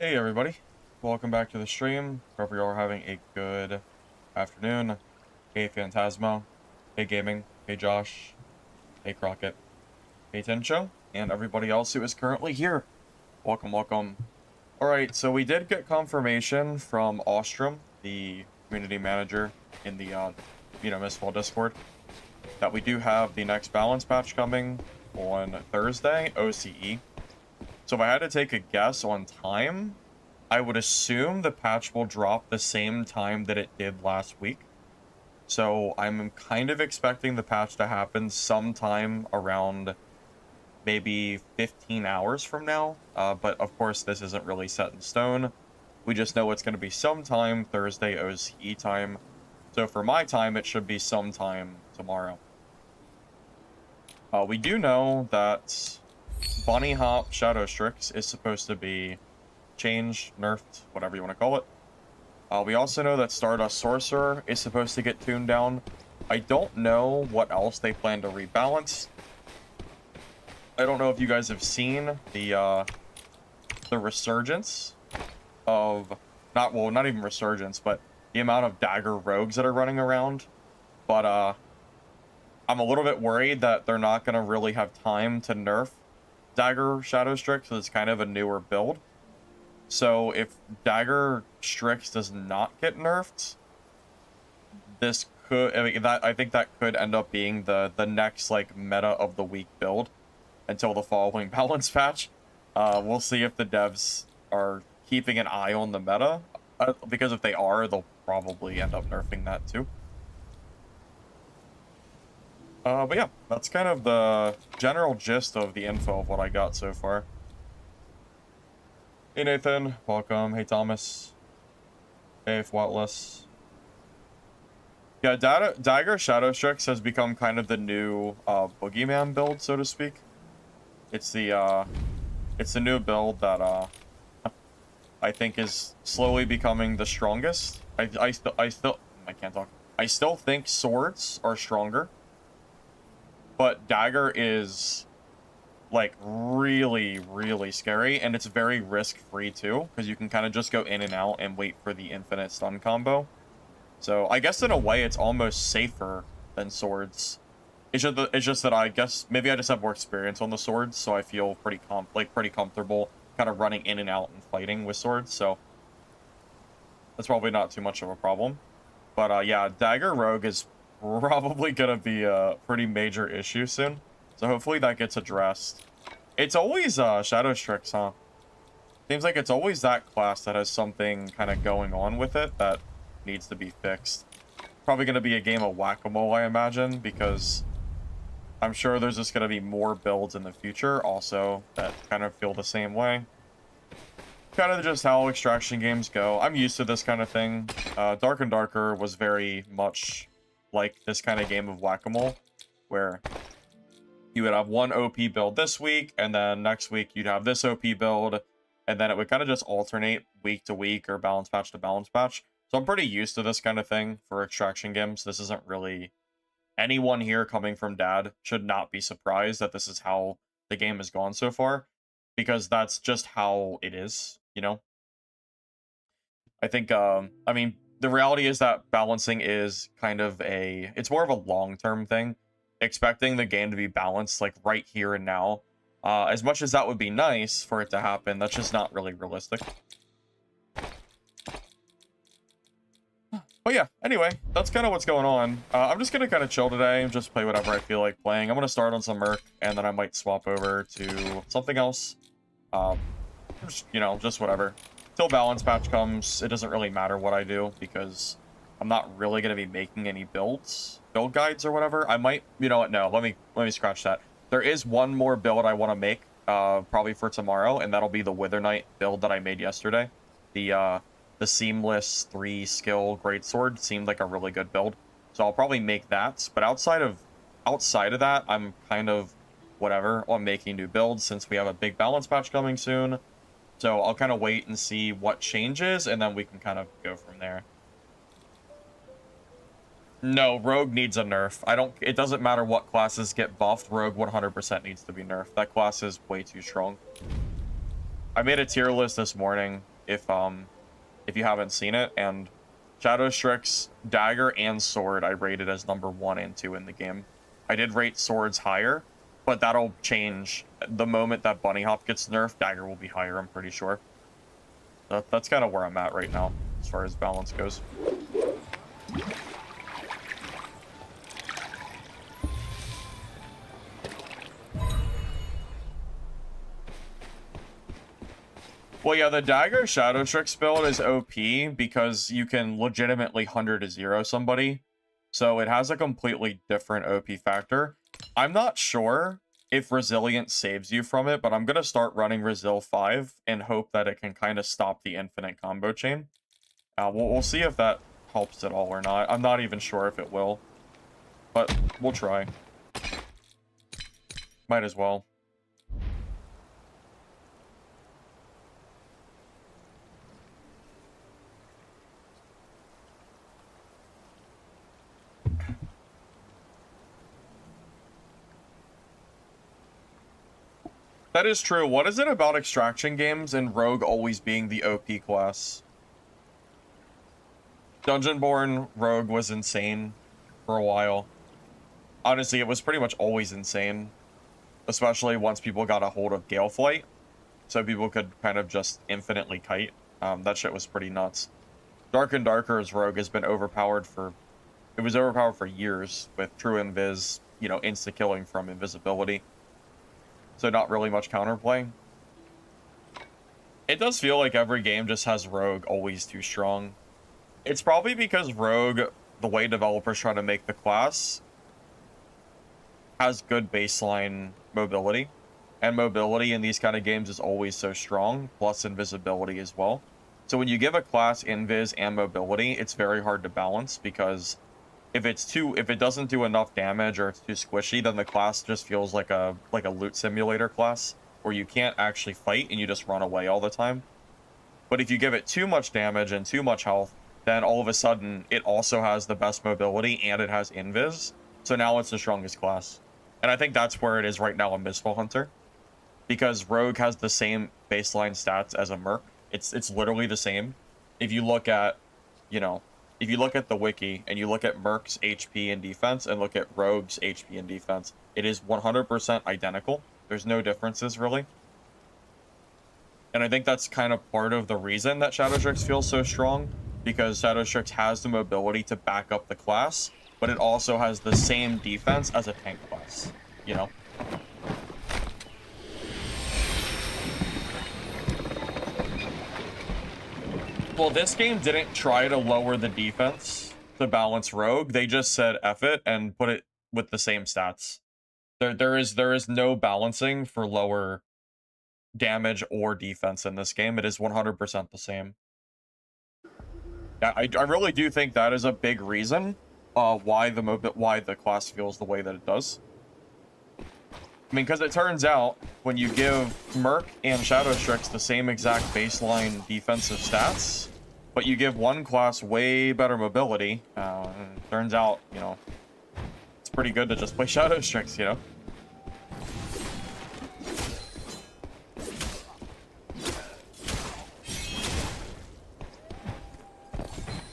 Hey everybody, welcome back to the stream. Hope you all are having a good afternoon. Hey Phantasma, hey Gaming, hey Josh, hey Crockett, hey Tencho, and everybody else who is currently here. Welcome, welcome. Alright, so we did get confirmation from Ostrom, the community manager in the, Mistfall Discord, that we do have the next balance patch coming on Thursday, OCE. So if I had to take a guess on time, I would assume the patch will drop the same time that it did last week. So I'm kind of expecting the patch to happen sometime around maybe 15 hours from now. But of course, this isn't really set in stone. We just know it's going to be sometime Thursday OCE time. So for my time, it should be sometime tomorrow. We do know that Bunny Hop Shadow Strix is supposed to be changed, nerfed, whatever you want to call it. We also know that Stardust Sorcerer is supposed to get tuned down. I don't know what else they plan to rebalance. I don't know if you guys have seen the resurgence of, not even resurgence, but the amount of dagger rogues that are running around. But I'm a little bit worried that they're not going to really have time to nerf Dagger Shadow Strix, because it's kind of a newer build. So if Dagger Strix does not get nerfed, this could, I think that could end up being the next like meta of the week build until the following balance patch. We'll see if the devs are keeping an eye on the meta, because if they are, they'll probably end up nerfing that too. But yeah, that's kind of the general gist of the info of what I got so far. Hey Nathan, welcome. Hey Thomas. Hey Fwatless. Yeah, Dagger Shadow Strix has become kind of the new boogeyman build, so to speak. It's the new build that I think is slowly becoming the strongest. I can't talk. I still think swords are stronger, but Dagger is like really, really scary, and it's very risk-free too, because you can kind of just go in and out and wait for the infinite stun combo. So I guess in a way it's almost safer than swords. It's just that I guess maybe I just have more experience on the swords, so I feel pretty comfortable kind of running in and out and fighting with swords. So that's probably not too much of a problem. But yeah, Dagger Rogue is probably gonna be a pretty major issue soon. So hopefully that gets addressed. It's always Shadow Strix, huh? Seems like it's always that class that has something kind of going on with it that needs to be fixed. Probably going to be a game of whack-a-mole, I imagine, because I'm sure there's just going to be more builds in the future also that kind of feel the same way. Kind of just how extraction games go. I'm used to this kind of thing. Dark and Darker was very much like this kind of game of whack-a-mole, where you would have one OP build this week, and then next week you'd have this OP build, and then it would kind of just alternate week to week or balance patch to balance patch. So I'm pretty used to this kind of thing for extraction games. This isn't really... Anyone here coming from Dad should not be surprised that this is how the game has gone so far, because that's just how it is, you know? I think, I mean, the reality is that balancing is kind of it's more of a long-term thing. Expecting the game to be balanced, like, right here and now. As much as that would be nice for it to happen, that's just not really realistic. But yeah, anyway, that's kind of what's going on. I'm just gonna kind of chill today and just play whatever I feel like playing. I'm gonna start on some Merc, and then I might swap over to something else. Just whatever. Till balance patch comes, it doesn't really matter what I do, because I'm not really gonna be making any build guides or whatever. I might, you know what? No, let me scratch that. There is one more build I want to make, probably for tomorrow, and that'll be the Wither Knight build that I made yesterday. The Seamless 3-skill greatsword seemed like a really good build, so I'll probably make that. But outside of that, I'm kind of whatever on making new builds, since we have a big balance patch coming soon. So I'll kind of wait and see what changes, and then we can kind of go from there. No, Rogue needs a nerf. It doesn't matter what classes get buffed, Rogue 100% needs to be nerfed. That class is way too strong. I made a tier list this morning if you haven't seen it, and Shadow Strix, Dagger, and Sword I rated as number 1 and 2 in the game. I did rate Swords higher, but that'll change the moment that Bunny Hop gets nerfed. Dagger will be higher, I'm pretty sure. That's kind of where I'm at right now, as far as balance goes. Well, yeah, the Dagger Shadow Strix build is OP because you can legitimately 100 to 0 somebody. So it has a completely different OP factor. I'm not sure if Resilience saves you from it, but I'm going to start running Resil 5 and hope that it can kind of stop the infinite combo chain. We'll see if that helps at all or not. I'm not even sure if it will, but we'll try. Might as well. That is true. What is it about extraction games and Rogue always being the OP class? Dungeonborn Rogue was insane for a while. Honestly, it was pretty much always insane. Especially once people got a hold of Galeflight. So people could kind of just infinitely kite. That shit was pretty nuts. Dark and Darker's Rogue has been overpowered for... It was overpowered for years with True Invis, you know, insta-killing from invisibility. So not really much counterplay. It does feel like every game just has Rogue always too strong. It's probably because Rogue, the way developers try to make the class, has good baseline mobility. And mobility in these kind of games is always so strong, plus invisibility as well. So when you give a class invis and mobility, it's very hard to balance because if it doesn't do enough damage or it's too squishy, then the class just feels like a loot simulator class where you can't actually fight and you just run away all the time. But if you give it too much damage and too much health, then all of a sudden it also has the best mobility and it has invis. So now it's the strongest class. And I think that's where it is right now in Mistfall Hunter. Because Rogue has the same baseline stats as a Merc. It's literally the same. If you look at, you know, if you look at the wiki and you look at Merc's HP and defense and look at Rogue's HP and defense, it is 100% identical. There's no differences, really. And I think that's kind of part of the reason that Shadow Strix feels so strong, because Shadow Strix has the mobility to back up the class, but it also has the same defense as a tank class, you know? Well, this game didn't try to lower the defense to balance Rogue. They just said F it and put it with the same stats. There is no balancing for lower damage or defense in this game. It is 100% the same. Yeah, I really do think that is a big reason why the class feels the way that it does. I mean, because it turns out when you give Merc and Shadow Strix the same exact baseline defensive stats, but you give one class way better mobility, turns out, you know, it's pretty good to just play Shadow Strix, you know?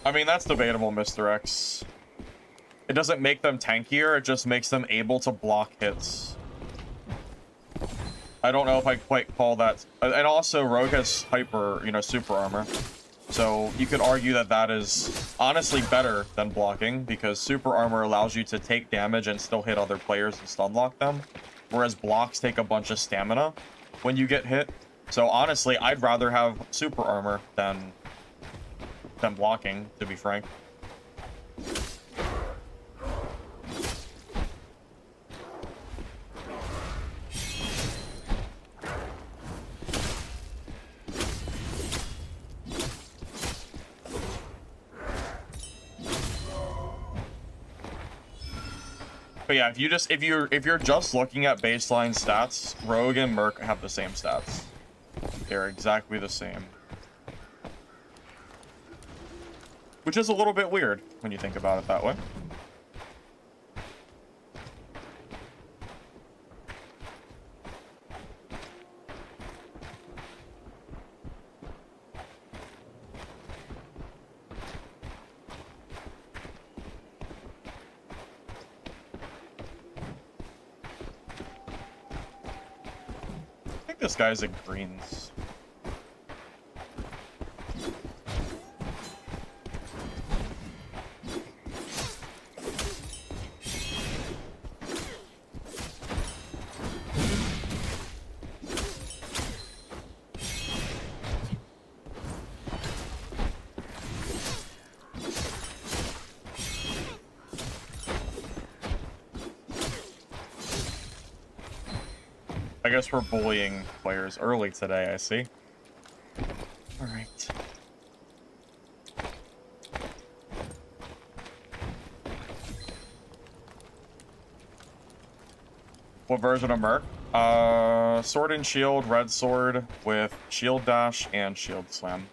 I mean, that's debatable, Mr. X. It doesn't make them tankier, it just makes them able to block hits. I don't know if I quite call that... And also, Rogue has hyper, you know, super armor. So you could argue that that is honestly better than blocking, because super armor allows you to take damage and still hit other players and stun lock them, whereas blocks take a bunch of stamina when you get hit. So honestly, I'd rather have super armor than blocking, to be frank. But yeah, if you're just looking at baseline stats, Rogue and Merc have the same stats. They're exactly the same. Which is a little bit weird when you think about it that way. this guy's in greens. I guess we're bullying players early today, I see. Alright. What version of Merc? Sword and Shield, Red Sword with Shield Dash and Shield Slam.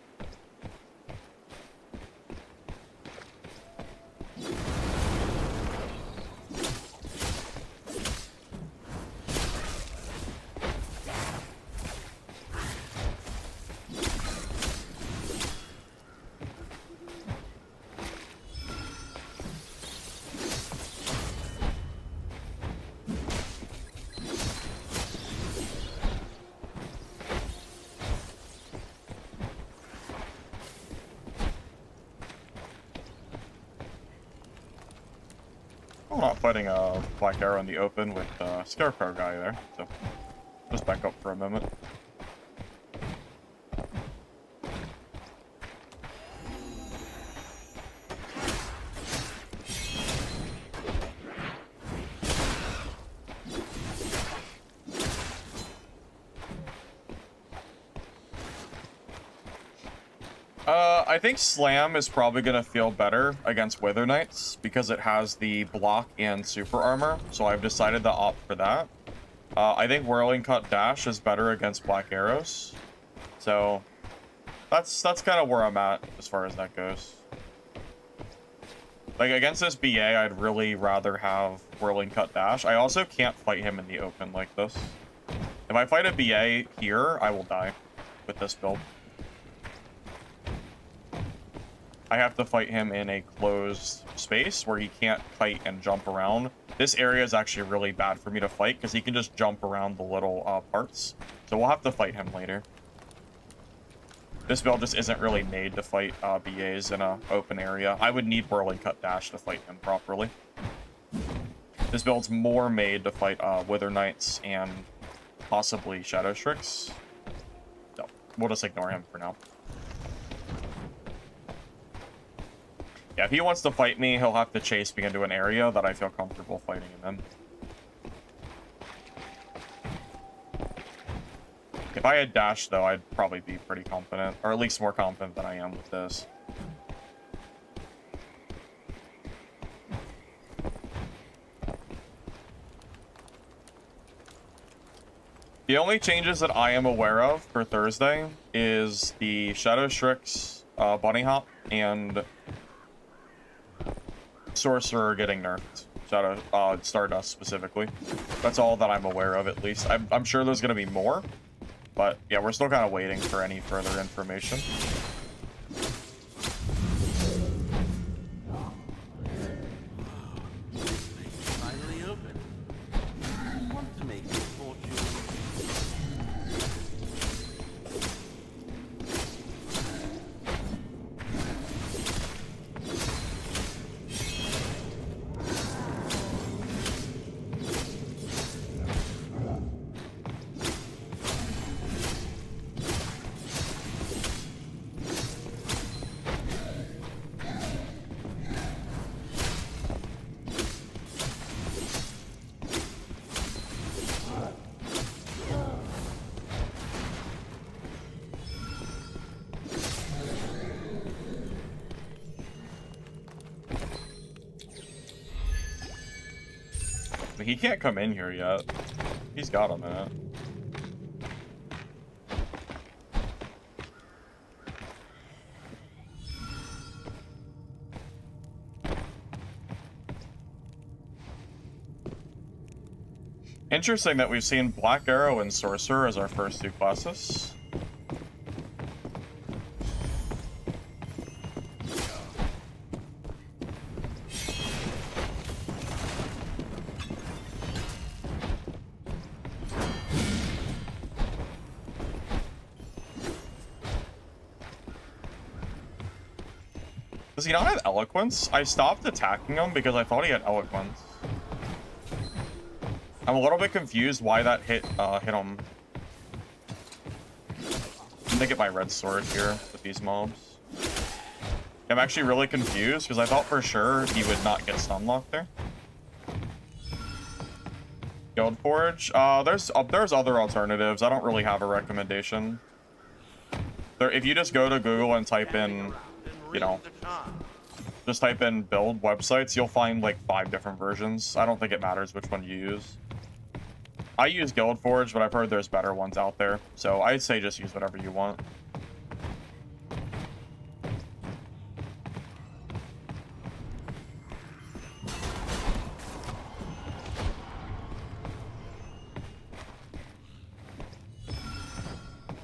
I'm not fighting a Black Arrow in the open with a Scarecrow guy there, so just back up for a moment. I think Slam is probably going to feel better against Wither Knights because it has the block and super armor, so I've decided to opt for that. I think Whirling Cut Dash is better against Black Arrows, so that's kind of where I'm at as far as that goes. Like, against this BA, I'd really rather have Whirling Cut Dash. I also can't fight him in the open like this. If I fight a BA here, I will die with this build. I have to fight him in a closed space where he can't kite and jump around. This area is actually really bad for me to fight because he can just jump around the little parts. So we'll have to fight him later. This build just isn't really made to fight BAs in an open area. I would need Whirling Cut Dash to fight him properly. This build's more made to fight Wither Knights and possibly Shadow Strix. So we'll just ignore him for now. Yeah, if he wants to fight me, he'll have to chase me into an area that I feel comfortable fighting him in. If I had dash, though, I'd probably be pretty confident, or at least more confident than I am with this. The only changes that I am aware of for Thursday is the Shadow Strix Bunny Hop and Sorcerer getting nerfed. Shadow Stardust specifically. That's all that I'm aware of, at least. I'm sure there's going to be more, but yeah, we're still kind of waiting for any further information. Finally open. I want to make your fortune. He can't come in here yet. He's got a minute. Interesting that we've seen Black Arrow and Sorcerer as our first two classes. Does he not have eloquence? I stopped attacking him because I thought he had eloquence. I'm a little bit confused why that hit him. I'm gonna get my red sword here with these mobs. I'm actually really confused because I thought for sure he would not get stun locked there. Guild Forge. There's other alternatives. I don't really have a recommendation. If you just go to Google and type in, you know, just type in build websites, you'll find like 5 different versions. I don't think it matters which one you use. I use Guild Forge, but I've heard there's better ones out there. So I'd say just use whatever you want.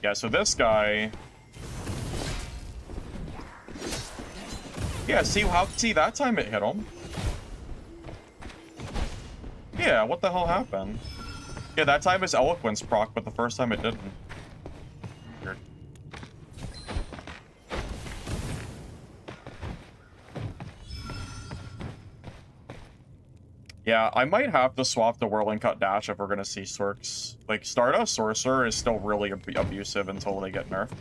Yeah, so this guy... Yeah, see that time it hit him. Yeah, what the hell happened? Yeah, that time his eloquence proc, but the first time it didn't. Weird. Yeah, I might have to swap the Whirling Cut Dash if we're gonna see Sorks. Like, Stardust Sorcerer is still really abusive until they get nerfed.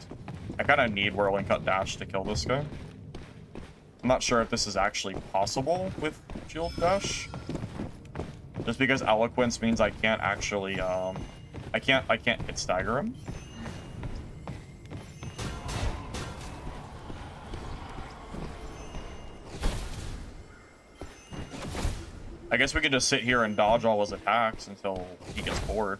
I kind of need Whirling Cut Dash to kill this guy. I'm not sure if this is actually possible with Shield Dash. Just because Eloquence means I can't actually, I can't hit stagger him. I guess we could just sit here and dodge all his attacks until he gets bored.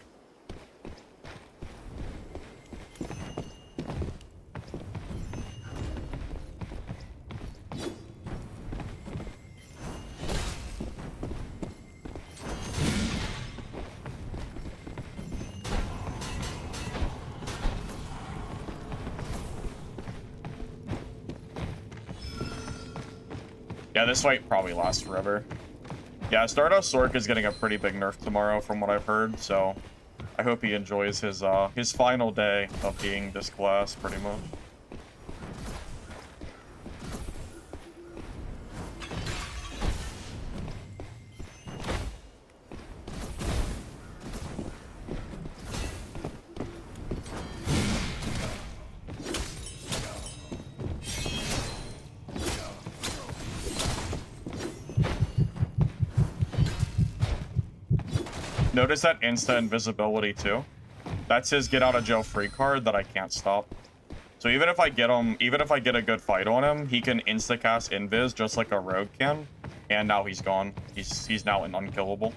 Yeah, this fight probably lasts forever. Yeah, Stardust Sork is getting a pretty big nerf tomorrow from what I've heard, so I hope he enjoys his final day of being this class, pretty much. Notice that insta invisibility too. That's his get out of jail free card that I can't stop. So even if I get him, even if I get a good fight on him, he can insta cast invis just like a rogue can, and now he's gone. He's now an unkillable.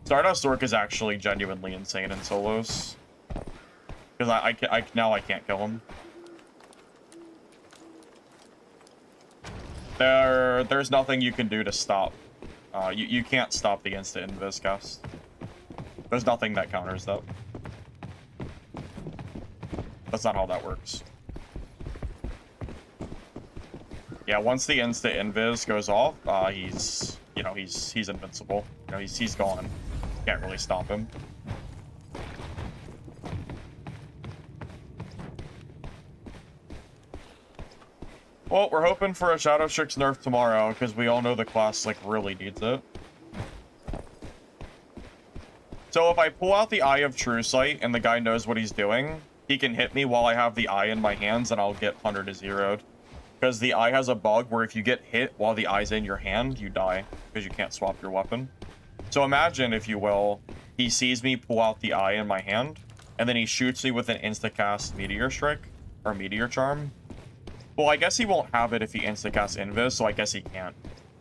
Stardust Sork is actually genuinely insane in solos because I now I can't kill him. There's nothing you can do to stop. You can't stop the insta invis cast. There's nothing that counters that. That's not how that works. Yeah, once the insta invis goes off, he's invincible. You know, he's gone. Can't really stop him. Well, we're hoping for a Shadow Strix nerf tomorrow because we all know the class like really needs it. So if I pull out the Eye of True Sight and the guy knows what he's doing, he can hit me while I have the eye in my hands and I'll get 100 to 0'd. Because the eye has a bug where if you get hit while the eye's in your hand, you die because you can't swap your weapon. So imagine, if you will, he sees me pull out the eye in my hand and then he shoots me with an insta-cast Meteor Strike or Meteor Charm. Well, I guess he won't have it if he insta-casts Invis, so I guess he can't.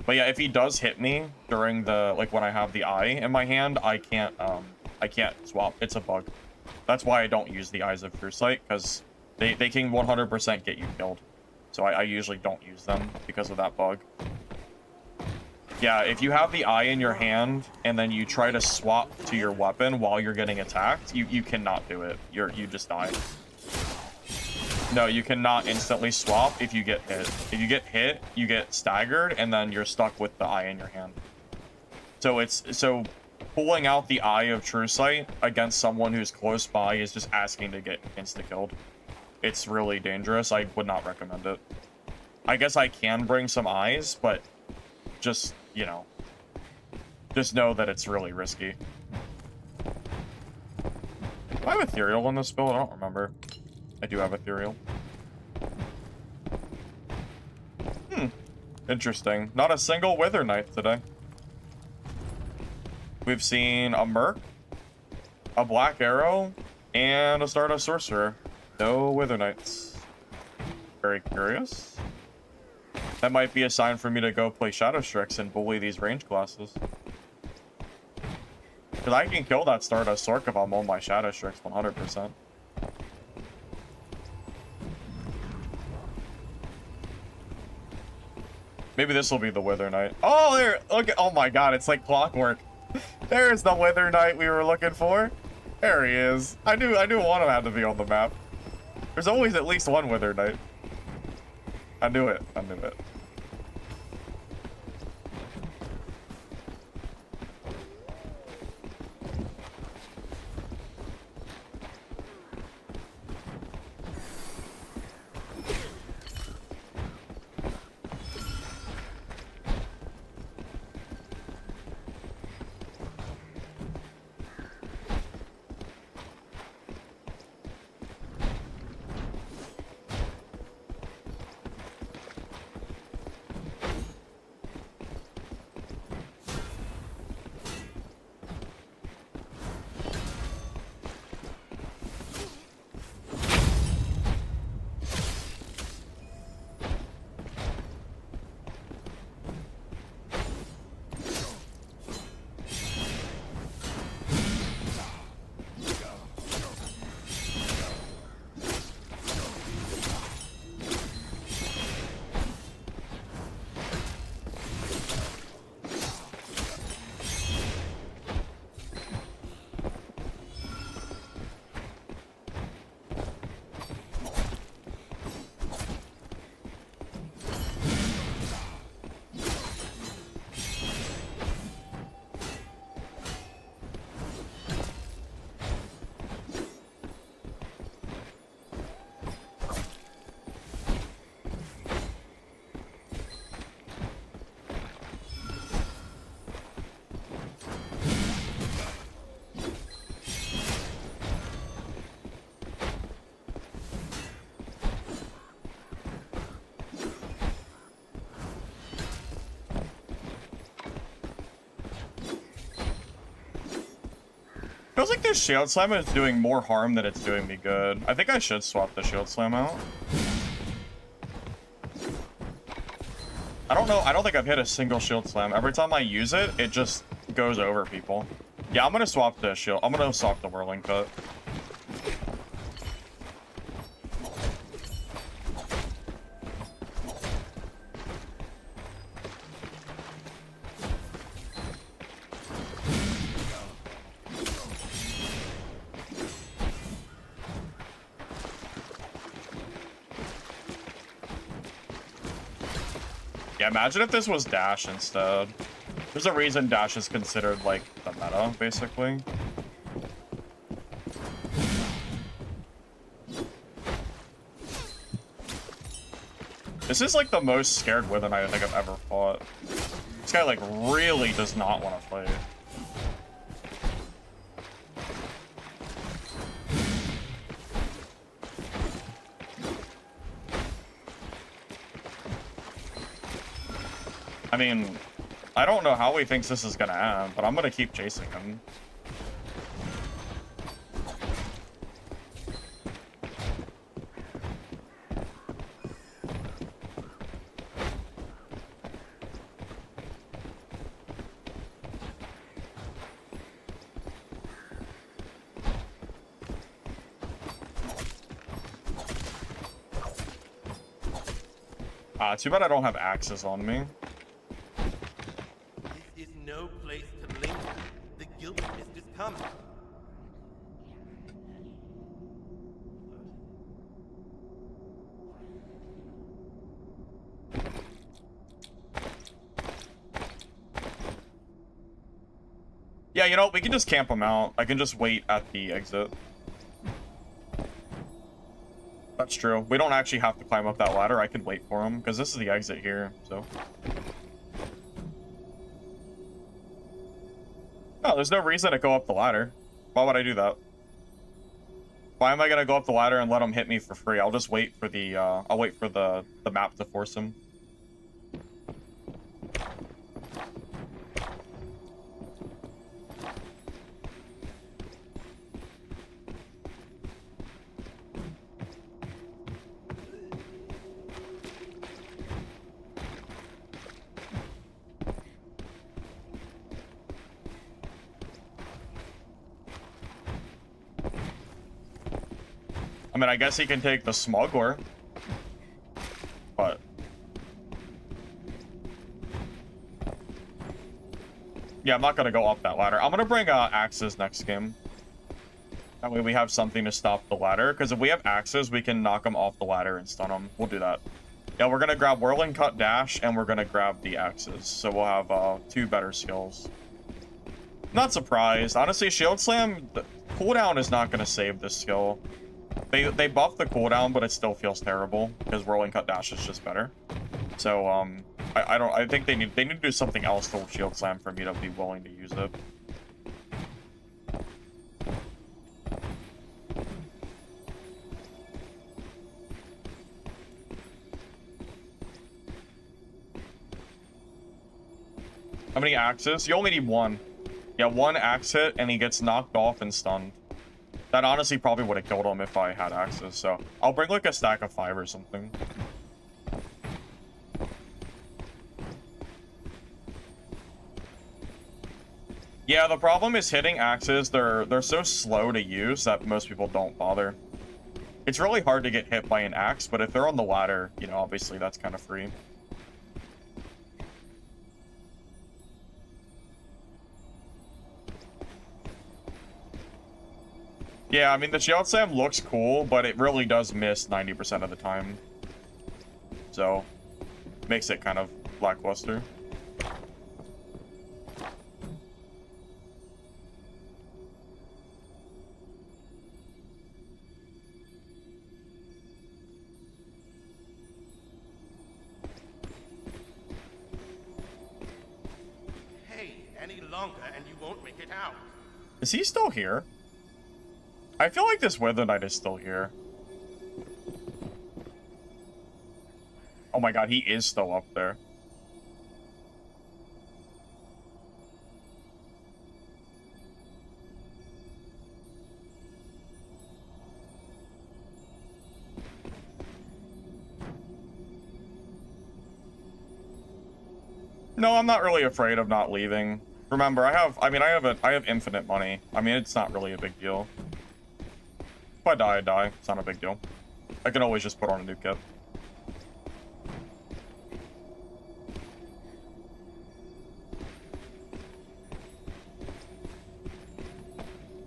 But yeah, if he does hit me during the, like, when I have the eye in my hand, I can't swap. It's a bug. That's why I don't use the Eyes of True Sight, because they can 100% get you killed. So I usually don't use them because of that bug. Yeah, if you have the eye in your hand, and then you try to swap to your weapon while you're getting attacked, you cannot do it. You just die. No, you cannot instantly swap if you get hit. If you get hit, you get staggered, and then you're stuck with the eye in your hand. So pulling out the Eye of True Sight against someone who's close by is just asking to get insta-killed. It's really dangerous. I would not recommend it. I guess I can bring some eyes, but just, you know, just know that it's really risky. Do I have ethereal in this build? I don't remember. I do have ethereal. Interesting. Not a single Wither Knight today. We've seen a Merc, a Black Arrow, and a Stardust Sorcerer. No Wither Knights. Very curious. That might be a sign for me to go play Shadow Strix and bully these range classes. Because I can kill that Stardust Sorc if I'm on my Shadow Strix 100%. Maybe this will be the Wither Knight. Oh, there! Look at, oh my god, it's like clockwork. There's the Wither Knight we were looking for. There he is. I knew one of them had to be on the map. There's always at least one Wither Knight. I knew it. I knew it. Feels like this Shield Slam is doing more harm than it's doing me good. I think I should swap the Shield Slam out. I don't know. I don't think I've hit a single Shield Slam. Every time I use it, it just goes over people. Yeah, I'm gonna swap the shield. I'm gonna swap the Whirling Cut. Yeah, imagine if this was Dash instead. There's a reason Dash is considered, like, the meta, basically. This is, like, the most scared Wither Knight I think I've ever fought. This guy, like, really does not want to fight. I mean, I don't know how he thinks this is gonna end, but I'm gonna keep chasing him. Too bad I don't have axes on me. This is no place to linger. The guild is coming. Yeah, you know, we can just camp him out. I can just wait at the exit. That's true. We don't actually have to climb up that ladder. I can wait for him, because this is the exit here, so. No, there's no reason to go up the ladder. Why would I do that? Why am I gonna go up the ladder and let him hit me for free? I'll just wait for the, I'll wait for the map to force him. I mean, I guess he can take the smuggler, but yeah, I'm not gonna go up that ladder. I'm gonna bring axes next game. That way we have something to stop the ladder, because if we have axes, we can knock him off the ladder and stun him. We'll do that. Yeah, we're gonna grab whirling cut dash, and we're gonna grab the axes, so we'll have 2 better skills. Not surprised. Honestly, shield slam, the cooldown is not gonna save this skill. They buffed the cooldown, but it still feels terrible because whirling cut dash is just better. So I think they need to do something else to shield slam for me to be willing to use it. How many axes? You only need 1. Yeah, 1 axe hit and he gets knocked off and stunned. That honestly probably would have killed him if I had access, so I'll bring like a stack of 5 or something. Yeah, the problem is hitting axes, they're so slow to use that most people don't bother. It's really hard to get hit by an axe, but if they're on the ladder, you know, obviously that's kind of free. Yeah, I mean, the shield slam looks cool, but it really does miss 90% of the time. So, makes it kind of lackluster. Hey, any longer and you won't make it out. Is he still here? I feel like this Wither Knight is still here. Oh my god, he is still up there. No, I'm not really afraid of not leaving. Remember, I have infinite money. I mean, it's not really a big deal. If I die, I die. It's not a big deal. I can always just put on a new kit.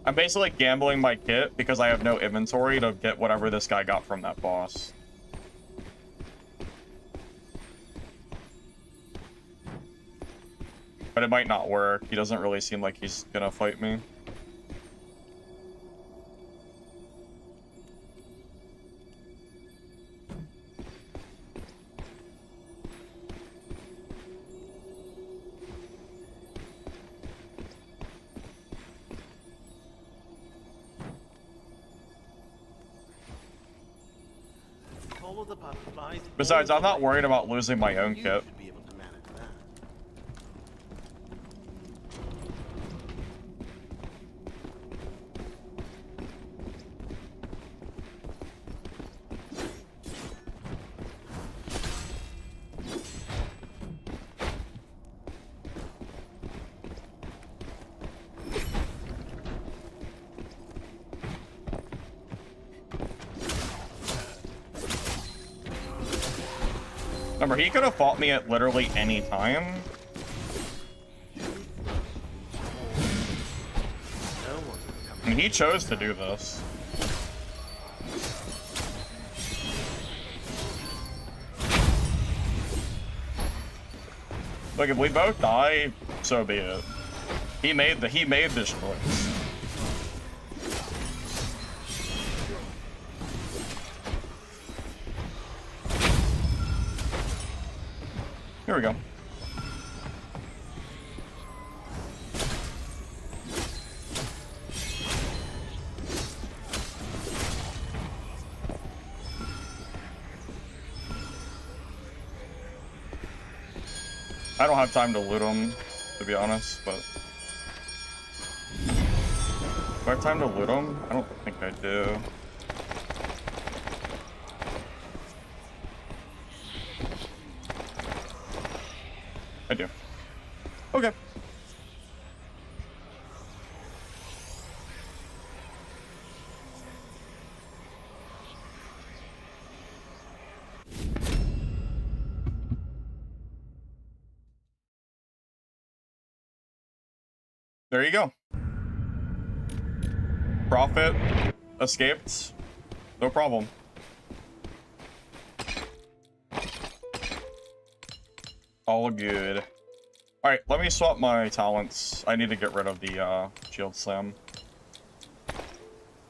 I'm basically gambling my kit because I have no inventory to get whatever this guy got from that boss. But it might not work. He doesn't really seem like he's gonna fight me. Follow the butterflies. Besides, I'm not worried about losing my own You kit. should be able to manage that. Remember, he could have fought me at literally any time. I mean, he chose to do this. Look, if we both die, so be it. He made this choice. Here we go. I don't have time to loot them, to be honest, but... Do I have time to loot them? I don't think I do. I do. Okay. There you go. Profit escaped. No problem. All good. Alright, let me swap my talents. I need to get rid of the shield slam.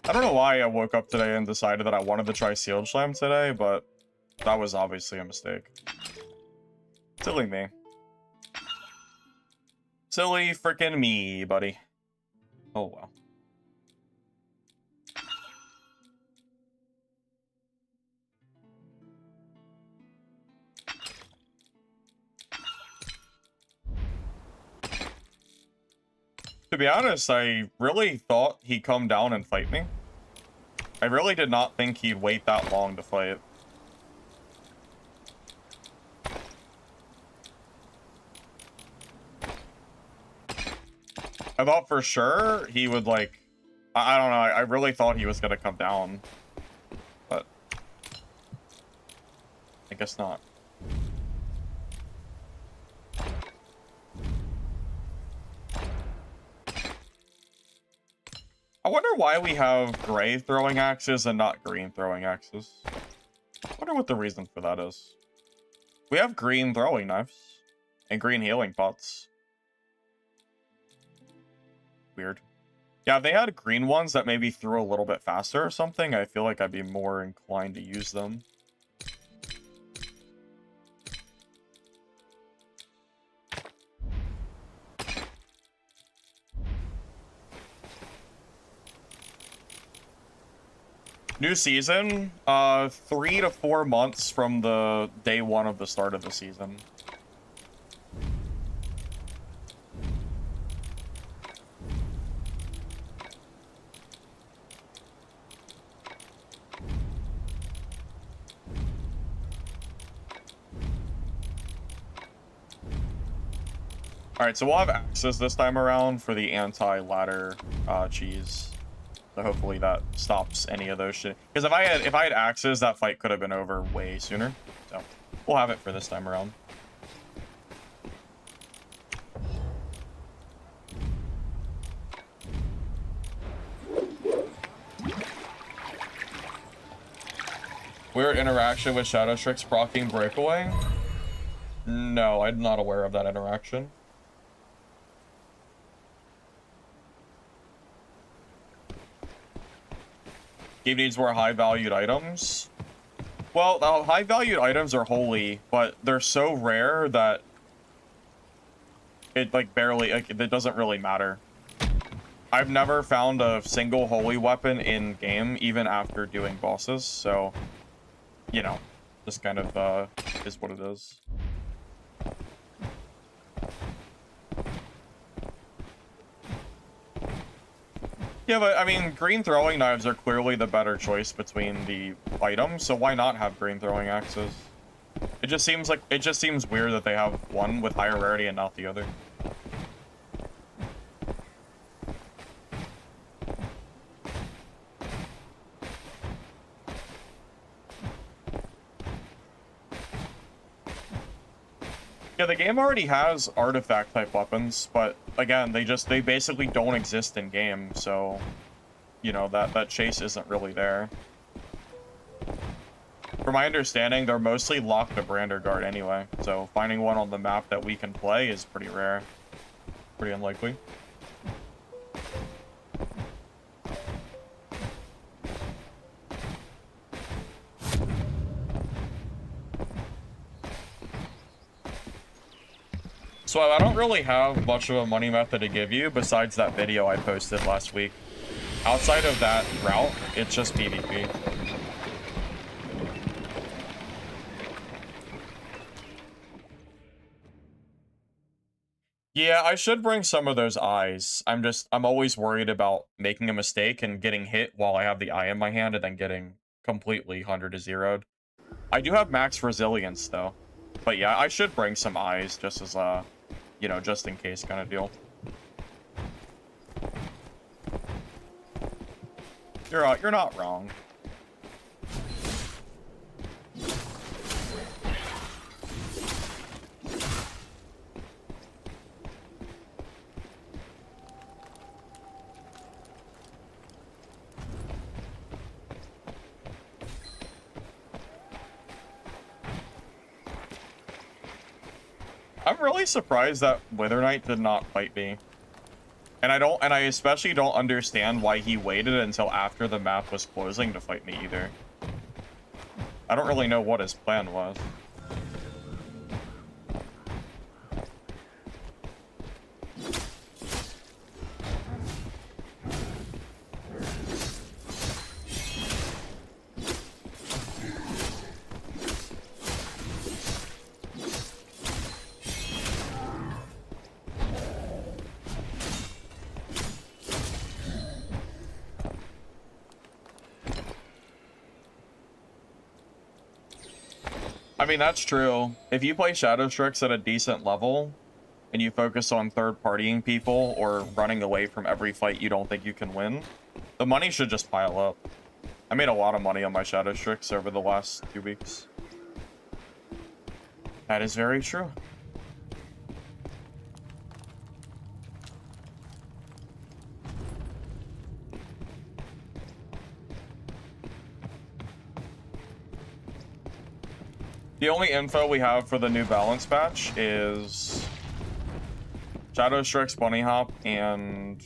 I don't know why I woke up today and decided that I wanted to try shield slam today, but that was obviously a mistake. Silly me. Silly freaking me, buddy. Oh well. To be honest, I really thought he'd come down and fight me. I really did not think he'd wait that long to fight. I thought for sure he would, like... I don't know, I really thought he was gonna come down. But... I guess not. I wonder why we have gray throwing axes and not green throwing axes. I wonder what the reason for that is. We have green throwing knives and green healing pots. Weird. Yeah, if they had green ones that maybe threw a little bit faster or something, I feel like I'd be more inclined to use them. New season, 3 to 4 months from the day one of the start of the season. Alright, so we'll have axes this time around for the anti-ladder cheese. So hopefully that stops any of those shit. Because if I had axes, that fight could have been over way sooner. So we'll have it for this time around. Weird interaction with Shadow Strix proccing breakaway? No, I'm not aware of that interaction. Game needs more high-valued items. Well, the high-valued items are holy, but they're so rare that it, like, barely, like, it doesn't really matter. I've never found a single holy weapon in game, even after doing bosses, so, you know, just kind of, is what it is. Yeah, but I mean, green throwing knives are clearly the better choice between the items, so why not have green throwing axes? It just seems weird that they have one with higher rarity and not the other. Yeah, the game already has artifact type weapons, but again, they basically don't exist in game, so you know that chase isn't really there. From my understanding, they're mostly locked to Brander Guard anyway, so finding one on the map that we can play is pretty rare. Pretty unlikely. So I don't really have much of a money method to give you besides that video I posted last week. Outside of that route, it's just PvP. Yeah, I should bring some of those eyes. I'm always worried about making a mistake and getting hit while I have the eye in my hand and then getting completely 100 to 0'd. I do have max resilience though. But yeah, I should bring some eyes just as you know, just in case kind of deal. You're not wrong. I'm really surprised that Wither Knight did not fight me. And I especially don't understand why he waited until after the map was closing to fight me either. I don't really know what his plan was. I mean, that's true. If you play Shadow Strix at a decent level, and you focus on third-partying people or running away from every fight you don't think you can win, the money should just pile up. I made a lot of money on my Shadow Strix over the last 2 weeks. That is very true. The only info we have for the new balance patch is Shadow Strix, Bunny Hop, and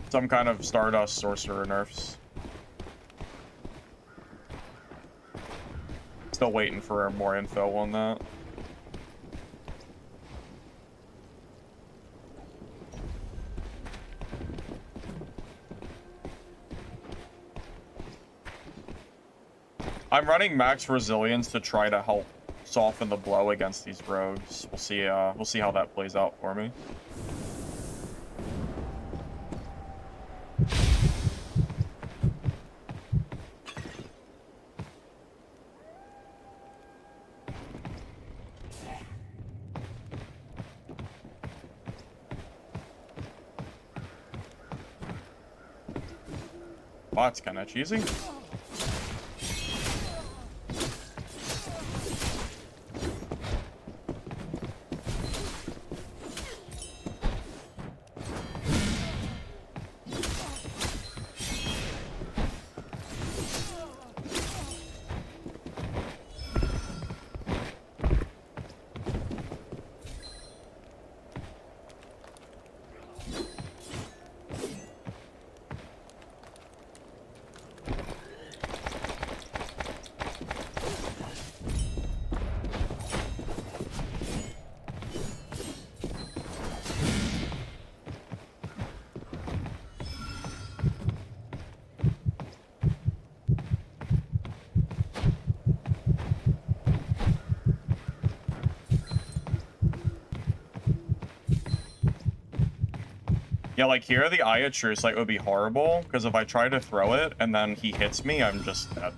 some kind of Stardust Sorcerer nerfs. Still waiting for more info on that. I'm running max resilience to try to help soften the blow against these rogues. We'll see how that plays out for me. Wow, that's kind of cheesy. Yeah, like here, the Ayatrue like would be horrible, because if I try to throw it and then he hits me, I'm just dead.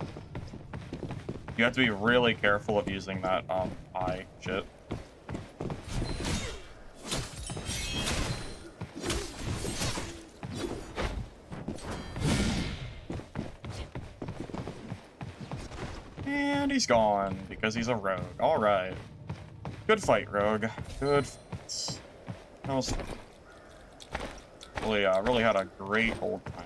You have to be really careful of using that, eye shit. And he's gone, because he's a rogue. Alright. Good fight, rogue. Good fights. That was fun. Really had a great old time.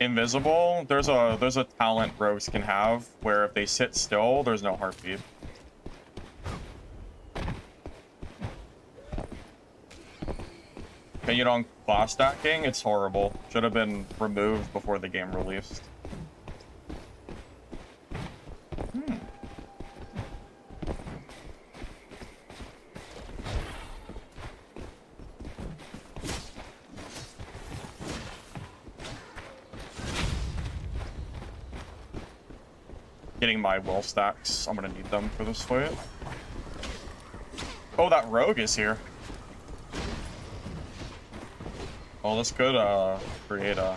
Invisible, there's a talent rogues can have where if they sit still, there's no heartbeat. Opinion on class stacking? It's horrible. Should have been removed before the game released. Getting my will stacks. I'm gonna need them for this fight. Oh, that rogue is here. Well, this could create a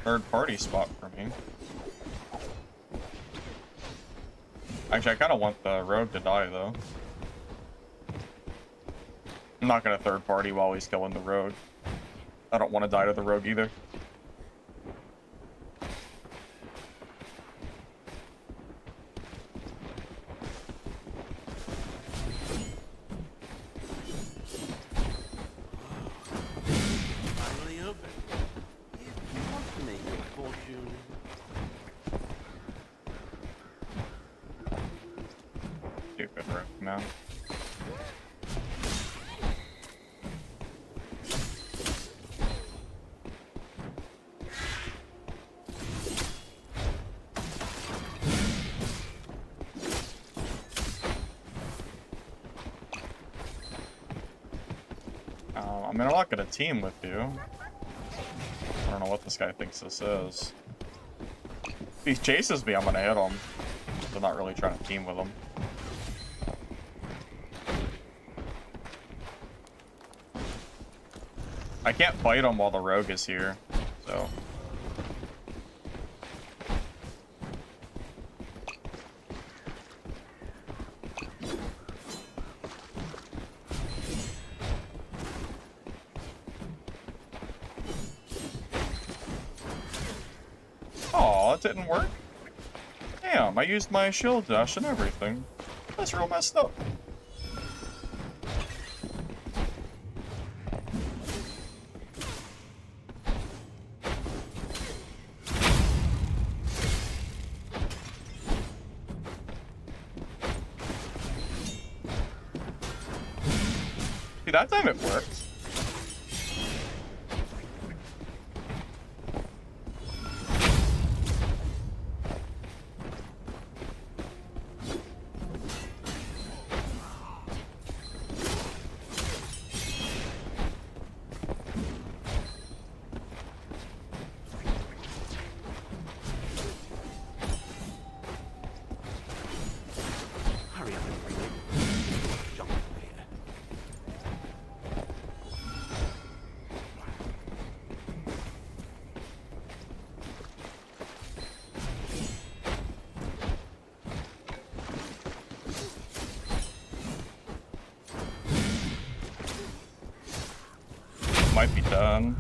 third-party spot for me. Actually, I kind of want the rogue to die, though. I'm not gonna third-party while he's killing the rogue. I don't want to die to the rogue either. Finally open. If you want to make your fortune. Stupid rogue, man. I mean, I'm not gonna team with you. I don't know what this guy thinks this is. If he chases me, I'm gonna hit him. I'm not really trying to team with him. I can't fight him while the rogue is here, so... Oh, it didn't work? Damn, I used my shield dash and everything. That's real messed up. See, that time it worked. Hurry up and bring it. Jump here. Might be done.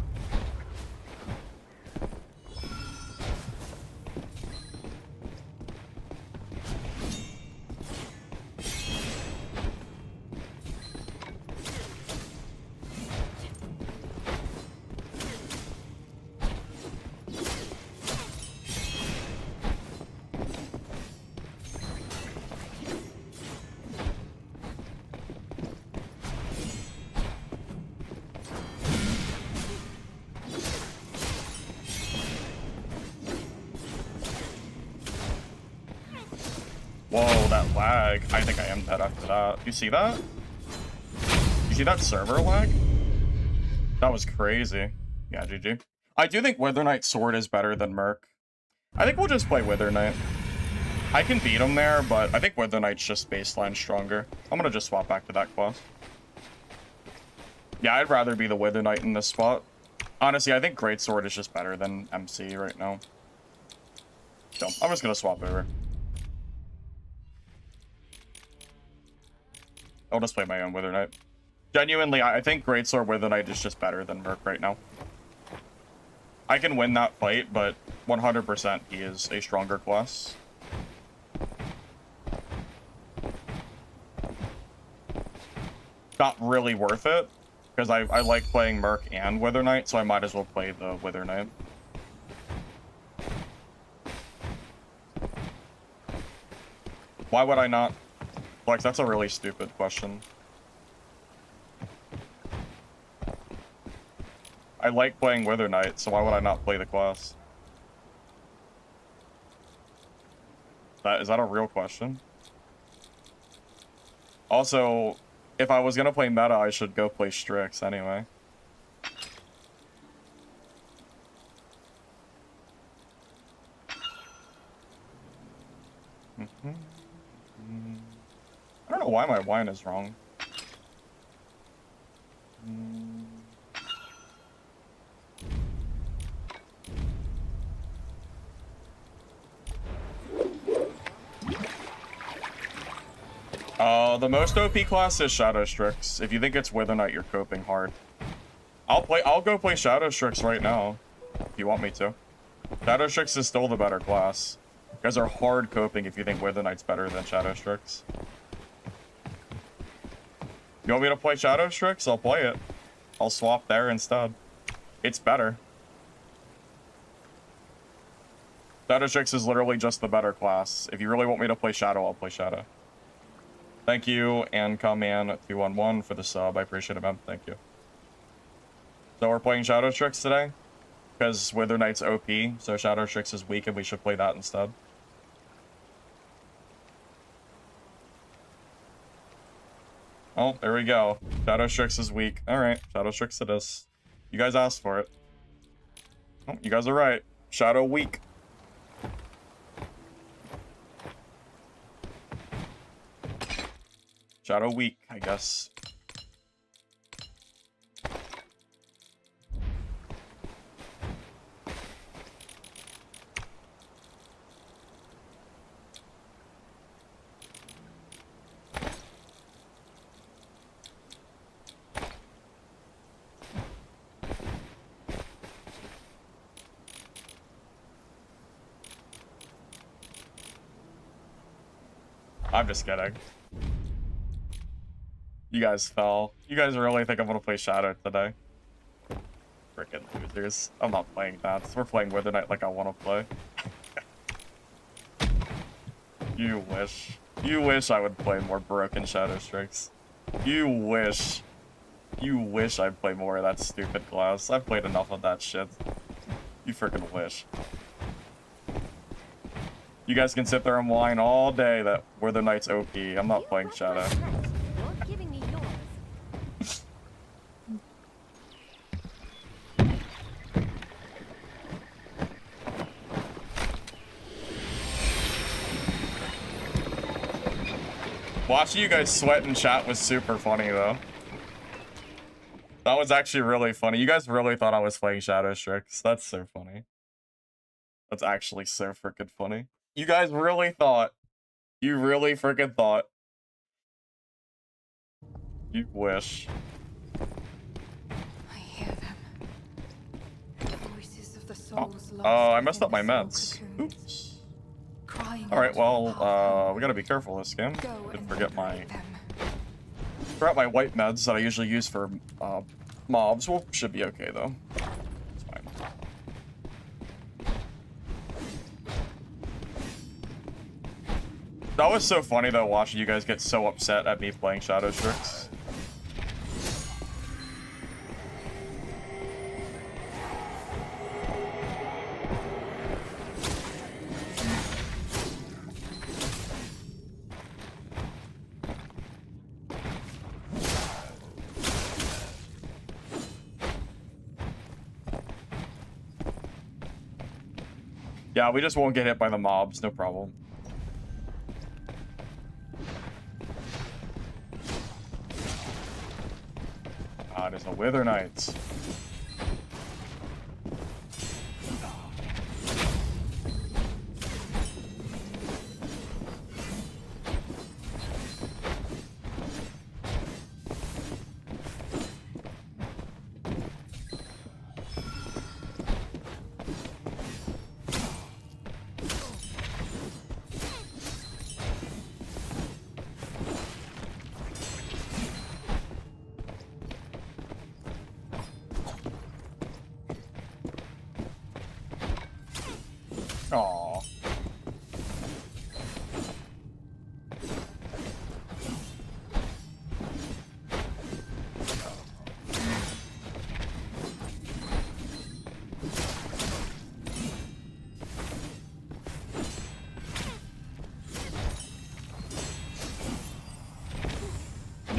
Whoa, that lag. I think I am dead after that. You see that? You see that server lag? That was crazy. Yeah, GG. I do think Wither Knight Sword is better than Merc. I think we'll just play Wither Knight. I can beat him there, but I think Wither Knight's just baseline stronger. I'm gonna just swap back to that class. Yeah, I'd rather be the Wither Knight in this spot. Honestly, I think Greatsword is just better than MC right now. So, I'm just gonna swap over. I'll just play my own Wither Knight. Genuinely, I think Greatsword Wither Knight is just better than Merc right now. I can win that fight, but 100% he is a stronger class. Not really worth it, because I like playing Merc and Wither Knight, so I might as well play the Wither Knight. Why would I not? Flex, that's a really stupid question. I like playing Wither Knight, so why would I not play the class? Is that a real question? Also, if I was gonna play meta, I should go play Strix anyway. I don't know why my wine is wrong. The most OP class is Shadow Strix. If you think it's Wither Knight, you're coping hard. I'll go play Shadow Strix right now, if you want me to. Shadow Strix is still the better class. You guys are hard coping if you think Wither Knight's better than Shadow Strix. You want me to play Shadow Strix? I'll play it. I'll swap there instead. It's better. Shadow Strix is literally just the better class. If you really want me to play Shadow, I'll play Shadow. Thank you, and Coman211 for the sub. I appreciate it, man. Thank you. So we're playing Shadow Strix today? Because Wither Knight's OP, so Shadow Strix is weak and we should play that instead. Oh, there we go. Shadow Strix is weak. Alright, Shadow Strix it is. You guys asked for it. Oh, you guys are right. Shadow weak. Shadow weak, I guess. I'm just kidding. You guys fell. You guys really think I'm gonna play Shadow today? Freaking losers. I'm not playing that. We're playing Wither Knight like I want to play. You wish. You wish I would play more broken Shadow Strix. You wish. You wish I'd play more of that stupid class. I've played enough of that shit. You freaking wish. You guys can sit there and whine all day that Wither Knight's OP. I'm not playing Shadow. You're giving me yours. Watching you guys sweat in chat was super funny, though. That was actually really funny. You guys really thought I was playing Shadow Strix. That's so funny. That's actually so freaking funny. You guys really thought. You really freaking thought. You wish. I hear them. The voices of the souls lost I messed up my within the meds. soul cocoons, Oops. crying Alright, out well, for we gotta be careful this game. Go Didn't and forget my... liberate them. Forgot my white meds that I usually use for mobs. Well, should be okay though. It's fine. That was so funny though, watching you guys get so upset at me playing Shadow Strix. Yeah, we just won't get hit by the mobs, no problem. Ah, it is a Wither Knight.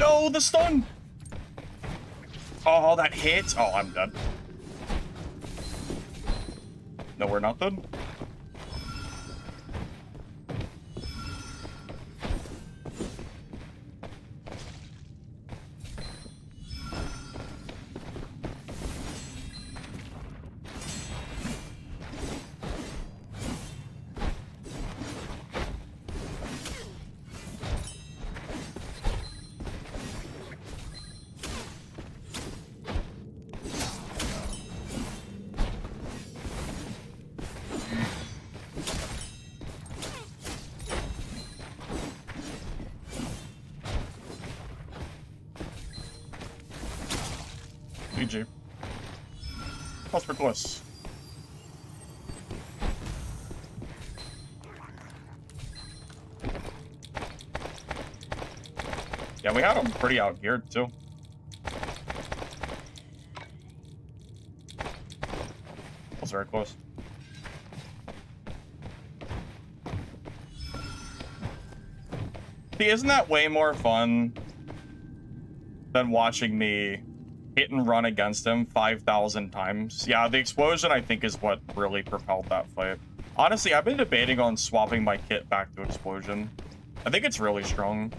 No, the stun! Oh, that hit! Oh, I'm dead. No, we're not done. GG. Plus for close. Yeah, we had him pretty out here too. That's very close. See, isn't that way more fun than watching me hit and run against him 5,000 times? Yeah, the explosion, I think, is what really propelled that fight. Honestly, I've been debating on swapping my kit back to explosion. I think it's really strong.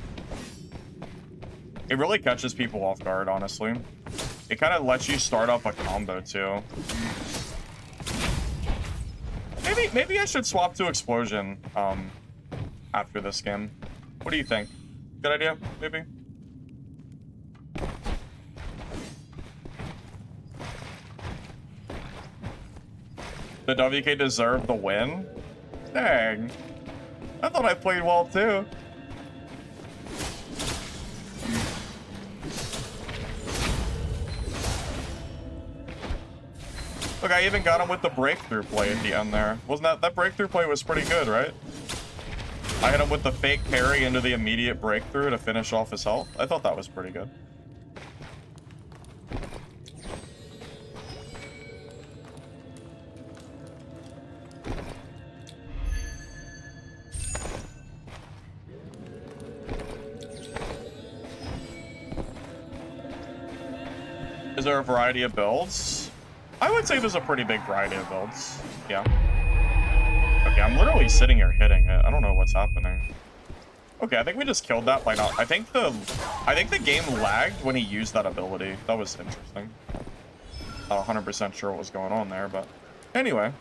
It really catches people off guard, honestly. It kind of lets you start up a combo, too. Maybe I should swap to explosion after this game. What do you think? Good idea, maybe? Did WK deserve the win? Dang. I thought I played well too. Look, I even got him with the breakthrough play at the end there. Wasn't that breakthrough play was pretty good, right? I hit him with the fake parry into the immediate breakthrough to finish off his health. I thought that was pretty good. Is there a variety of builds? I would say there's a pretty big variety of builds. Yeah. Okay, I'm literally sitting here hitting it. I don't know what's happening. Okay, I think we just killed that by not. I think the game lagged when he used that ability. That was interesting. Not 100% sure what was going on there, but anyway.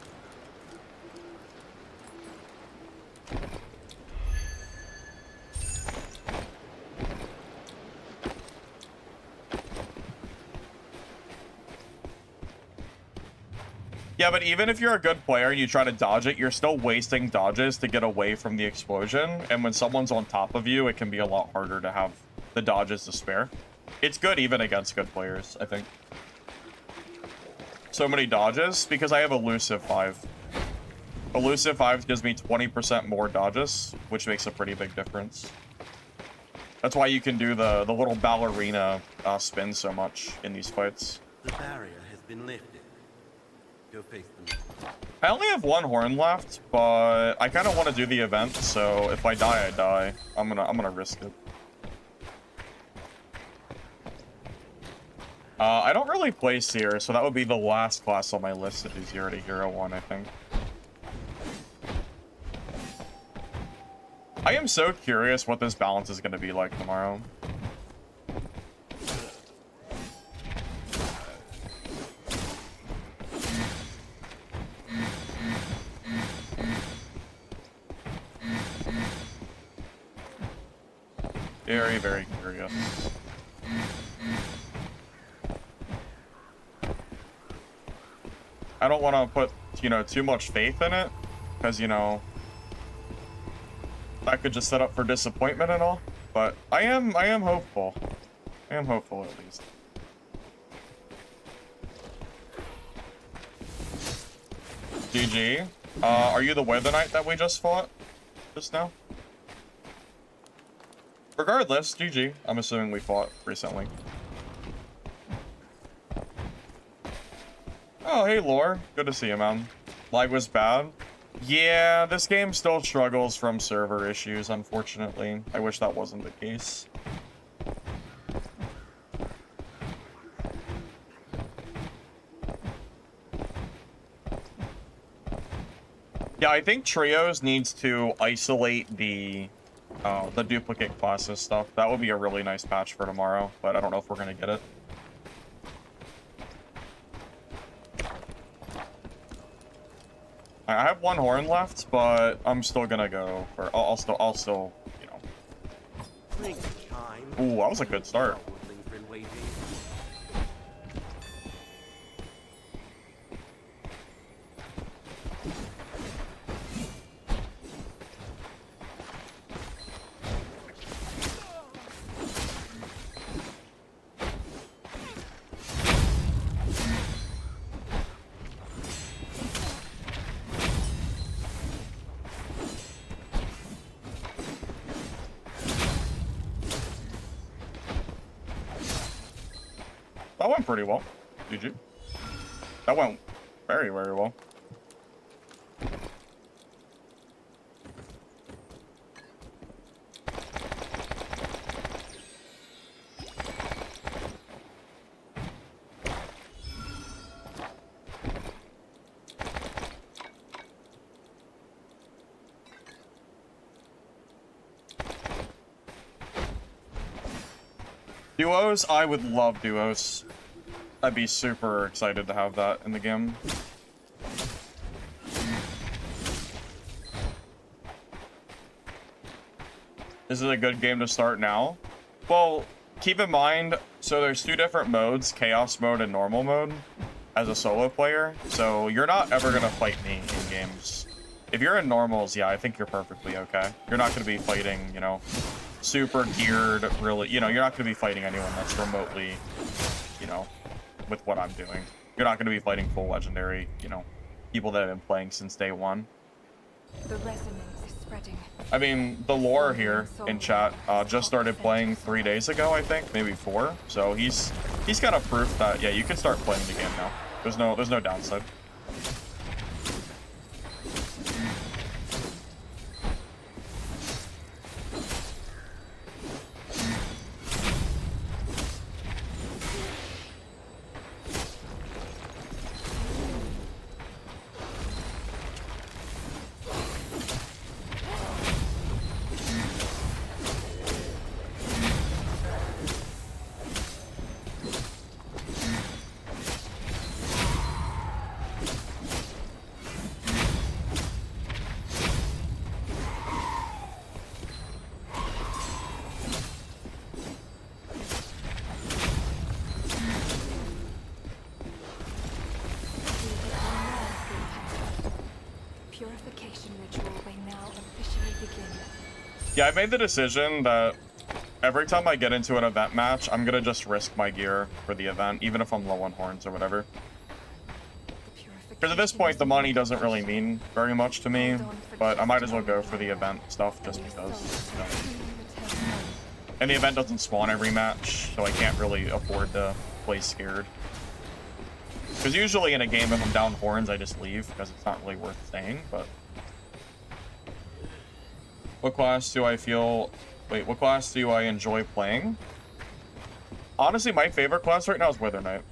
Yeah, but even if you're a good player and you try to dodge it, you're still wasting dodges to get away from the explosion. And when someone's on top of you, it can be a lot harder to have the dodges to spare. It's good even against good players, I think. So many dodges because I have Elusive 5. Elusive 5 gives me 20% more dodges, which makes a pretty big difference. That's why you can do the little ballerina spin so much in these fights. The barrier has been lifted. Go face them. I only have one horn left, but I kind of want to do the event, so if I die, I die. I'm gonna risk it. I don't really play Seer, so that would be the last class on my list to do 0 to Hero 1, I think. I am so curious what this balance is going to be like tomorrow. Very, very curious. I don't want to put, you know, too much faith in it, because, you know, that could just set up for disappointment and all. But I am hopeful. I am hopeful at least. GG. Are you the Weather Knight that we just fought just now? Regardless, GG. I'm assuming we fought recently. Oh, hey, Lore. Good to see you, man. Lag was bad. Yeah, this game still struggles from server issues, unfortunately. I wish that wasn't the case. Yeah, I think Trios needs to isolate the duplicate classes stuff. That would be a really nice patch for tomorrow, but I don't know if we're gonna get it. I have one horn left, but I'm still gonna go for. I'll still, you know. Think time. Ooh, that was a good start. Couple of things been waiting. That went pretty well. GG. That went very, very well. Duos? I would love duos. I'd be super excited to have that in the game. This is a good game to start now. Well, keep in mind, so there's two different modes, Chaos Mode and Normal Mode, as a solo player. So you're not ever going to fight me in games. If you're in Normals, yeah, I think you're perfectly okay. You're not going to be fighting, you know, super geared, really, you know, you're not going to be fighting anyone that's remotely, you know, with what I'm doing. You're not going to be fighting full legendary, you know, people that have been playing since day one. The resonance is spreading. I mean, the lore here in chat just started playing 3 days ago, I think, maybe 4. So he's got a proof that, yeah, you can start playing the game now. There's no downside. Purification ritual may now officially begin. Yeah, I made the decision that every time I get into an event match, I'm gonna just risk my gear for the event, even if I'm low on horns or whatever. Because at this point, the money doesn't really mean very much to me, but I might as well go for the event stuff just because, you know. And the event doesn't spawn every match, so I can't really afford to play scared. Because usually in a game, if I'm down horns, I just leave because it's not really worth staying, but... What class do I feel... Wait, what class do I enjoy playing? Honestly, my favorite class right now is Wither Knight.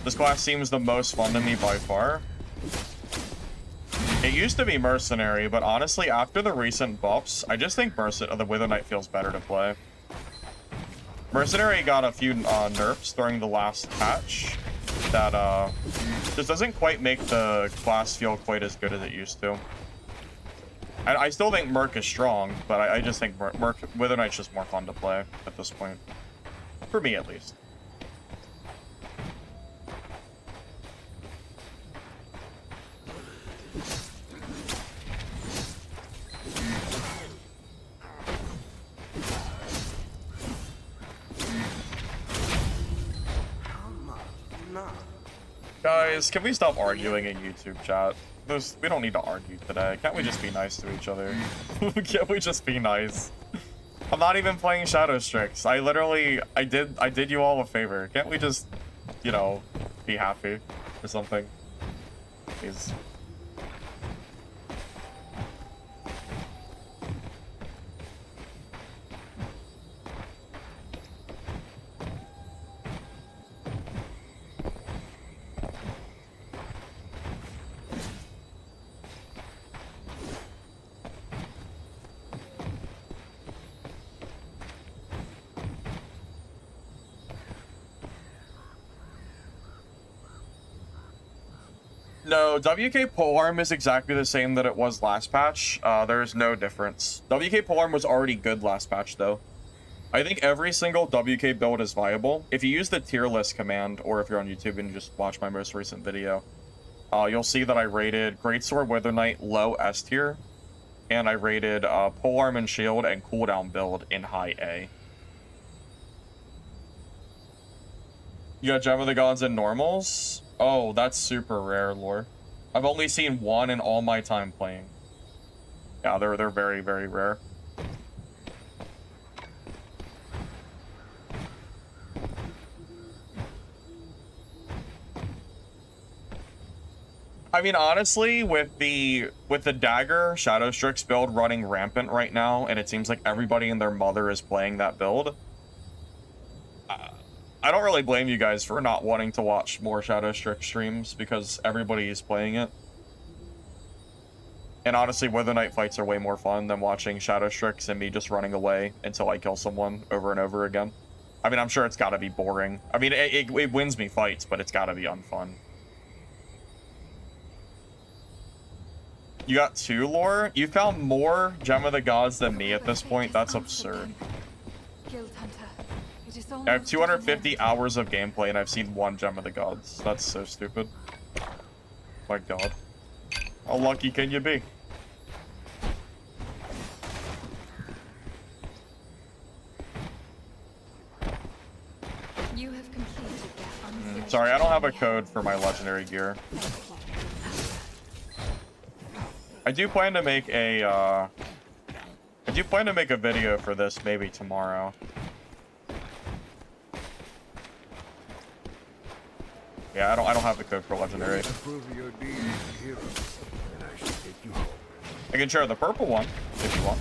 This class seems the most fun to me by far. It used to be Mercenary, but honestly, after the recent buffs, I just think the Wither Knight feels better to play. Mercenary got a few nerfs during the last patch that just doesn't quite make the class feel quite as good as it used to. I still think Merc is strong, but I just think Wither Knight's just more fun to play at this point. For me, at least. Guys, can we stop arguing in YouTube chat? We don't need to argue today. Can't we just be nice to each other? Can't we just be nice? I'm not even playing Shadow Strix. I did you all a favor. Can't we just, you know, be happy or something? Please. No, WK Polearm is exactly the same that it was last patch. There's no difference. WK Polearm was already good last patch, though. I think every single WK build is viable. If you use the tier list command, or if you're on YouTube and just watch my most recent video, you'll see that I rated Greatsword Wither Knight low S tier, and I rated Polearm and Shield and cooldown build in high A. You got Gem of the Gods in normals? Oh, that's super rare, lore. I've only seen one in all my time playing. Yeah, they're very, very rare. I mean, honestly, with the dagger Shadow Strix build running rampant right now, and it seems like everybody and their mother is playing that build, I don't really blame you guys for not wanting to watch more Shadow Strix streams, because everybody is playing it. And honestly, Wither Knight fights are way more fun than watching Shadow Strix and me just running away until I kill someone over and over again. I mean, I'm sure it's gotta be boring. I mean, it wins me fights, but it's gotta be unfun. You got 2 lore? You found more Gem of the Gods than me at this point? That's absurd. I have 250 hours of gameplay and I've seen 1 Gem of the Gods. That's so stupid. My god. How lucky can you be? You have completed that unfinished Sorry, I don't have a journey. code for my legendary gear. I do plan to make a video for this maybe tomorrow. Yeah, I don't have the code for legendary. I can share the purple one if you want.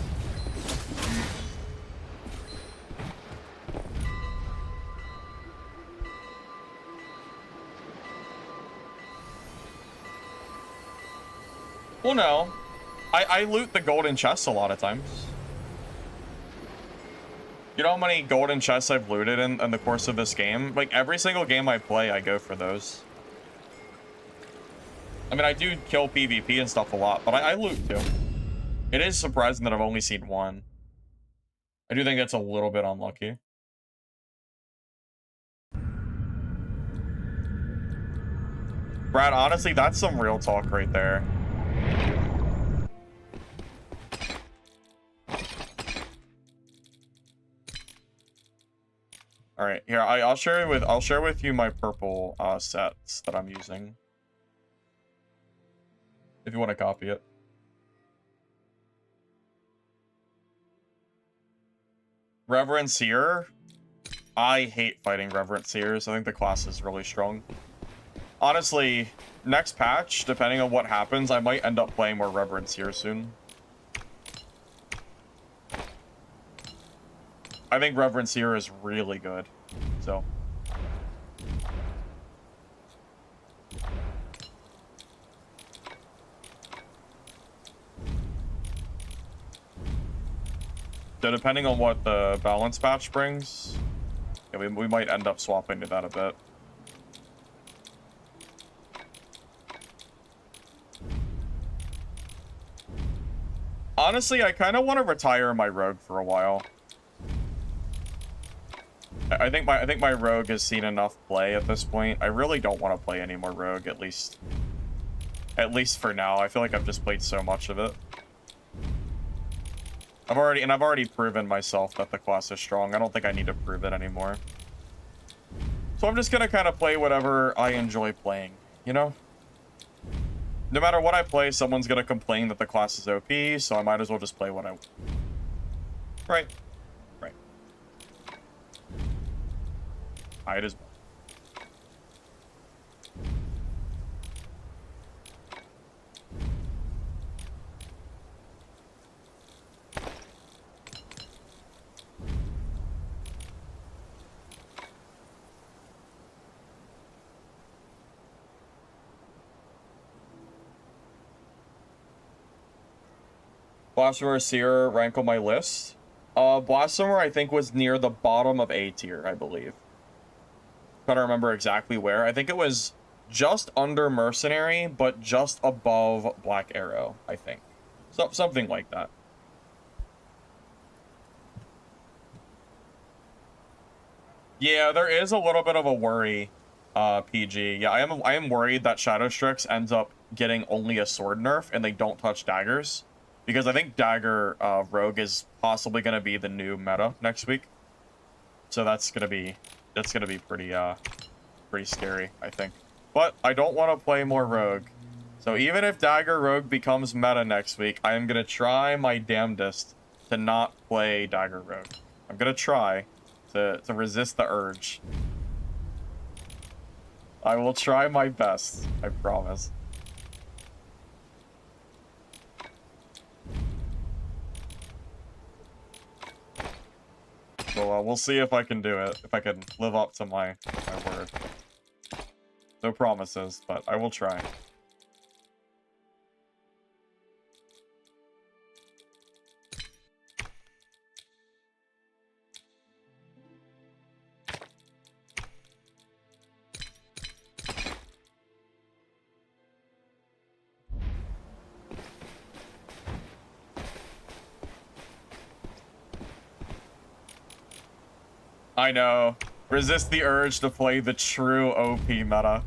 Well, no. I loot the golden chests a lot of times. You know how many golden chests I've looted in the course of this game? Like, every single game I play, I go for those. I mean, I do kill PvP and stuff a lot, but I loot too. It is surprising that I've only seen 1. I do think that's a little bit unlucky. Brad, honestly, that's some real talk right there. All right, here I'll share with you my purple sets that I'm using. If you want to copy it. Reverencier. I hate fighting Reverenciers. I think the class is really strong. Honestly, next patch, depending on what happens, I might end up playing more Reverencier soon. I think Reverencier is really good, so. So depending on what the balance patch brings, yeah, we might end up swapping to that a bit. Honestly, I kind of want to retire my rogue for a while. I think my rogue has seen enough play at this point. I really don't want to play any more rogue, at least for now. I feel like I've just played so much of it. I've already proven myself that the class is strong. I don't think I need to prove it anymore. So I'm just gonna kind of play whatever I enjoy playing, you know? No matter what I play, someone's gonna complain that the class is OP, so I might as well just play what I... Right. Right. Might as well. Blasphemer Seer rank on my list. Blasphemer, I think, was near the bottom of A tier, I believe. Trying to remember exactly where. I think it was just under Mercenary, but just above Black Arrow, I think. So, something like that. Yeah, there is a little bit of a worry, PG. Yeah, I am worried that Shadow Strix ends up getting only a sword nerf and they don't touch daggers. Because I think Dagger Rogue is possibly gonna be the new meta next week. So that's gonna be pretty pretty scary, I think. But I don't want to play more Rogue. So even if Dagger Rogue becomes meta next week, I am gonna try my damnedest to not play Dagger Rogue. I'm gonna try to resist the urge. I will try my best, I promise. Well, we'll see if I can do it, if I can live up to my word. No promises, but I will try. I know. Resist the urge to play the true OP meta.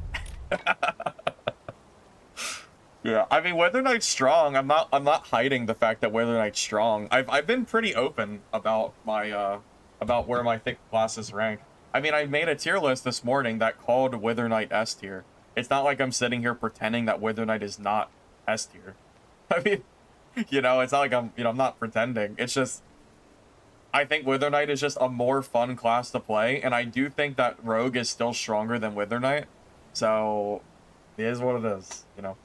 Yeah, I mean, Wither Knight's strong. I'm not hiding the fact that Wither Knight's strong. I've been pretty open about my about where my thick classes rank. I mean, I made a tier list this morning that called Wither Knight S tier. It's not like I'm sitting here pretending that Wither Knight is not S tier. I mean, you know, it's not like I'm not pretending. It's just I think Wither Knight is just a more fun class to play, and I do think that Rogue is still stronger than Wither Knight. So, it is what it is, you know.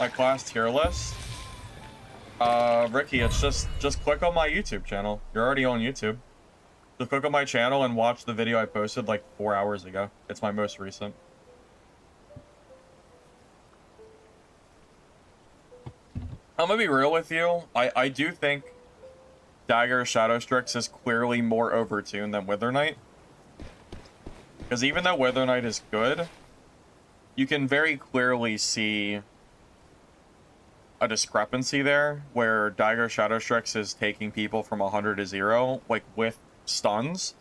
My class tier list? Ricky, it's just click on my YouTube channel. You're already on YouTube. Just click on my channel and watch the video I posted like 4 hours ago. It's my most recent. I'm gonna be real with you. I do think Dagger Shadow Strix is clearly more overtuned than Wither Knight. Because even though Wither Knight is good, you can very clearly see a discrepancy there where Dagger Shadow Strix is taking people from 100 to 0, like with stuns.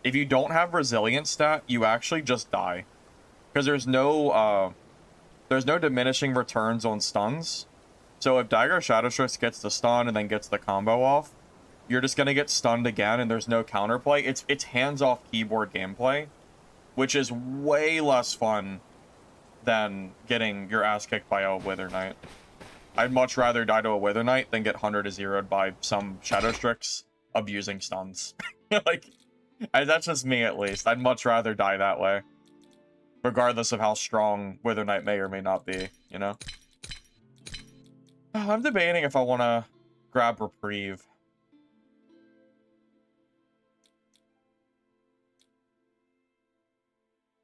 If you don't have resilience stat, you actually just die. Because there's no diminishing returns on stuns. So if Dagger Shadow Strix gets the stun and then gets the combo off, you're just gonna get stunned again and there's no counterplay. It's hands-off keyboard gameplay, which is way less fun than getting your ass kicked by a Wither Knight. I'd much rather die to a Wither Knight than get 100 to 0'd by some Shadow Strix abusing stuns. Like, that's just me at least. I'd much rather die that way. Regardless of how strong Wither Knight may or may not be, you know? I'm debating if I want to grab Reprieve.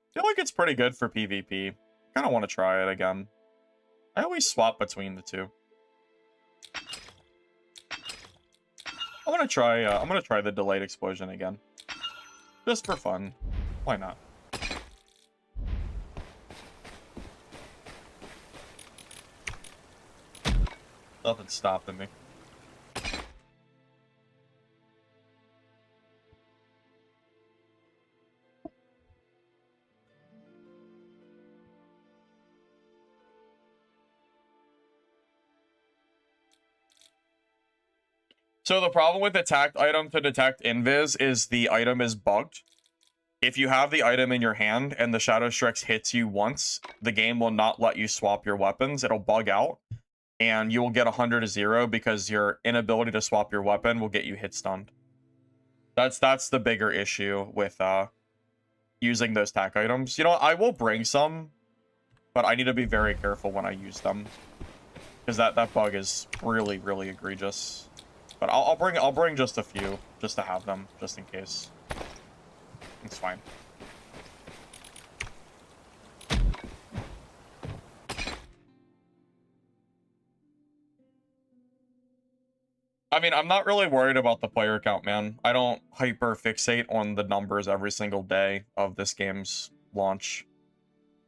I feel like it's pretty good for PvP. Kind of want to try it again. I always swap between the two. I'm gonna try the delayed explosion again. Just for fun. Why not? Nothing's stopping me. So the problem with attacked item to detect invis is the item is bugged. If you have the item in your hand and the Shadow Strix hits you once, the game will not let you swap your weapons. It'll bug out, and you will get 100 to 0 because your inability to swap your weapon will get you hit stunned. That's the bigger issue with using those tack items. You know what? I will bring some, but I need to be very careful when I use them, because that bug is really, really egregious. But I'll bring just a few just to have them, just in case. It's fine. I mean, I'm not really worried about the player count, man. I don't hyper fixate on the numbers every single day of this game's launch.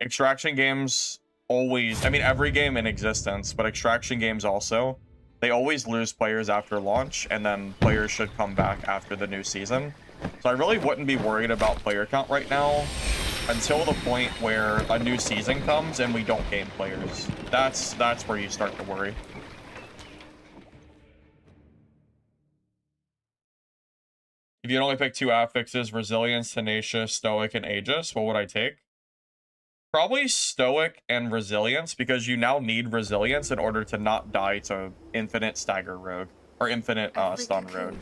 Extraction games always, I mean, every game in existence, but extraction games also, they always lose players after launch, and then players should come back after the new season. So I really wouldn't be worried about player count right now until the point where a new season comes and we don't gain players. That's where you start to worry. If you'd only pick 2 affixes, Resilience, Tenacious, Stoic, and Aegis, what would I take? Probably Stoic and Resilience, because you now need Resilience in order to not die to Infinite Stagger Rogue, or Infinite Stun Rogue.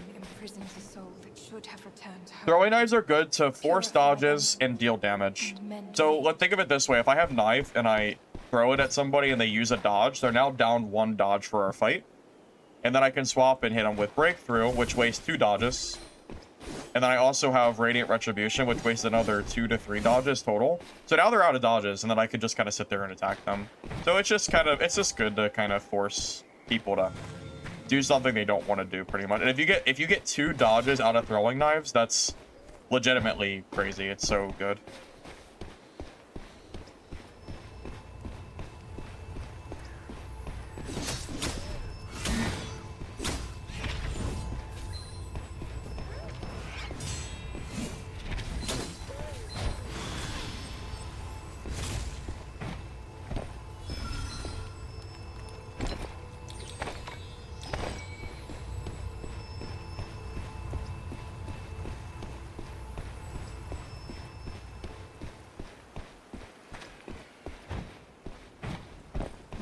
Throwing knives are good to force dodges and deal damage. So let's think of it this way. If I have knife and I throw it at somebody and they use a dodge, they're now down 1 dodge for our fight. And then I can swap and hit them with Breakthrough, which wastes 2 dodges. And then I also have Radiant Retribution, which wastes another 2 to 3 dodges total. So now they're out of dodges, and then I could just kind of sit there and attack them. So it's just good to kind of force people to do something they don't want to do, pretty much. And if you get 2 dodges out of throwing knives, that's legitimately crazy. It's so good.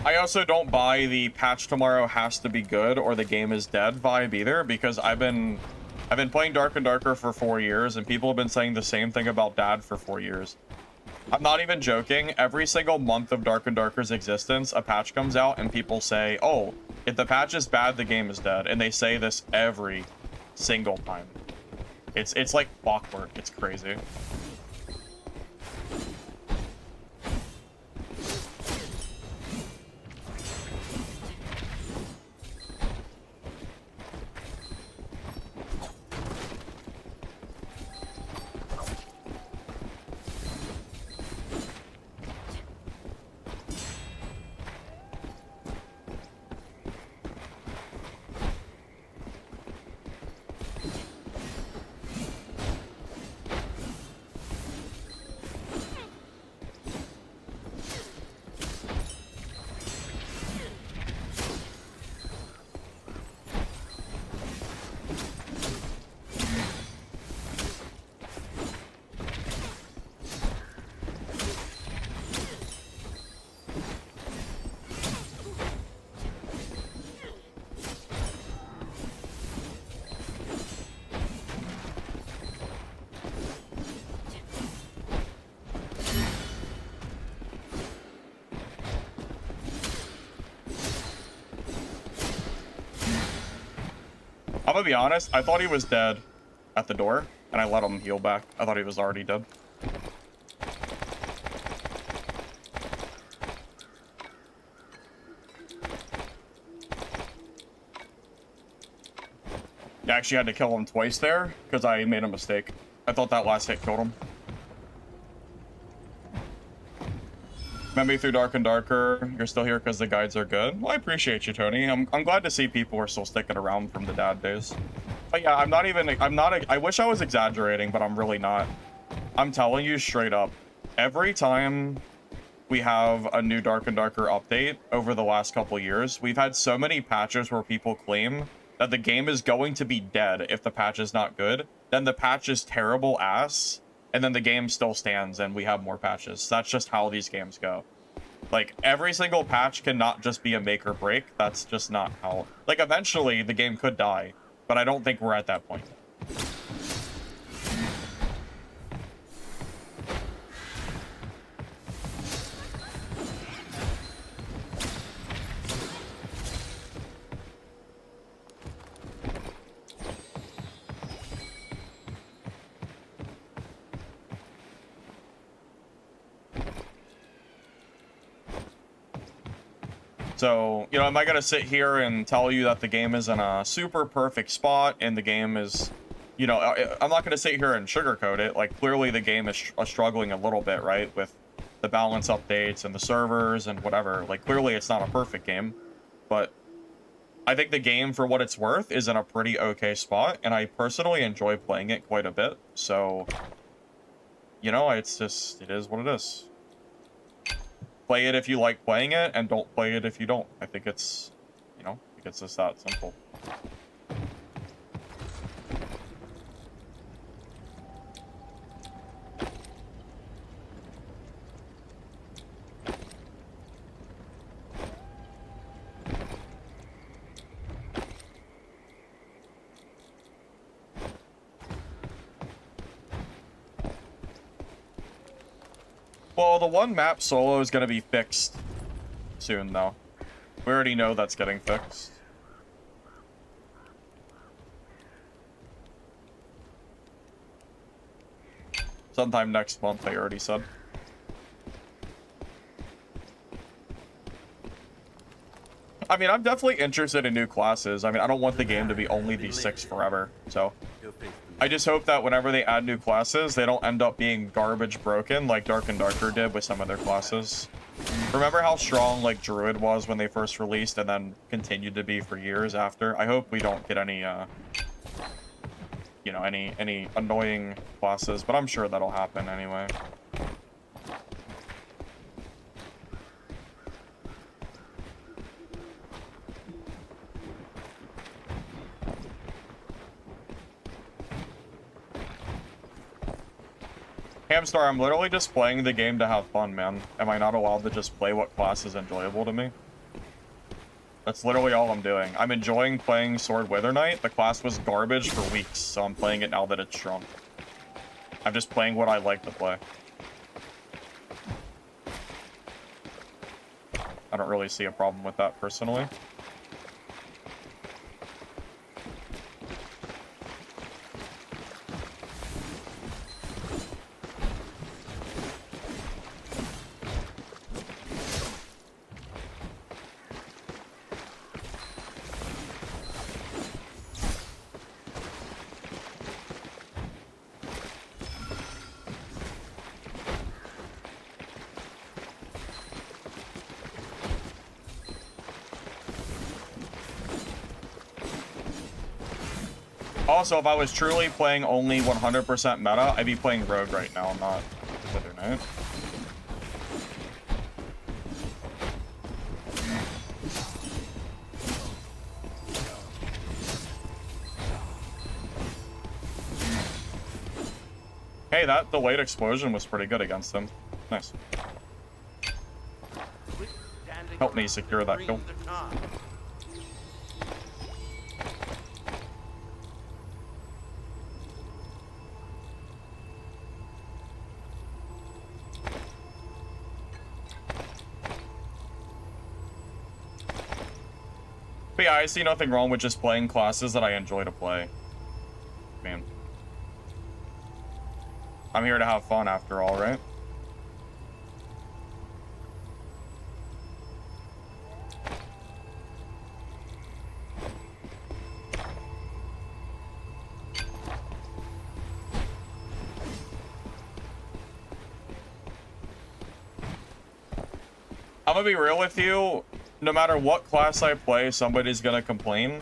I also don't buy the patch tomorrow has to be good or the game is dead vibe either, because I've been playing Dark and Darker for 4 years, and people have been saying the same thing about Dad for 4 years. I'm not even joking. Every single month of Dark and Darker's existence, a patch comes out and people say, oh, if the patch is bad, the game is dead. And they say this every single time. It's like clockwork. It's crazy. I'm gonna be honest, I thought he was dead at the door, and I let him heal back. I thought he was already dead. I actually had to kill him twice there, because I made a mistake. I thought that last hit killed him. Met me through Dark and Darker. You're still here because the guides are good. Well, I appreciate you, Tony. I'm glad to see people are still sticking around from the dad days. But yeah, I wish I was exaggerating, but I'm really not. I'm telling you straight up, every time we have a new Dark and Darker update over the last couple years, we've had so many patches where people claim that the game is going to be dead if the patch is not good. Then the patch is terrible ass, and then the game still stands and we have more patches. That's just how these games go. Like, every single patch cannot just be a make or break. That's just not how... Like, eventually the game could die, but I don't think we're at that point. So, you know, am I going to sit here and tell you that the game is in a super perfect spot and the game is, you know, I'm not going to sit here and sugarcoat it. Like, clearly the game is struggling a little bit, right? With the balance updates and the servers and whatever. Like, clearly it's not a perfect game, but I think the game, for what it's worth, is in a pretty okay spot, and I personally enjoy playing it quite a bit. So, you know, it's just, it is what it is. Play it if you like playing it, and don't play it if you don't. I think it's, you know, I think it's just that simple. Well, the one map solo is going to be fixed soon, though. We already know that's getting fixed. Sometime next month, they already said. I mean, I'm definitely interested in new classes. I mean, I don't want the game to be only these 6 forever, so... I just hope that whenever they add new classes, they don't end up being garbage broken like Dark and Darker did with some of their classes. Remember how strong, like, Druid was when they first released and then continued to be for years after? I hope we don't get any, you know, any annoying classes, but I'm sure that'll happen anyway. Hamstar, I'm literally just playing the game to have fun, man. Am I not allowed to just play what class is enjoyable to me? That's literally all I'm doing. I'm enjoying playing Sword Wither Knight. The class was garbage for weeks, so I'm playing it now that it's strong. I'm just playing what I like to play. I don't really see a problem with that, personally. Also, if I was truly playing only 100% meta, I'd be playing Rogue right now, not Wither Knight. Hey, that delayed explosion was pretty good against him. Nice. Help me secure that kill. But yeah, I see nothing wrong with just playing classes that I enjoy to play. Man. I'm here to have fun after all, right? I'm gonna be real with you. No matter what class I play, somebody's gonna complain.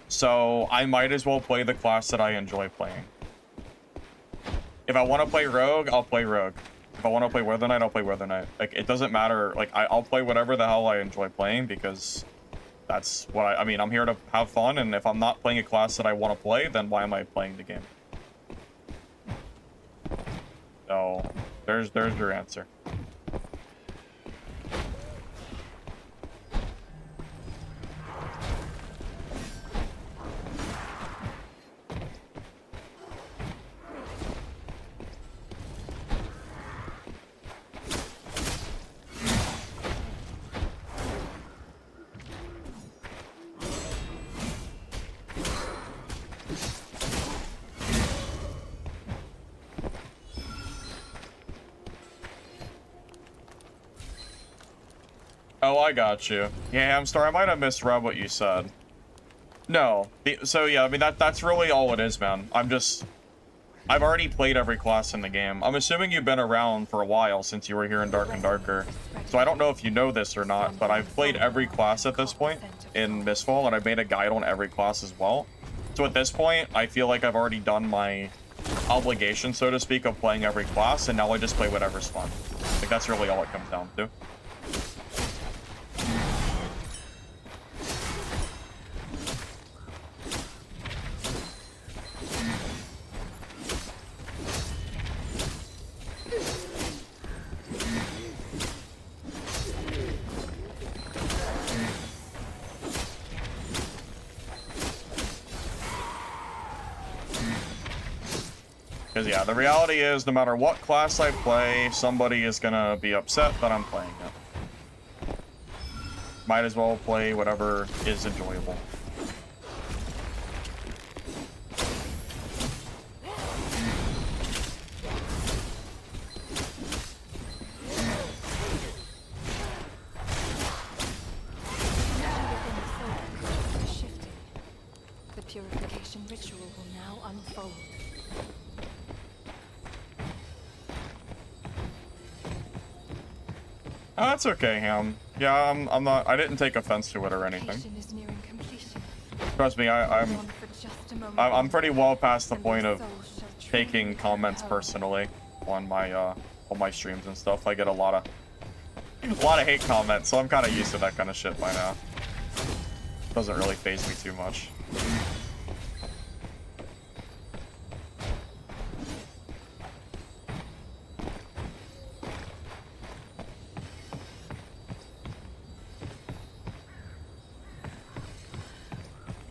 So I might as well play the class that I enjoy playing. If I want to play Rogue, I'll play Rogue. If I want to play Weather Knight, I'll play Weather Knight. Like, it doesn't matter. Like, I'll play whatever the hell I enjoy playing because that's what I mean, I'm here to have fun, and if I'm not playing a class that I want to play, then why am I playing the game? So, there's your answer. Oh, I got you. Yeah, I'm sorry, I might have misread what you said. No. So, yeah, I mean, that's really all it is, man. I've already played every class in the game. I'm assuming you've been around for a while since you were here in Dark and Darker. So I don't know if you know this or not, but I've played every class at this point in Mistfall, and I've made a guide on every class as well. So at this point, I feel like I've already done my obligation, so to speak, of playing every class, and now I just play whatever's fun. Like, that's really all it comes down to. Because, yeah, the reality is, no matter what class I play, somebody is gonna be upset that I'm playing it. Might as well play whatever is enjoyable. The purification ritual will now unfold. Oh, that's okay, Ham. Yeah, I'm not. I didn't take offense to it or anything. Is nearing completion. Trust me, I'm pretty well past the point of taking comments personally on my streams and stuff. I get a lot of hate comments, so I'm kind of used to that kind of shit by now. Doesn't really faze me too much.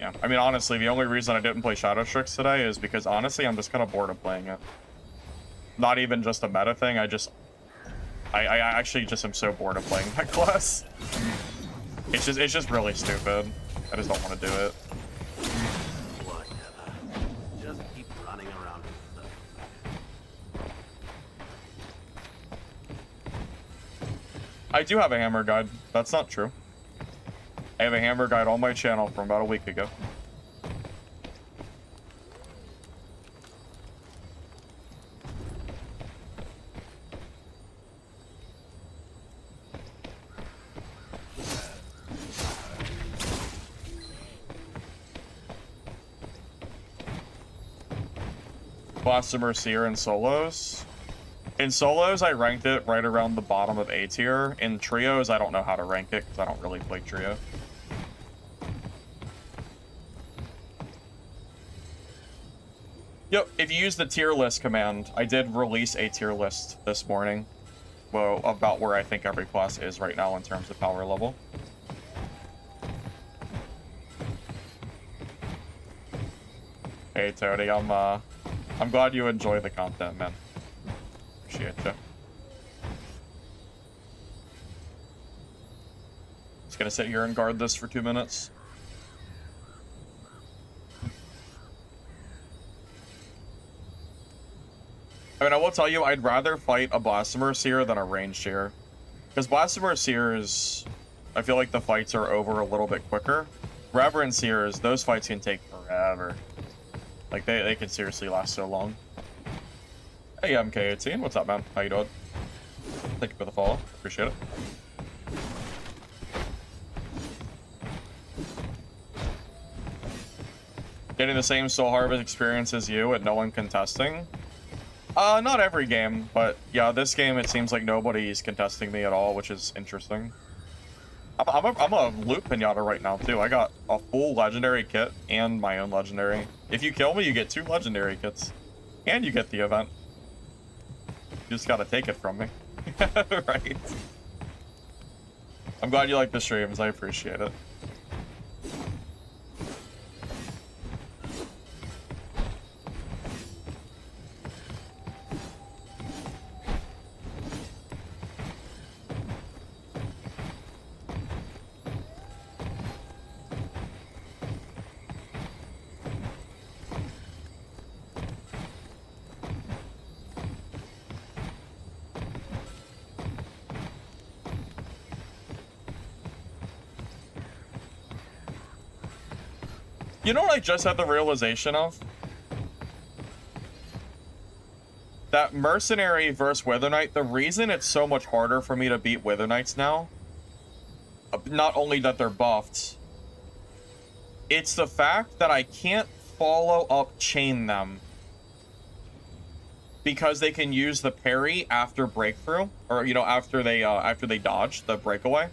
Yeah, I mean, honestly, the only reason I didn't play Shadow Strix today is because, honestly, I'm just kind of bored of playing it. Not even just a meta thing, I actually just am so bored of playing that class. It's just really stupid. I just don't want to do it. Whatever. Just keep running around with stuff. I do have a hammer guide. That's not true. I have a hammer guide on my channel from about a week ago. Blasphemer Seer in solos. In solos, I ranked it right around the bottom of A tier. In trios, I don't know how to rank it because I don't really play trio. Yep, if you use the tier list command, I did release a tier list this morning. Well, about where I think every class is right now in terms of power level. Hey Tony, I'm glad you enjoy the content, man. Appreciate you. Just gonna sit here and guard this for 2 minutes. I mean, I will tell you, I'd rather fight a Blasphemer Seer than a ranged Seer. Because Blasphemer Seers, I feel like the fights are over a little bit quicker. Reverend Seers, those fights can take forever. Like, they can seriously last so long. Hey, MK18, what's up, man? How you doing? Thank you for the follow. Appreciate it. Getting the same Soul Harvest experience as you and no one contesting? Not every game, but yeah, this game it seems like nobody's contesting me at all, which is interesting. I'm a loot pinata right now too. I got a full legendary kit and my own legendary. If you kill me, you get 2 legendary kits. And you get the event. You just gotta take it from me. Right. I'm glad you like the streams, I appreciate it. You know what I just had the realization of? That Mercenary versus Wither Knight, the reason it's so much harder for me to beat Wither Knights now, not only that they're buffed, it's the fact that I can't follow up chain them. Because they can use the parry after breakthrough, or, you know, after they dodge the breakaway.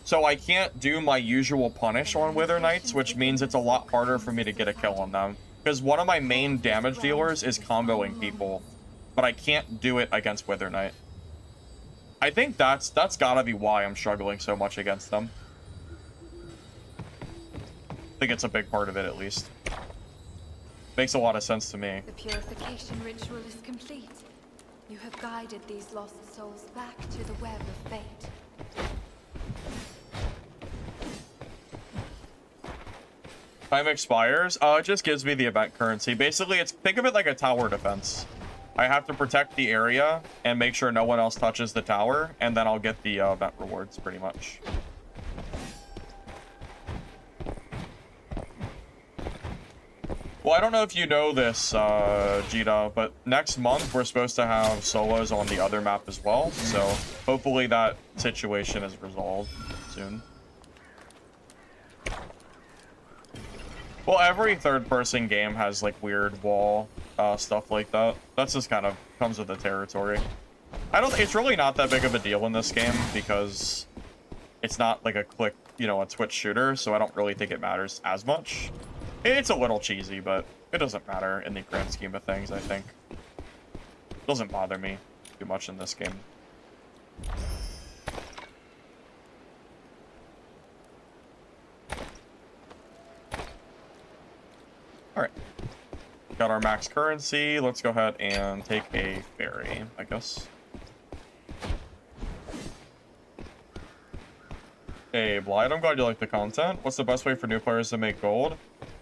So I can't do my usual punish on Wither Knights, which means it's a lot harder for me to get a kill on them. Because one of my main damage dealers is comboing people, but I can't do it against Wither Knight. I think that's gotta be why I'm struggling so much against them. I think it's a big part of it, at least. Makes a lot of sense to me. The purification ritual is complete. You have guided these lost souls back to the web of fate. Time expires. It just gives me the event currency. Basically, think of it like a tower defense. I have to protect the area and make sure no one else touches the tower, and then I'll get the event rewards, pretty much. Well, I don't know if you know this, Jita, but next month we're supposed to have solos on the other map as well, so hopefully that situation is resolved soon. Well, every third-person game has, like, weird wall stuff like that. That's just kind of comes with the territory. It's really not that big of a deal in this game because it's not, like, a click, you know, a Twitch shooter, so I don't really think it matters as much. It's a little cheesy, but it doesn't matter in the grand scheme of things, I think. It doesn't bother me too much in this game. Alright. Got our max currency. Let's go ahead and take a ferry, I guess. Hey, Blight, I'm glad you like the content. What's the best way for new players to make gold?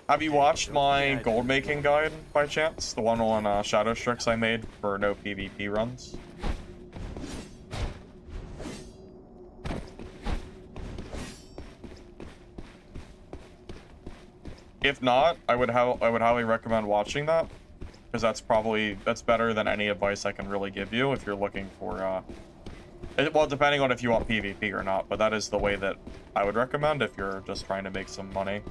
Have you watched my gold making guide by chance? The one on Shadow Strix I made for no PvP runs? If not, I would highly recommend watching that, because that's better than any advice I can really give you if you're looking for well, depending on if you want PvP or not, but that is the way that I would recommend if you're just trying to make some money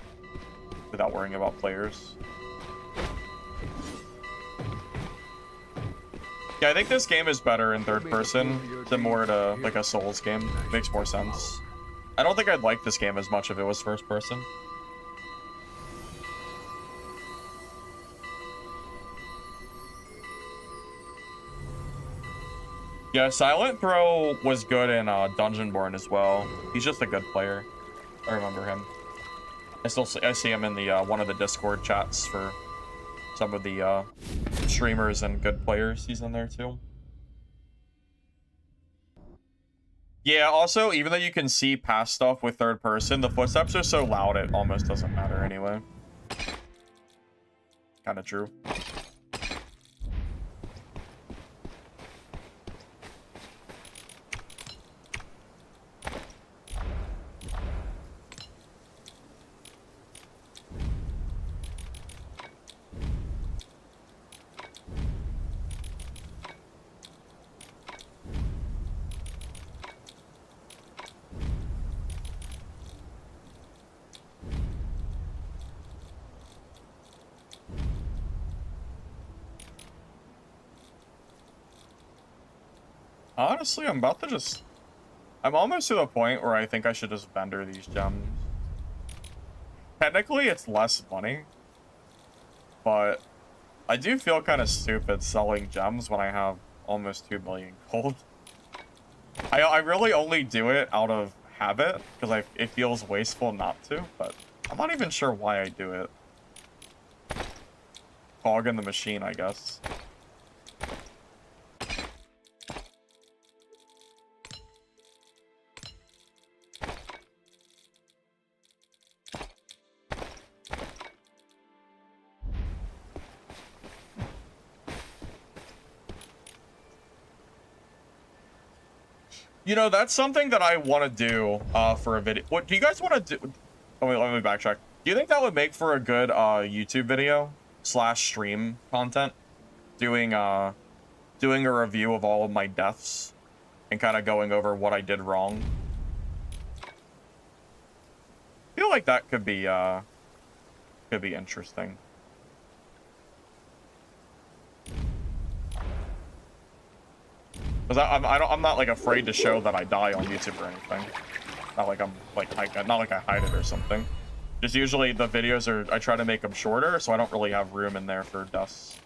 without worrying about players. Yeah, I think this game is better in third person than more to like a Souls game. Makes more sense. I don't think I'd like this game as much if it was first person. Yeah, Silent Throw was good in Dungeonborn as well. He's just a good player. I remember him. I see him in the one of the Discord chats for some of the streamers and good players. He's in there too. Yeah, also, even though you can see past stuff with third person, the footsteps are so loud it almost doesn't matter anyway. Kind of true. Honestly, I'm about to just... I'm almost to the point where I think I should just vendor these gems. Technically, it's less money, but I do feel kind of stupid selling gems when I have almost 2 million gold. I really only do it out of habit, because it feels wasteful not to, but I'm not even sure why I do it. Cog in the machine, I guess. You know, that's something that I want to do for a video. What do you guys want to do? Oh, wait, let me backtrack. Do you think that would make for a good YouTube video / stream content? Doing a review of all of my deaths and kind of going over what I did wrong. I feel like that could be interesting. Because I'm not like afraid to show that I die on YouTube or anything. Not like not like I hide it or something. Just usually the videos I try to make them shorter, so I don't really have room in there for deaths.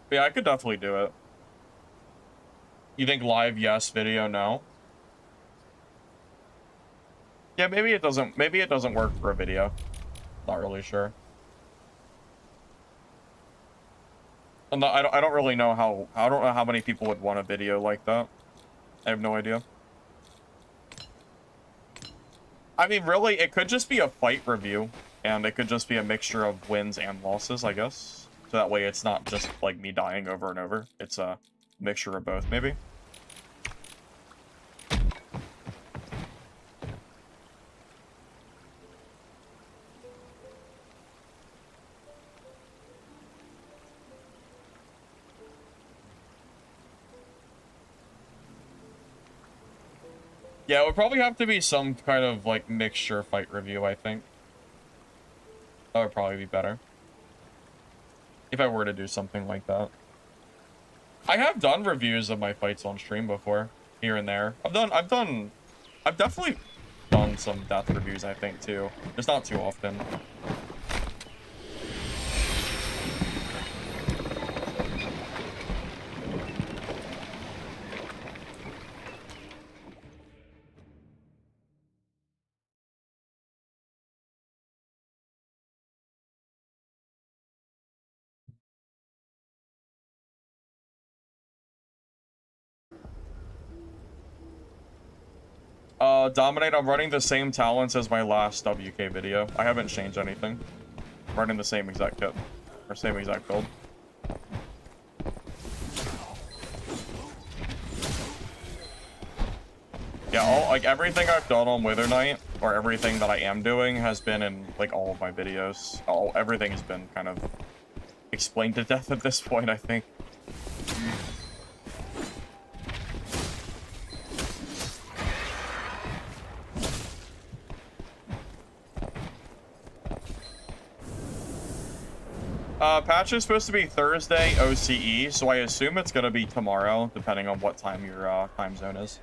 But yeah, I could definitely do it. You think live yes, video no? Yeah, maybe it doesn't work for a video. Not really sure. I don't really know I don't know how many people would want a video like that. I have no idea. I mean, really, it could just be a fight review, and it could just be a mixture of wins and losses, I guess. So that way it's not just like me dying over and over. It's a mixture of both, maybe. Yeah, it would probably have to be some kind of, like, mixture fight review, I think. That would probably be better. If I were to do something like that. I have done reviews of my fights on stream before, here and there. I've definitely done some death reviews, I think, too. Just not too often. Dominate, I'm running the same talents as my last WK video. I haven't changed anything. I'm running the same exact kit. Or same exact build. Yeah, like, everything I've done on Wither Knight, or everything that I am doing, has been in, like, all of my videos. Everything has been kind of explained to death at this point, I think. Patch is supposed to be Thursday OCE, so I assume it's gonna be tomorrow, depending on what time your time zone is.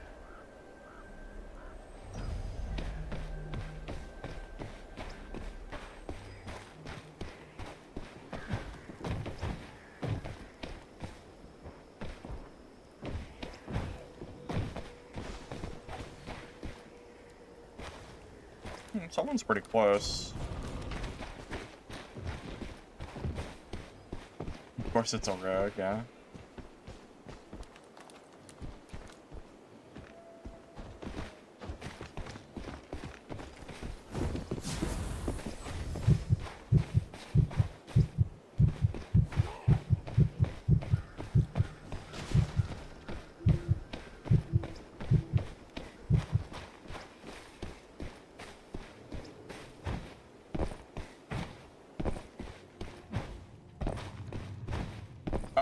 Someone's pretty close. Of course it's a rogue, yeah.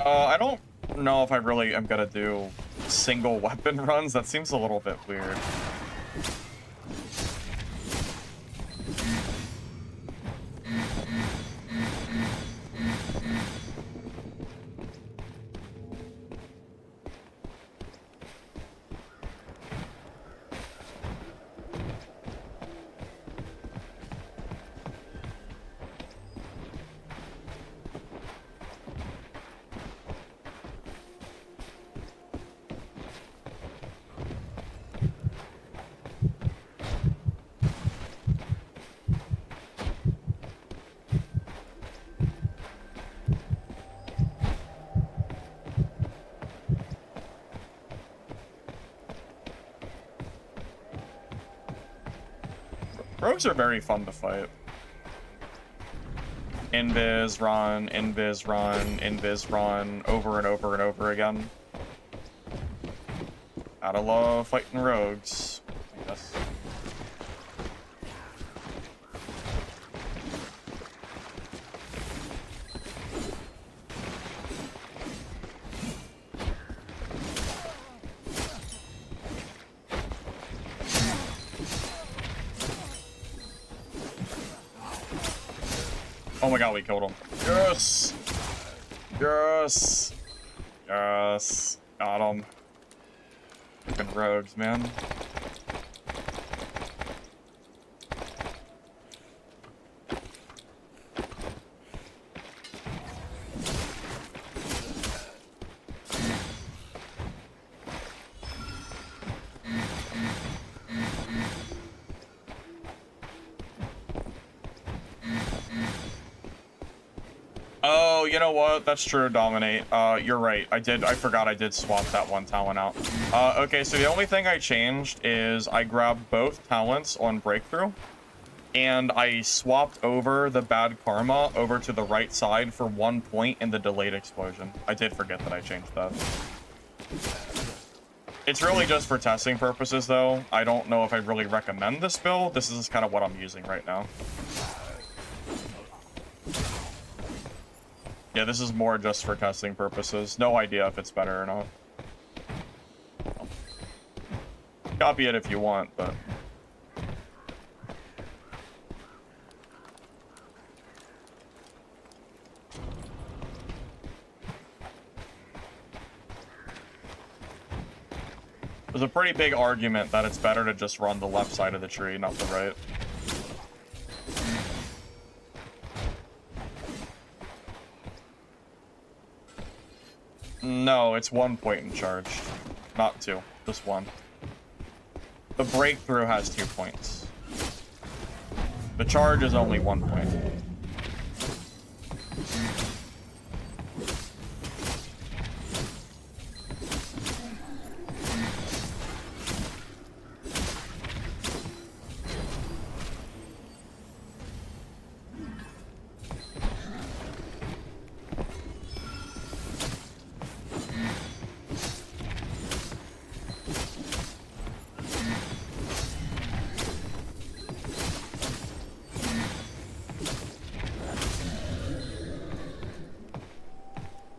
I don't know if I really am gonna do single weapon runs. That seems a little bit weird. Rogues are very fun to fight. Invis run, invis run, invis run, over and over and over again. Gotta love fighting rogues, I guess. Oh my god, we killed him. Yes! Yes! Yes! Got him. Fucking rogues, man. Oh, you know what? That's true, Dominate. You're right. I forgot I did swap that one talent out. Okay, so the only thing I changed is I grabbed both talents on Breakthrough, and I swapped over the Bad Karma over to the right side for 1 point in the delayed explosion. I did forget that I changed that. It's really just for testing purposes, though. I don't know if I really recommend this build. This is kind of what I'm using right now. Yeah, this is more just for testing purposes. No idea if it's better or not. Copy it if you want, but... There's a pretty big argument that it's better to just run the left side of the tree, not the right. No, it's 1 point in charge. Not 2, just 1. The breakthrough has 2 points. The charge is only 1 point.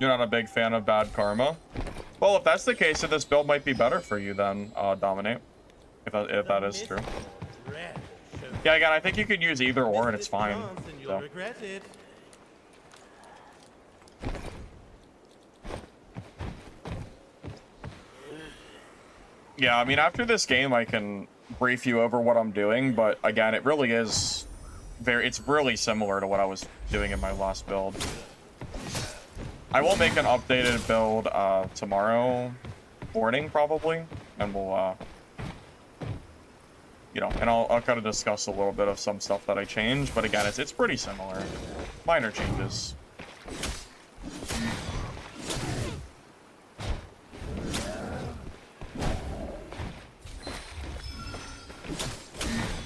You're not a big fan of Bad Karma? Well, if that's the case, then this build might be better for you then, Dominate. If that is true. Yeah, again, I think you can use either or and it's fine. So. Yeah, I mean, after this game, I can brief you over what I'm doing, but again, it really is it's really similar to what I was doing in my last build. I will make an updated build tomorrow morning, probably, and we'll, you know, and I'll kind of discuss a little bit of some stuff that I changed, but again, it's pretty similar. Minor changes.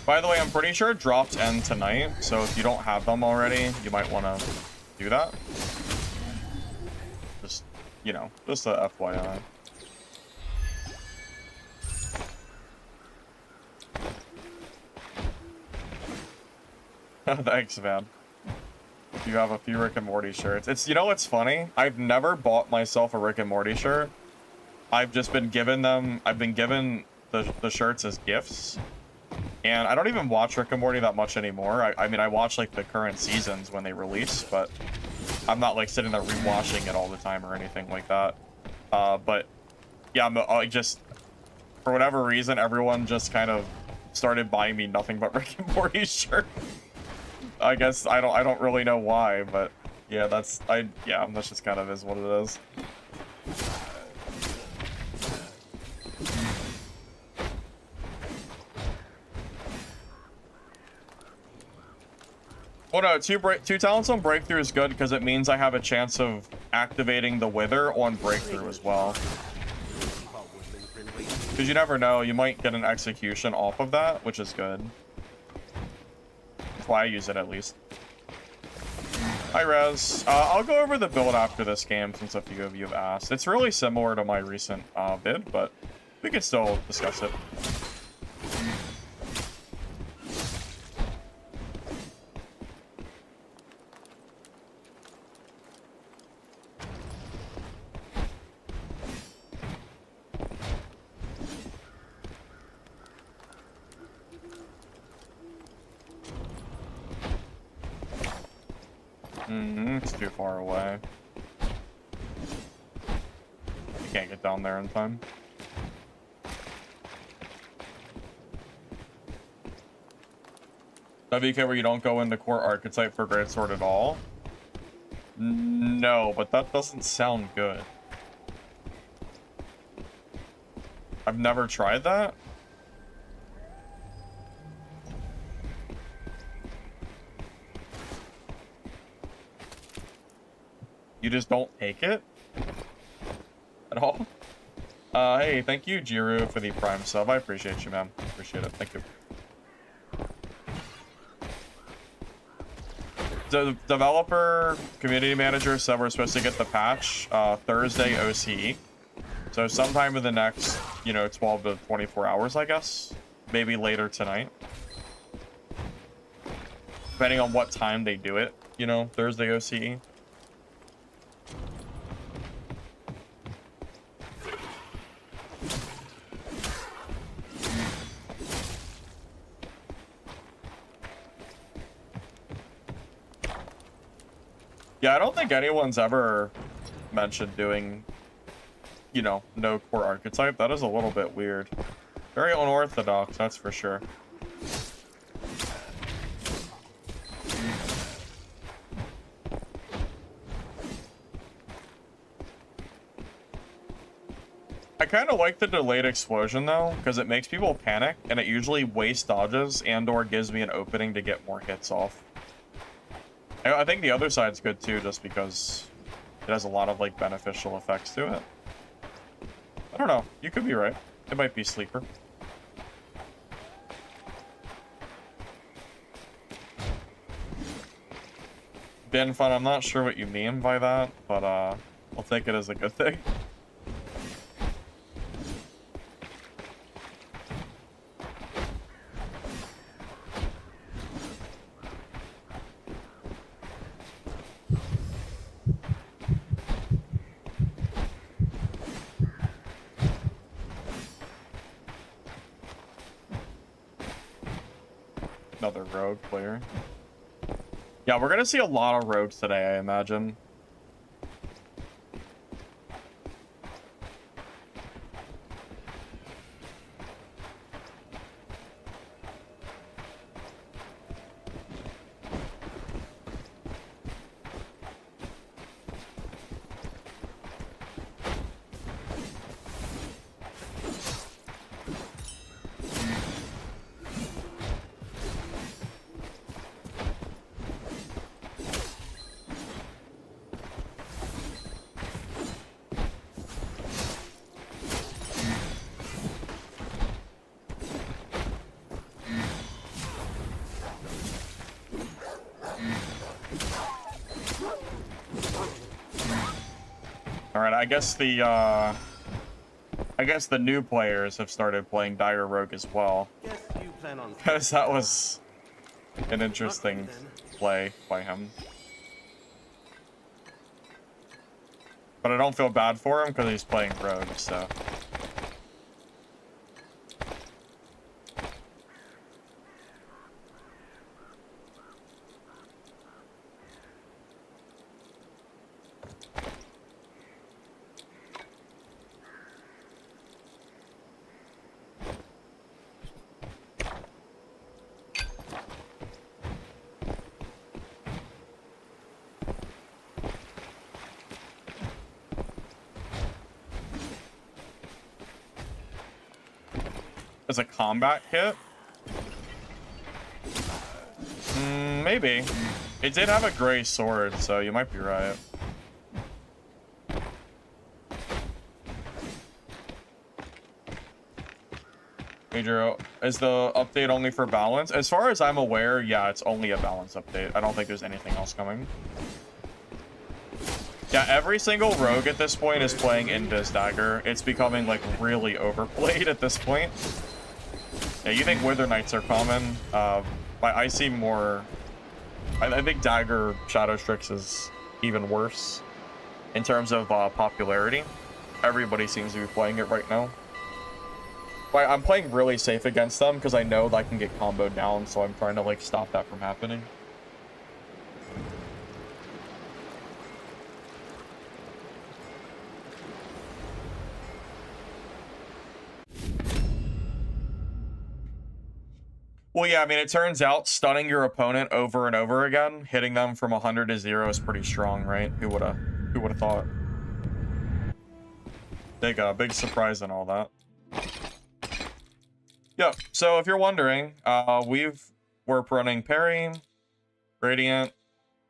By the way, I'm pretty sure drops end tonight, so if you don't have them already, you might want to do that. Just, you know, just a FYI. Thanks, man. You have a few Rick and Morty shirts. It's, you know what's funny? I've never bought myself a Rick and Morty shirt. I've just been given them, I've been given the shirts as gifts. And I don't even watch Rick and Morty that much anymore. I mean, I watch like the current seasons when they release, but I'm not like sitting there rewatching it all the time or anything like that. But yeah, I just, for whatever reason, everyone just kind of started buying me nothing but Rick and Morty shirts. I guess I don't really know why, but yeah, that's just kind of is what it is. Well, no, two talents on Breakthrough is good because it means I have a chance of activating the Wither on Breakthrough as well. Because you never know, you might get an execution off of that, which is good. That's why I use it at least. Hi, Rez. I'll go over the build after this game since a few of you have asked. It's really similar to my recent bid, but we can still discuss it. It's too far away. You can't get down there in time. WK, where you don't go into core archetype for greatsword at all? No, but that doesn't sound good. I've never tried that. You just don't take it at all? Hey, thank you, Jiru, for the Prime sub. I appreciate you, man. Appreciate it. Thank you. The developer community manager said we're supposed to get the patch Thursday OCE. So sometime in the next, 12 to 24 hours, I guess. Maybe later tonight. Depending on what time they do it, Thursday OCE. Yeah, I don't think anyone's ever mentioned doing, no core archetype. That is a little bit weird. Very unorthodox, that's for sure. I kind of like the delayed explosion, though, because it makes people panic, and it usually wastes dodges and/or gives me an opening to get more hits off. I think the other side's good too, just because it has a lot of beneficial effects to it. I don't know. You could be right. It might be sleeper. Bin fun. I'm not sure what you mean by that, but I'll take it as a good thing. Another rogue player. Yeah, we're gonna see a lot of rogues today, I imagine. Alright, I guess the new players have started playing Dire Rogue as well. Guess you plan on Because that was an interesting play by him. But I don't feel bad for him because he's playing Rogue, so. As a combat kit? Maybe. It did have a gray sword, so you might be right. Major, is the update only for balance? As far as I'm aware, yeah, it's only a balance update. I don't think there's anything else coming. Yeah, every single rogue at this point is playing Invis Dagger. It's becoming, like, really overplayed at this point. Yeah, you think Wither Knights are common. I see more... I think Dagger Shadow Strix is even worse in terms of popularity. Everybody seems to be playing it right now. But I'm playing really safe against them because I know that I can get comboed down, so I'm trying to, like, stop that from happening. Well, yeah, I mean, it turns out stunning your opponent over and over again, hitting them from 100 to 0 is pretty strong, right? Who would have thought? Big surprise in all that. Yeah, so if you're wondering, we're running Parry, Radiant,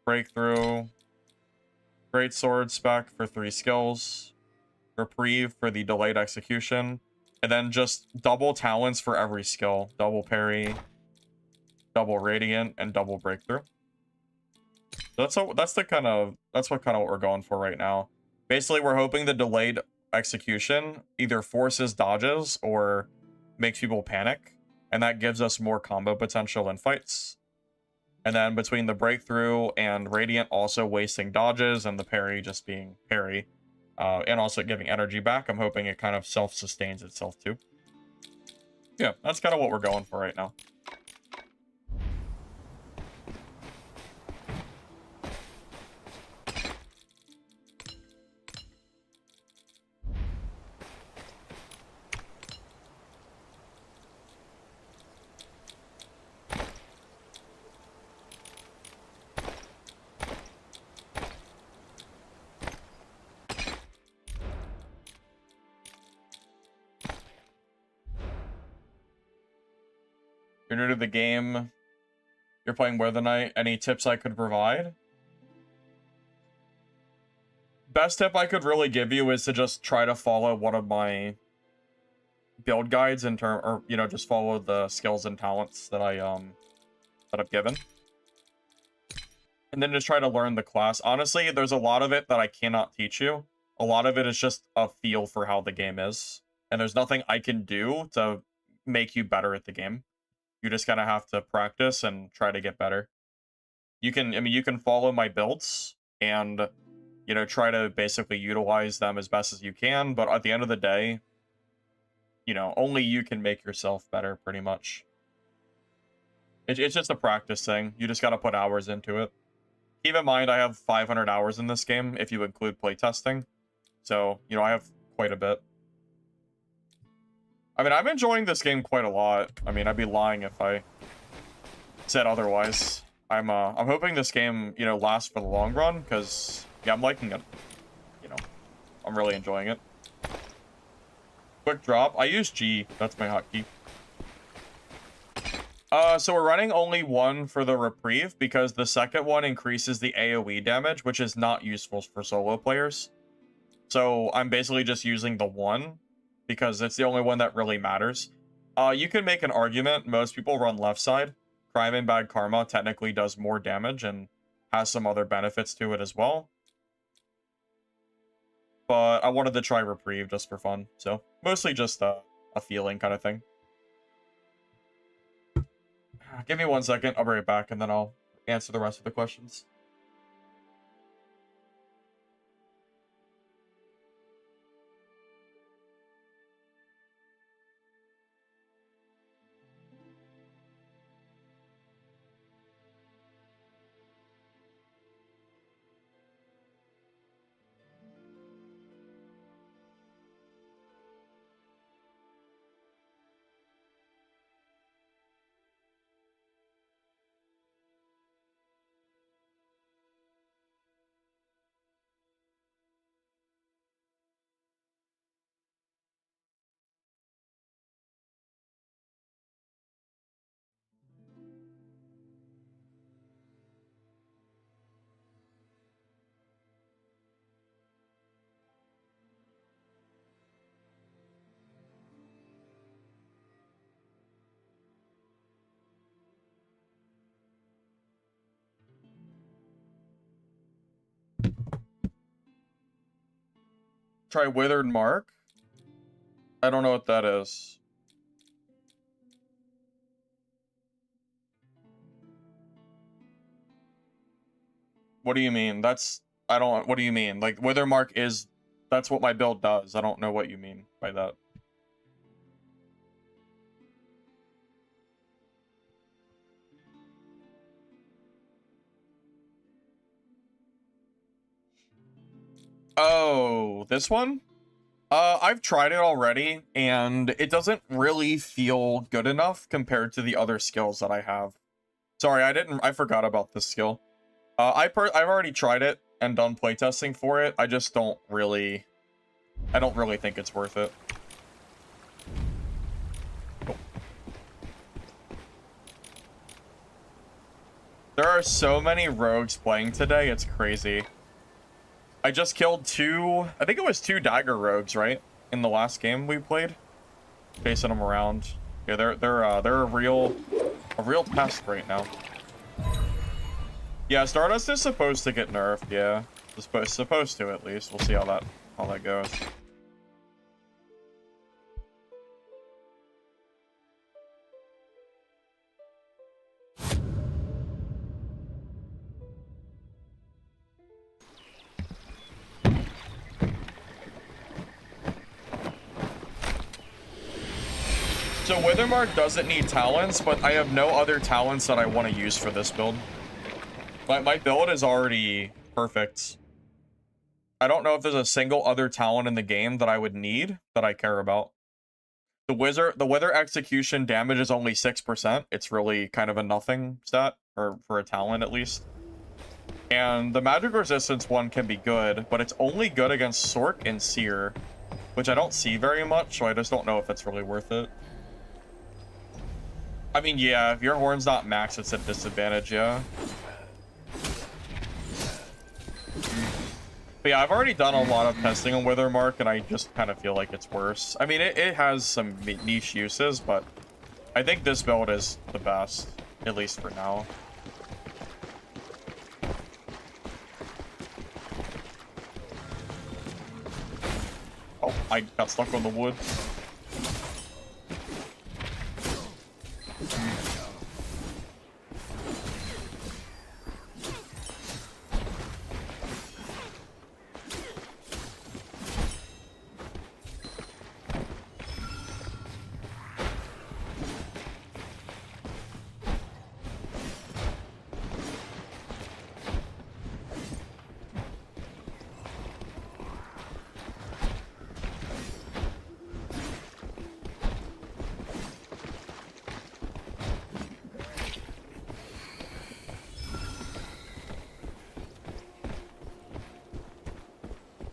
Breakthrough, Great Sword spec for 3 skills, Reprieve for the delayed execution, and then just double talents for every skill. Double Parry, double Radiant, and double Breakthrough. So that's what kind of what we're going for right now. Basically, we're hoping the delayed execution either forces dodges or makes people panic, and that gives us more combo potential in fights. And then between the Breakthrough and Radiant also wasting dodges and the Parry just being Parry, and also giving energy back, I'm hoping it kind of self-sustains itself too. Yeah, that's kind of what we're going for right now. You're new to the game. You're playing Wither Knight. Any tips I could provide? Best tip I could really give you is to just try to follow one of my build guides or just follow the skills and talents that I've given. And then just try to learn the class. Honestly, there's a lot of it that I cannot teach you. A lot of it is just a feel for how the game is. And there's nothing I can do to make you better at the game. You just kind of have to practice and try to get better. You can follow my builds and, try to basically utilize them as best as you can. But at the end of the day, only you can make yourself better, pretty much. It's just a practice thing. You just got to put hours into it. Keep in mind, I have 500 hours in this game, if you include playtesting. So, I have quite a bit. I mean, I'm enjoying this game quite a lot. I mean, I'd be lying if I said otherwise. I'm hoping this game, lasts for the long run, because, yeah, I'm liking it. I'm really enjoying it. Quick drop. I use G. That's my hotkey. So we're running only one for the Reprieve, because the second one increases the AoE damage, which is not useful for solo players. So I'm basically just using the one, because it's the only one that really matters. You can make an argument. Most people run left side. Crime and Bad Karma technically does more damage and has some other benefits to it as well. But I wanted to try Reprieve just for fun. So mostly just a feeling kind of thing. Give me 1 second. I'll be right back and then I'll answer the rest of the questions. Try Withered Mark? I don't know what that is. What do you mean? What do you mean? Like, Wither Mark is... That's what my build does. I don't know what you mean by that. Oh, this one? I've tried it already, and it doesn't really feel good enough compared to the other skills that I have. Sorry, I forgot about this skill. I've already tried it and done playtesting for it. I just don't really think it's worth it. Oh. There are so many rogues playing today, it's crazy. I just killed I think it was two dagger rogues, right? In the last game we played. Chasing them around. Yeah, they're a real pest right now. Yeah, Stardust is supposed to get nerfed, yeah. It's supposed to, at least. We'll see how that goes. So Withermark doesn't need talents, but I have no other talents that I want to use for this build. My build is already perfect. I don't know if there's a single other talent in the game that I would need that I care about. The Wither execution damage is only 6%. It's really kind of a nothing stat, or for a talent at least. And the magic resistance one can be good, but it's only good against Sork and Seer, which I don't see very much, so I just don't know if it's really worth it. I mean, yeah, if your horn's not maxed, it's a disadvantage, yeah. But yeah, I've already done a lot of testing on Withermark, and I just kind of feel like it's worse. I mean, it has some niche uses, but I think this build is the best, at least for now. Oh, I got stuck on the wood.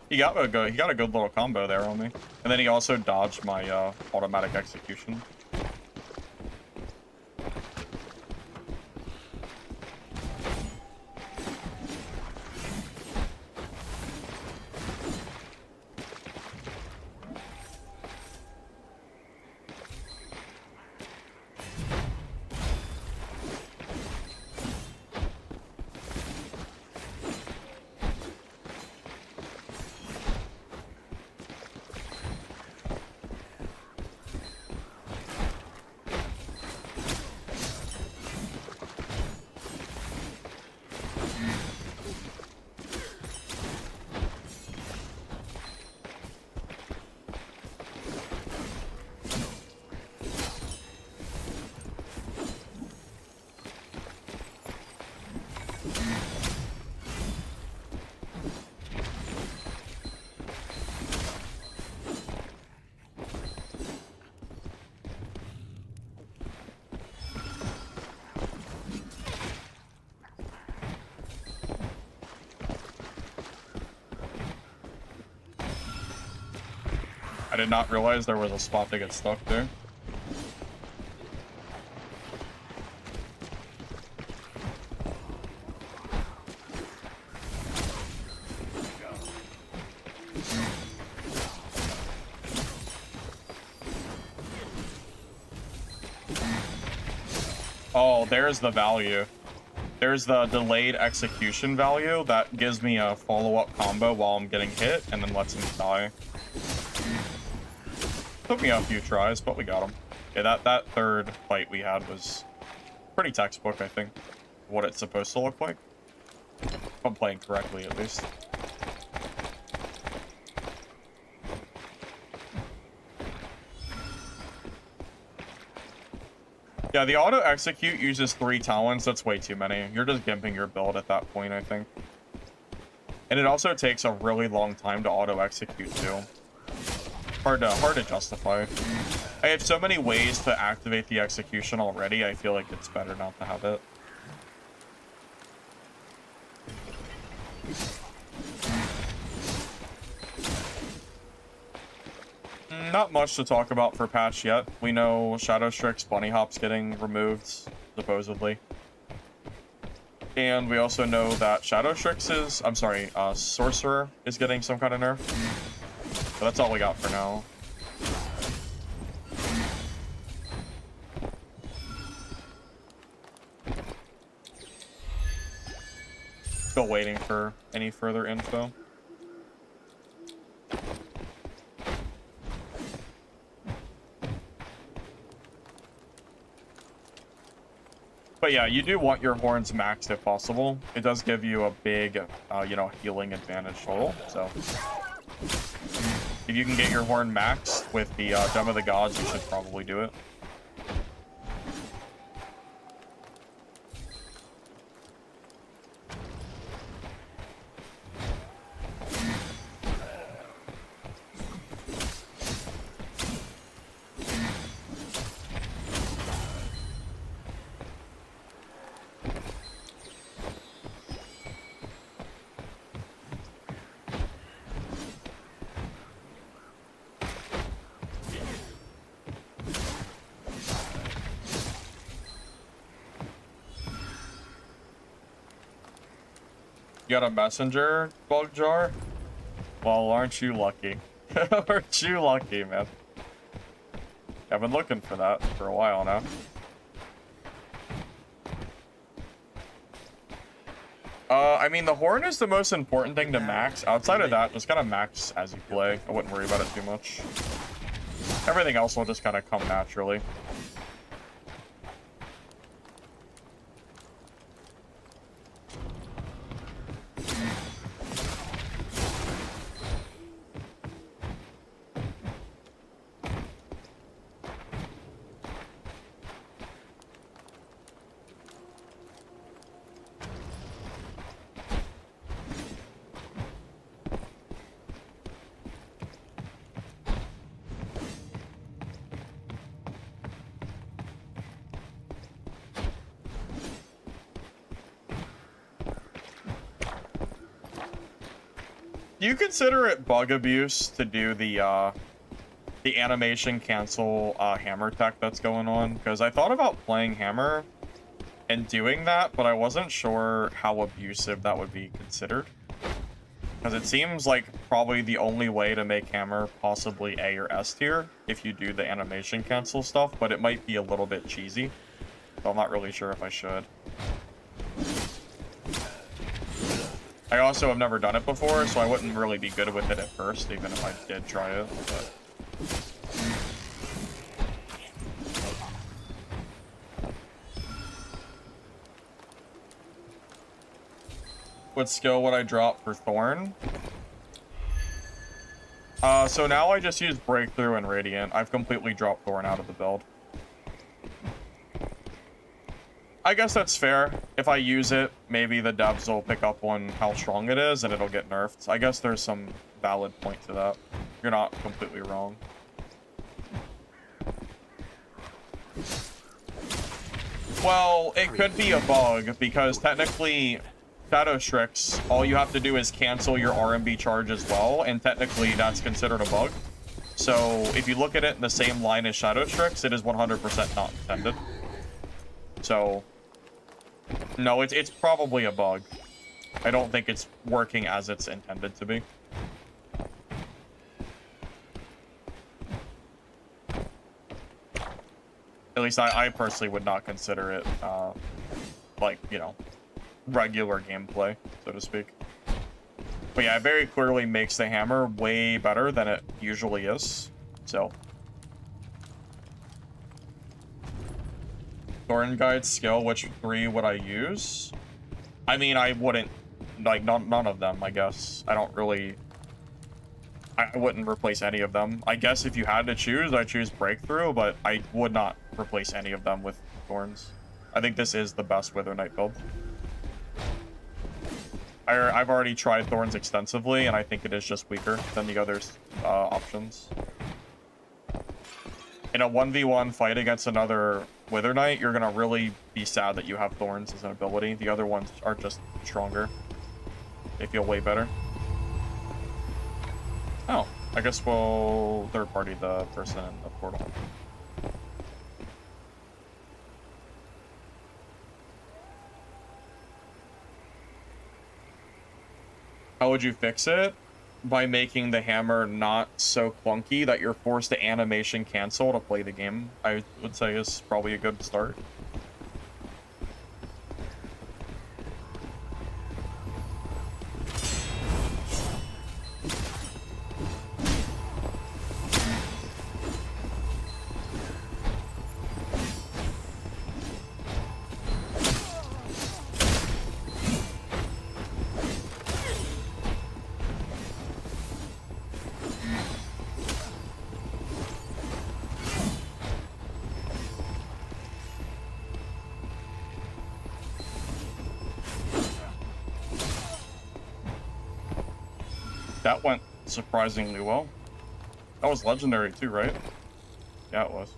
He got a good little combo there on me. And then he also dodged my automatic execution. I did not realize there was a spot to get stuck there. Oh, there's the value. There's the delayed execution value that gives me a follow-up combo while I'm getting hit and then lets him die. Took me a few tries, but we got him. Yeah, that third fight we had was pretty textbook, I think. What it's supposed to look like. If I'm playing correctly, at least. Yeah, the auto-execute uses 3 talons. That's way too many. You're just gimping your build at that point, I think. And it also takes a really long time to auto-execute, too. Hard to justify. I have so many ways to activate the execution already, I feel like it's better not to have it. Not much to talk about for patch yet. We know Shadow Strix Bunny Hop's getting removed, supposedly. And we also know that Shadow Strix is... I'm sorry, Sorcerer is getting some kind of nerf. But that's all we got for now. Still waiting for any further info. But yeah, you do want your horns maxed if possible. It does give you a big, you know, healing advantage total. So if you can get your horn maxed with the Gem of the Gods, you should probably do it. You got a messenger bug jar? Well, aren't you lucky? Aren't you lucky, man? I've been looking for that for a while now. I mean, the horn is the most important thing to max. Outside of that, just kind of max as you play. I wouldn't worry about it too much. Everything else will just kind of come naturally. Do you consider it bug abuse to do the animation cancel hammer tech that's going on? Because I thought about playing hammer and doing that, but I wasn't sure how abusive that would be considered. Because it seems like probably the only way to make hammer possibly A or S tier if you do the animation cancel stuff, but it might be a little bit cheesy. So I'm not really sure if I should. I also have never done it before, so I wouldn't really be good with it at first, even if I did try it. But... what skill would I drop for Thorn? So now I just use Breakthrough and Radiant. I've completely dropped Thorn out of the build. I guess that's fair. If I use it, maybe the devs will pick up on how strong it is and it'll get nerfed. I guess there's some valid point to that. You're not completely wrong. Well, it could be a bug because technically Shadow Strix, all you have to do is cancel your RMB charge as well, and technically that's considered a bug. So if you look at it in the same line as Shadow Strix, it is 100% not intended. So... no, it's probably a bug. I don't think it's working as it's intended to be. At least I personally would not consider it, like, you know, regular gameplay, so to speak. But yeah, it very clearly makes the hammer way better than it usually is. So. Thorn Guide skill, which 3 would I use? I mean, I wouldn't, like, none of them, I guess. I don't really... I wouldn't replace any of them. I guess if you had to choose, I'd choose Breakthrough, but I would not replace any of them with Thorns. I think this is the best Wither Knight build. I've already tried Thorns extensively, and I think it is just weaker than the other options. In a 1v1 fight against another Wither Knight, you're gonna really be sad that you have Thorns as an ability. The other ones are just stronger. They feel way better. Oh, I guess we'll third party the person in the portal. How would you fix it? By making the hammer not so clunky that you're forced to animation cancel to play the game, I would say is probably a good start. That went surprisingly well. That was legendary too, right? Yeah, it was.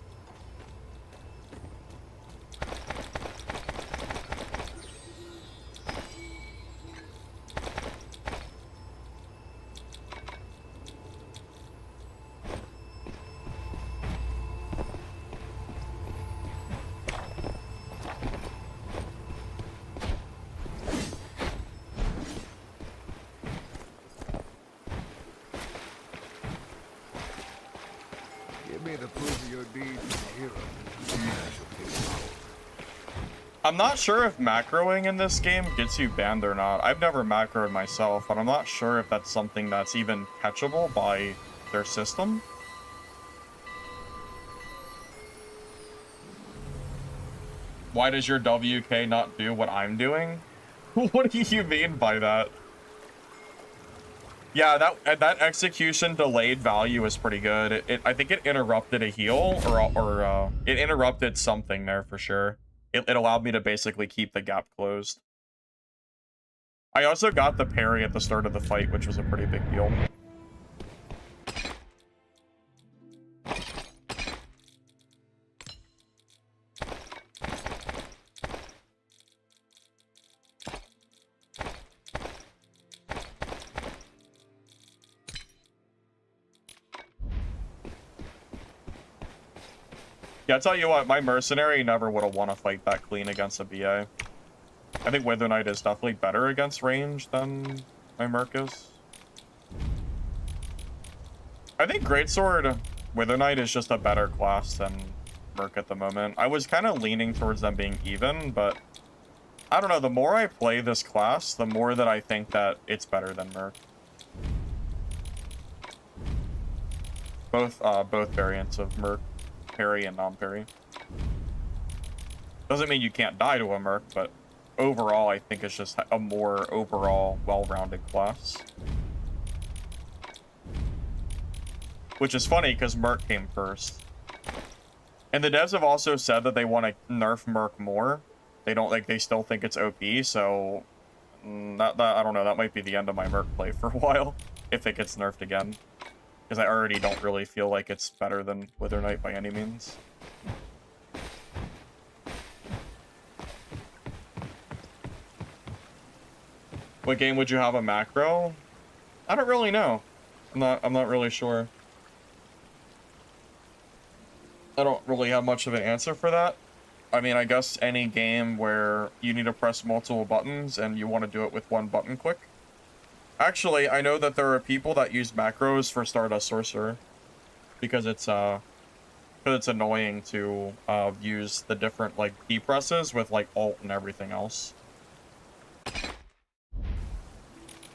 I'm not sure if macroing in this game gets you banned or not. I've never macroed myself, but I'm not sure if that's something that's even catchable by their system. Why does your WK not do what I'm doing? What do you mean by that? Yeah, that execution delayed value is pretty good. I think it interrupted a heal or it interrupted something there for sure. It allowed me to basically keep the gap closed. I also got the parry at the start of the fight, which was a pretty big deal. Yeah, I'll tell you what, my mercenary never would have won a fight that clean against a BA. I think Wither Knight is definitely better against range than my Merc is. I think Greatsword Wither Knight is just a better class than Merc at the moment. I was kind of leaning towards them being even, but I don't know, the more I play this class, the more that I think that it's better than Merc. Both variants of Merc. Parry and non-parry. Doesn't mean you can't die to a Merc, but overall I think it's just a more overall well-rounded class. Which is funny because Merc came first. And the devs have also said that they want to nerf Merc more. They don't like, they still think it's OP, so that I don't know, that might be the end of my Merc play for a while if it gets nerfed again. Because I already don't really feel like it's better than Wither Knight by any means. What game would you have a macro? I don't really know. I'm not really sure. I don't really have much of an answer for that. I mean, I guess any game where you need to press multiple buttons and you want to do it with one button click. Actually, I know that there are people that use macros for Stardust Sorcerer because it's annoying to use the different like key presses with like alt and everything else.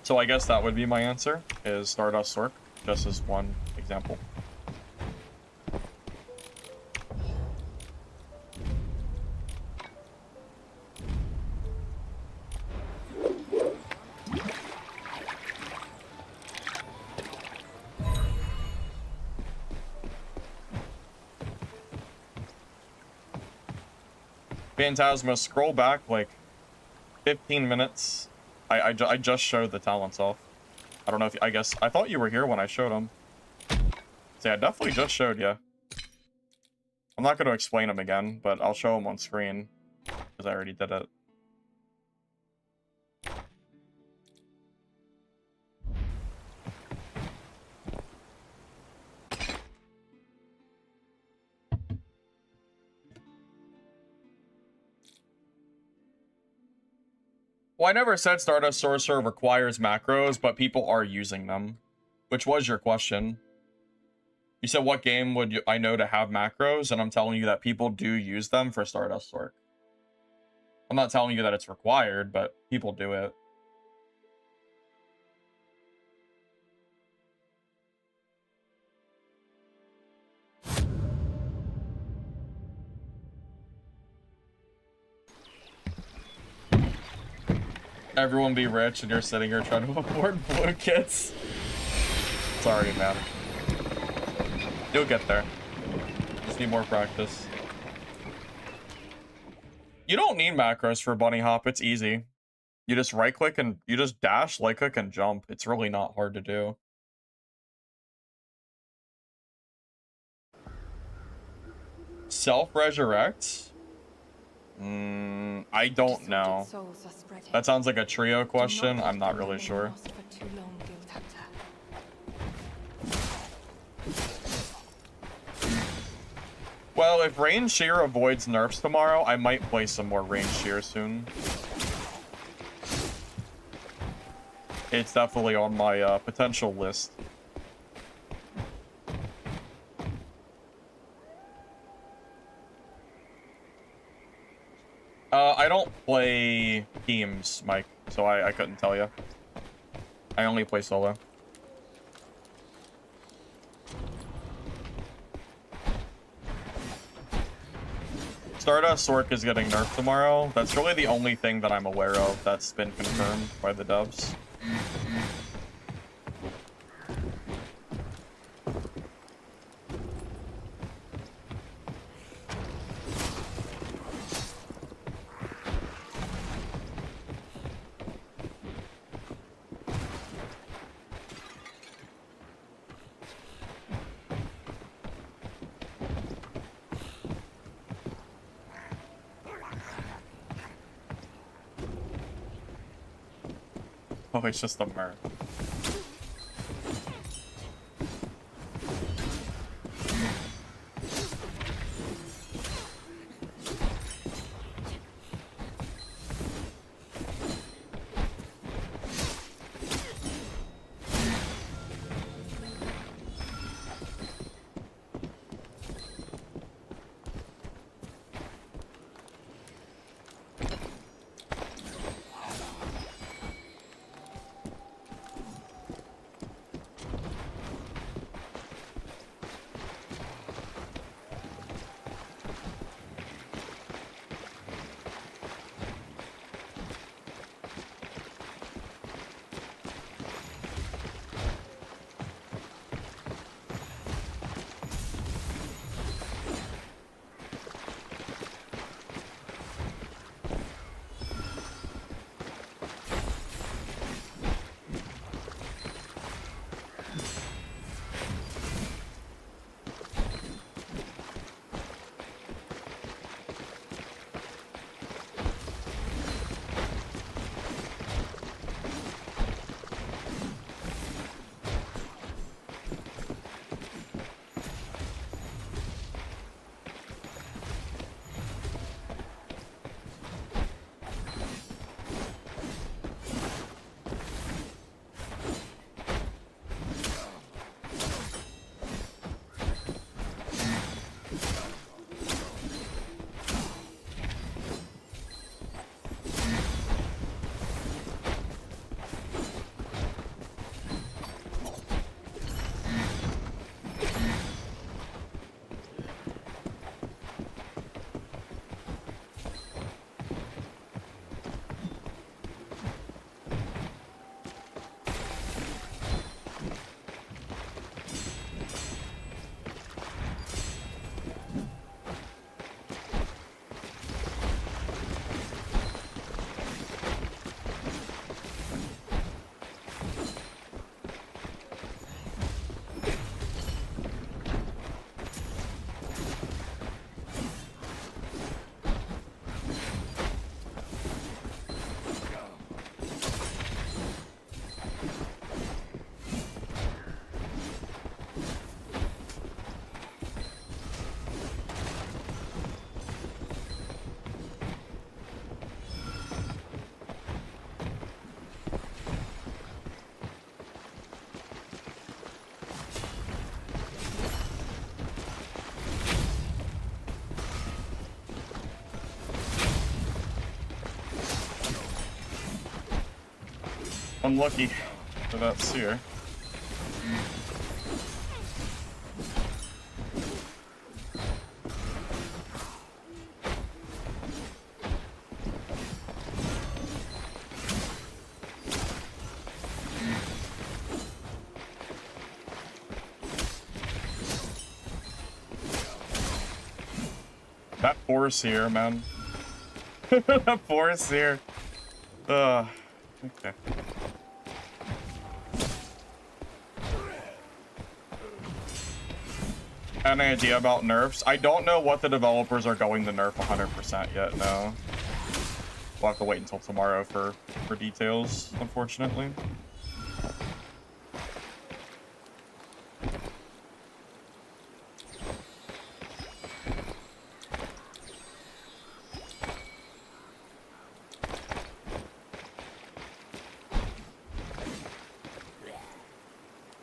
So I guess that would be my answer, is Stardust Sork, just as one example. Phantasma, scroll back like 15 minutes. I just showed the talents off. I don't know if I guess I thought you were here when I showed them. So yeah, I definitely just showed you. I'm not going to explain them again, but I'll show them on screen because I already did it. Well, I never said Stardust Sorcerer requires macros, but people are using them. Which was your question. You said what game would I know to have macros, and I'm telling you that people do use them for Stardust Sork. I'm not telling you that it's required, but people do it. Everyone be rich, and you're sitting here trying to afford blue kits. Sorry, man. You'll get there. Just need more practice. You don't need macros for bunny hop. It's easy. You just right click and you just dash, right click, and jump. It's really not hard to do. Self-resurrect? I don't know. That sounds like a trio question. I'm not really sure. Well, if Rain Shear avoids nerfs tomorrow, I might play some more Rain Shear soon. It's definitely on my potential list. I don't play teams, Mike, so I couldn't tell you. I only play solo. Stardust Sork is getting nerfed tomorrow. That's really the only thing that I'm aware of that's been confirmed by the dubs. Oh, it's just a mirror. Unlucky for that seer. That force here, man. That force here. Okay. Any idea about nerfs? I don't know what the developers are going to nerf 100% yet, no. We'll have to wait until tomorrow for details, unfortunately.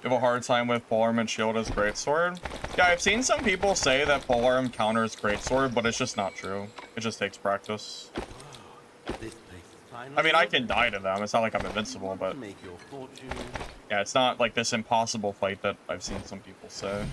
You have a hard time with polearm and shield as greatsword? Yeah, I've seen some people say that polearm counters greatsword, but it's just not true. It just takes practice. This place is finally I mean, I open. can die to them. It's not like I'm invincible, but Make your fortune. yeah, it's not like this impossible fight that I've seen some people say.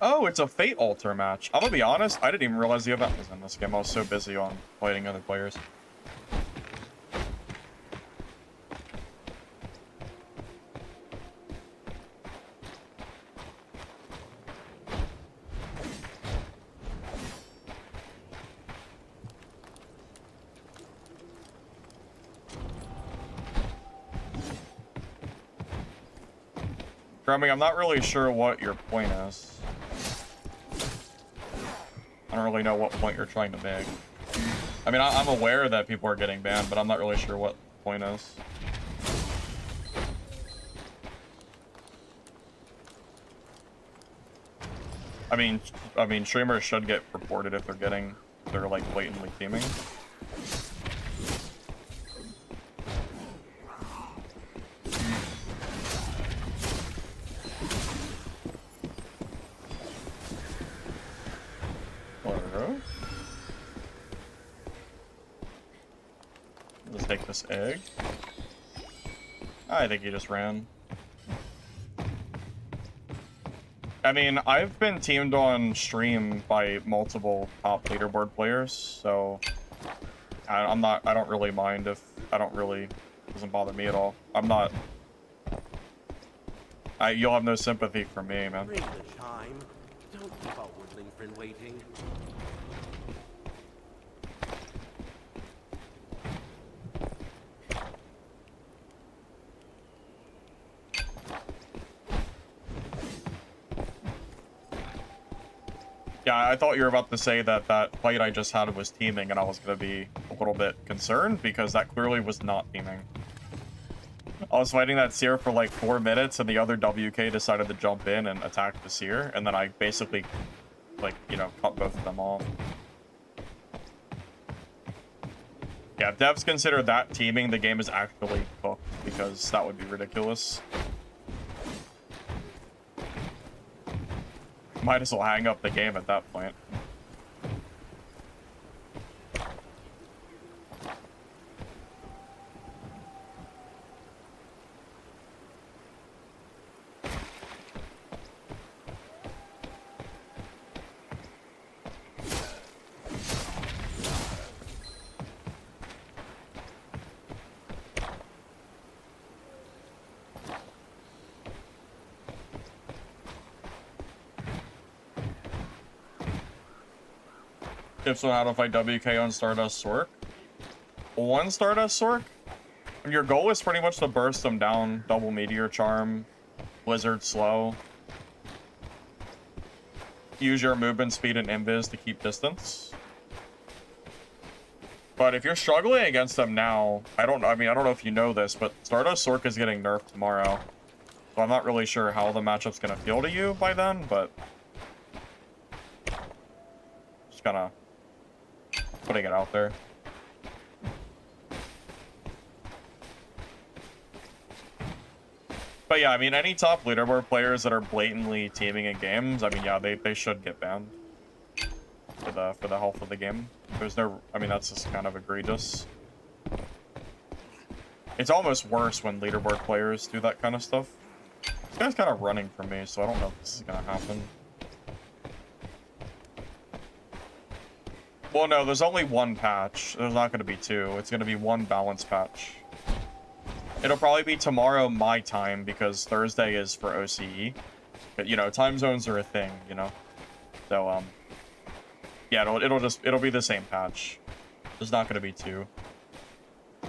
Oh, it's a Fate Altar match. I'm gonna be honest, I didn't even realize the event was in this game. I was so busy on fighting other players. Grammy, I'm not really sure what your point is. I don't really know what point you're trying to make. I mean, I'm aware that people are getting banned, but I'm not really sure what the point is. I mean, streamers should get reported if they're like blatantly teaming. Let's take this egg. I think he just ran. I mean, I've been teamed on stream by multiple top leaderboard players, so I don't really mind if it doesn't bother me at all. You'll have no sympathy for me, man. Ring the chime. Don't keep our woodling friend waiting. Yeah, I thought you were about to say that that fight I just had was teaming, and I was going to be a little bit concerned, because that clearly was not teaming. I was fighting that seer for like 4 minutes, and the other WK decided to jump in and attack the seer, and then I basically, like, you know, cut both of them off. Yeah, if devs consider that teaming, the game is actually cooked, because that would be ridiculous. Might as well hang up the game at that point. Tips on how to fight WK on Stardust Sork. On Stardust Sork? Your goal is pretty much to burst them down. Double Meteor Charm, Blizzard Slow. Use your movement speed and invis to keep distance. But if you're struggling against them now, I don't know if you know this, but Stardust Sork is getting nerfed tomorrow. So I'm not really sure how the matchup's gonna feel to you by then, but just kinda putting it out there. But yeah, I mean, any top leaderboard players that are blatantly teaming in games, I mean, yeah, they should get banned for the health of the game. There's no, I mean, that's just kind of egregious. It's almost worse when leaderboard players do that kind of stuff. This guy's kind of running from me, so I don't know if this is gonna happen. Well, no, there's only one patch. There's not gonna be two. It's gonna be one balance patch. It'll probably be tomorrow my time because Thursday is for OCE. But, you know, time zones are a thing, you know. So yeah, it'll be the same patch. There's not gonna be two. I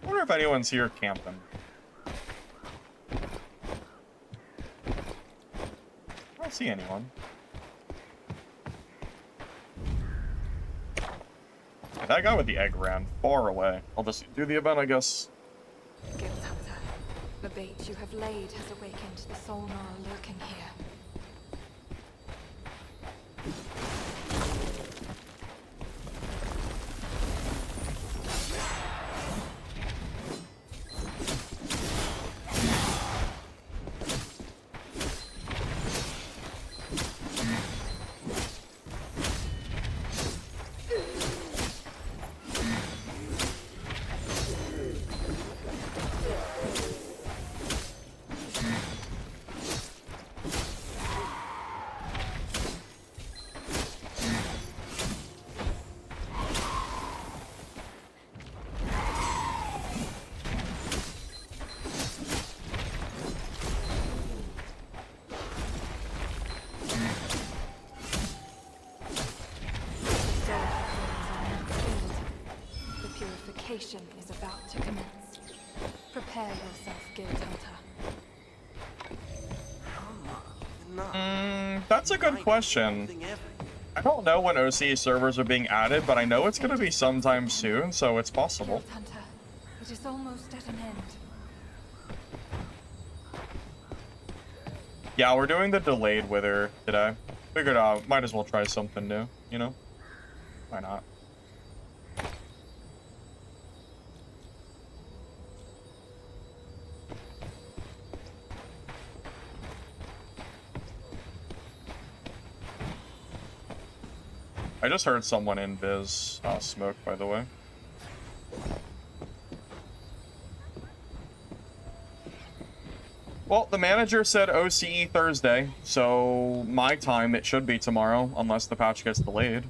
wonder if anyone's here camping. I don't see anyone. That guy with the egg ran far away. I'll just do the event, I guess. Guild Hunter, the bait you have laid has awakened the soul gnarl lurking here. Is about to commence. Prepare yourself, Guild Hunter. That's a good question. I don't know when OCE servers are being added, but I know it's gonna be sometime soon, so it's possible. Guild Hunter, it is almost at an end. Yeah, we're doing the delayed wither today. Figured out, might as well try something new, you know? Why not? I just heard someone in Viz smoke, by the way. Well, the manager said OCE Thursday, so my time it should be tomorrow, unless the patch gets delayed.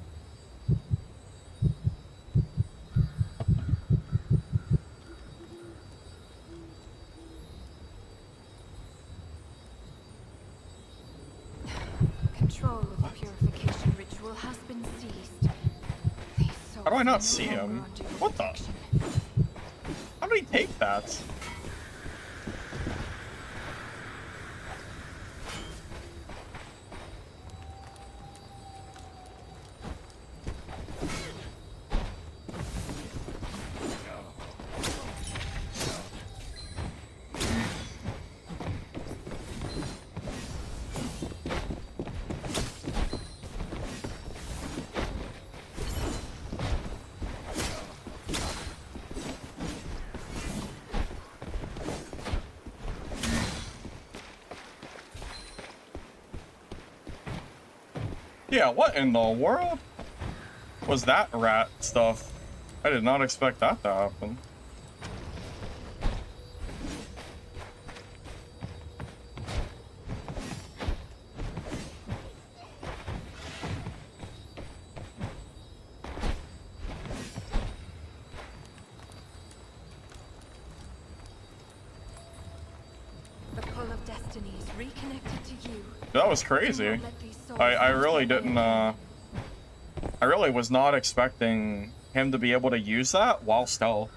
Control of the purification ritual has been seized. How do I not see him? What the? How did he take that? Yeah, what in the world was that rat stuff? I did not expect that to happen. The pull of destiny is reconnected to you. That was crazy. I really didn't, I really was not expecting him to be able to use that while stealth.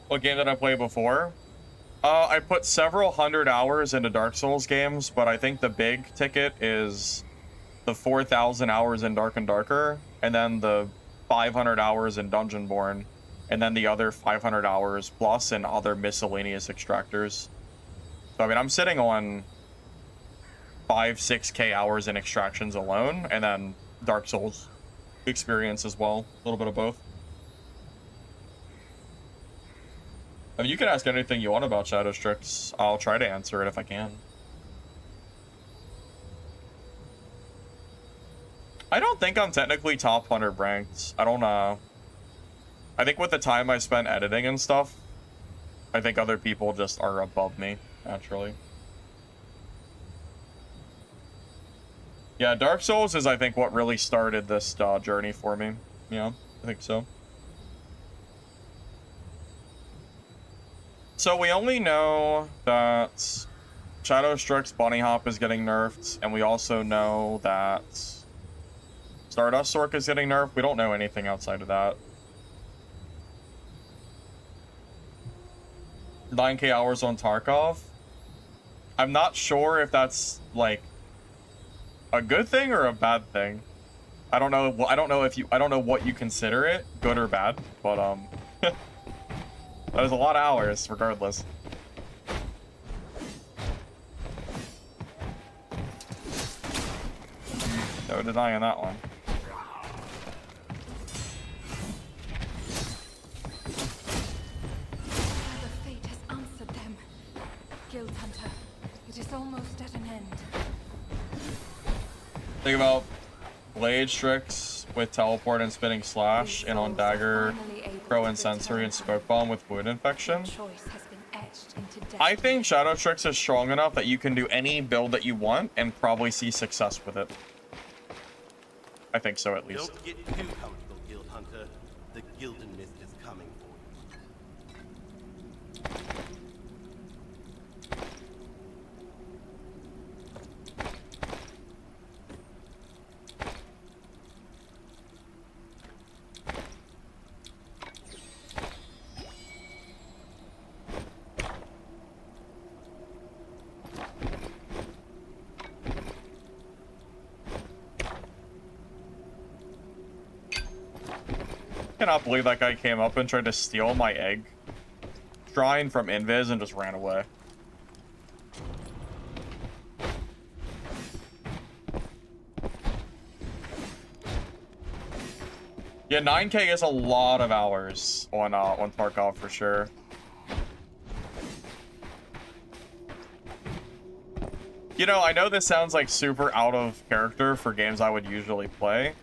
What game did I play before? I put several hundred hours into Dark Souls games, but I think the big ticket is the 4,000 hours in Dark and Darker, and then the 500 hours in Dungeonborn, and then the other 500 hours plus in other miscellaneous extractors. So, I mean, I'm sitting on 5-6K hours in extractions alone, and then Dark Souls experience as well. A little bit of both. I mean, you can ask anything you want about Shadow Strix. I'll try to answer it if I can. I don't think I'm technically top 100 ranked. I don't know. I think with the time I spent editing and stuff, I think other people just are above me, naturally. Yeah, Dark Souls is, I think, what really started this journey for me. Yeah, I think so. So we only know that Shadow Strix Bunny Hop is getting nerfed, and we also know that Stardust Sork is getting nerfed. We don't know anything outside of that. 9K hours on Tarkov. I'm not sure if that's like a good thing or a bad thing. I don't know. I don't know what you consider it, good or bad, but that is a lot of hours, regardless. No denying that one. The fate has answered them. Guild Hunter, it is almost at an end. Think about Blade Strix with Teleport and Spinning Slash, and on Dagger, Crow and Sensory and Smoke Bomb with Wound Infection. I think Shadow Strix is strong enough that you can do any build that you want and probably see success with it. I think so, at least. Don't get too comfortable, Guild Hunter. The Gildan Mist is coming for you. I cannot believe that guy came up and tried to steal my egg shrine from Invis and just ran away. Yeah, 9K is a lot of hours on Tarkov for sure. You know, I know this sounds like super out of character for games I would usually play,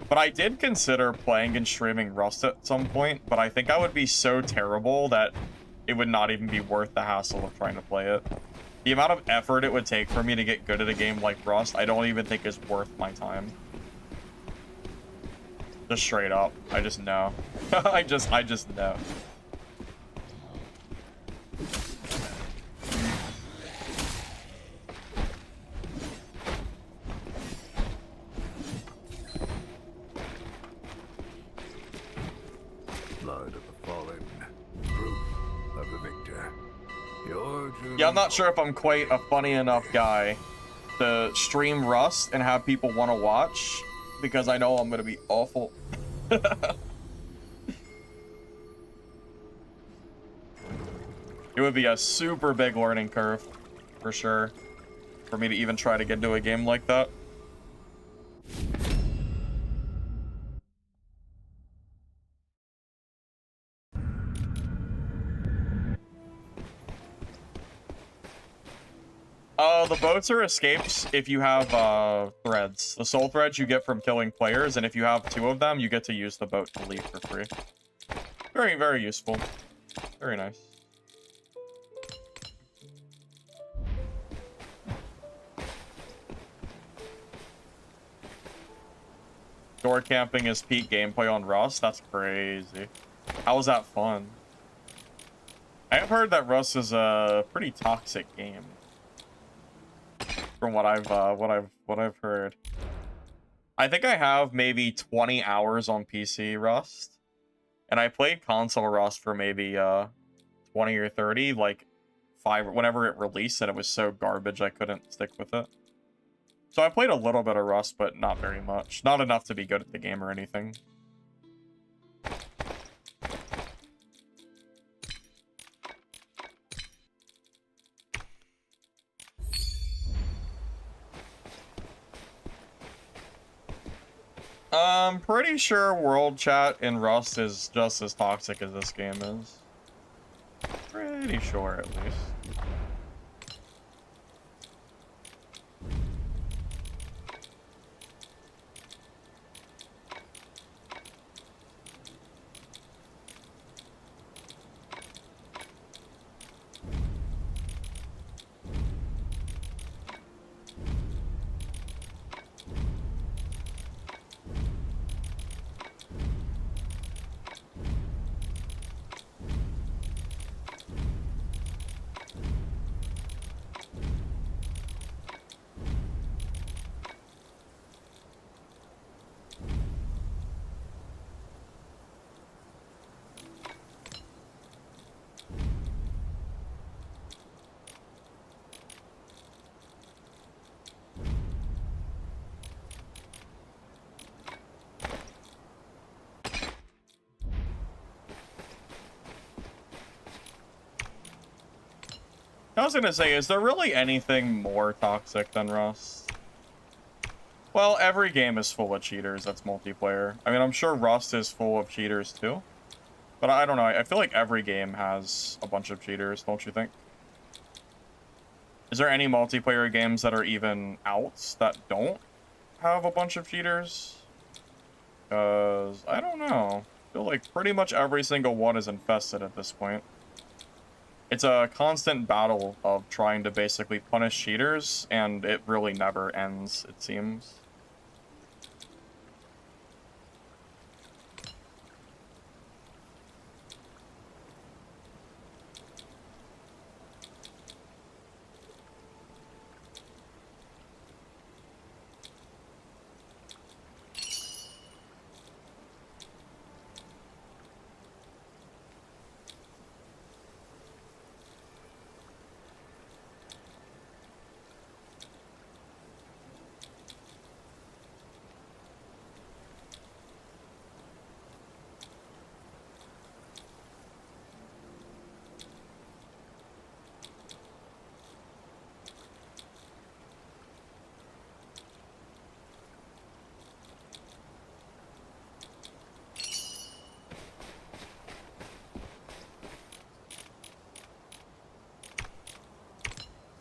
but I did consider playing and streaming Rust at some point, but I think I would be so terrible that it would not even be worth the hassle of trying to play it. The amount of effort it would take for me to get good at a game like Rust, I don't even think is worth my time. Just straight up. I just know. I just know. Blood of the fallen, proof of the victor. Yeah, I'm not sure if I'm quite a funny enough guy to stream Rust and have people want to watch, because I know I'm going to be awful. It would be a super big learning curve, for sure, for me to even try to get into a game like that. The boats are escapes if you have threads. The soul threads you get from killing players, and if you have 2 of them, you get to use the boat to leave for free. Very, very useful. Very nice. Door camping is peak gameplay on Rust? That's crazy. How is that fun? I have heard that Rust is a pretty toxic game. From what I've heard. I think I have maybe 20 hours on PC Rust, and I played console Rust for maybe 20 or 30. Like, 5 whenever it released, and it was so garbage I couldn't stick with it. So I played a little bit of Rust, but not very much. Not enough to be good at the game or anything. I'm pretty sure world chat in Rust is just as toxic as this game is. Pretty sure, at least. I was gonna say, is there really anything more toxic than Rust? Well, every game is full of cheaters that's multiplayer. I mean, I'm sure Rust is full of cheaters too. But I don't know, I feel like every game has a bunch of cheaters, don't you think? Is there any multiplayer games that are even out that don't have a bunch of cheaters? Because, I don't know. I feel like pretty much every single one is infested at this point. It's a constant battle of trying to basically punish cheaters, and it really never ends, it seems.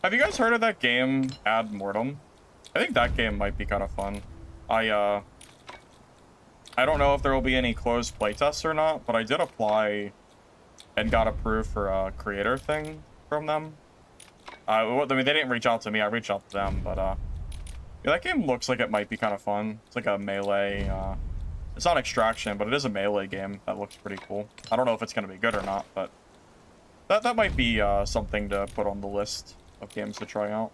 Have you guys heard of that game, Ad Mortem? I think that game might be kind of fun. I don't know if there will be any closed playtests or not, but I did apply and got approved for a creator thing from them. I mean, they didn't reach out to me, I reached out to them, but, yeah, that game looks like it might be kind of fun. It's like a melee, it's not Extraction, but it is a melee game that looks pretty cool. I don't know if it's going to be good or not, but that might be, something to put on the list of games to try out.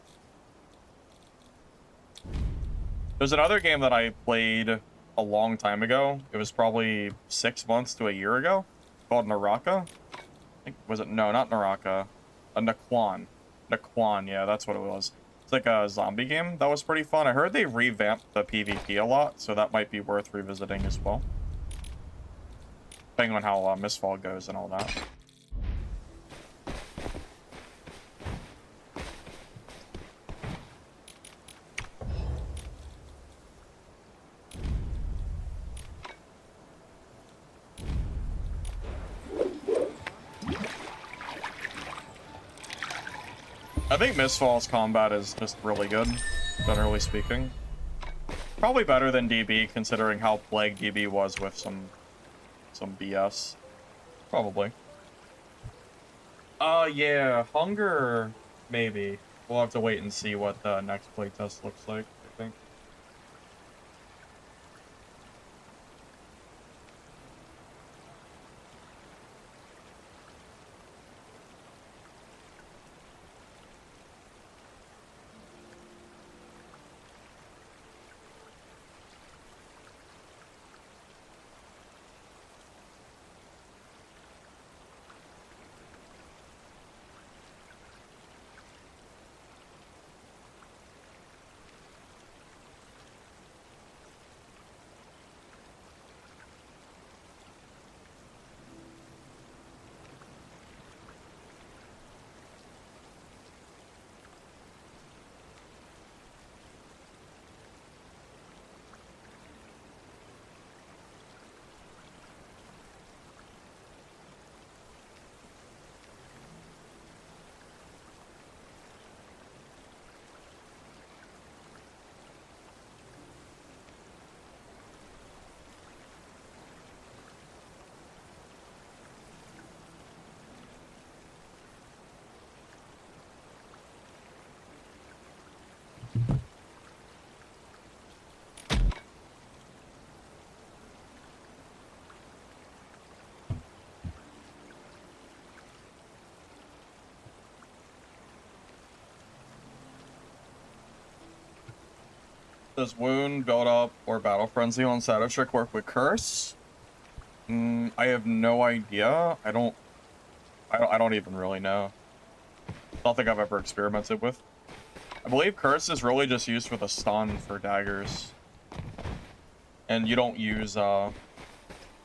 There's another game that I played a long time ago. It was probably 6 months to a year ago, called Naraka. I think, was it? No, not Naraka. A Naquan. Naquan, yeah, that's what it was. It's like a zombie game. That was pretty fun. I heard they revamped the PvP a lot, so that might be worth revisiting as well. Depending on how Mistfall goes and all that. I think Mistfall's combat is just really good, generally speaking. Probably better than DB, considering how plagued DB was with some BS. Probably. Yeah, Hunger, maybe. We'll have to wait and see what the next playtest looks like, I think. Does Wound, Build Up, or Battle Frenzy on Shadow Trick work with Curse? I have no idea. I don't even really know. I don't think I've ever experimented with. I believe Curse is really just used for the stun for daggers. And you don't use you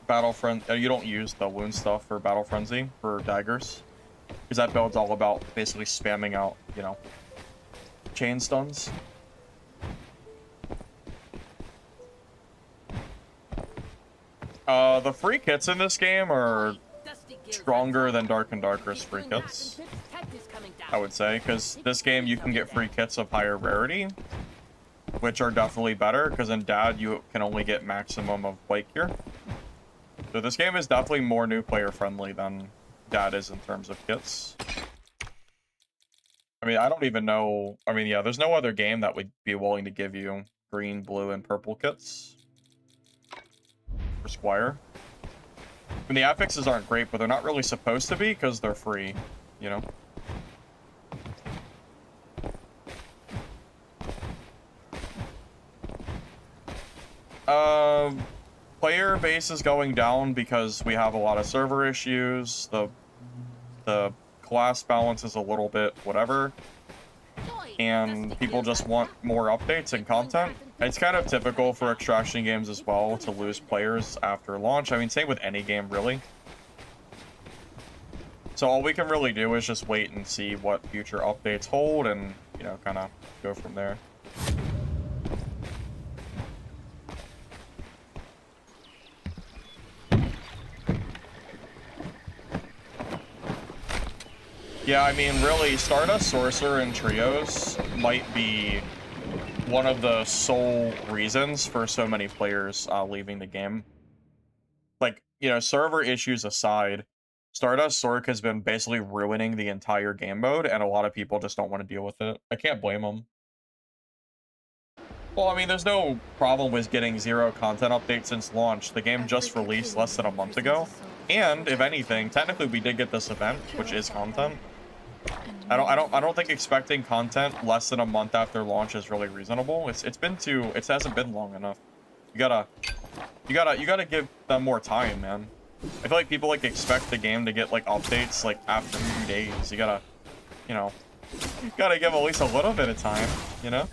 don't use the wound stuff for Battle Frenzy for daggers. Because that build's all about basically spamming out, you know, chain stuns. The free kits in this game are stronger than Dark and Darker's free kits, I would say, because this game you can get free kits of higher rarity, which are definitely better, because in Dad you can only get maximum of white gear. So this game is definitely more new player friendly than Dad is in terms of kits. I mean, I don't even know. I mean, yeah, there's no other game that would be willing to give you green, blue, and purple kits for Squire. I mean, the affixes aren't great, but they're not really supposed to be because they're free, you know? Player base is going down because we have a lot of server issues. The class balance is a little bit whatever. And people just want more updates and content. It's kind of typical for extraction games as well to lose players after launch. I mean, same with any game, really. So all we can really do is just wait and see what future updates hold and, you know, kind of go from there. Yeah, I mean, really, Stardust Sorcerer and Trios might be one of the sole reasons for so many players leaving the game. Like, you know, server issues aside, Stardust Sorc has been basically ruining the entire game mode, and a lot of people just don't want to deal with it. I can't blame them. Well, I mean, there's no problem with getting 0 content updates since launch. The game just released less than a month ago. And, if anything, technically we did get this event, which is content. I don't think expecting content less than a month after launch is really reasonable. It hasn't been long enough. You gotta give them more time, man. I feel like people like expect the game to get like updates like after 2 days. You gotta give at least a little bit of time, you know?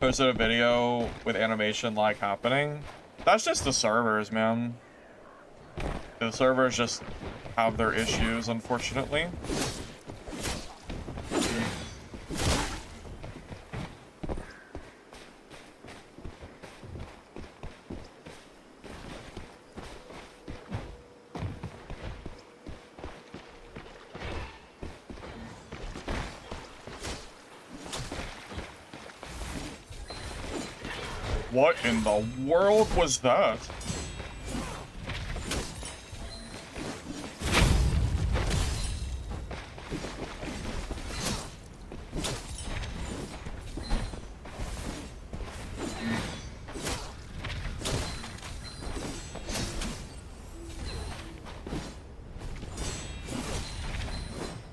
Posted a video with animation like happening. That's just the servers, man. The servers just have their issues, unfortunately. What in the world was that?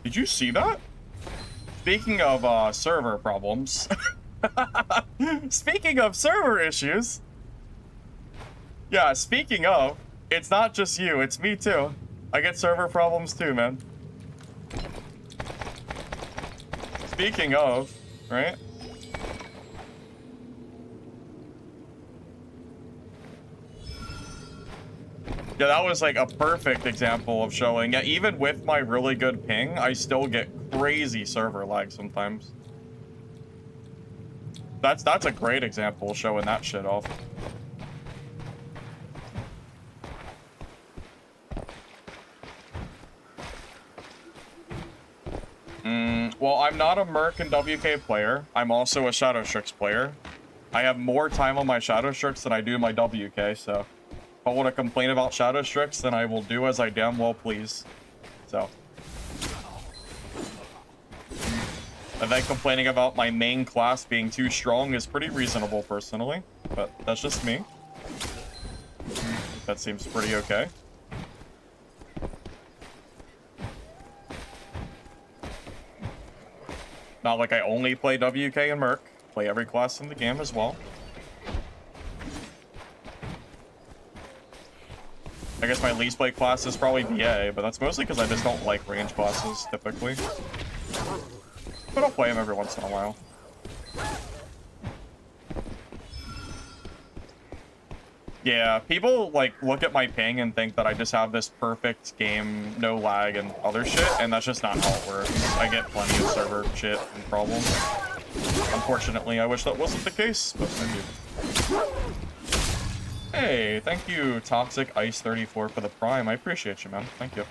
Did you see that? Speaking of server problems. Speaking of server issues. Yeah, speaking of, it's not just you, it's me too. I get server problems too, man. Speaking of, right? Yeah, that was like a perfect example of showing. Yeah, even with my really good ping, I still get crazy server lag sometimes. That's a great example showing that shit off. Well, I'm not a Merc and WK player. I'm also a Shadow Strix player. I have more time on my Shadow Strix than I do my WK, so if I want to complain about Shadow Strix, then I will do as I damn well please. So. And then complaining about my main class being too strong is pretty reasonable, personally. But that's just me. that seems pretty okay. Not like I only play WK and Merc. Play every class in the game as well. I guess my least played class is probably VA, but that's mostly because I just don't like range classes typically. But I'll play them every once in a while. Yeah, people like look at my ping and think that I just have this perfect game, no lag and other shit, and that's just not how it works. I get plenty of server shit and problems. Unfortunately, I wish that wasn't the case, but I do. Hey, thank you, Toxic Ice 34 for the Prime. I appreciate you, man. Thank you.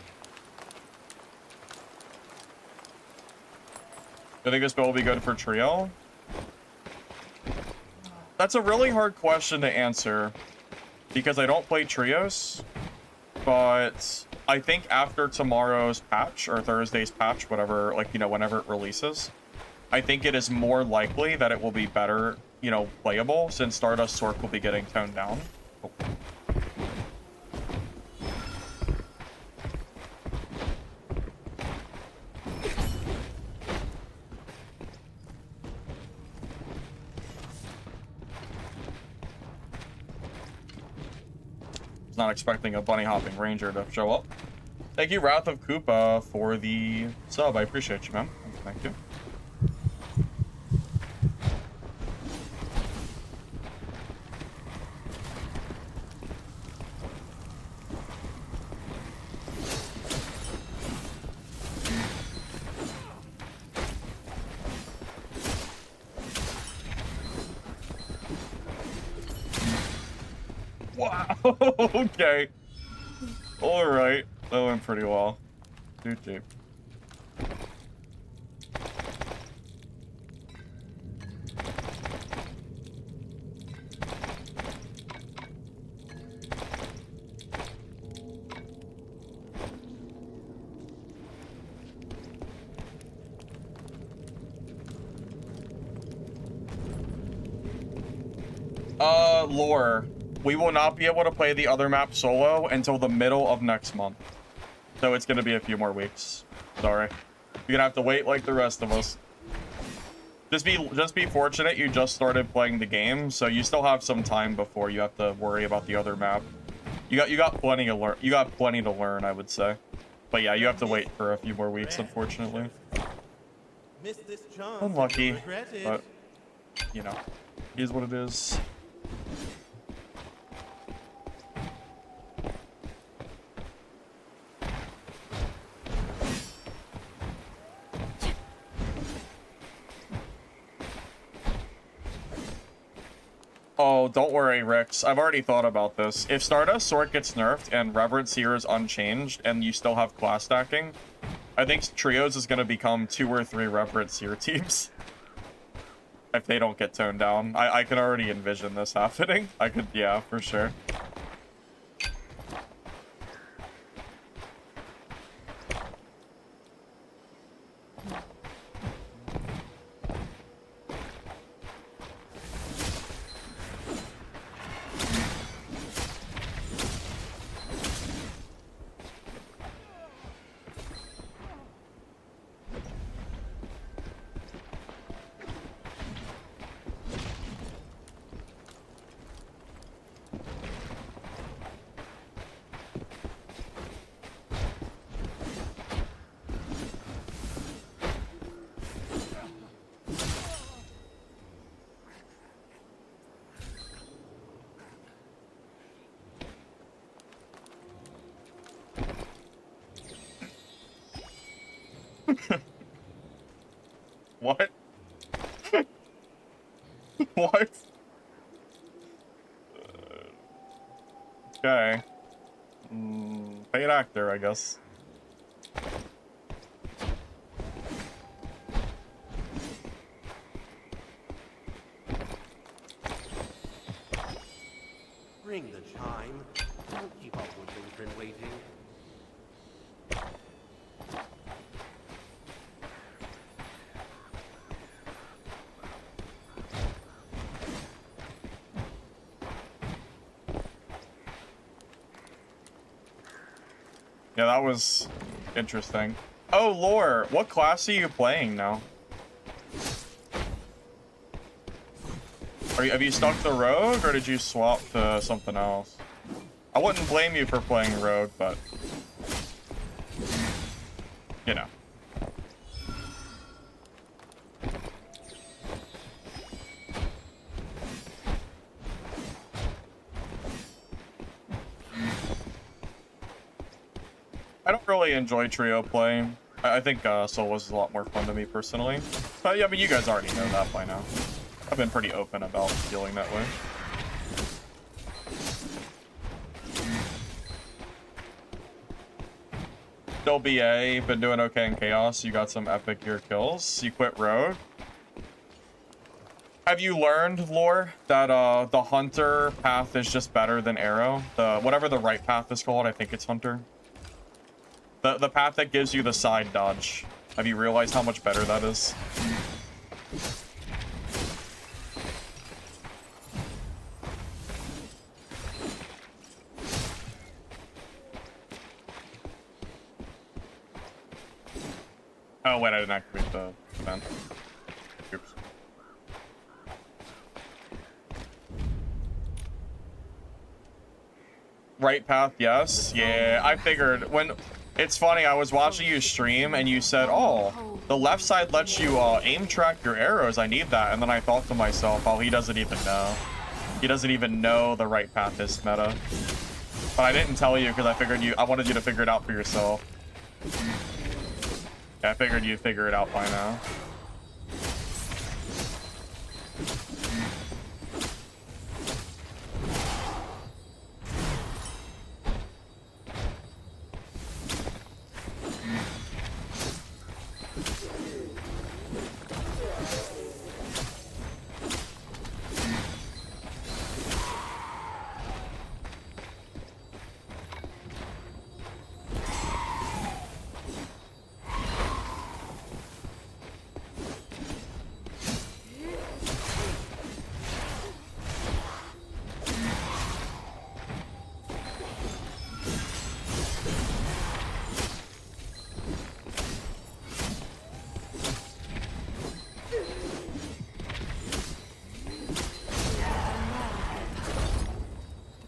Do you think this build will be good for trio? That's a really hard question to answer because I don't play trios, but I think after tomorrow's patch or Thursday's patch, whatever, like, you know, whenever it releases, I think it is more likely that it will be better, you know, playable since Stardust Sork will be getting toned down. Oh. Not expecting a bunny hopping ranger to show up. Thank you, Wrath of Koopa, for the sub. I appreciate you, man. Thank you. Wow. Okay. All right. That went pretty well. Dude, deep. Lore. We will not be able to play the other map solo until the middle of next month. So it's gonna be a few more weeks. Sorry. You're gonna have to wait like the rest of us. Just be fortunate you just started playing the game, so you still have some time before you have to worry about the other map. You got plenty to learn. You got plenty to learn, I would say. But yeah, you have to wait for a few more weeks, unfortunately. Unlucky, but you know, it is what it is. Oh, don't worry, Rix. I've already thought about this. If Stardust Sword gets nerfed and Reverend Seer is unchanged and you still have class stacking, I think Trios is going to become 2 or 3 Reverend Seer teams. If they don't get toned down. I can already envision this happening. I could, yeah, for sure. What? What? Okay. Paid actor, I guess. Ring the chime. Don't keep our woodland waiting. Yeah, that was interesting. Oh, Lore, what class are you playing now? Have you stuck to Rogue, or did you swap to something else? I wouldn't blame you for playing Rogue, but... you know. I don't really enjoy trio play. I think solos is a lot more fun to me personally. But yeah, I mean, you guys already know that by now. I've been pretty open about feeling that way. Still BA, been doing okay in Chaos. You got some epic gear kills. You quit Rogue. Have you learned, Lore, that the Hunter path is just better than Arrow? Whatever the right path is called, I think it's Hunter. The path that gives you the side dodge. Have you realized how much better that is? Oh, wait, I didn't activate the event. Oops. Right path, yes. Yeah, I figured when... It's funny, I was watching you stream and you said, oh, the left side lets you aim track your arrows. I need that. And then I thought to myself, oh, he doesn't even know. He doesn't even know the right path is meta. But I didn't tell you because I wanted you to figure it out for yourself. Yeah, I figured you'd figure it out by now.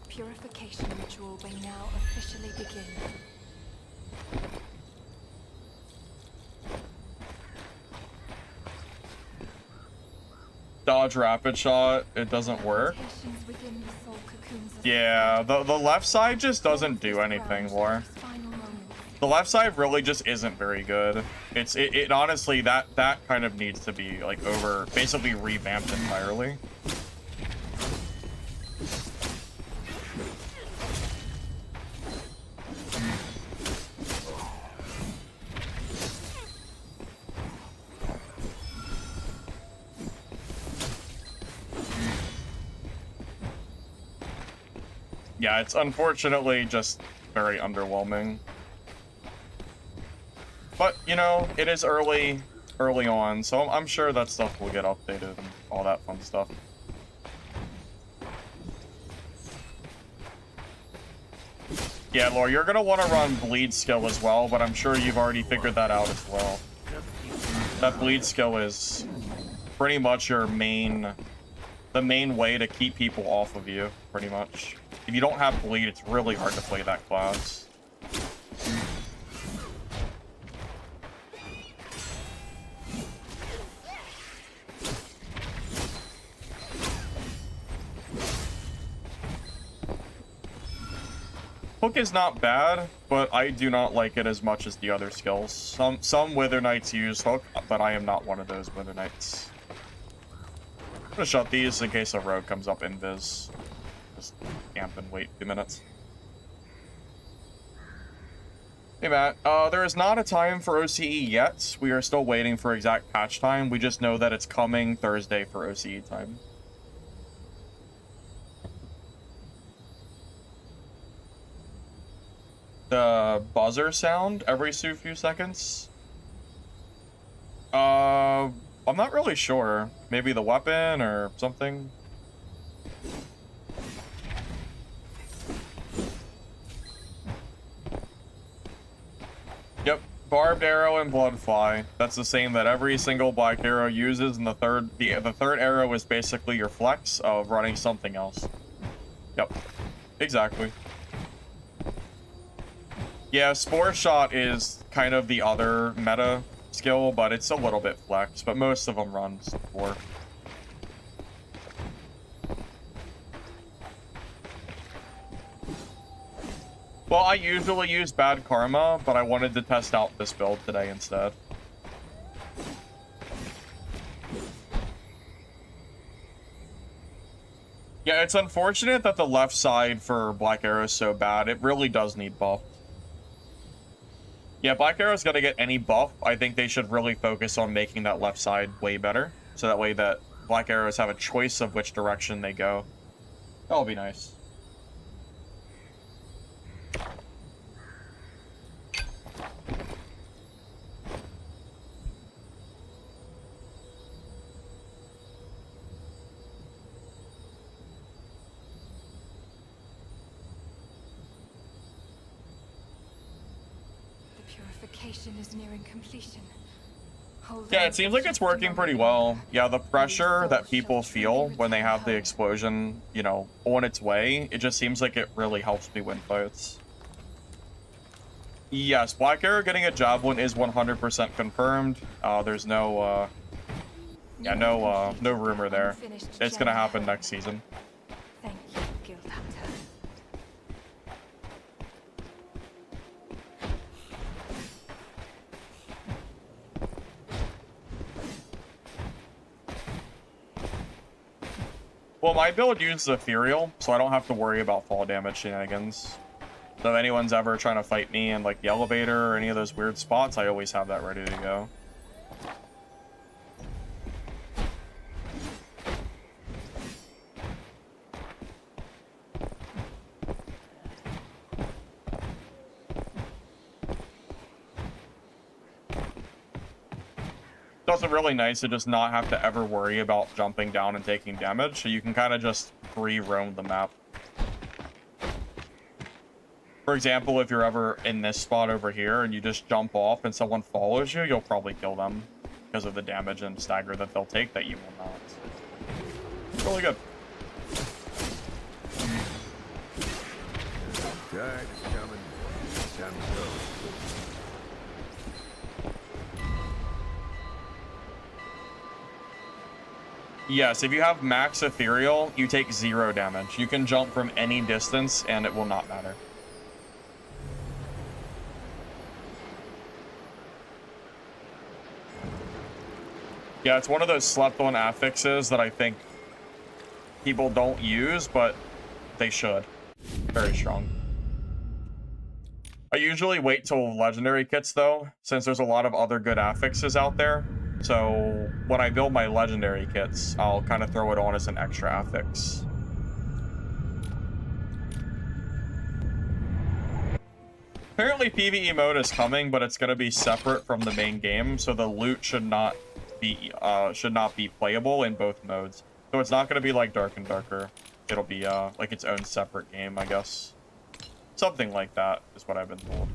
Purification ritual may now officially begin. Dodge rapid shot, it doesn't work. Mutations within the soul cocoons of Yeah, the left side just doesn't do anything, Lore. The left side really just isn't very good. It honestly, that kind of needs to be like basically revamped entirely. Yeah, it's unfortunately just very underwhelming. But, you know, it is early on, so I'm sure that stuff will get updated and all that fun stuff. Yeah, Lore, you're gonna want to run bleed skill as well, but I'm sure you've already figured that out as well. That bleed skill is pretty much the main way to keep people off of you, pretty much. If you don't have bleed, it's really hard to play that class. Hook is not bad, but I do not like it as much as the other skills. Some Wither Knights use Hook, but I am not one of those Wither Knights. I'm gonna shut these in case a rogue comes up invis. Just camp and wait 2 minutes. Hey Matt, there is not a time for OCE yet. We are still waiting for exact patch time. We just know that it's coming Thursday for OCE time. The buzzer sound every few seconds? I'm not really sure. Maybe the weapon or something? Barbed Arrow and Bloodfly. That's the same that every single black arrow uses, and the third arrow is basically your flex of running something else. Yep, exactly. Yeah, Spore Shot is kind of the other meta skill, but it's a little bit flex, but most of them run Spore. Well, I usually use Bad Karma, but I wanted to test out this build today instead. Yeah, it's unfortunate that the left side for Black Arrow is so bad. It really does need buff. Yeah, Black Arrow's got to get any buff. I think they should really focus on making that left side way better. So that way that Black Arrows have a choice of which direction they go. That'll be nice. Purification is nearing completion. Yeah, it seems like it's working pretty well. Yeah, the pressure that people feel when they have the explosion, you know, on its way, it just seems like it really helps me win fights. Yes, Black Arrow getting a Javelin is 100% confirmed. There's no, no rumor there. It's gonna happen next season. Thank you, Guild Hunter. Well, my build uses Ethereal, so I don't have to worry about fall damage shenanigans. So if anyone's ever trying to fight me in, like, the elevator or any of those weird spots, I always have that ready to go. It's also really nice to just not have to ever worry about jumping down and taking damage, so you can kind of just free roam the map. For example, if you're ever in this spot over here and you just jump off and someone follows you, you'll probably kill them because of the damage and stagger that they'll take that you will not. It's really good. Tide is coming. Time to go. Yes, if you have max Ethereal, you take 0 damage. You can jump from any distance and it will not matter. Yeah, it's one of those slept-on affixes that I think people don't use, but they should. Very strong. I usually wait till legendary kits, though, since there's a lot of other good affixes out there. So when I build my legendary kits, I'll kind of throw it on as an extra affix. Apparently PvE mode is coming, but it's going to be separate from the main game, so the loot should not be playable in both modes. So it's not going to be like Dark and Darker. It'll be like its own separate game, I guess. Something like that is what I've been told.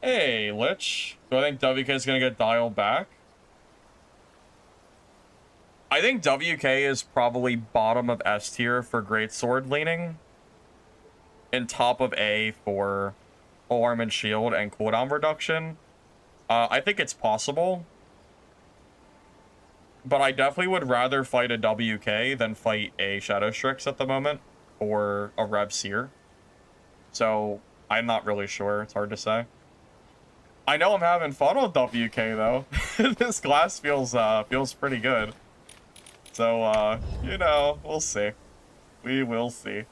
Hey, Lich. Do I think WK is going to get dialed back? I think WK is probably bottom of S tier for Greatsword leaning. And top of A for Alarm and Shield and cooldown reduction. I think it's possible. But I definitely would rather fight a WK than fight a Shadow Strix at the moment. Or a Rev Seer. So, I'm not really sure. It's hard to say. I know I'm having fun with WK though. This class feels pretty good. So, you know, we'll see. We will see.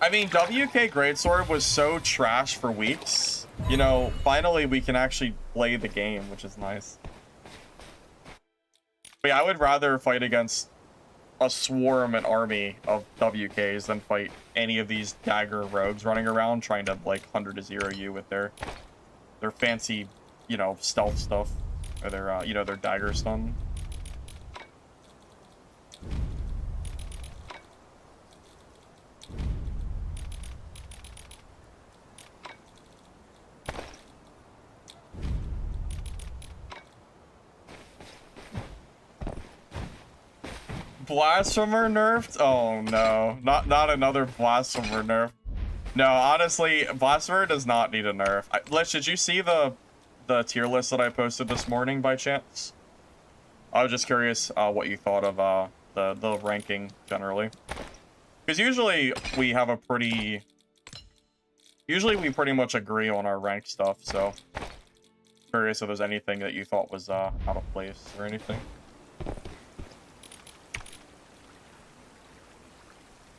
I mean, WK Greatsword was so trash for weeks. You know, finally we can actually play the game, which is nice. But yeah, I would rather fight against a swarm, an army of WKs than fight any of these dagger rogues running around trying to, like, 100 to 0 you with their fancy, you know, stealth stuff. Or their, you know, their dagger stun. Blasphemer nerfed? Oh no, not another Blasphemer nerf. No, honestly, Blasphemer does not need a nerf. Lich, did you see the tier list that I posted this morning by chance? I was just curious what you thought of the ranking generally. Because usually we have a pretty... Usually we pretty much agree on our ranked stuff, so... Curious if there's anything that you thought was out of place or anything.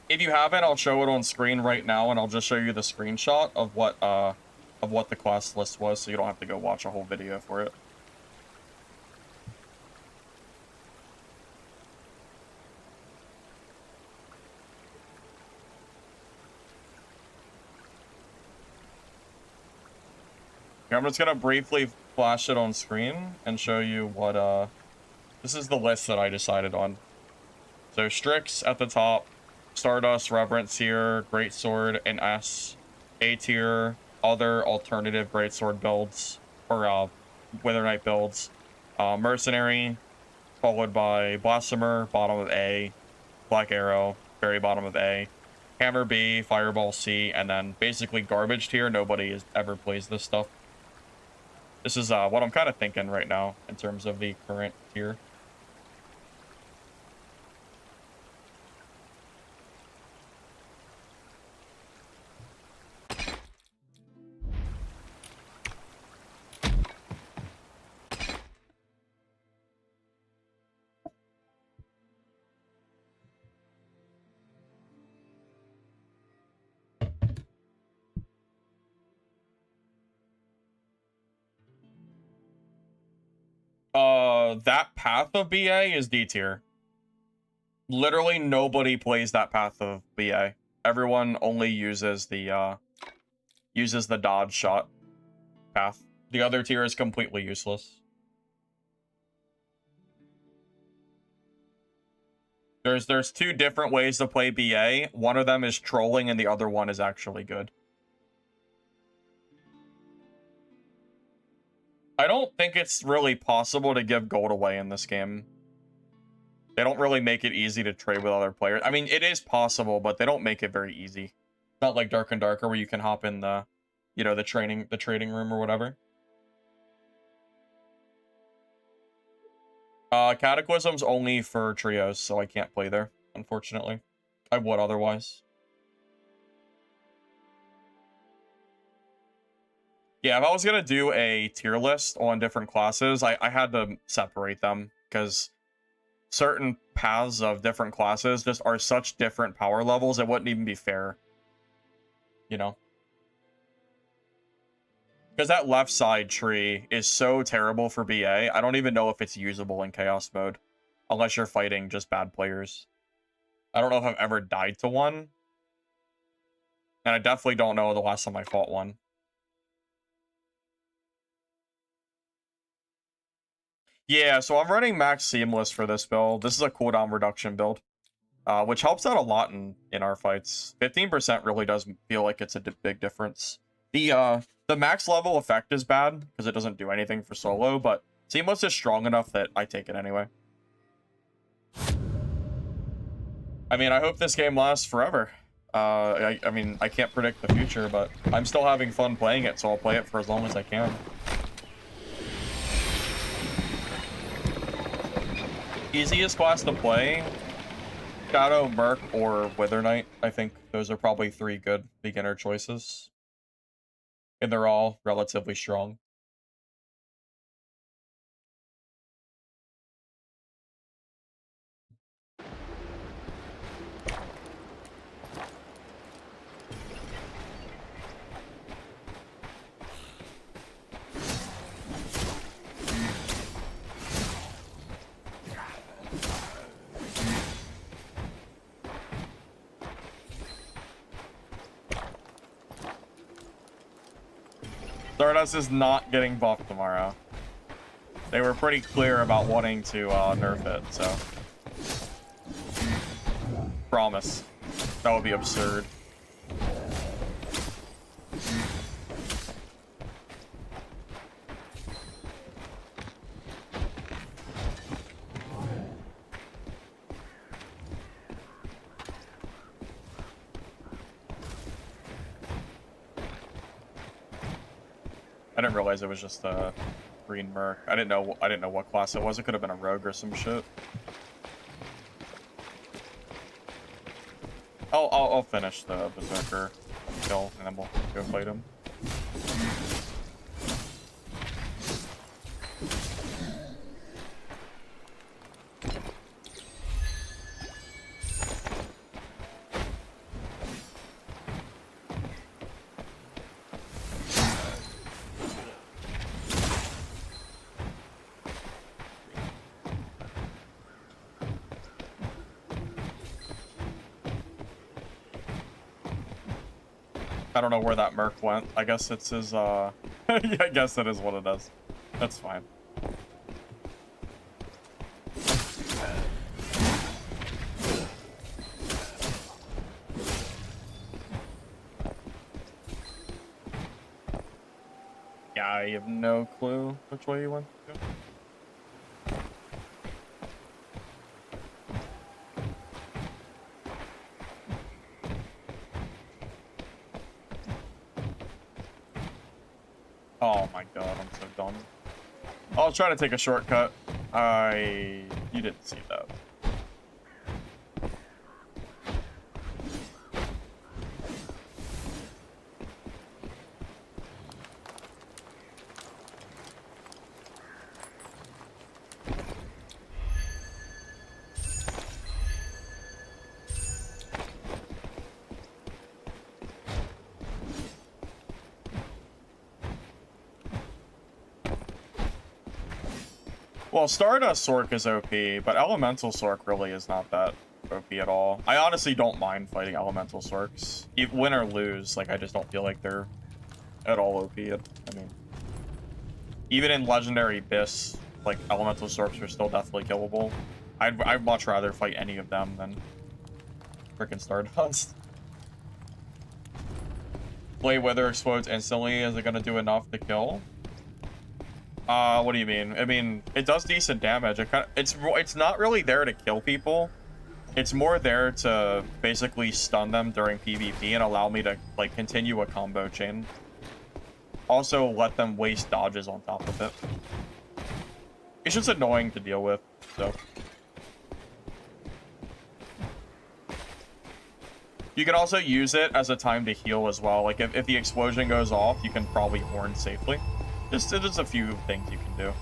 If you haven't, I'll show it on screen right now, and I'll just show you the screenshot of what the class list was, so you don't have to go watch a whole video for it. Here, I'm just gonna briefly flash it on screen and show you what this is the list that I decided on. So Strix at the top. Stardust, Reverence here, Greatsword, and S. A tier, other alternative Greatsword builds, or Wither Knight builds. Mercenary, followed by Blasphemer, bottom of A. Black Arrow, very bottom of A. Hammer B, Fireball C, and then basically garbage tier. Nobody has ever plays this stuff. This is what I'm kind of thinking right now in terms of the current tier. That path of BA is D tier. Literally nobody plays that path of BA. Everyone only uses the dodge shot path. The other tier is completely useless. There's two different ways to play BA. One of them is trolling and the other one is actually good. I don't think it's really possible to give gold away in this game. They don't really make it easy to trade with other players. I mean, it is possible, but they don't make it very easy. It's not like Dark and Darker where you can hop in the, you know, the trading room or whatever. Cataclysm's only for trios, so I can't play there, unfortunately. I would otherwise. Yeah, if I was gonna do a tier list on different classes, I had to separate them, because certain paths of different classes just are such different power levels, it wouldn't even be fair. You know? Because that left side tree is so terrible for BA, I don't even know if it's usable in Chaos mode. Unless you're fighting just bad players. I don't know if I've ever died to one. And I definitely don't know the last time I fought one. Yeah, so I'm running max seamless for this build. This is a cooldown reduction build, which helps out a lot in our fights. 15% really does feel like it's a big difference. The max level effect is bad because it doesn't do anything for solo, but seamless is strong enough that I take it anyway. I mean, I hope this game lasts forever. I mean, I can't predict the future, but I'm still having fun playing it, so I'll play it for as long as I can. Easiest class to play, Shadow, Merc, or Wither Knight. I think those are probably three good beginner choices. And they're all relatively strong. Stardust is not getting buffed tomorrow. They were pretty clear about wanting to nerf it, so. Promise. That would be absurd. I didn't realize it was just a green merc. I didn't know what class it was. It could have been a rogue or some shit. I'll finish the berserker kill and then we'll go fight him. I don't know where that merc went. I guess it's his, yeah, I guess that is what it is. That's fine. Yeah, I have no clue which way you went to. Oh my god, I'm so dumb. I was trying to take a shortcut. You didn't see that. Well, Stardust Sork is OP, but Elemental Sork really is not that OP at all. I honestly don't mind fighting Elemental Sorks. Win or lose, like, I just don't feel like they're at all OP. I mean, even in Legendary Bis, like, Elemental Sorks are still definitely killable. I'd much rather fight any of them than frickin' Stardust. Blade Wither explodes instantly. Is it gonna do enough to kill? What do you mean? I mean, it does decent damage. It's not really there to kill people. It's more there to basically stun them during PvP and allow me to, like, continue a combo chain. Also, let them waste dodges on top of it. It's just annoying to deal with, so. You can also use it as a time to heal as well. Like, if the explosion goes off, you can probably horn safely. Just a few things you can do.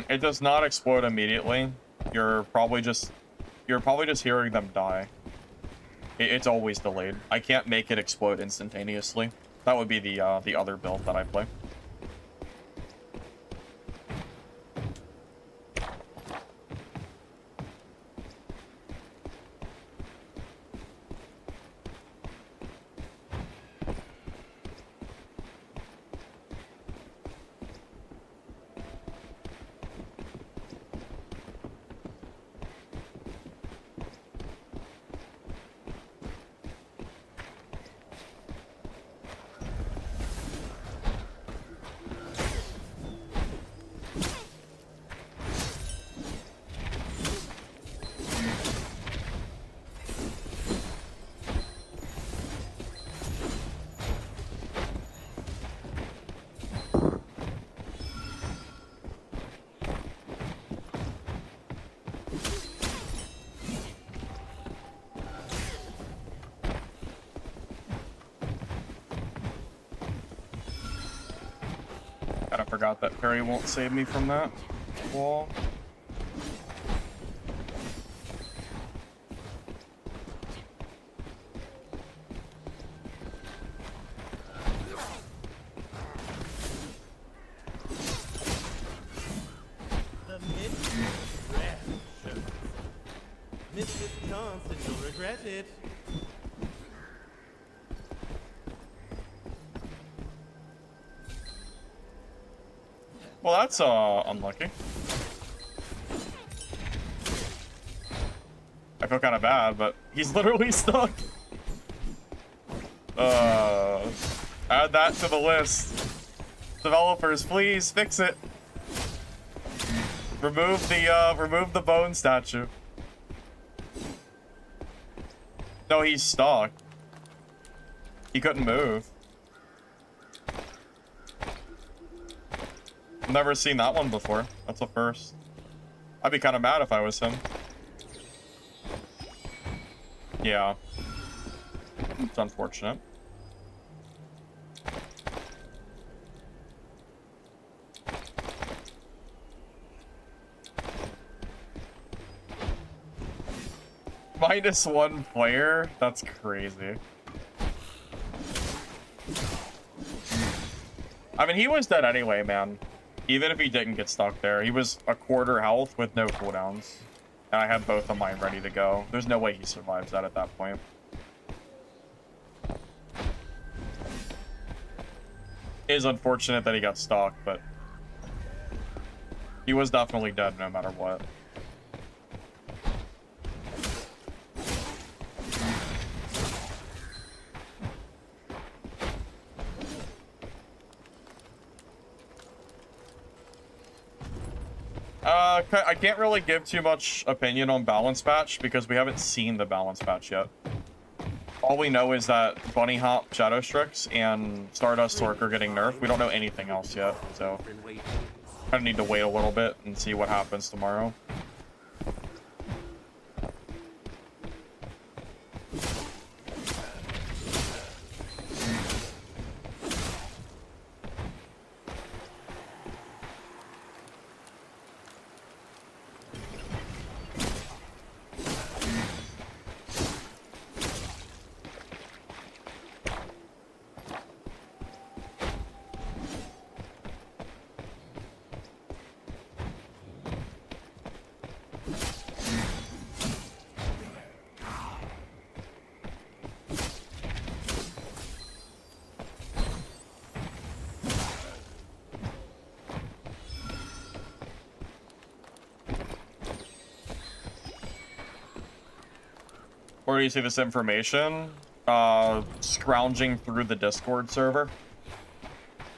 It does not explode immediately. You're probably just hearing them die. It's always delayed. I can't make it explode instantaneously. That would be the other build that I play. Kinda forgot that parry won't save me from that wall. chance and you'll regret it. Well, that's unlucky. I feel kind of bad, but he's literally stuck. Add that to the list. Developers, please fix it. Remove the bone statue. No, he's stuck. He couldn't move. Never seen that one before. That's a first. I'd be kind of mad if I was him. Yeah. It's unfortunate. -1 player? That's crazy. I mean, he was dead anyway, man. Even if he didn't get stuck there, he was a quarter health with no cooldowns. And I had both of mine ready to go. There's no way he survives that at that point. It is unfortunate that he got stuck, but he was definitely dead no matter what. I can't really give too much opinion on balance patch because we haven't seen the balance patch yet. All we know is that Bunny Hop, Shadow Strix, and Stardust Sork are getting nerfed. We don't know anything else yet, so kind of need to wait a little bit and see what happens tomorrow. Where do you see this information? Scrounging through the Discord server.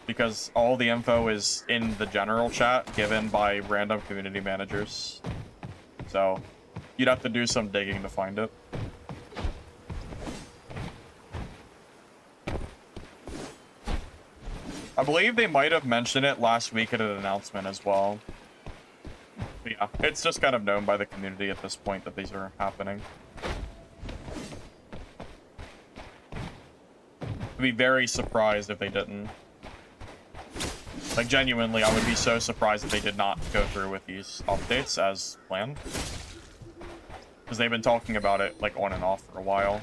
Because all the info is in the general chat given by random community managers. So, you'd have to do some digging to find it. I believe they might have mentioned it last week at an announcement as well. But yeah, it's just kind of known by the community at this point that these are happening. I'd be very surprised if they didn't. Like, genuinely, I would be so surprised if they did not go through with these updates as planned. Because they've been talking about it, like, on and off for a while.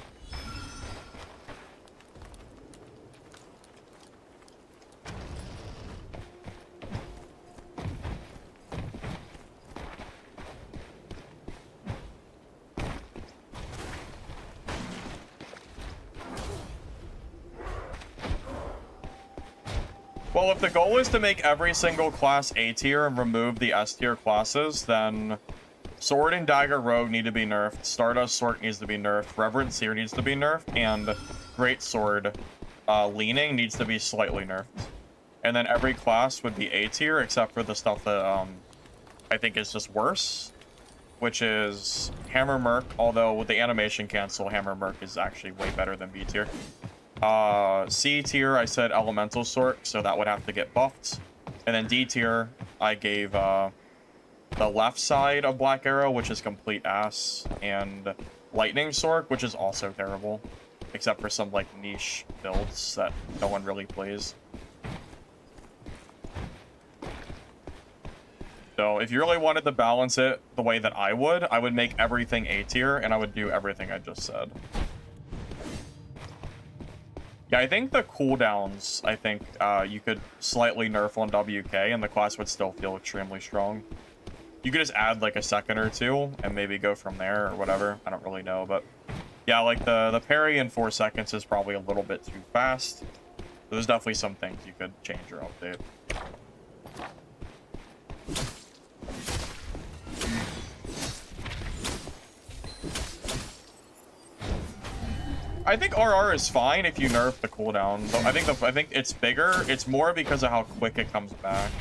Well, if the goal is to make every single class A tier and remove the S tier classes, then Sword and Dagger Rogue need to be nerfed, Stardust Sword needs to be nerfed, Reverend Seer needs to be nerfed, and Great Sword Leaning needs to be slightly nerfed. And then every class would be A tier, except for the stuff that I think is just worse, which is Hammer Merc, although with the animation cancel, Hammer Merc is actually way better than B tier. C tier, I said Elemental Sork, so that would have to get buffed. And then D tier, I gave the left side of Black Arrow, which is complete ass, and Lightning Sork, which is also terrible, except for some like niche builds that no one really plays. So if you really wanted to balance it the way that I would make everything A tier, and I would do everything I just said. Yeah, I think the cooldowns, you could slightly nerf on WK and the class would still feel extremely strong. You could just add like a second or two and maybe go from there or whatever. I don't really know, but yeah, like the parry in 4 seconds is probably a little bit too fast. So there's definitely some things you could change or update. I think RR is fine if you nerf the cooldown. But I think it's bigger. It's more because of how quick it comes back.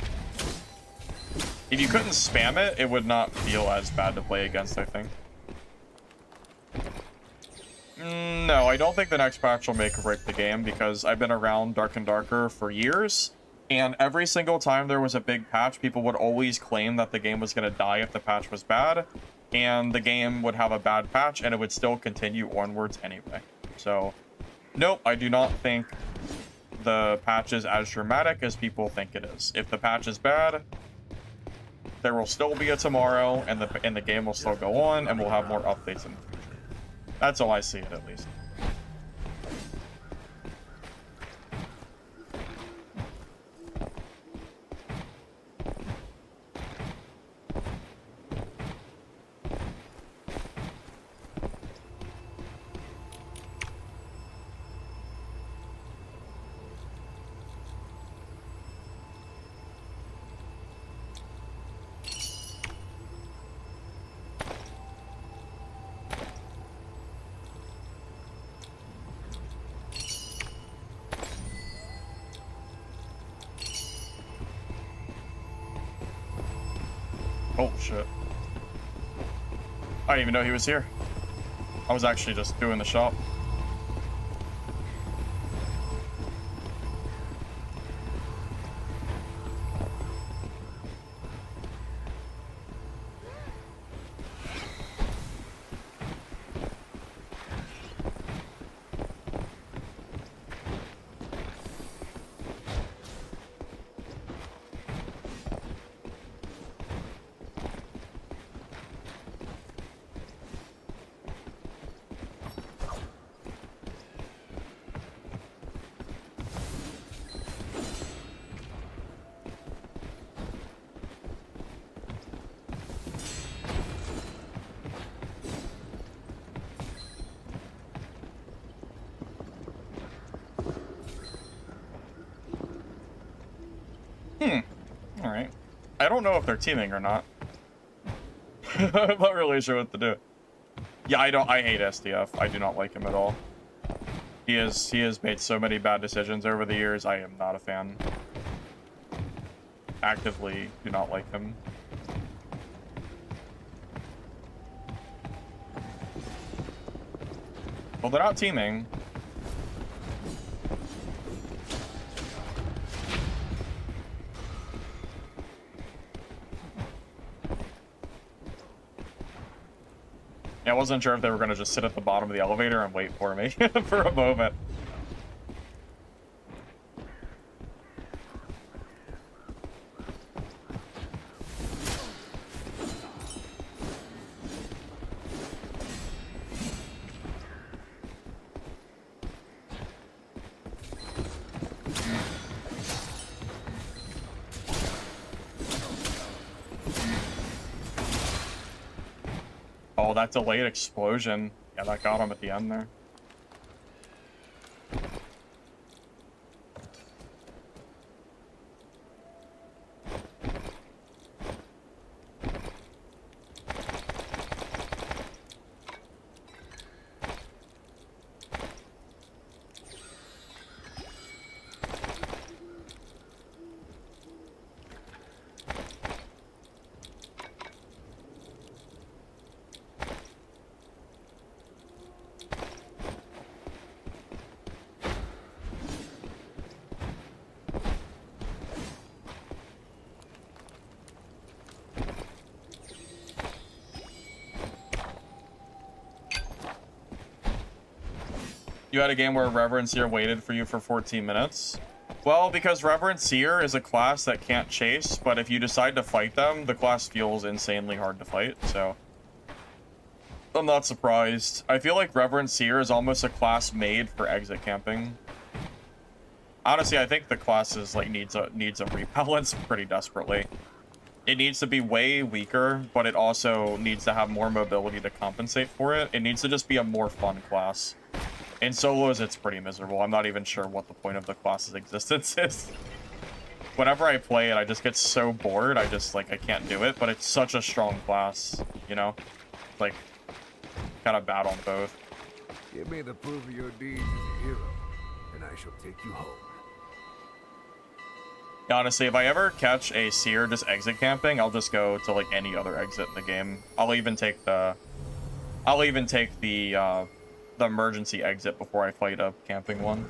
If you couldn't spam it, it would not feel as bad to play against, I think. No, I don't think the next patch will make or break the game because I've been around Dark and Darker for years, and every single time there was a big patch, people would always claim that the game was going to die if the patch was bad, and the game would have a bad patch, and it would still continue onwards anyway. So, nope, I do not think the patch is as dramatic as people think it is. If the patch is bad, there will still be a tomorrow, and the game will still go on, and we'll have more updates in the future. That's how I see it, at least. Oh, shit. I didn't even know he was here. I was actually just doing the shop. Alright. I don't know if they're teaming or not. I'm not really sure what to do. Yeah, I hate SDF. I do not like him at all. He has made so many bad decisions over the years. I am not a fan. Actively do not like him. Well, they're not teaming. I wasn't sure if they were going to just sit at the bottom of the elevator and wait for me for a moment. Oh, that delayed explosion. Yeah, that got him at the end there. You had a game where Reverenseer waited for you for 14 minutes? Well, because Reverenseer is a class that can't chase, but if you decide to fight them, the class feels insanely hard to fight, so... I'm not surprised. I feel like Reverenseer is almost a class made for exit camping. Honestly, I think the class is, like, needs a repellence pretty desperately. it needs to be way weaker, but it also needs to have more mobility to compensate for it. It needs to just be a more fun class. In solos, it's pretty miserable. I'm not even sure what the point of the class's existence is. Whenever I play it, I just get so bored. I just, like, I can't do it, but it's such a strong class, you know? Like, kind of bad on both. Give me the proof of your deeds as a hero, and I shall take you home. Honestly, if I ever catch a seer just exit camping, I'll just go to, like, any other exit in the game. I'll even take the emergency exit before I fight a camping one.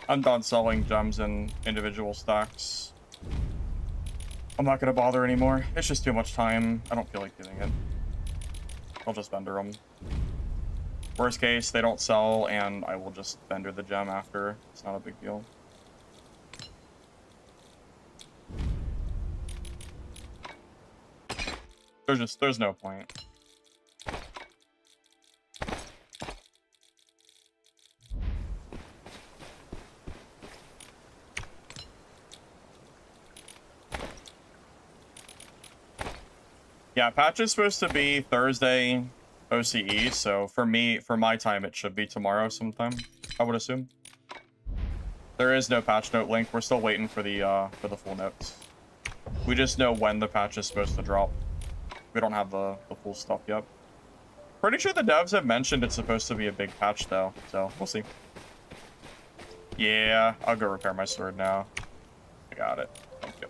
I'm done selling gems in individual stacks. I'm not gonna bother anymore. It's just too much time. I don't feel like doing it. I'll just vendor them. Worst case, they don't sell, and I will just vendor the gem after. It's not a big deal. There's no point. Yeah, patch is supposed to be Thursday OCE, so for my time, it should be tomorrow sometime, I would assume. There is no patch note link. We're still waiting for the full notes. We just know when the patch is supposed to drop. We don't have the full stuff yet. Pretty sure the devs have mentioned it's supposed to be a big patch, though, so we'll see. Yeah, I'll go repair my sword now. I got it. Thank you.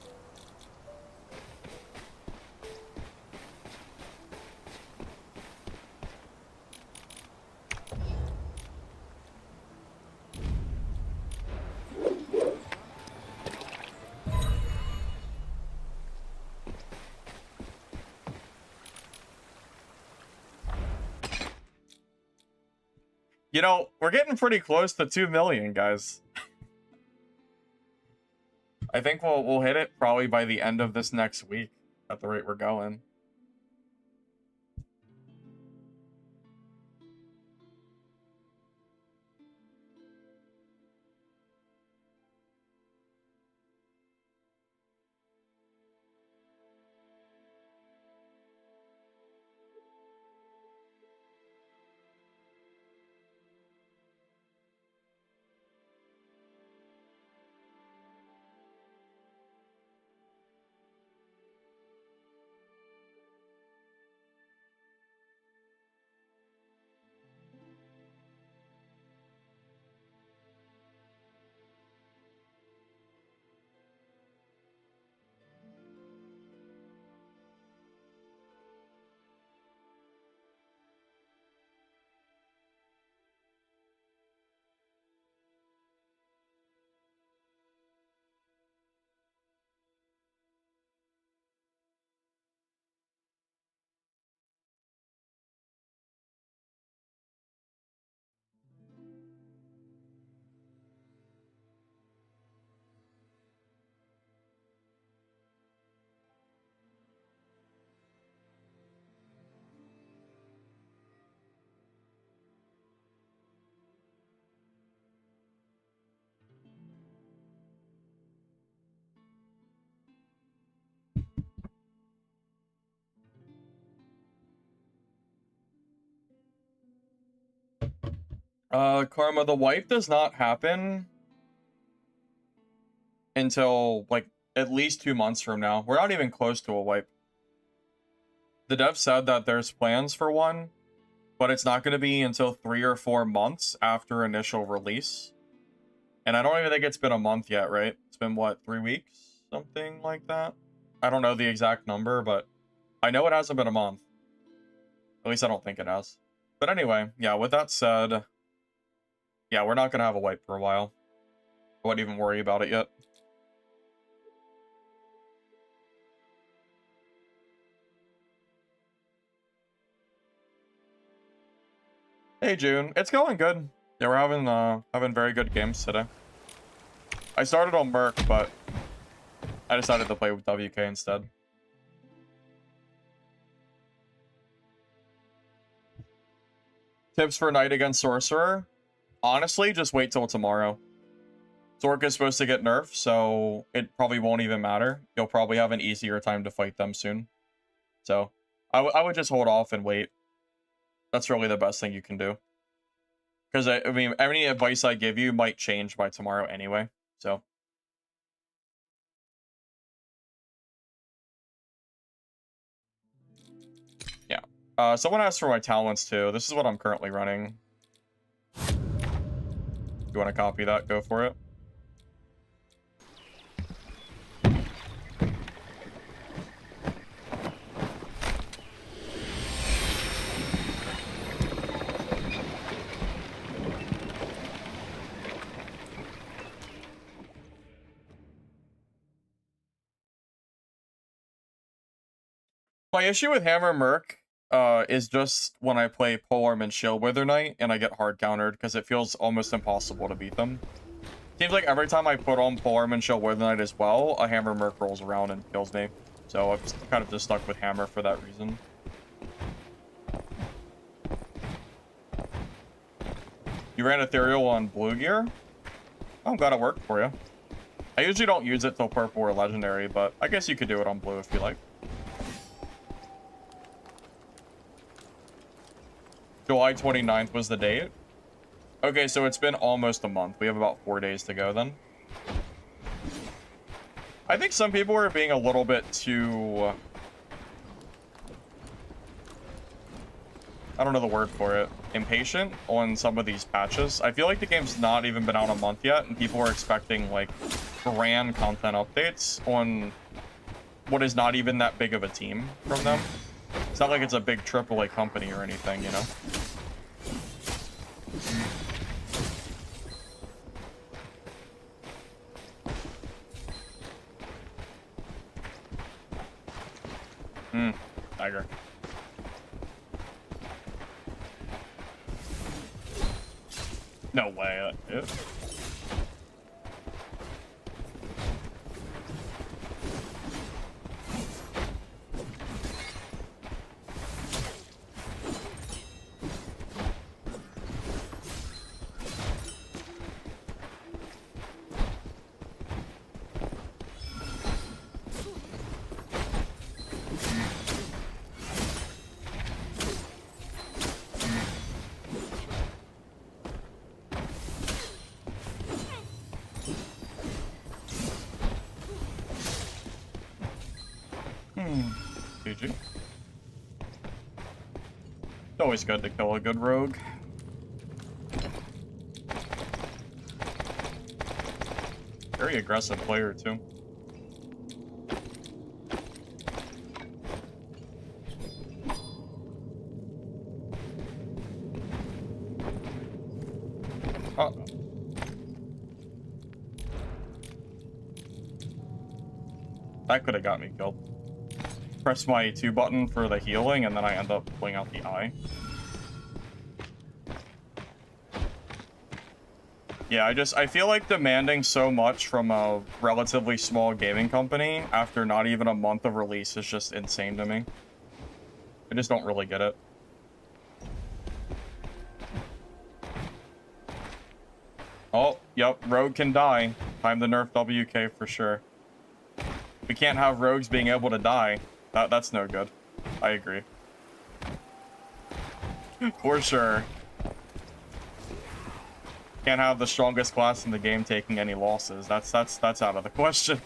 You know, we're getting pretty close to 2 million, guys. I think we'll hit it probably by the end of this next week at the rate we're going. Karma, the wipe does not happen until, like, at least 2 months from now. We're not even close to a wipe. The dev said that there's plans for one, but it's not going to be until 3 or 4 months after initial release. And I don't even think it's been a month yet, right? It's been, what, 3 weeks? Something like that? I don't know the exact number, but I know it hasn't been a month. At least I don't think it has. But anyway, yeah, with that said, yeah, we're not going to have a wipe for a while. I wouldn't even worry about it yet. Hey June, it's going good. Yeah, we're having very good games today. I started on Merc, but I decided to play with WK instead. Tips for Knight against Sorcerer? Honestly, just wait till tomorrow. Zork is supposed to get nerfed, so it probably won't even matter. You'll probably have an easier time to fight them soon. So, I would just hold off and wait. That's really the best thing you can do. Because, I mean, any advice I give you might change by tomorrow anyway, so. Yeah. Someone asked for my talents, too. This is what I'm currently running. You want to copy that? Go for it. My issue with Hammer Merc is just when I play Polearm and Shield Wither Knight and I get hard countered because it feels almost impossible to beat them. Seems like every time I put on Polearm and Shield Wither Knight as well, a Hammer Merc rolls around and kills me. So I've kind of just stuck with Hammer for that reason. You ran Ethereal on Blue Gear? Oh, I'm glad it worked for you. I usually don't use it till Purple or Legendary, but I guess you could do it on Blue if you like. July 29th was the date. Okay, so it's been almost a month. We have about 4 days to go then. I think some people are being a little bit too... I don't know the word for it. Impatient on some of these patches. I feel like the game's not even been out a month yet, and people are expecting, like, grand content updates on what is not even that big of a team from them. It's not like it's a big AAA company or anything, you know? Tiger. No way. GG. It's always good to kill a good rogue. Very aggressive player, too. Uh-oh. That could have got me killed. Press my 2 button for the healing, and then I end up pulling out the eye. Yeah, I feel like demanding so much from a relatively small gaming company after not even a month of release is just insane to me. I just don't really get it. Oh, yep, Rogue can die. Time to nerf WK for sure. We can't have rogues being able to die. That's no good. I agree. For sure. Can't have the strongest class in the game taking any losses. That's out of the question.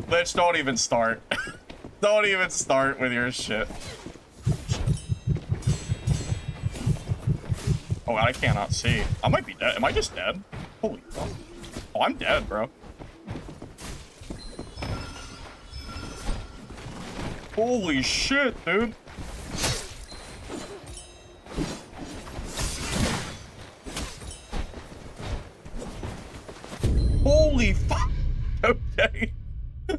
Bitch, don't even start. Don't even start with your shit. Oh, I cannot see. I might be dead. Am I just dead? Holy fuck. Oh, I'm dead, bro. Holy shit, dude. Holy fuck. Okay.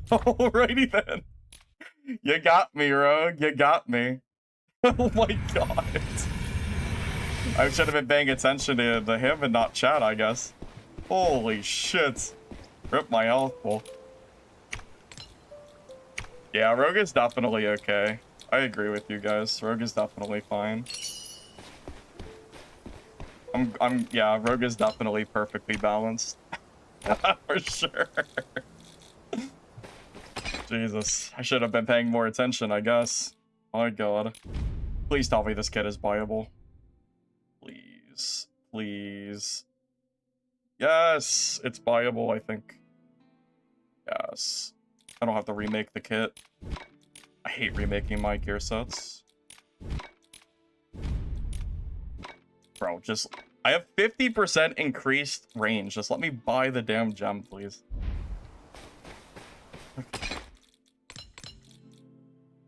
Alrighty then. You got me, Rogue. You got me. Oh my god. I should have been paying attention to him and not chat, I guess. Holy shit. Rip my health full. Yeah, Rogue is definitely okay. I agree with you guys. Rogue is definitely fine. Yeah, Rogue is definitely perfectly balanced. For sure. Jesus, I should have been paying more attention, I guess. My god. Please tell me this kid is buyable. Please. Please. Yes, it's buyable, I think. Yes. I don't have to remake the kit. I hate remaking my gear sets. Bro, just... I have 50% increased range. Just let me buy the damn gem, please.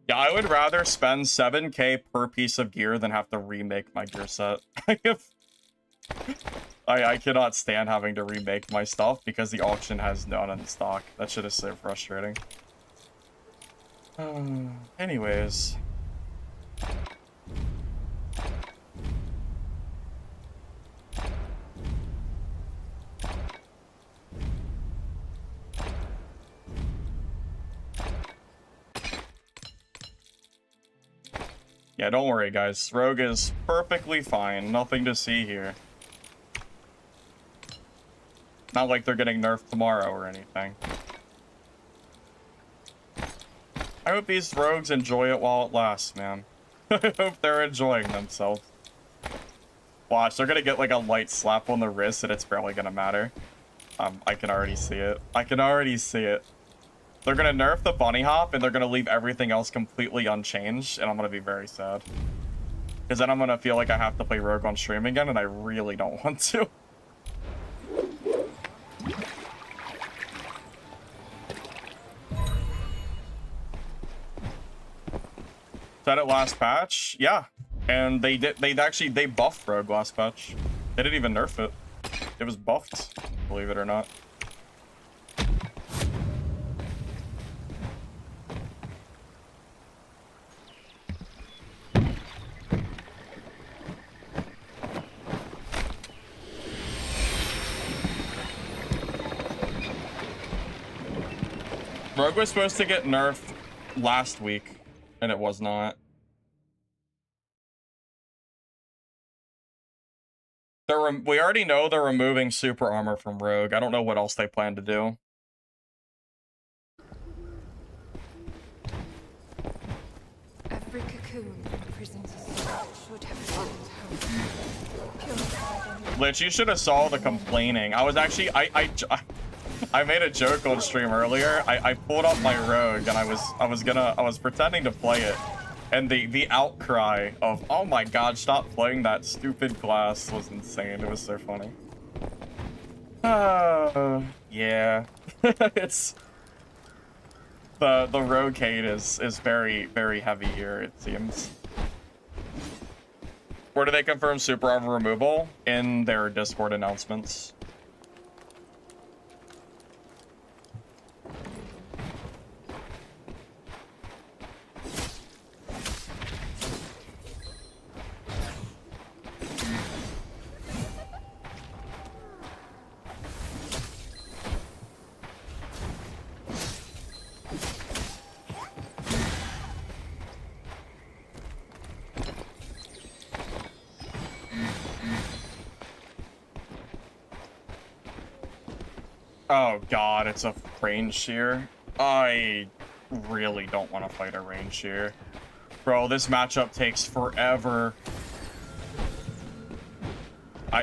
Yeah, I would rather spend 7k per piece of gear than have to remake my gear set. I cannot stand having to remake my stuff because the auction has none in stock. That shit is so frustrating. Anyways. Yeah, don't worry, guys. Rogue is perfectly fine. Nothing to see here. Not like they're getting nerfed tomorrow or anything. I hope these rogues enjoy it while it lasts, man. I hope they're enjoying themselves. Watch, they're gonna get like a light slap on the wrist and it's barely gonna matter. I can already see it. I can already see it. They're gonna nerf the bunny hop and they're gonna leave everything else completely unchanged, and I'm gonna be very sad. Because then I'm gonna feel like I have to play Rogue on stream again, and I really don't want to. Is that at last patch? Yeah. And they buffed Rogue last patch. They didn't even nerf it. It was buffed, believe it or not. Rogue was supposed to get nerfed last week, and it was not. We already know they're removing super armor from Rogue. I don't know what else they plan to do. Every cocoon imprisons a soul should have found home. Purified and Lich, you should have saw the complaining. I was actually I made a joke on stream earlier. I pulled up my Rogue and I was pretending to play it, and the outcry of, oh my god, stop playing that stupid class, was insane. It was so funny. Yeah. It's the Rogue hate is very, very heavy here, it seems. Where do they confirm super armor removal? In their Discord announcements. Oh god, it's a range shear. I really don't want to fight a range shear. Bro, this matchup takes forever.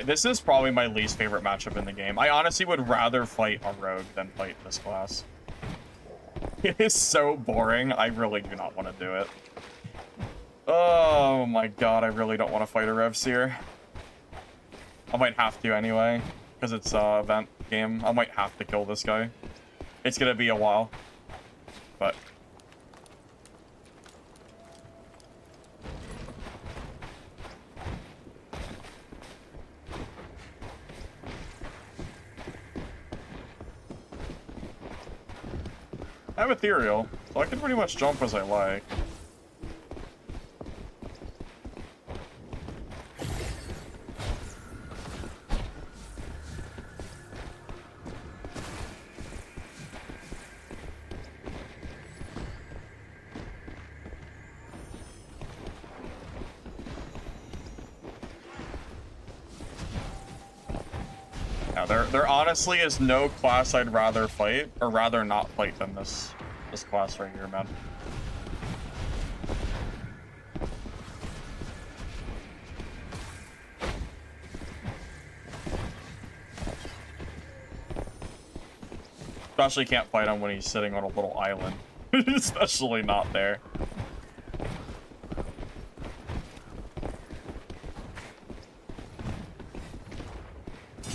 This is probably my least favorite matchup in the game. I honestly would rather fight a rogue than fight this class. It is so boring. I really do not want to do it. Oh my god, I really don't want to fight a rev seer. I might have to anyway, because it's an event game. I might have to kill this guy. It's gonna be a while, but... I have ethereal, so I can pretty much jump as I like. Yeah, there honestly is no class I'd rather fight, or rather not fight than this class right here, man. Especially can't fight him when he's sitting on a little island. Especially not there.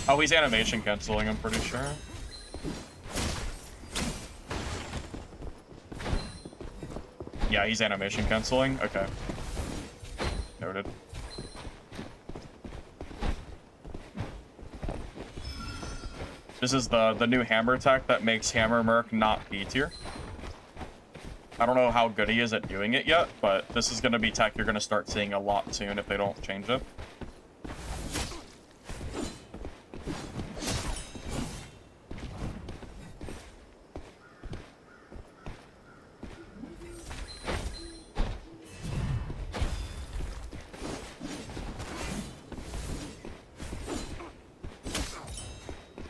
Oh, he's animation canceling, I'm pretty sure. Yeah, he's animation canceling. Okay. Noted. This is the new hammer tech that makes Hammer Merc not B tier. I don't know how good he is at doing it yet, but this is going to be tech you're going to start seeing a lot soon if they don't change it.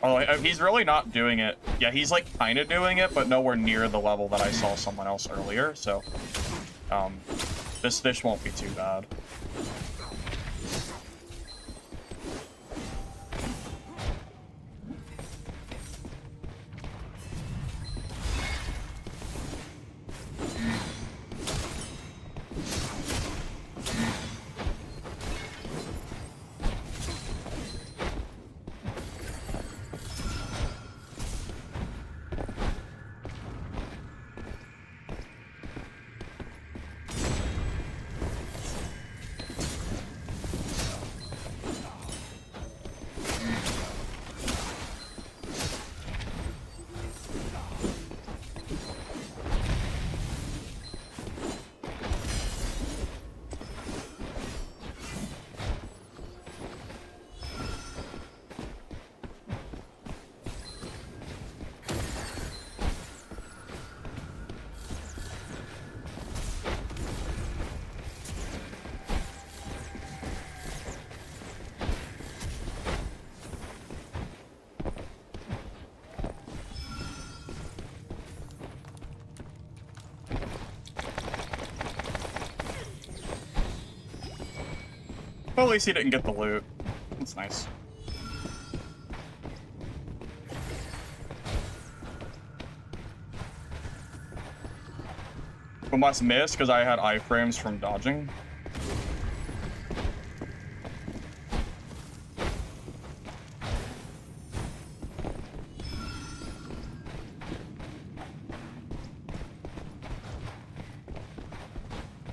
Oh, he's really not doing it. Yeah, he's like kind of doing it, but nowhere near the level that I saw someone else earlier. So, this won't be too bad. Well, at least he didn't get the loot. That's nice. We must miss because I had iframes from dodging.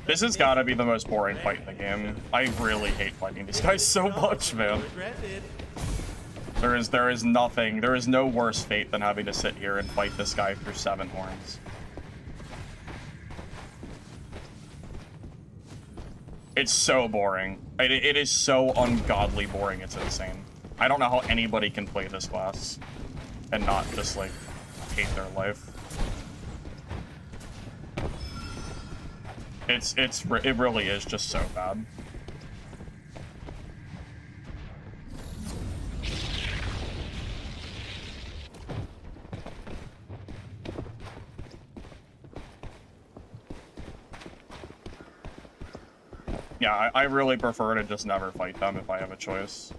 This has got to be the most boring fight in the game. I really hate fighting these guys so much, man. There is nothing, there is no worse fate than having to sit here and fight this guy through 7 horns. It's so boring. It is so ungodly boring, it's insane. I don't know how anybody can play this class and not just, like, hate their life. It really is just so bad. Yeah, I really prefer to just never fight them if I have a choice.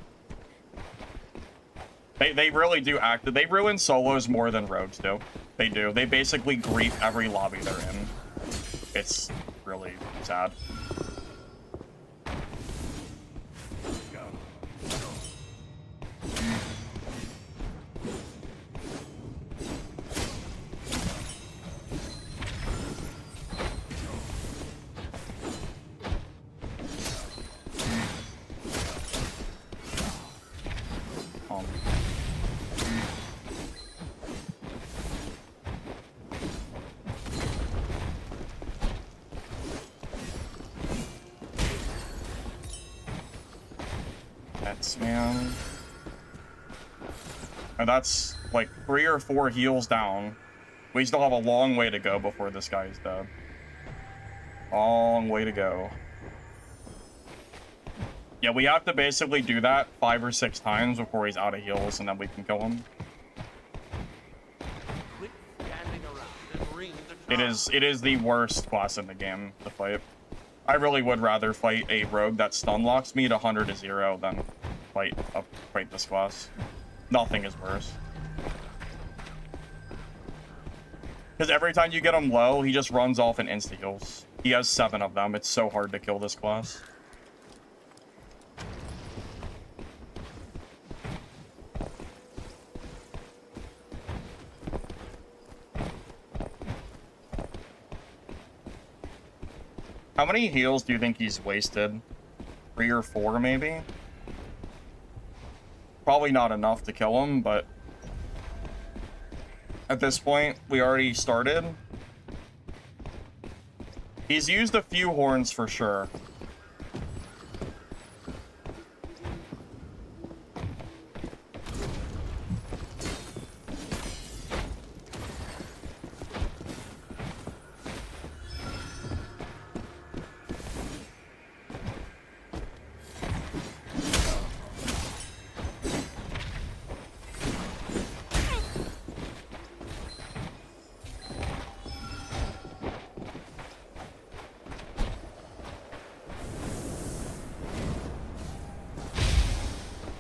They really do act. They ruin solos more than rogues do. They do. They basically grief every lobby they're in. It's really sad. Man. And that's like 3 or 4 heals down. We still have a long way to go before this guy is dead. Long way to go. Yeah, we have to basically do that 5 or 6 times before he's out of heals, and then we can kill him. It is the worst class in the game to fight. I really would rather fight a rogue that stun locks me to 100 to 0 than fight this class. Nothing is worse. Because every time you get him low, he just runs off and insta heals. He has 7 of them. It's so hard to kill this class. How many heals do you think he's wasted? 3 or 4, maybe? Probably not enough to kill him, but at this point, we already started. He's used a few horns for sure.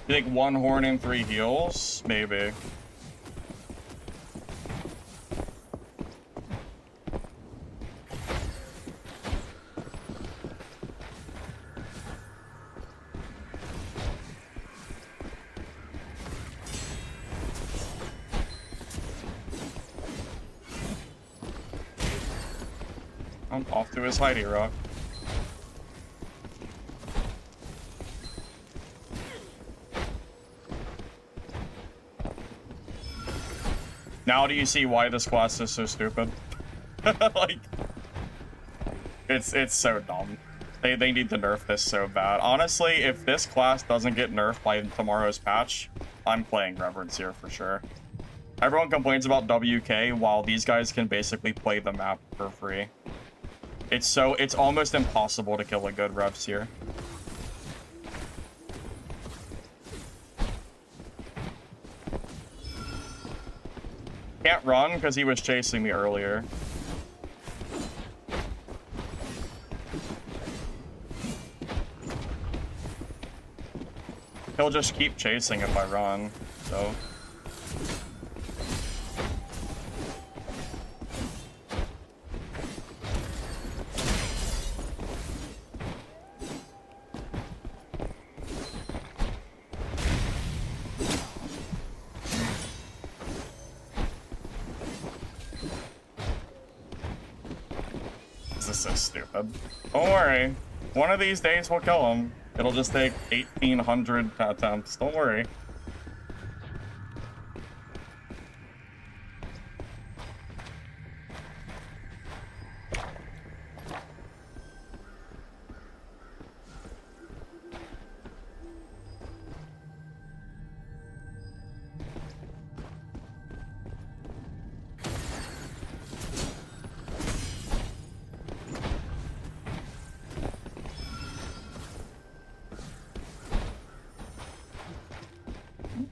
You think 1 horn and 3 heals? Maybe. I'm off to his Heidi Rock. Now do you see why this class is so stupid? Like, it's so dumb. They need to nerf this so bad. Honestly, if this class doesn't get nerfed by tomorrow's patch, I'm playing Reverence here for sure. Everyone complains about WK while these guys can basically play the map for free. It's almost impossible to kill a good Revs here. Can't run because he was chasing me earlier. He'll just keep chasing if I run, so. This is so stupid. Don't worry. One of these days we'll kill him. It'll just take 1,800 attempts. Don't worry.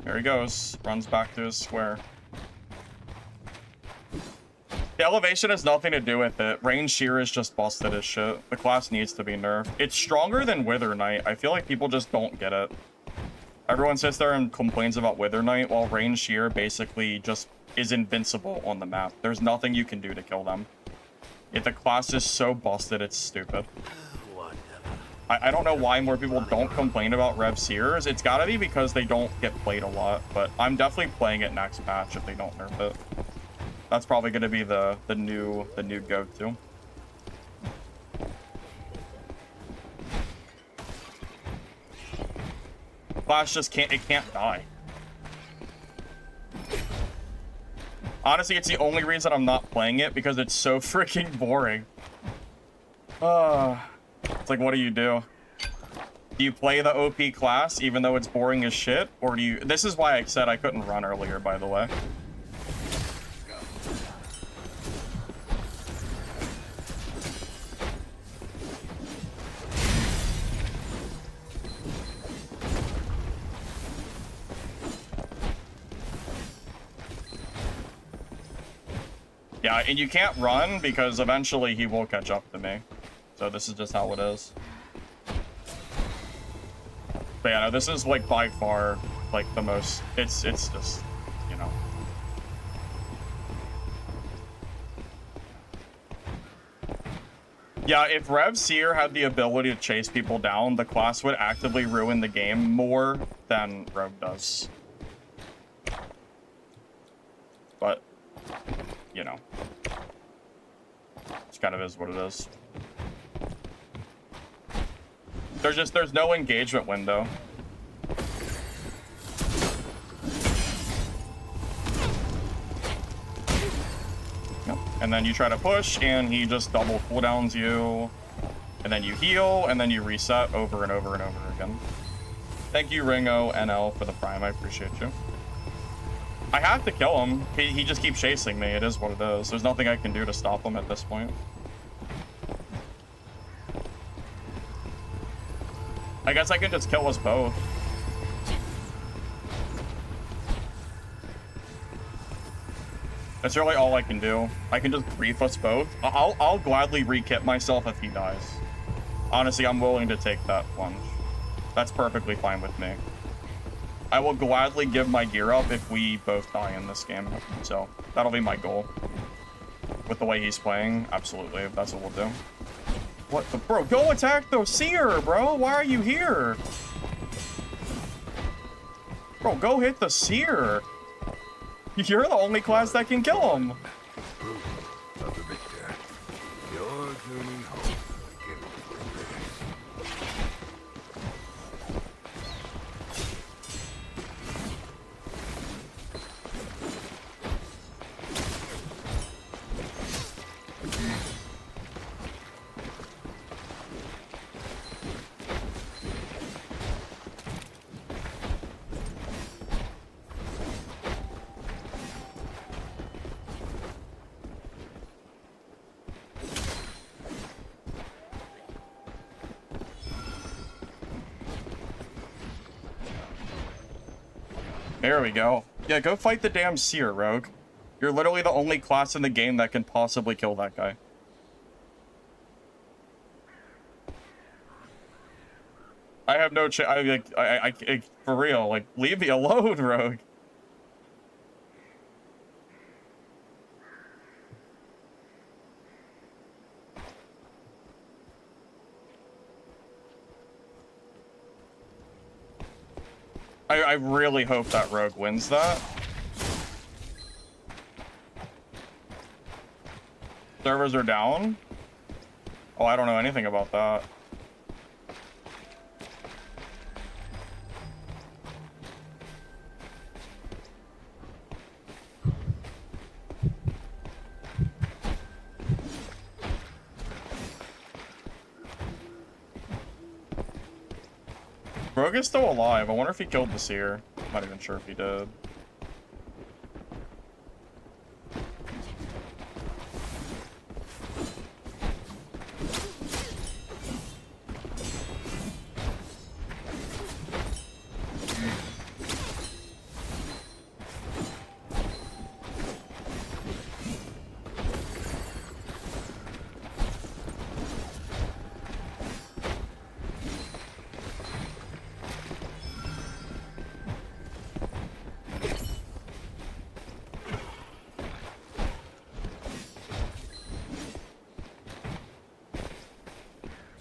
There he goes. Runs back to his square. The elevation has nothing to do with it. Range shear is just busted as shit. The class needs to be nerfed. It's stronger than Wither Knight. I feel like people just don't get it. Everyone sits there and complains about Wither Knight, while range shear basically just is invincible on the map. There's nothing you can do to kill them. If the class is so busted, it's stupid. I don't know why more people don't complain about Rev Seers. It's gotta be because they don't get played a lot, but I'm definitely playing it next patch if they don't nerf it. That's probably gonna be the new go-to. Class just can't die. Honestly, it's the only reason I'm not playing it, because it's so freaking boring. It's like, what do? Do you play the OP class even though it's boring as shit? Or do you... This is why I said I couldn't run earlier, by the way. Yeah, and you can't run because eventually he will catch up to me. So this is just how it is. But yeah, no, this is like by far like the most, it's just, you know. Yeah, if Rev Seer had the ability to chase people down, the class would actively ruin the game more than Rogue does. But, you know. It kind of is what it is. There's no engagement window. Yep. And then you try to push, and he just double cooldowns you. And then you heal, and then you reset over and over and over again. Thank you, Ringo NL, for the prime. I appreciate you. I have to kill him. He just keeps chasing me. It is what it is. There's nothing I can do to stop him at this point. I guess I can just kill us both. That's really all I can do. I can just grief us both. I'll gladly re-kit myself if he dies. Honestly, I'm willing to take that plunge. That's perfectly fine with me. I will gladly give my gear up if we both die in this game. So that'll be my goal. With the way he's playing, absolutely. That's what we'll do. What the... Bro, go attack the Seer, bro. Why are you here? Bro, go hit the Seer. You're the only class that can kill him. There we go. Yeah, go fight the damn Seer, Rogue. You're literally the only class in the game that can possibly kill that guy. I have no I for real, like, leave me alone, Rogue. I really hope that Rogue wins that. Servers are down. Oh, I don't know anything about that. Rogue is still alive. I wonder if he killed the seer. Not even sure if he did.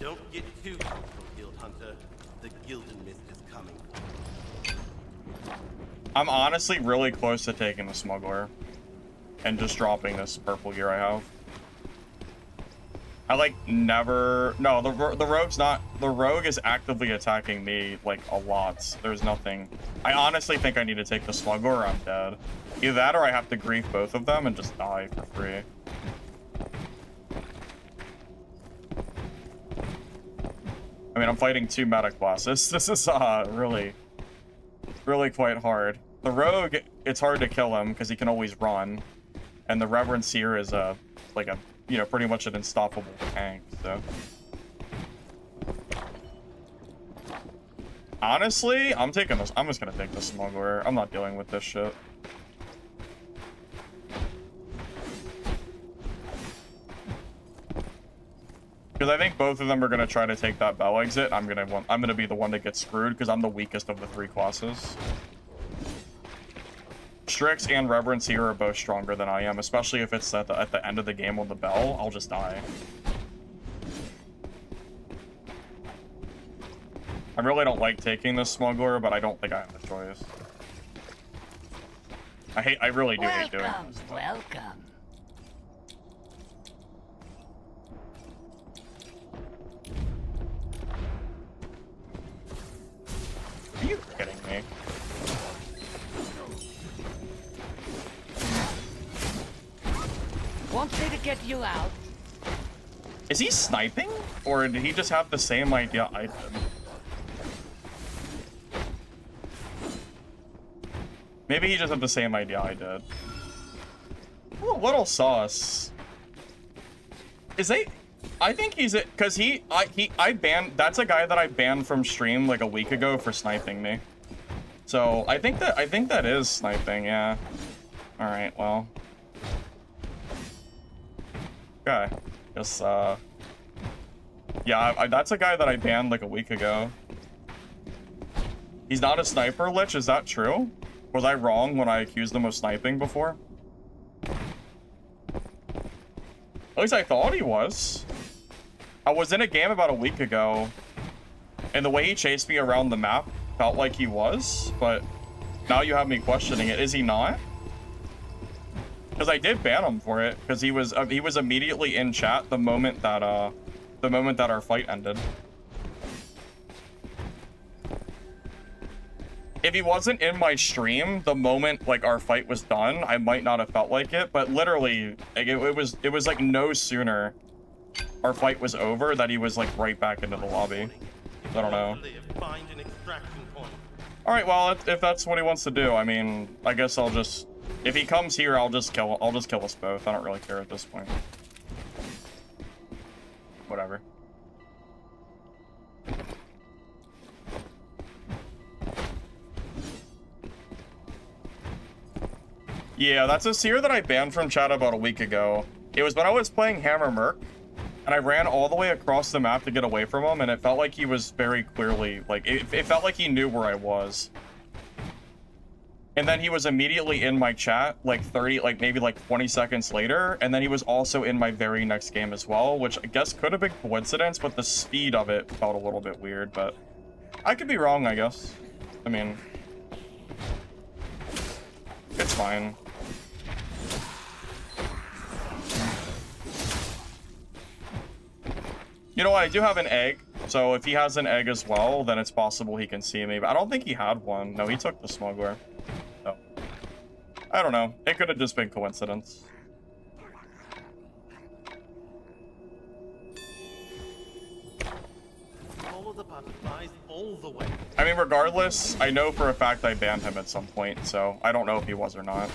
Don't get too comfortable, Guild Hunter. The Gildan Mist is coming. I'm honestly really close to taking the smuggler and just dropping this purple gear I have. I like never. No, the rogue's not. The rogue is actively attacking me like a lot. There's nothing. I honestly think I need to take the smuggler or I'm dead. Either that or I have to grief both of them and just die for free. I mean, I'm fighting 2 meta classes. This is really quite hard. The rogue, it's hard to kill him because he can always run, and the Reverend Seer is like a pretty much an unstoppable tank. So honestly, I'm taking this. I'm just gonna take the smuggler. I'm not dealing with this shit. Because I think both of them are gonna try to take that bell exit. I'm gonna be the one that gets screwed because I'm the weakest of the 3 classes. Strix and Reverence here are both stronger than I am, especially if it's at the end of the game on the bell. I'll just die. I really don't like taking this smuggler, but I don't think I have a choice. I really do hate doing this. Welcome. Are you kidding me? Want me to get you out? Is he sniping? Or did he just have the same idea I did? Maybe he just had the same idea I did. A little sauce. Is they... I think he's it because I banned. That's a guy that I banned from stream like a week ago for sniping me. So I think that is sniping. Yeah. All right. Well. Okay. Just yeah. That's a guy that I banned like a week ago. He's not a sniper, Lich. Is that true? Was I wrong when I accused him of sniping before? At least I thought he was. I was in a game about a week ago, and the way he chased me around the map felt like he was, but now you have me questioning it. Is he not? Because I did ban him for it, because he was immediately in chat the moment that our fight ended. If he wasn't in my stream the moment like our fight was done, I might not have felt like it, but literally like, it was like no sooner our fight was over that he was like right back into the lobby. I don't know. Find an extraction point. All right, well, if that's what he wants to do, I mean, I guess I'll just, if he comes here, I'll just kill us both. I don't really care at this point. Whatever. Yeah, that's a seer that I banned from chat about a week ago. It was when I was playing Hammer Merc, and I ran all the way across the map to get away from him, and it felt like he was very clearly, like, it felt like he knew where I was. And then he was immediately in my chat, like maybe 20 seconds later, and then he was also in my very next game as well, which I guess could have been coincidence, but the speed of it felt a little bit weird, but I could be wrong, I guess. I mean, it's fine. You know what? I do have an egg. So if he has an egg as well, then it's possible he can see me. But I don't think he had one. No, he took the smuggler. So I don't know. It could have just been coincidence. Follow the butterflies all the way. I mean, regardless, I know for a fact I banned him at some point, so I don't know if he was or not.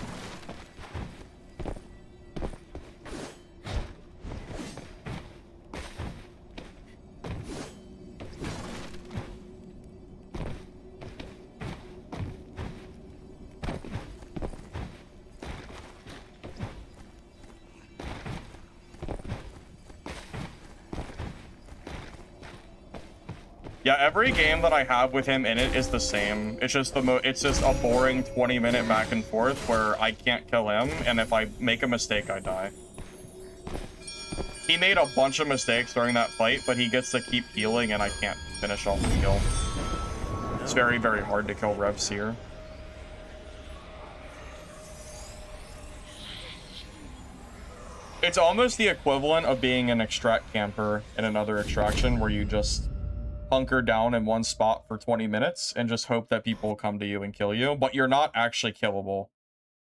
Yeah, every game that I have with him in it is the same. It's just it's just a boring 20-minute back and forth where I can't kill him, and if I make a mistake, I die. He made a bunch of mistakes during that fight, but he gets to keep healing, and I can't finish off the kill. It's very, very hard to kill Rev Seer. It's almost the equivalent of being an extract camper in another extraction where you just hunker down in one spot for 20 minutes and just hope that people will come to you and kill you, but you're not actually killable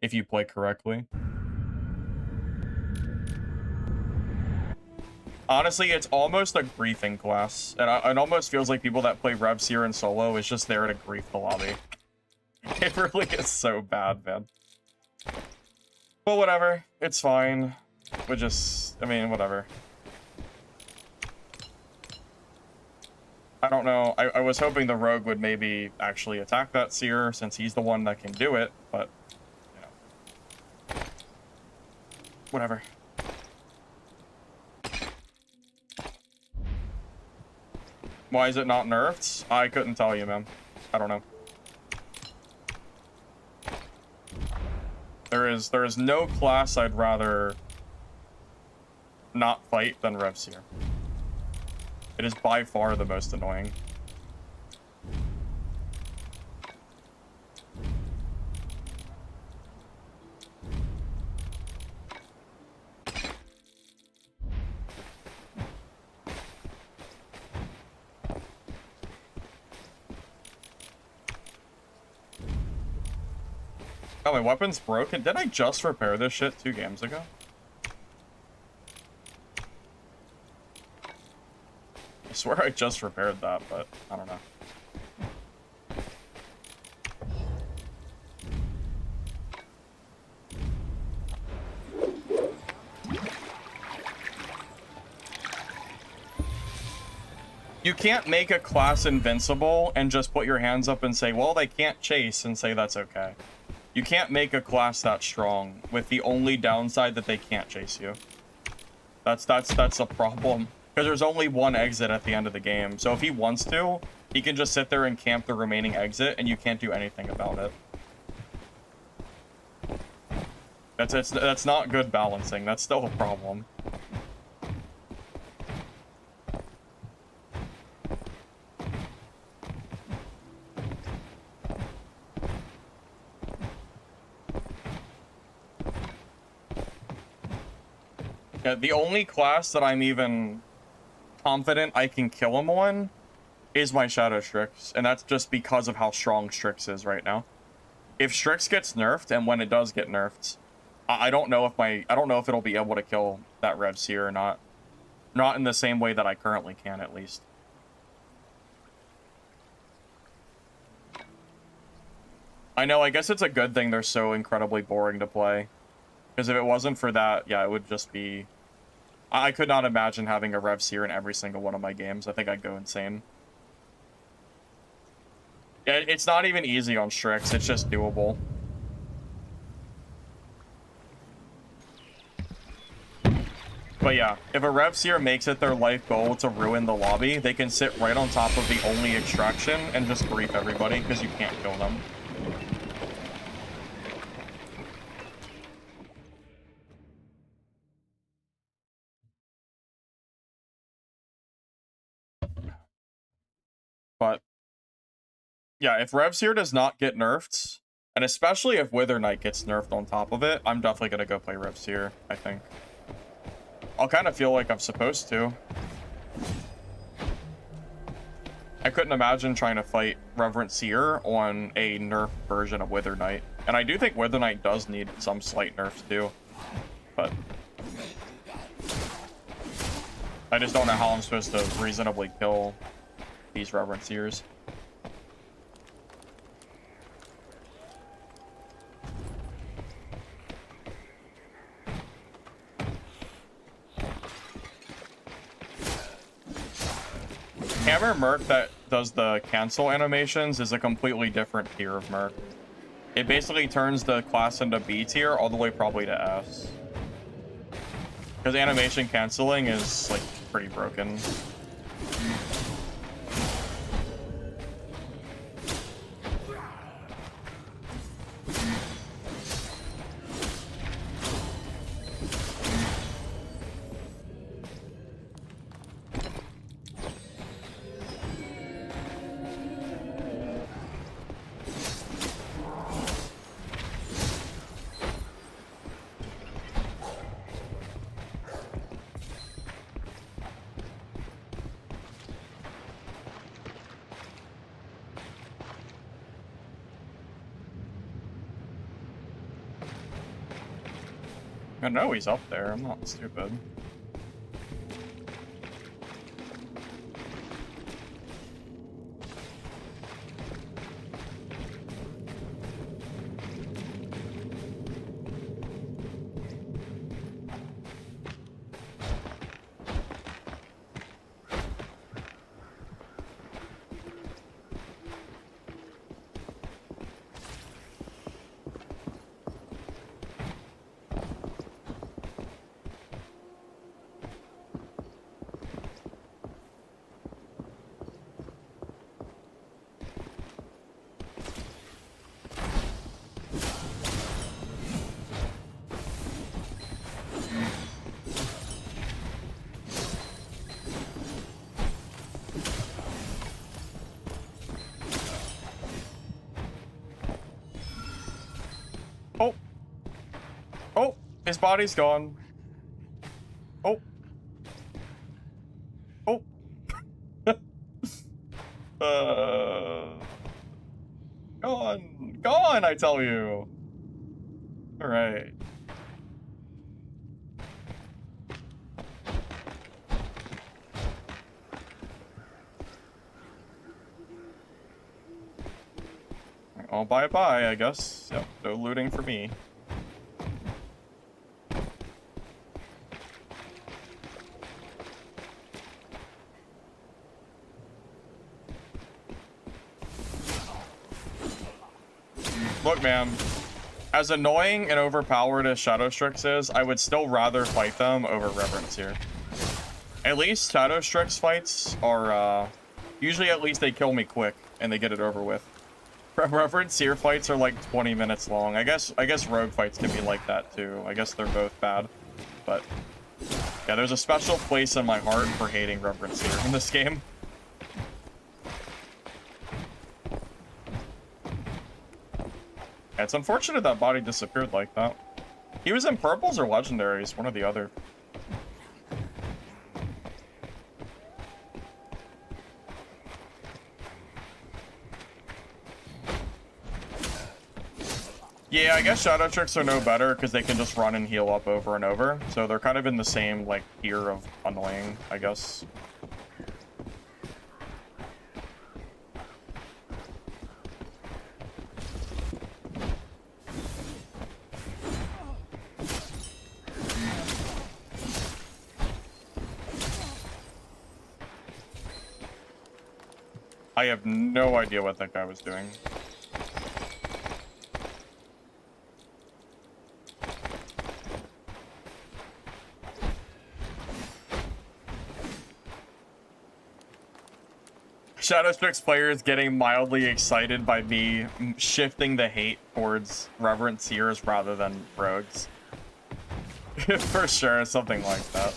if you play correctly. Honestly, it's almost a griefing class, and it almost feels like people that play Rev Seer in solo is just there to grief the lobby. It really is so bad, man. But whatever, it's fine. We just, I mean, whatever. I don't know. I was hoping the rogue would maybe actually attack that seer since he's the one that can do it, but you know. Whatever. Why is it not nerfed? I couldn't tell you, man. I don't know. There is no class I'd rather not fight than Rev Seer. It is by far the most annoying. Oh, my weapon's broken? Did I just repair this shit 2 games ago? I swear I just repaired that, but I don't know. You can't make a class invincible and just put your hands up and say, well, they can't chase, and say that's okay. You can't make a class that strong with the only downside that they can't chase you. That's a problem. Because there's only one exit at the end of the game. So if he wants to, he can just sit there and camp the remaining exit, and you can't do anything about it. That's not good balancing. That's still a problem. Yeah, the only class that I'm even confident I can kill him on is my Shadow Strix, and that's just because of how strong Strix is right now. If Strix gets nerfed, and when it does get nerfed, I don't know if it'll be able to kill that Rev Seer or not. Not in the same way that I currently can, at least. I know, I guess it's a good thing they're so incredibly boring to play. Because if it wasn't for that, yeah, it would just be... I could not imagine having a Rev Seer in every single one of my games. I think I'd go insane. It's not even easy on Strix, it's just doable. But yeah, if a Rev Seer makes it their life goal to ruin the lobby, they can sit right on top of the only extraction and just grief everybody because you can't kill them. But yeah, if Rev Seer does not get nerfed, and especially if Wither Knight gets nerfed on top of it, I'm definitely gonna go play Rev Seer, I think. I'll kind of feel like I'm supposed to. I couldn't imagine trying to fight Reverend Seer on a nerfed version of Wither Knight. And I do think Wither Knight does need some slight nerfs too. But I just don't know how I'm supposed to reasonably kill these Reverend Seers. Hammer Merc that does the cancel animations is a completely different tier of Merc. It basically turns the class into B tier all the way probably to S. Because animation canceling is like pretty broken. I know he's up there, I'm not stupid. Oh. Oh, his body's gone. Oh. Oh. Gone. Gone, I tell you. All right. Well, bye-bye, I guess. Yep, no looting for me. Look, man. As annoying and overpowered as Shadow Strix is, I would still rather fight them over Reverence here. At least Shadow Strix fights are, usually at least they kill me quick and they get it over with. Reverend Seer fights are like 20 minutes long. I guess rogue fights can be like that too. I guess they're both bad. But yeah, there's a special place in my heart for hating Reverend Seer in this game. Yeah, it's unfortunate that body disappeared like that. He was in purples or legendaries, one or the other. Yeah, I guess Shadow Tricks are no better because they can just run and heal up over and over. So they're kind of in the same, like, tier of annoying, I guess. I have no idea what that guy was doing. Shadow Strix players getting mildly excited by me shifting the hate towards Reverent Seers rather than rogues. For sure, something like that.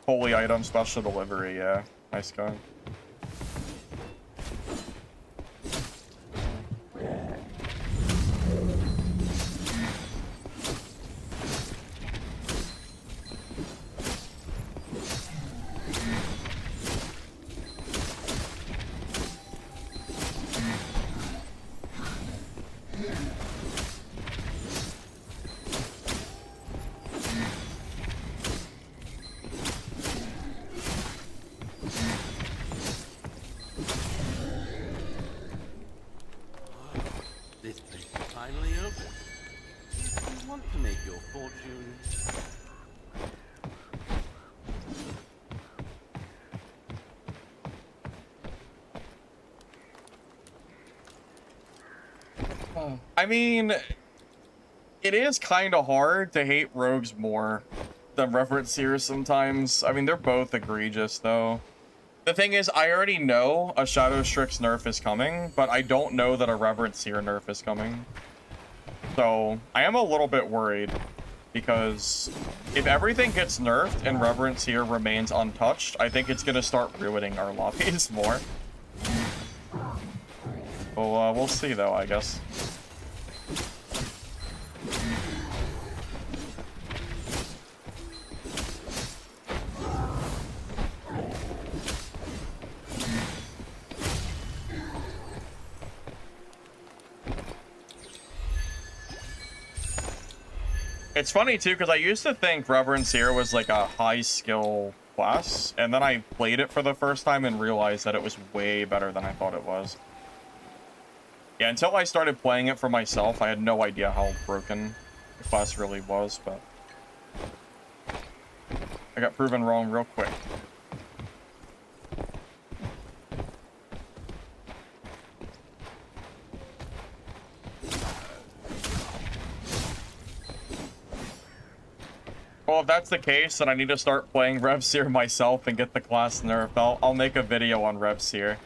Holy item, special delivery, yeah. Nice guy. This place is finally open. You want to make your fortune? I mean, it is kind of hard to hate rogues more than reverent seers sometimes. I mean, they're both egregious, though. The thing is, I already know a Shadow Strix nerf is coming, but I don't know that a reverent seer nerf is coming. So, I am a little bit worried, because if everything gets nerfed and reverent seer remains untouched, I think it's going to start ruining our lobbies more. Well, we'll see, though, I guess. It's funny, too, because I used to think Reverend Seer was, like, a high-skill class, and then I played it for the first time and realized that it was way better than I thought it was. Yeah, until I started playing it for myself, I had no idea how broken the class really was, but I got proven wrong real quick. Well, if that's the case, then I need to start playing Rev Seer myself and get the class nerfed. I'll make a video on Rev Seer.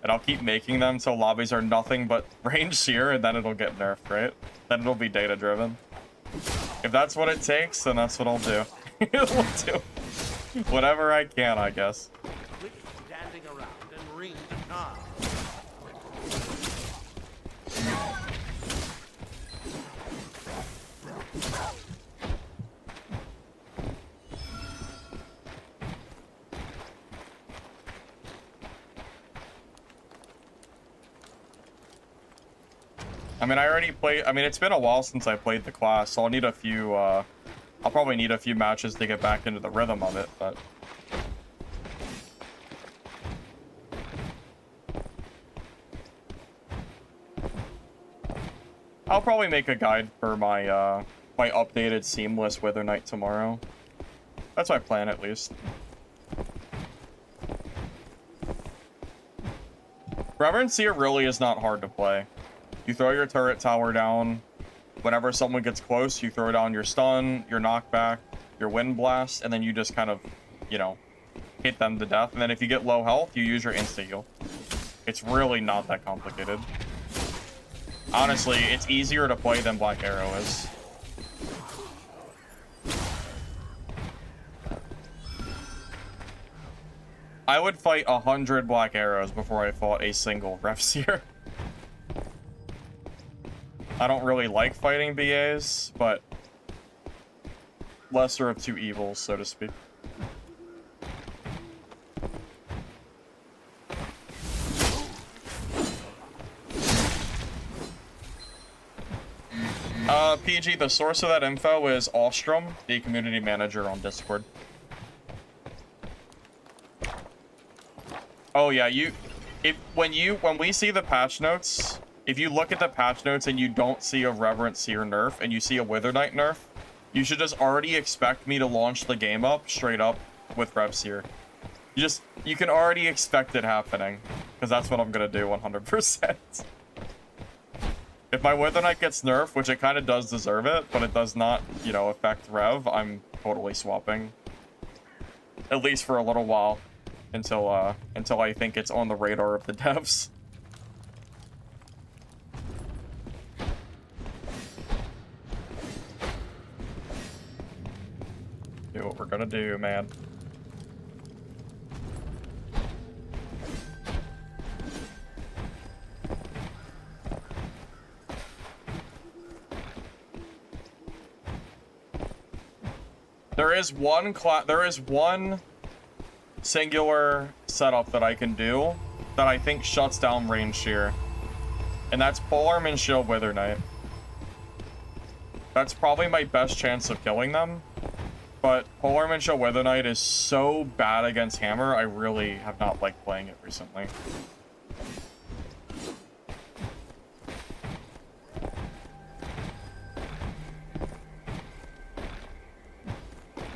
And I'll keep making them until lobbies are nothing but range Seer, and then it'll get nerfed, right? Then it'll be data-driven. If that's what it takes, then that's what I'll do. We'll do whatever I can, I guess. Quit standing around and ring the car. I mean, I already played... I mean, it's been a while since I played the class, so I'll need a few, I'll probably need a few matches to get back into the rhythm of it, but... I'll probably make a guide for my, my updated Seamless Wither Knight tomorrow. That's my plan, at least. Reverend Seer really is not hard to play. You throw your turret tower down. Whenever someone gets close, you throw down your stun, your knockback, your wind blast, and then you just kind of, you know, hit them to death. And then if you get low health, you use your insta-heal. It's really not that complicated. Honestly, it's easier to play than Black Arrow is. I would fight 100 Black Arrows before I fought a single Rev Seer. I don't really like fighting BAs, but lesser of two evils, so to speak. PG, the source of that info is Ostrom, the community manager on Discord. Oh yeah, when we see the patch notes, if you look at the patch notes and you don't see a Reverent Seer nerf and you see a Wither Knight nerf, you should just already expect me to launch the game up straight up with Rev Seer. You can already expect it happening, because that's what I'm gonna do 100%. If my Wither Knight gets nerfed, which it kind of does deserve it, but it does not, you know, affect Rev, I'm totally swapping. At least for a little while, until I think it's on the radar of the devs. Do what we're gonna do, man. There is one singular setup that I can do that I think shuts down range shear. And that's Polearm and Shield Wither Knight. That's probably my best chance of killing them. But Polearm and Shield Wither Knight is so bad against Hammer, I really have not liked playing it recently.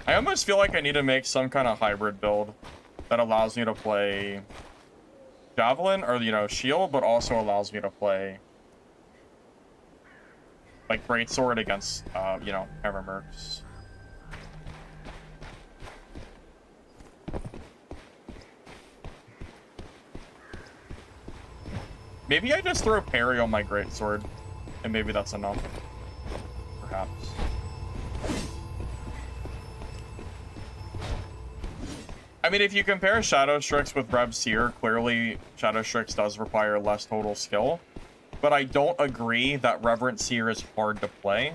I almost feel like I need to make some kind of hybrid build that allows me to play Javelin or, you know, Shield, but also allows me to play like Greatsword against, you know, Hammer Mercs. Maybe I just throw parry on my Greatsword, and maybe that's enough. Perhaps. I mean, if you compare Shadow Strix with Reb Seer, clearly Shadow Strix does require less total skill. But I don't agree that Reverent Seer is hard to play.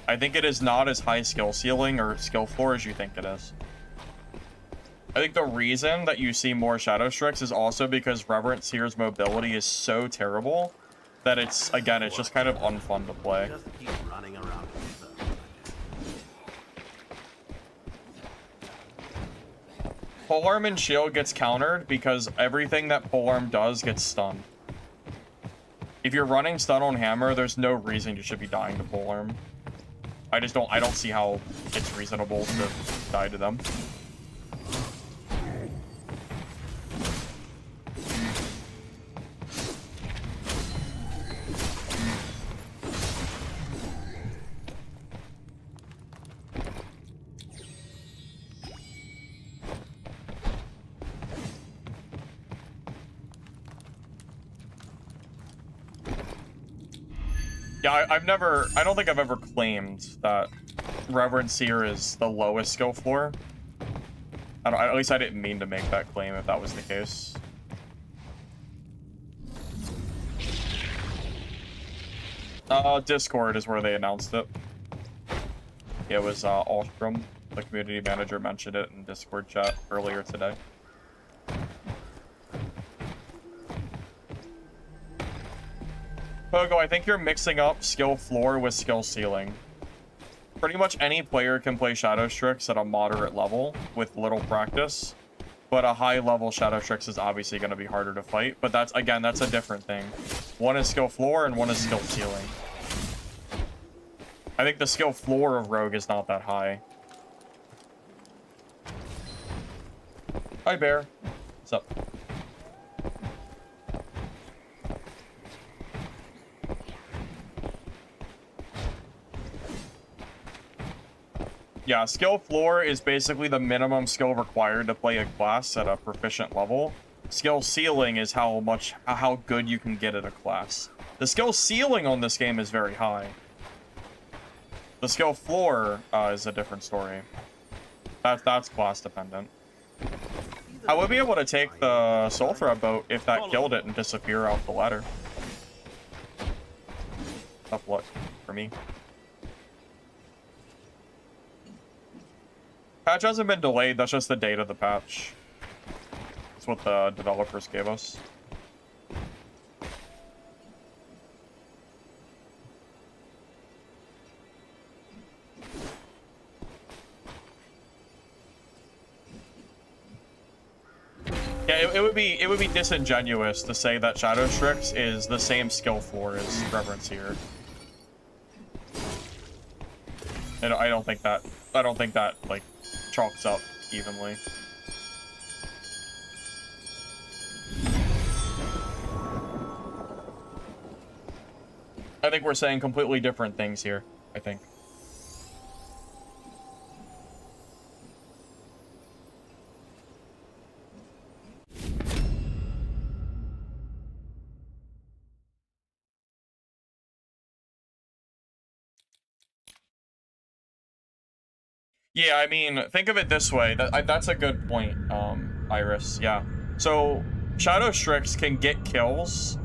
I think it is not as high skill ceiling or skill floor as you think it is. I think the reason that you see more Shadow Strix is also because Reverent Seer's mobility is so terrible that it's, again, it's just kind of unfun to play. Just keep running around. Polearm and Shield gets countered because everything that Polearm does gets stunned. If you're running stun on Hammer, there's no reason you should be dying to Polearm. I don't see how it's reasonable to die to them. Yeah, I don't think I've ever claimed that Reverend Seer is the lowest skill floor. At least I didn't mean to make that claim if that was the case. Discord is where they announced it. It was Ostrom, the community manager, mentioned it in Discord chat earlier today. Pogo, I think you're mixing up skill floor with skill ceiling. Pretty much any player can play Shadow Strix at a moderate level with little practice, but a high level Shadow Strix is obviously going to be harder to fight, but that's, again, that's a different thing. One is skill floor and one is skill ceiling. I think the skill floor of Rogue is not that high. Hi, Bear. What's up? Yeah, skill floor is basically the minimum skill required to play a class at a proficient level. Skill ceiling is how good you can get at a class. The skill ceiling on this game is very high. The skill floor is a different story. That's class dependent. I would be able to take the Soul Thread boat if that killed it and disappear off the ladder. Tough luck for me. Patch hasn't been delayed, that's just the date of the patch. That's what the developers gave us. Yeah, it would be disingenuous to say that Shadow Strix is the same skill floor as Reverend Seer. And I don't think that like chalks up evenly. I think we're saying completely different things here, I think. Yeah, I mean, think of it this way. That's a good point, Iris. Yeah. So, Shadow Strix can get kills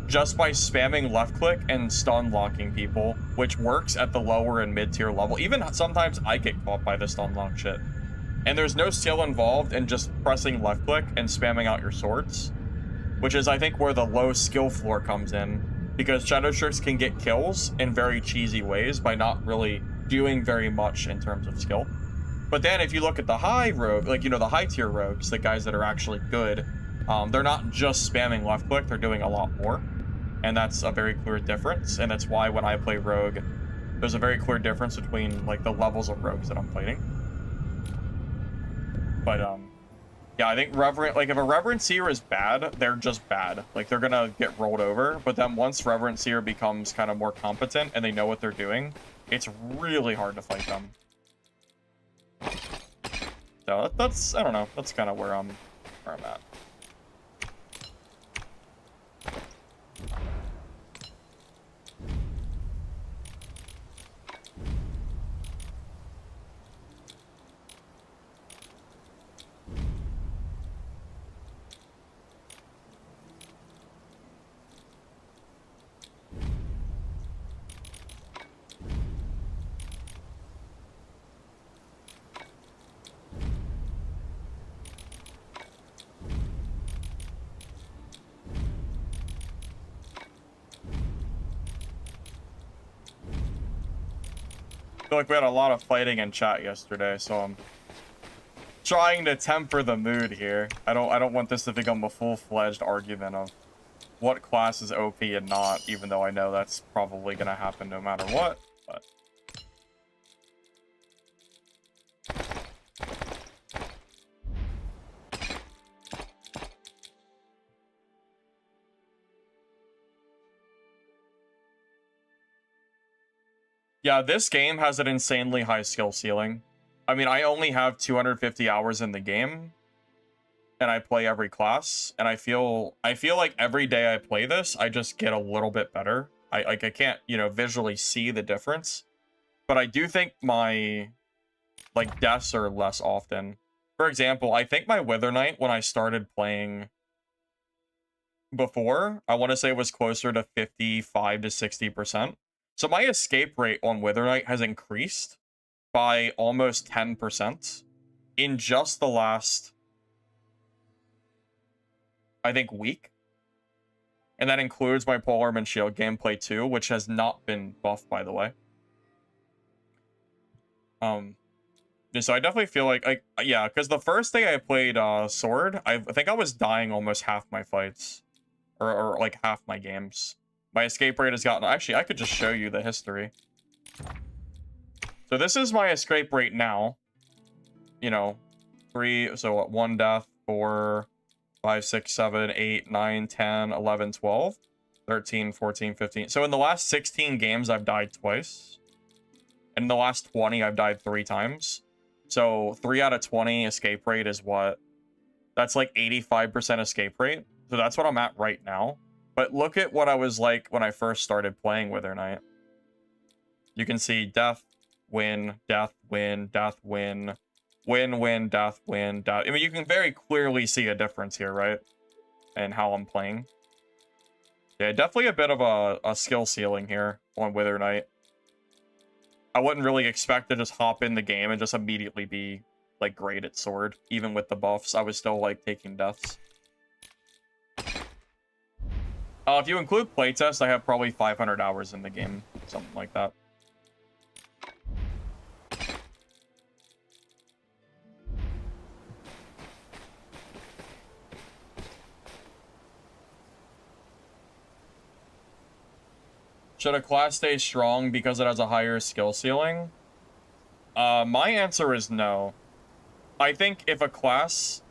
just by spamming left click and stun locking people, which works at the lower and mid-tier level. Even sometimes I get caught by the stun lock shit. And there's no skill involved in just pressing left click and spamming out your swords. which is, I think, where the low skill floor comes in, because Shadow Strix can get kills in very cheesy ways by not really doing very much in terms of skill. But then if you look at the high rogue, like, you know, the high tier rogues, the guys that are actually good, they're not just spamming left click, they're doing a lot more. And that's a very clear difference. And that's why when I play rogue, there's a very clear difference between, like, the levels of rogues that I'm fighting. But, yeah, I think Reverend, like, if a Reverend Seer is bad, they're just bad. Like, they're gonna get rolled over. But then once Reverend Seer becomes kind of more competent and they know what they're doing, it's really hard to fight them. So that's, I don't know, that's kind of where I'm at. I feel like we had a lot of fighting in chat yesterday, so I'm trying to temper the mood here. I don't want this to become a full-fledged argument of what class is OP and not, even though I know that's probably gonna happen no matter what. But yeah, this game has an insanely high skill ceiling. I mean, I only have 250 hours in the game, and I play every class, and I feel like every day I play this, I just get a little bit better. I can't, you know, visually see the difference, but I do think my, like, deaths are less often. For example, I think my Wither Knight, when I started playing before, I want to say it was closer to 55 to 60%. So my escape rate on Wither Knight has increased by almost 10% in just the last, I think, week. And that includes my Polearm and Shield gameplay too, which has not been buffed, by the way. So I definitely feel like yeah, because the first day I played Sword, I think I was dying almost half my fights, or like half my games. My escape rate has gotten... Actually, I could just show you the history. So this is my escape rate now. You know, 1 death, 4, 5, 6, 7, 8, 9, 10, 11, 12, 13, 14, 15. So in the last 16 games, I've died twice. And in the last 20, I've died 3 times. So 3 out of 20 escape rate is what? That's like 85% escape rate. So that's what I'm at right now. But look at what I was like when I first started playing Wither Knight. You can see death, win, death, win, death, win, win, win, death, win, death. I mean, you can very clearly see a difference here, right? And how I'm playing. Yeah, definitely a bit of a skill ceiling here on Wither Knight. I wouldn't really expect to just hop in the game and just immediately be, like, great at Sword. Even with the buffs, I was still, like, taking deaths. If you include playtest, I have probably 500 hours in the game. Something like that. Should a class stay strong because it has a higher skill ceiling? My answer is no. I think if a class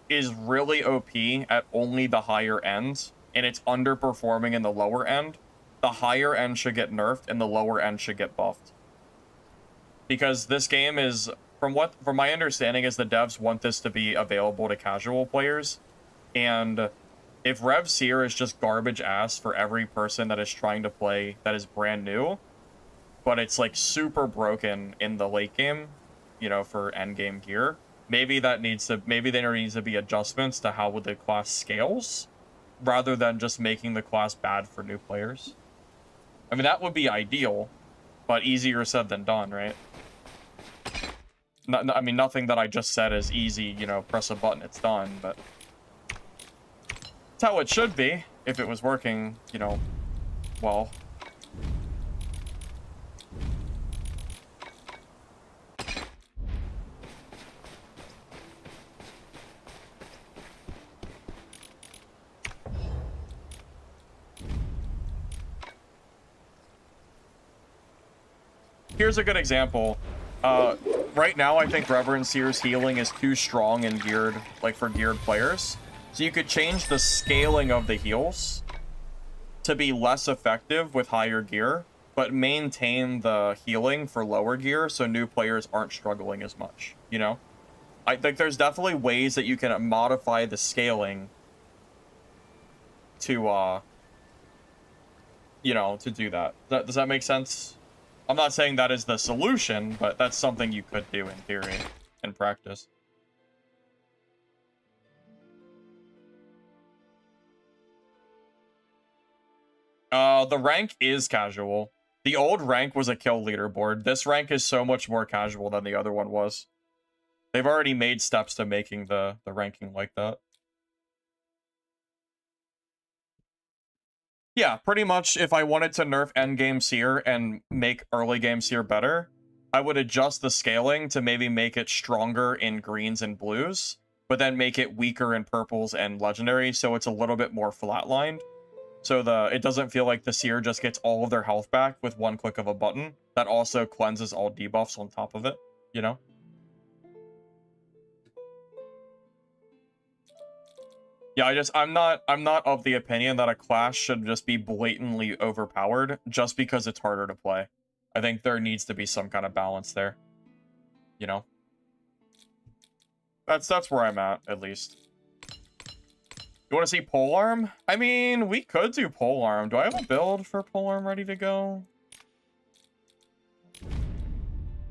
is really OP at only the higher end, and it's underperforming in the lower end, the higher end should get nerfed and the lower end should get buffed. Because this game is, from my understanding, is the devs want this to be available to casual players. And if Rev Seer is just garbage ass for every person that is trying to play that is brand new, but it's like super broken in the late game, you know, for end game gear, maybe there needs to be adjustments to how the class scales, rather than just making the class bad for new players. I mean, that would be ideal, but easier said than done, right? I mean, nothing that I just said is easy, you know, press a button, it's done, but... It's how it should be if it was working, you know, well. Here's a good example. Right now, I think Reverend Seer's healing is too strong and geared, like, for geared players. So you could change the scaling of the heals to be less effective with higher gear, but maintain the healing for lower gear so new players aren't struggling as much, you know? I think there's definitely ways that you can modify the scaling to, you know, to do that. Does that make sense? I'm not saying that is the solution, but that's something you could do in theory, in practice. The rank is casual. The old rank was a kill leaderboard. This rank is so much more casual than the other one was. They've already made steps to making the ranking like that. Yeah, pretty much if I wanted to nerf endgame Seer and make early game Seer better, I would adjust the scaling to maybe make it stronger in greens and blues, but then make it weaker in purples and legendary so it's a little bit more flatlined. So it doesn't feel like the Seer just gets all of their health back with one click of a button. That also cleanses all debuffs on top of it, you know? Yeah, I'm not of the opinion that a class should just be blatantly overpowered just because it's harder to play. I think there needs to be some kind of balance there. You know? That's where I'm at least. You want to see polearm? I mean, we could do polearm. Do I have a build for polearm ready to go? Let's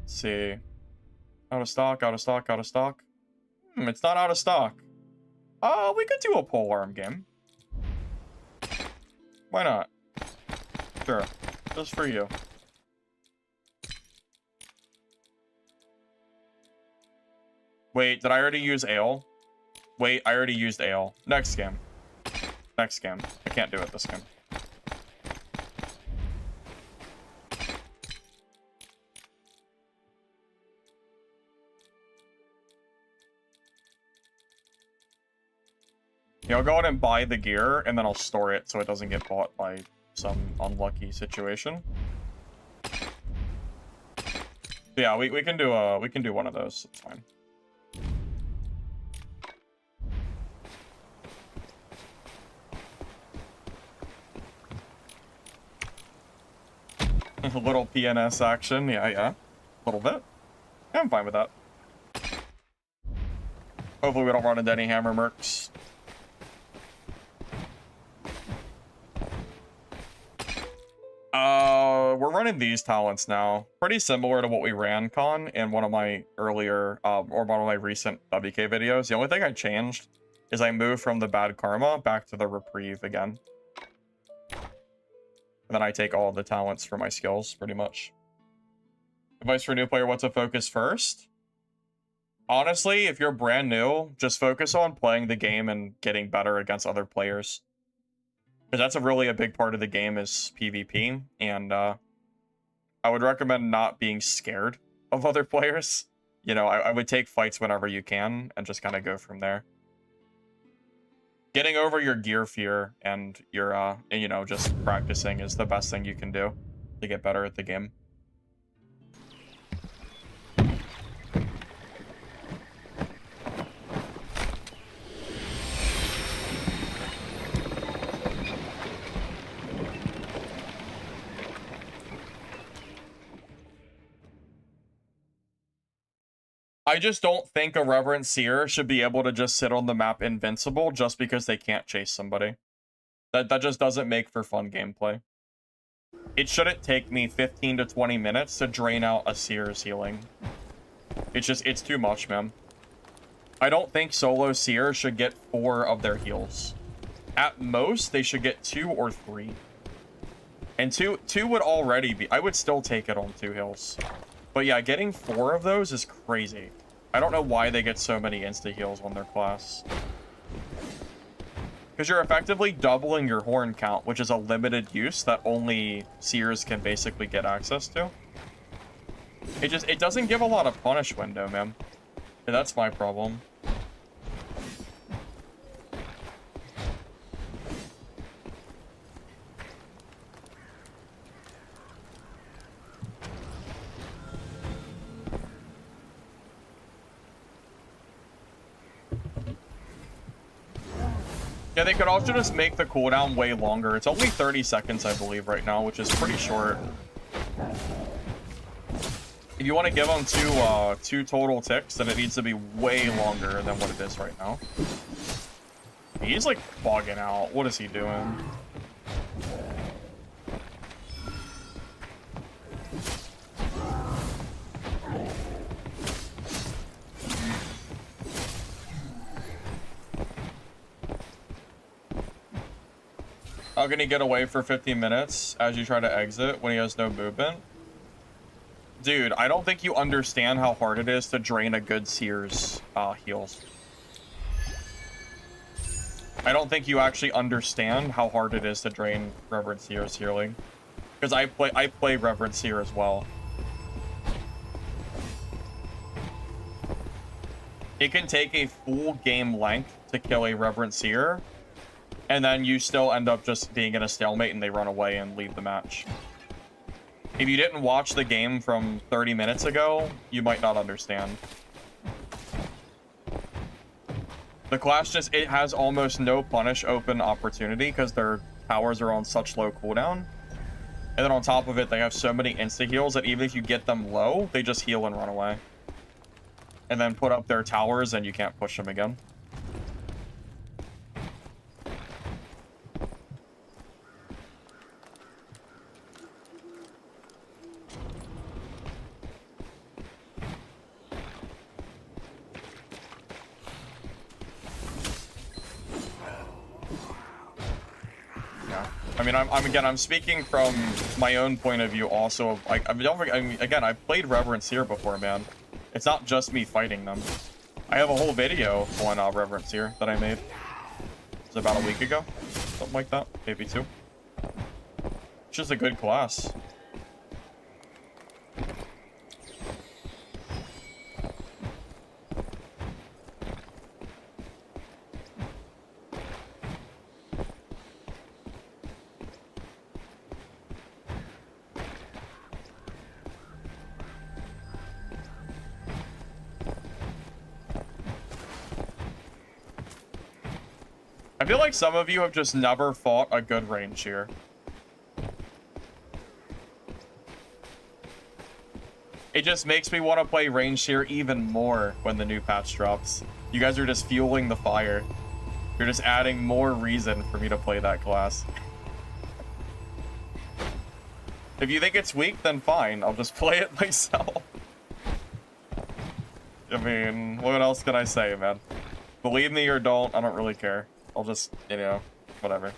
see. Out of stock, out of stock, out of stock. It's not out of stock. We could do a polearm game. Why not? Sure. Just for you. Wait, did I already use ale? Wait, I already used ale. Next game. Next game. I can't do it this game. Yeah, I'll go ahead and buy the gear, and then I'll store it so it doesn't get bought by some unlucky situation. Yeah, we can do one of those. It's fine. A little PNS action, yeah. A little bit. Yeah, I'm fine with that. Hopefully we don't run into any hammer mercs. We're running these talents now. Pretty similar to what we ran, Con, in one of my earlier, or one of my recent WK videos. The only thing I changed is I moved from the bad karma back to the reprieve again. And then I take all of the talents for my skills, pretty much. Advice for a new player, what to focus first? Honestly, if you're brand new, just focus on playing the game and getting better against other players. Because that's really a big part of the game is PvP, and I would recommend not being scared of other players. You know, I would take fights whenever you can, and just kind of go from there. Getting over your gear fear and your, you know, just practicing is the best thing you can do to get better at the game. I just don't think a Reverend Seer should be able to just sit on the map invincible just because they can't chase somebody. That just doesn't make for fun gameplay. It shouldn't take me 15 to 20 minutes to drain out a Seer's healing. It's too much, man. I don't think solo Seer should get 4 of their heals. At most, they should get 2 or 3. And two would already be... I would still take it on 2 heals. But yeah, getting 4 of those is crazy. I don't know why they get so many insta-heals on their class. Because you're effectively doubling your horn count, which is a limited use that only seers can basically get access to. It doesn't give a lot of punish window, man. And that's my problem. Yeah, they could also just make the cooldown way longer. It's only 30 seconds, I believe, right now, which is pretty short. If you want to give them two total ticks, then it needs to be way longer than what it is right now. He's like bogging out. What is he doing? How can he get away for 15 minutes as you try to exit when he has no movement? Dude, I don't think you understand how hard it is to drain a good Seer's heals. I don't think you actually understand how hard it is to drain Reverend Seer's healing. Because I play Reverend Seer as well. It can take a full game length to kill a Reverend Seer, and then you still end up just being in a stalemate and they run away and leave the match. If you didn't watch the game from 30 minutes ago, you might not understand. The class just, it has almost no punish open opportunity because their towers are on such low cooldown. And then on top of it, they have so many insta-heals that even if you get them low, they just heal and run away. And then put up their towers and you can't push them again. I mean, I'm speaking from my own point of view also. Like, again, I've played Reverend Seer before, man. It's not just me fighting them. I have a whole video on Reverend Seer that I made. It's about a week ago. Something like that. Maybe two. It's just a good class. I feel like some of you have just never fought a good range here. It just makes me want to play range here even more when the new patch drops. You guys are just fueling the fire. You're just adding more reason for me to play that class. If you think it's weak, then fine. I'll just play it myself. I mean, what else can I say, man? Believe me or don't, I don't really care. I'll just, you know, whatever.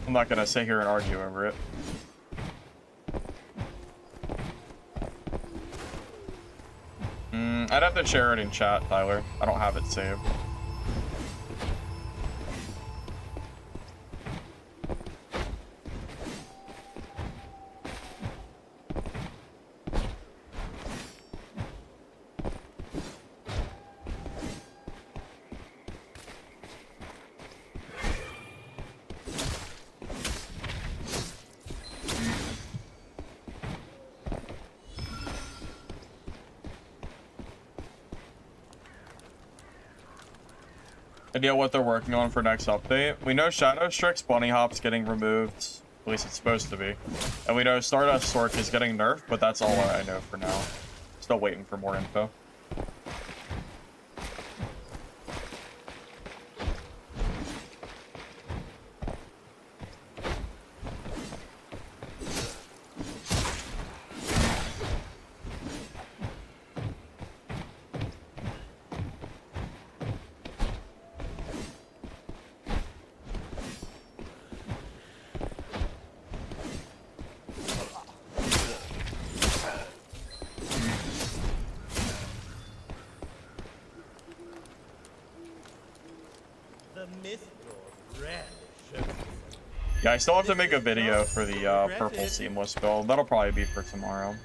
I'm not gonna sit here and argue over it. I'd have to share it in chat, Tyler. I don't have it saved. Idea what they're working on for next update. We know Shadow Strix Bunny Hop's getting removed. At least it's supposed to be. And we know Stardust Sork is getting nerfed, but that's all I know for now. Still waiting for more info. The Mistfall rarely shows. Yeah, I still have to make a video for the purple seamless build. That'll probably be for tomorrow.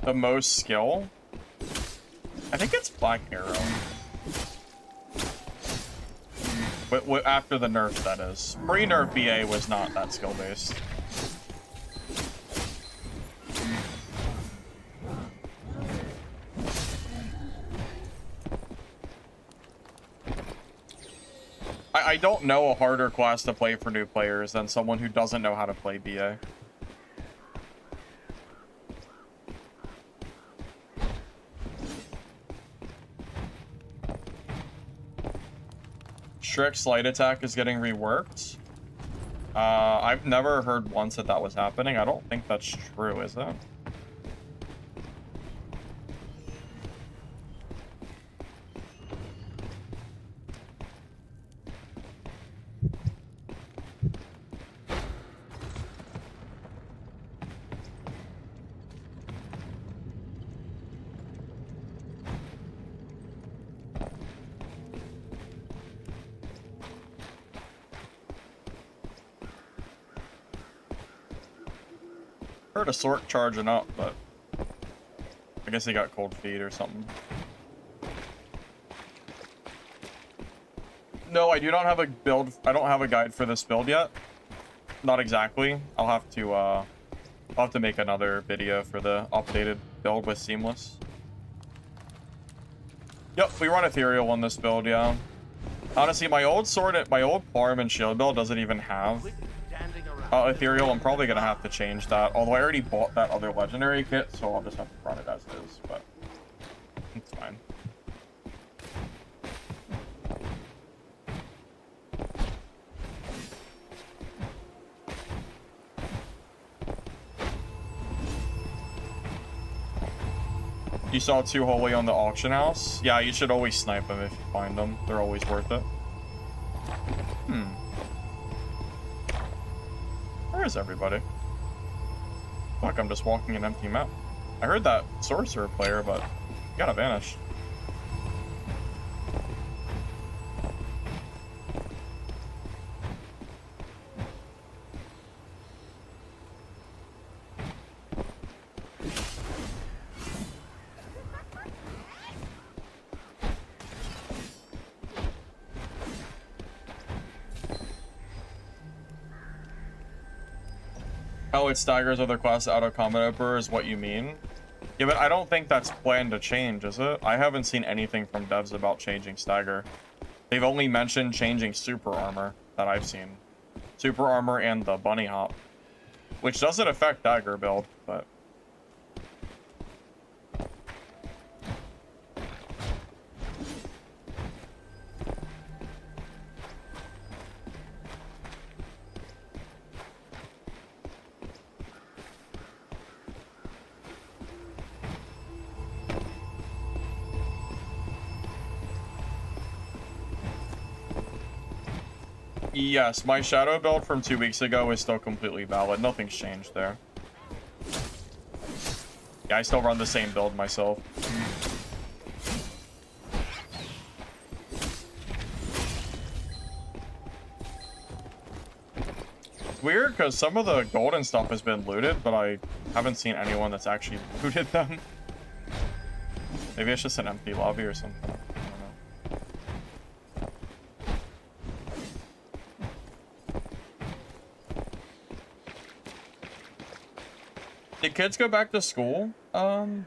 The most skill? I think it's Black Arrow. After the nerf, that is. Pre-nerf BA was not that skill-based. I don't know a harder class to play for new players than someone who doesn't know how to play BA. Strict light attack is getting reworked. I've never heard once that was happening. I don't think that's true, is it? Heard a Sork charging up, but I guess he got cold feet or something. No, I do not have a build. I don't have a guide for this build yet. Not exactly. I'll have to make another video for the updated build with seamless. Yep, we run ethereal on this build, yeah. Honestly, my old farm and shield build doesn't even have ethereal. I'm probably gonna have to change that. Although I already bought that other legendary kit, so I'll just have to run it as is. But it's fine. You saw 2 holy on the auction house? Yeah, you should always snipe them if you find them. They're always worth it. Where is everybody? Fuck, I'm just walking an empty map. I heard that sorcerer player, but he gotta vanish. Oh, it staggers other class out of combat emperor is what you mean? Yeah, but I don't think that's planned to change, is it? I haven't seen anything from devs about changing stagger. They've only mentioned changing super armor that I've seen. Super armor and the bunny hop. Which doesn't affect dagger build, but... Yes, my shadow build from 2 weeks ago is still completely valid. Nothing's changed there. Yeah, I still run the same build myself. It's weird because some of the golden stuff has been looted, but I haven't seen anyone that's actually looted them. Maybe it's just an empty lobby or something. Did kids go back to school in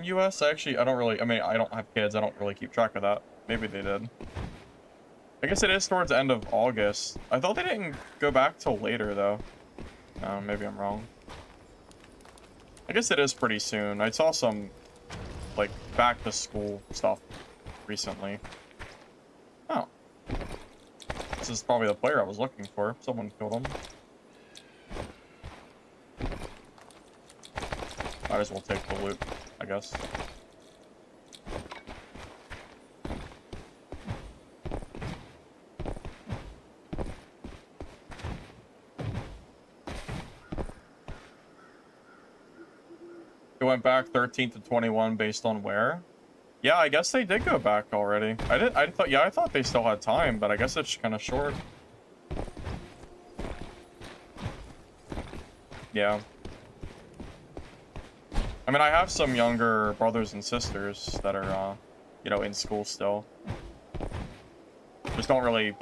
US? I don't really, I mean, I don't have kids. I don't really keep track of that. Maybe they did. I guess it is towards the end of August. I thought they didn't go back till later, though. Maybe I'm wrong. I guess it is pretty soon. I saw some, like, back to school stuff recently. Oh. This is probably the player I was looking for. Someone killed him. Might as well take the loot, I guess. It went back 13 to 21 based on where. Yeah, I guess they did go back already. I thought they still had time, but I guess it's kind of short. Yeah. I mean, I have some younger brothers and sisters that are, you know, in school still. Just don't really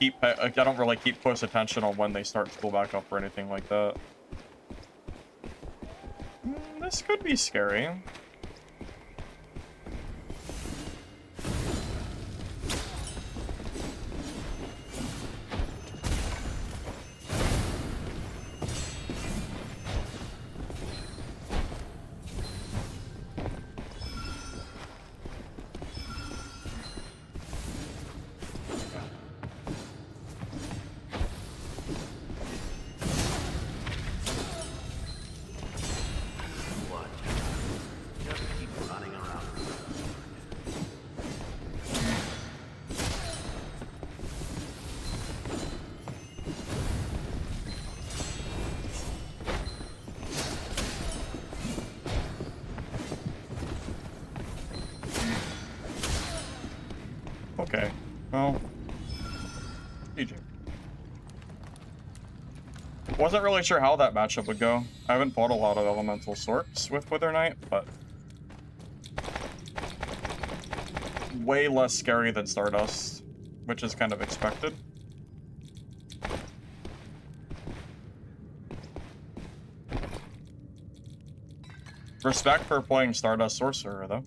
keep, I don't really keep close attention on when they start school back up or anything like that. This could be scary. What? Just keep running around. Okay. Well, GG. Wasn't really sure how that matchup would go. I haven't fought a lot of elemental sorts with Wither Knight, but way less scary than Stardust, which is kind of expected. Respect for playing Stardust Sorcerer, though.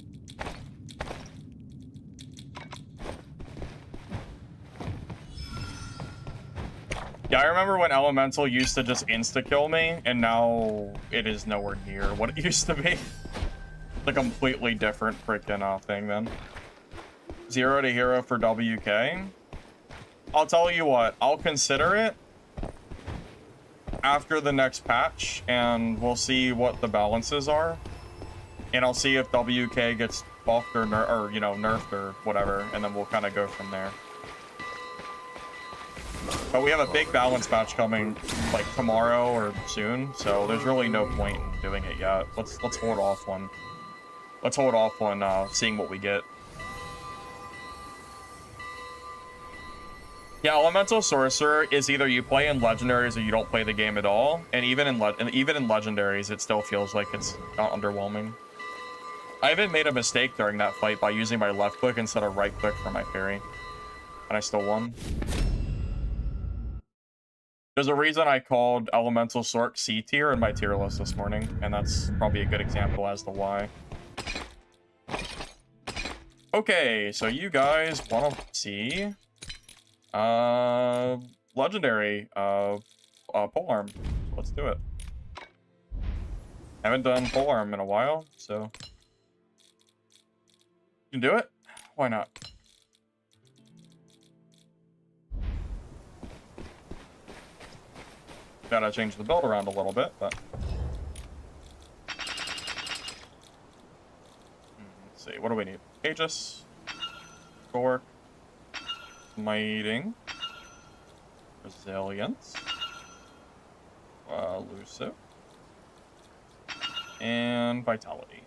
Yeah, I remember when Elemental used to just insta-kill me, and now it is nowhere near what it used to be. It's a completely different freaking thing, then. 0 to hero for WK. I'll tell you what, I'll consider it after the next patch, and we'll see what the balances are. And I'll see if WK gets buffed or you know, nerfed or whatever, and then we'll kind of go from there. But we have a big balance patch coming, like, tomorrow or soon, so there's really no point in doing it yet. Let's hold off one. Let's hold off on seeing what we get. Yeah, Elemental Sorcerer is either you play in Legendaries or you don't play the game at all, and even in Legendaries, it still feels like it's underwhelming. I even made a mistake during that fight by using my left click instead of right click for my parry, and I still won. There's a reason I called Elemental Sorc C tier in my tier list this morning, and that's probably a good example as to why. Okay, so you guys want to see Legendary Polearm. Let's do it. Haven't done Polearm in a while, so you can do it. Why not? Gotta change the build around a little bit, but let's see. What do we need? Aegis, Gork, Smiting, Resilience, Elusive, and Vitality.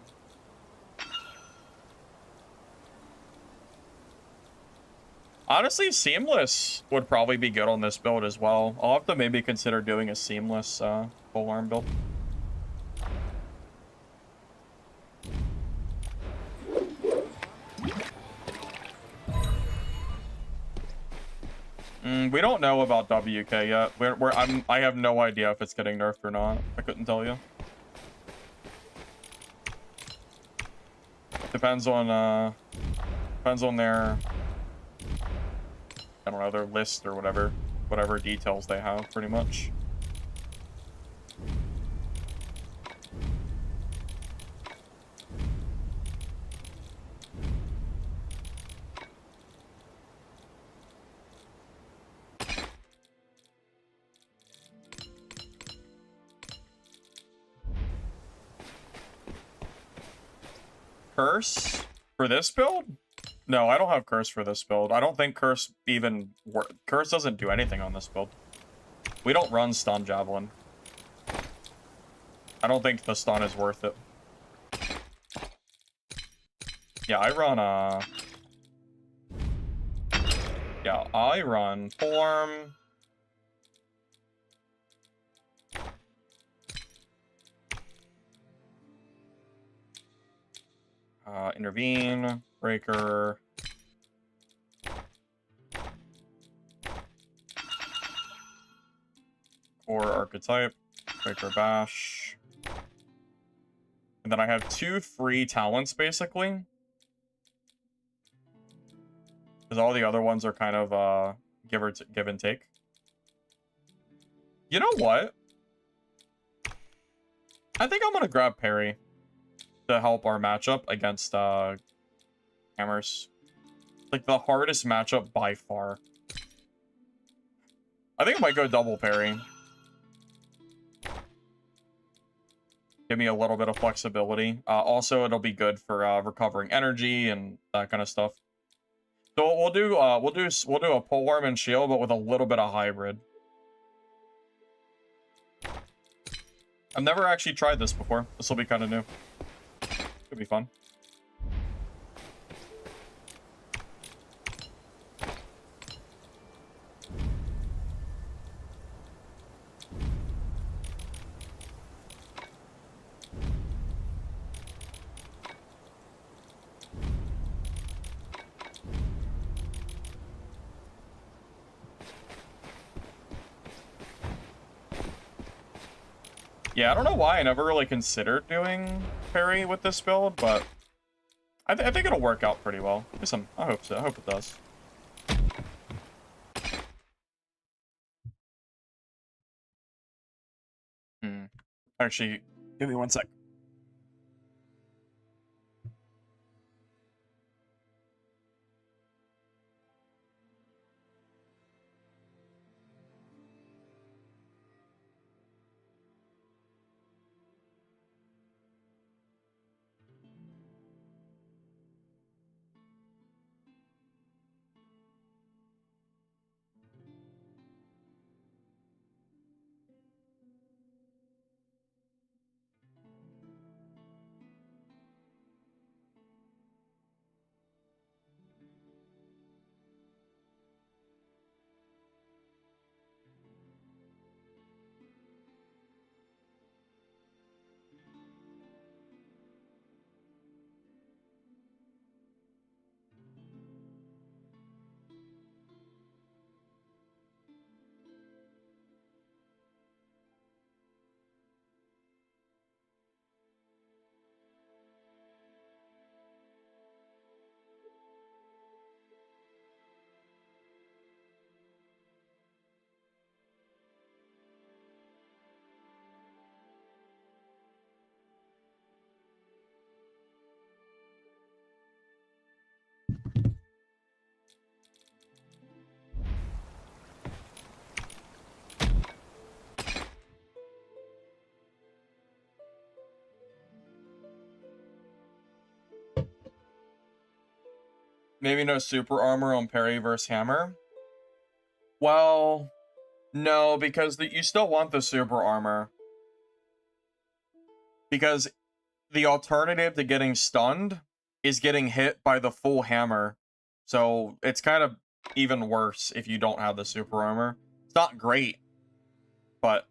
Honestly, Seamless would probably be good on this build as well. I'll have to maybe consider doing a Seamless Polearm build. We don't know about WK yet. I have no idea if it's getting nerfed or not. I couldn't tell you. Depends on their, I don't know, their list or whatever details they have, pretty much. Curse for this build? No, I don't have Curse for this build. I don't think Curse even Curse doesn't do anything on this build. We don't run Stun Javelin. I don't think the stun is worth it. Yeah, I run form. Intervene, breaker. Core archetype, breaker bash. And then I have 2 free talents basically. Because all the other ones are kind of give and take. You know what? I think I'm gonna grab Parry to help our matchup against hammers. Like the hardest matchup by far. I think I might go double Parry. Give me a little bit of flexibility. Also, it'll be good for recovering energy and that kind of stuff. So we'll do a polearm and shield, but with a little bit of hybrid. I've never actually tried this before. This will be kind of new. Could be fun. Yeah, I don't know why I never really considered doing parry with this build, but I think it'll work out pretty well. I hope so. I hope it does. Actually, give me 1 sec. Maybe no super armor on parry versus hammer. Well, no, because you still want the super armor. Because the alternative to getting stunned is getting hit by the full hammer. So it's kind of even worse if you don't have the super armor. It's not great, but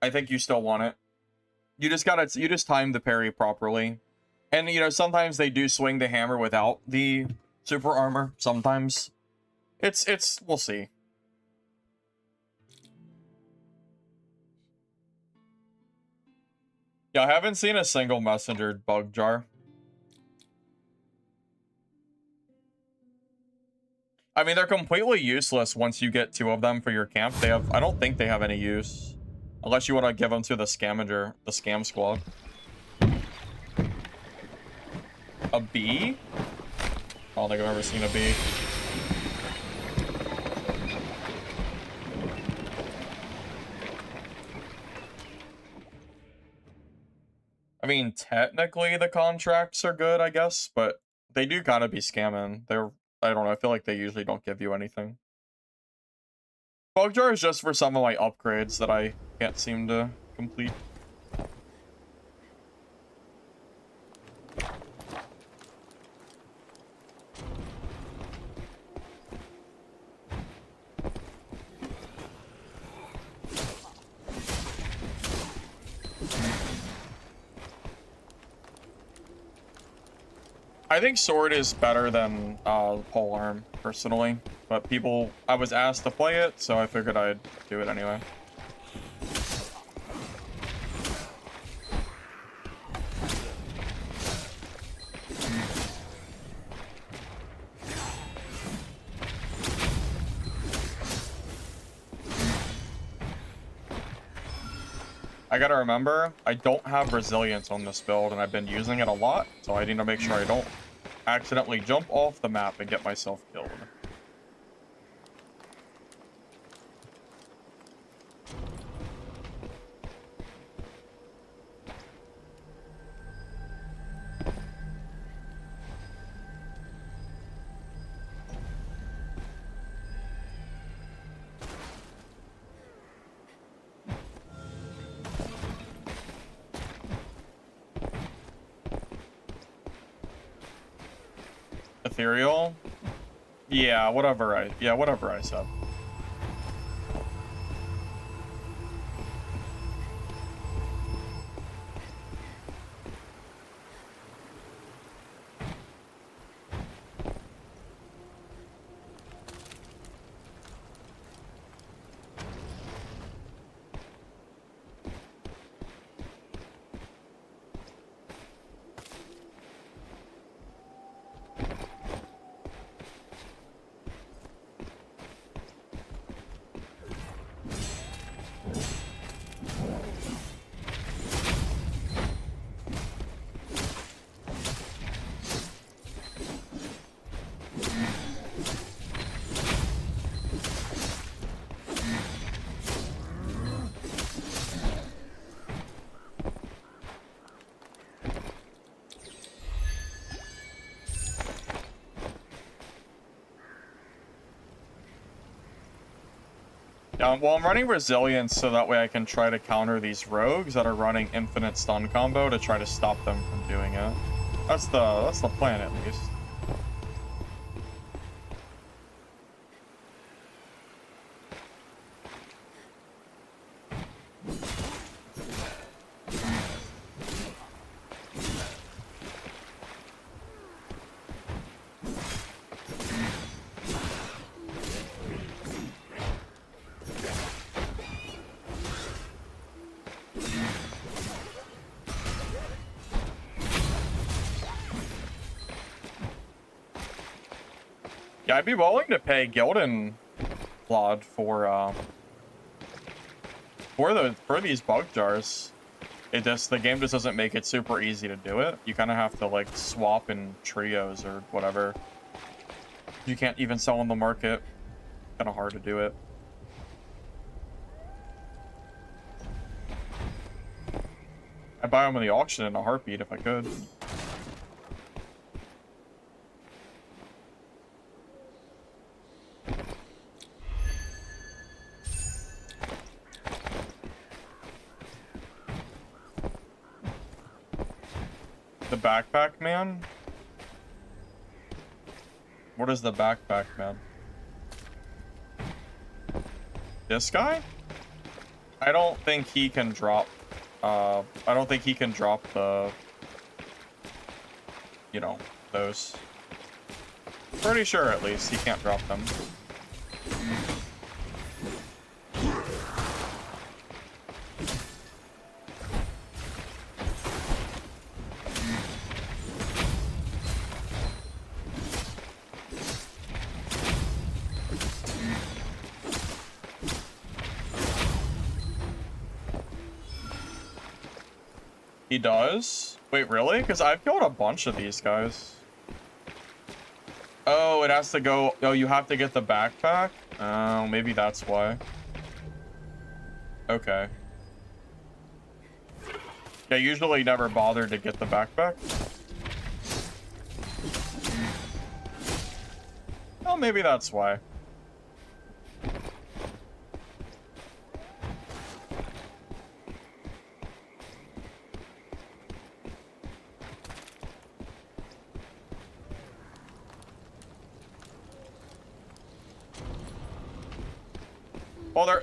I think you still want it. You just time the parry properly. And, you know, sometimes they do swing the hammer without the super armor. Sometimes. We'll see. Yeah, I haven't seen a single messengered bug jar. I mean, they're completely useless once you get 2 of them for your camp. I don't think they have any use. Unless you want to give them to the scavenger, the scam squad. A bee? I don't think I've ever seen a bee. I mean, technically the contracts are good, I guess, but they do kind of be scamming. I don't know, I feel like they usually don't give you anything. Bug jar is just for some of my upgrades that I can't seem to complete. I think sword is better than polearm personally, but I was asked to play it, so I figured I'd do it anyway. I gotta remember, I don't have resilience on this build, and I've been using it a lot, so I need to make sure I don't accidentally jump off the map and get myself killed. Ethereal? Yeah, whatever I said. Well, I'm running resilience so that way I can try to counter these rogues that are running infinite stun combo to try to stop them from doing it. That's the plan, at least. Yeah, I'd be willing to pay Gildan Claude for these bug jars. The game just doesn't make it super easy to do it. You kind of have to like swap in trios or whatever. You can't even sell on the market. Kind of hard to do it. I'd buy them on the auction in a heartbeat if I could. The backpack man? What is the backpack man? This guy? I don't think he can drop, I don't think he can drop the, you know, those. Pretty sure, at least, he can't drop them. He does? Wait, really? Because I've killed a bunch of these guys. Oh, it has to go... Oh, you have to get the backpack? Oh, maybe that's why. Okay. Yeah, usually never bother to get the backpack. Oh, maybe that's why. Well,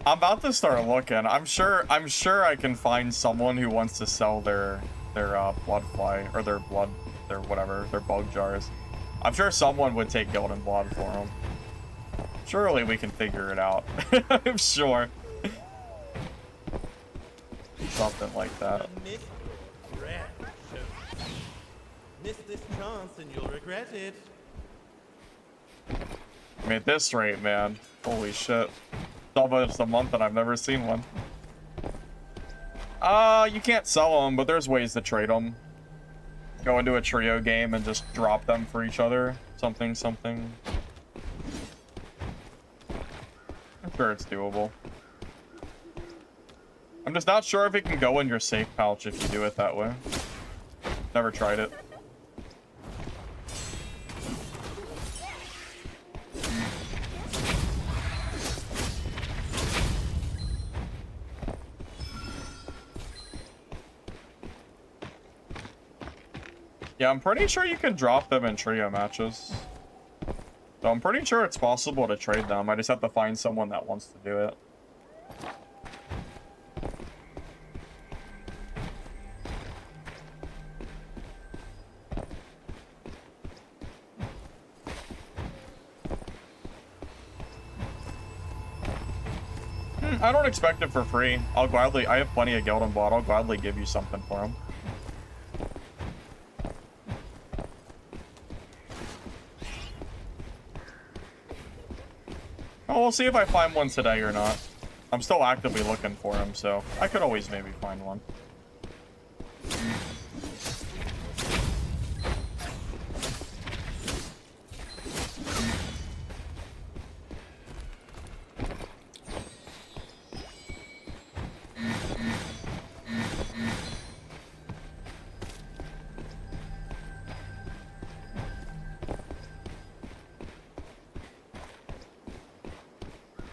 I'm about to start looking. I'm sure I can find someone who wants to sell their blood fly or their blood They're whatever. They're bug jars. I'm sure someone would take Guild and Blood for them. Surely we can figure it out. I'm sure. Something like that. Miss Rat Show. Miss this chance and you'll regret it. I mean, at this rate, man. Holy shit. It's almost a month and I've never seen one. You can't sell them, but there's ways to trade them. Go into a trio game and just drop them for each other. Something. I'm sure it's doable. I'm just not sure if it can go in your safe pouch if you do it that way. Never tried it. Yeah, I'm pretty sure you can drop them in trio matches. So I'm pretty sure it's possible to trade them. I just have to find someone that wants to do it. I don't expect it for free. I'll gladly, I have plenty of Guild and Blood. I'll gladly give you something for them. Oh, we'll see if I find one today or not. I'm still actively looking for him, so I could always maybe find one.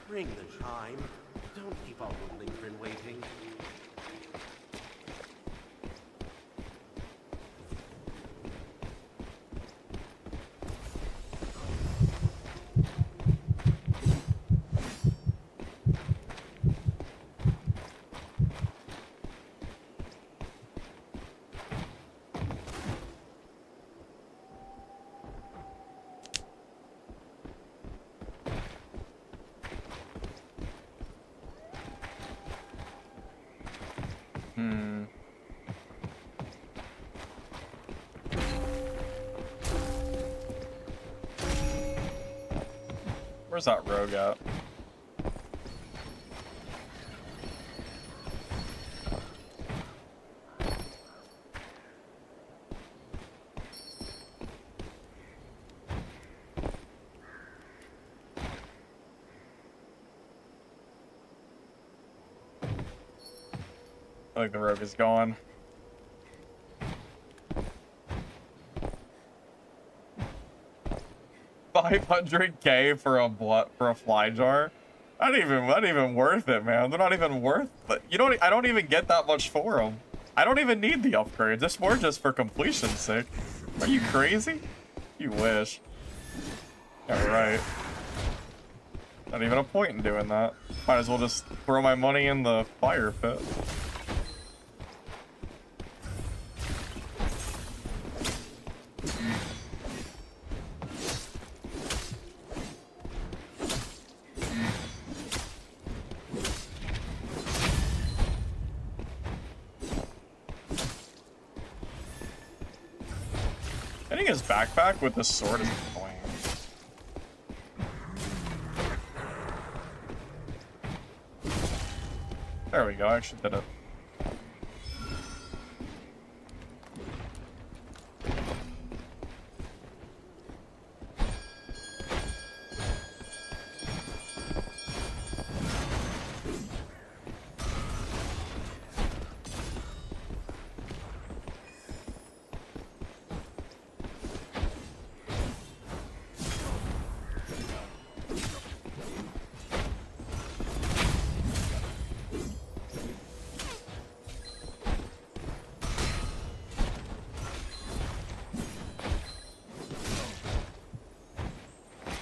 Ring the chime. Don't keep our woodling friend waiting. Where's that rogue at? I think the rogue is gone. $500K for a fly jar? Not even worth it, man. They're not even worth it. I don't even get that much for them. I don't even need the upgrades. It's more just for completion's sake. Are you crazy? You wish. Yeah, right. Not even a point in doing that. Might as well just throw my money in the fire pit. Getting his backpack with the sword is annoying. There we go, I actually did it.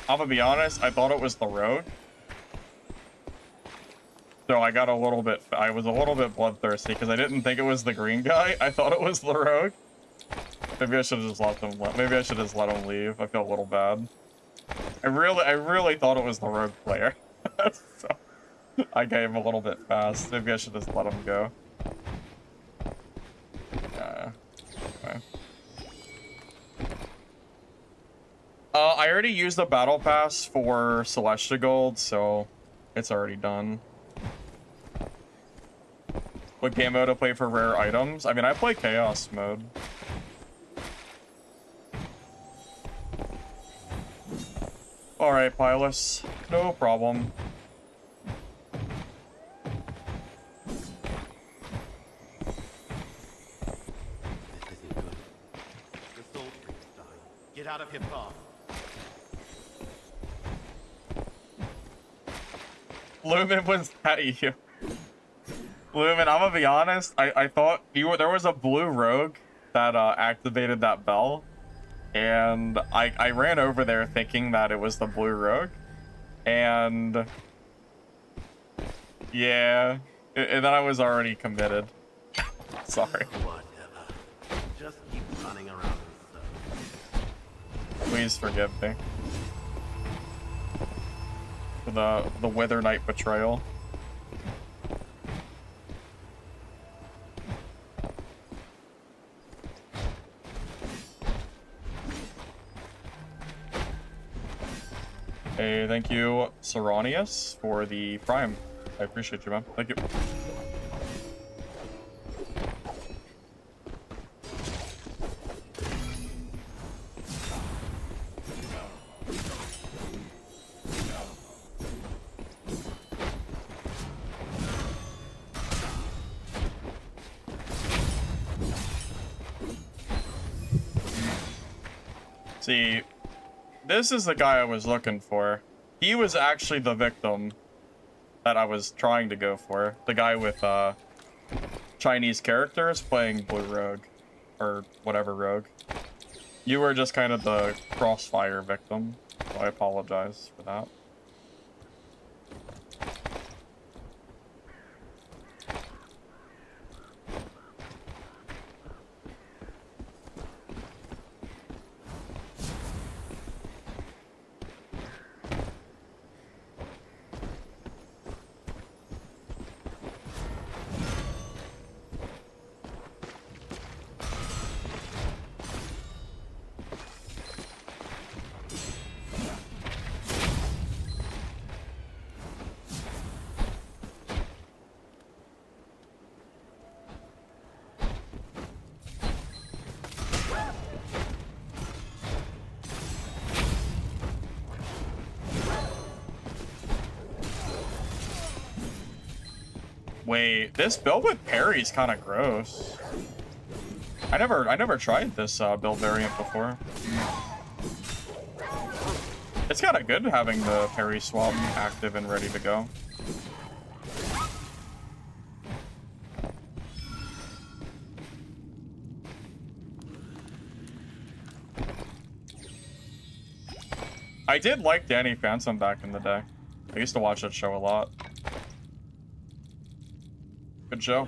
I'm gonna be honest, I thought it was the rogue. So I got a little bit, I was a little bit bloodthirsty because I didn't think it was the green guy. I thought it was the rogue. Maybe I should have just let them. Maybe I should just let them leave. I feel a little bad. I really thought it was the rogue player. So I gave him a little bit fast. Maybe I should just let him go. Okay. I already used the battle pass for Celestia Gold, so it's already done. What game mode to play for rare items? I mean, I play Chaos mode. Alright, Pilus. No problem. This isn't good. The Soul Freak's dying. Get out of here fast. Lumen, was that you? Lumen, I'm gonna be honest. I thought there was a blue rogue that activated that bell, and I ran over there thinking that it was the blue rogue, and yeah, and then I was already committed. Sorry. Whatever. Just keep running around in circles. Please forgive me for the Wither Knight betrayal. Hey, thank you, Serranius, for the Prime. I appreciate you, man. Thank you. See, this is the guy I was looking for. He was actually the victim that I was trying to go for. The guy with Chinese characters playing Blue Rogue, or whatever rogue. You were just kind of the crossfire victim, so I apologize for that. Wait, this build with parry's kind of gross. I never tried this build variant before. It's kind of good having the parry swap active and ready to go. I did like Danny Phantom back in the day. I used to watch that show a lot. Good show.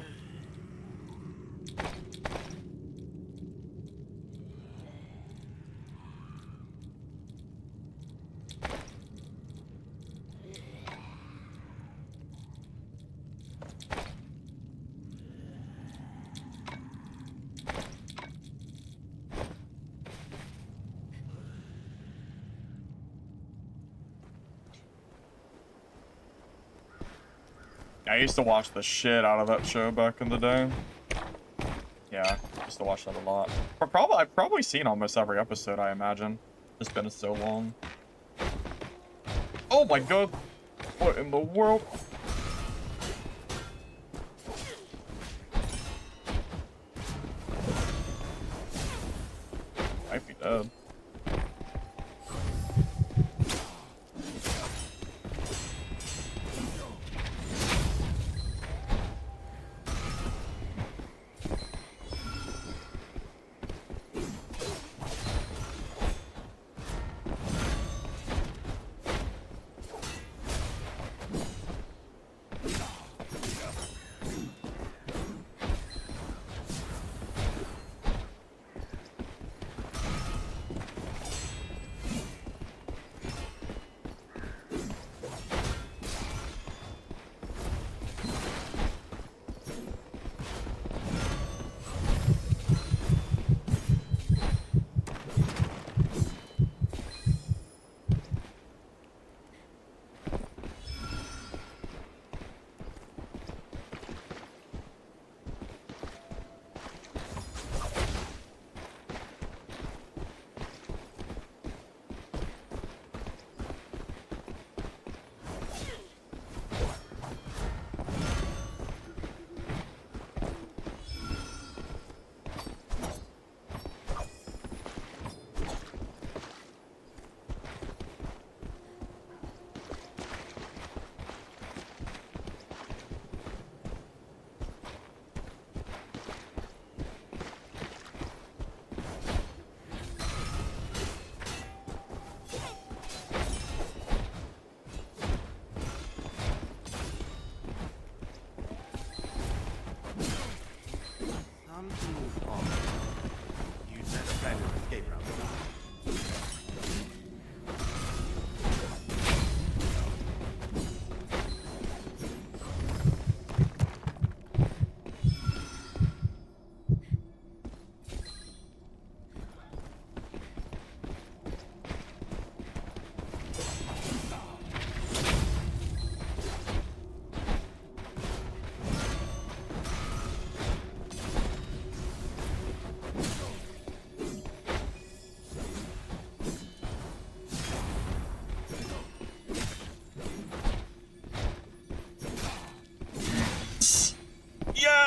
I used to watch the shit out of that show back in the day. Yeah, I used to watch that a lot. I've probably seen almost every episode, I imagine. It's been so long. Oh my god! What in the world? Might be dead.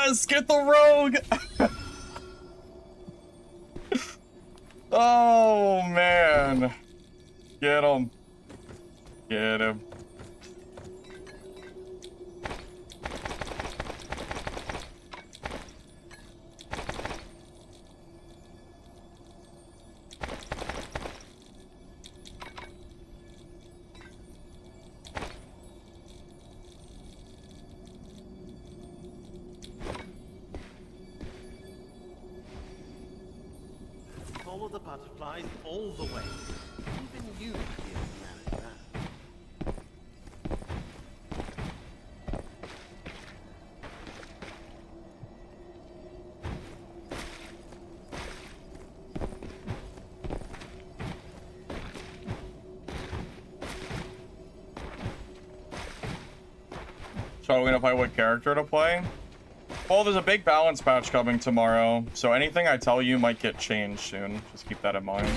Yes, get the rogue. Oh man, get him, get him. Follow the butterflies all the way. Even you can't manage that. So we're gonna play what character to play? Well, there's a big balance patch coming tomorrow, so anything I tell you might get changed soon. Just keep that in mind.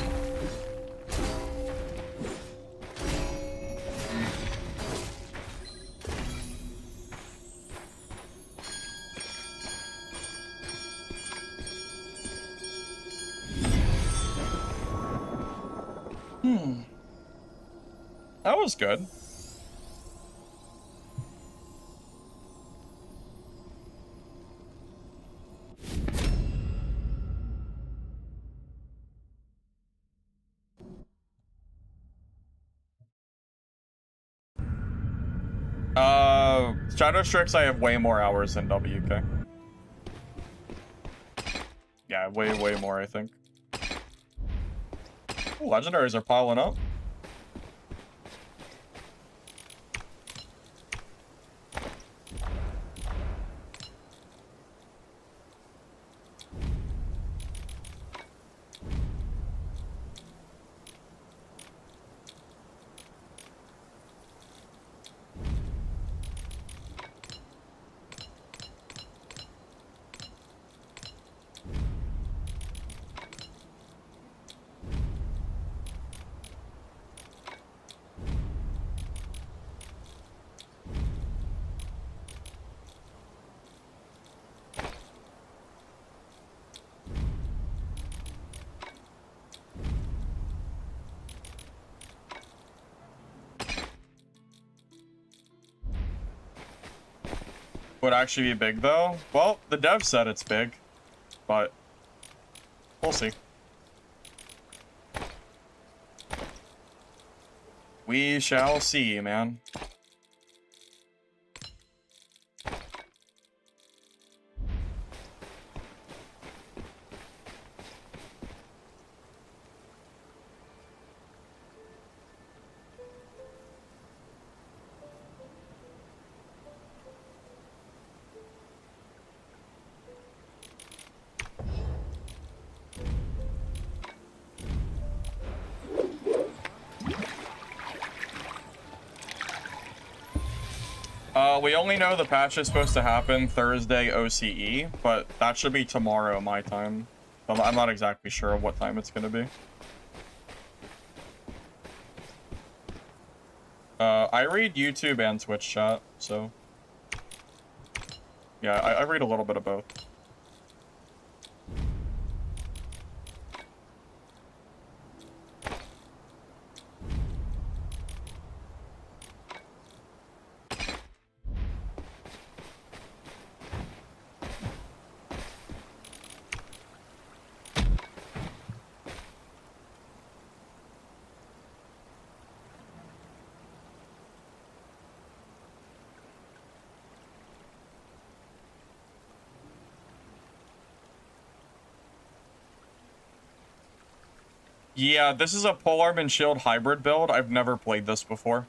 That was good. Shadow Strix, I have way more hours than WK. Yeah, way more, I think. Ooh, legendaries are piling up. Would actually be big though? Well, the dev said it's big, but we'll see. We shall see, man. We only know the patch is supposed to happen Thursday OCE, but that should be tomorrow my time. I'm not exactly sure what time it's gonna be. I read YouTube and Twitch chat, so yeah, I read a little bit of both. Yeah, this is a polearm and shield hybrid build. I've never played this before.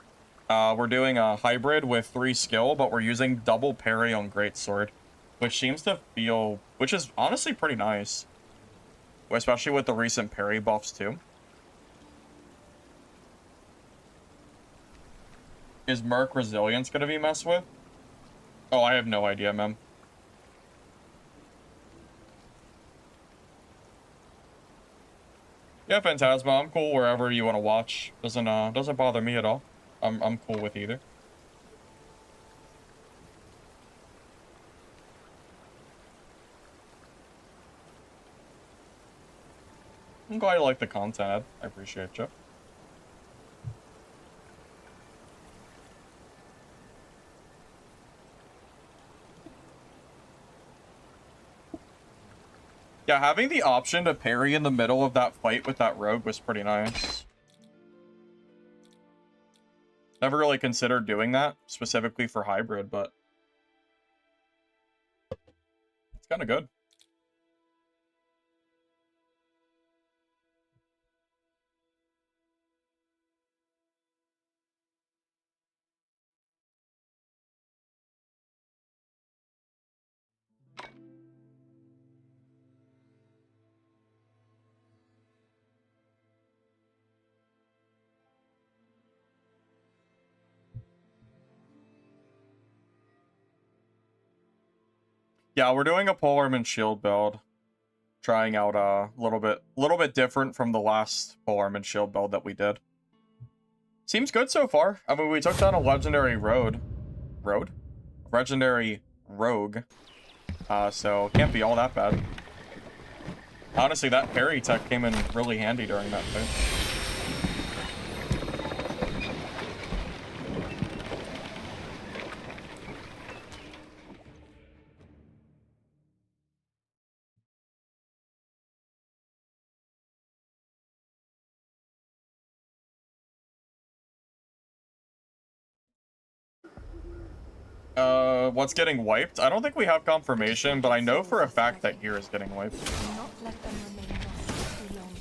We're doing a hybrid with 3 skill, but we're using double parry on greatsword, which seems to feel, which is honestly pretty nice, especially with the recent parry buffs too. Is Merc Resilience gonna be messed with? Oh, I have no idea, man. Yeah, Phantasma, I'm cool wherever you want to watch. Doesn't bother me at all. I'm cool with either. I'm glad you like the content, Ed. I appreciate you. Yeah, having the option to parry in the middle of that fight with that rogue was pretty nice. Never really considered doing that, specifically for hybrid, but it's kind of good. Yeah, we're doing a polearm shield build. Trying out a little bit different from the last polearm shield build that we did. Seems good so far. I mean, we took down a legendary legendary rogue. So can't be all that bad. Honestly, that parry tech came in really handy during that fight. What's getting wiped? I don't think we have confirmation, but I know for a fact that here is getting wiped. Do not let them remain lost too long,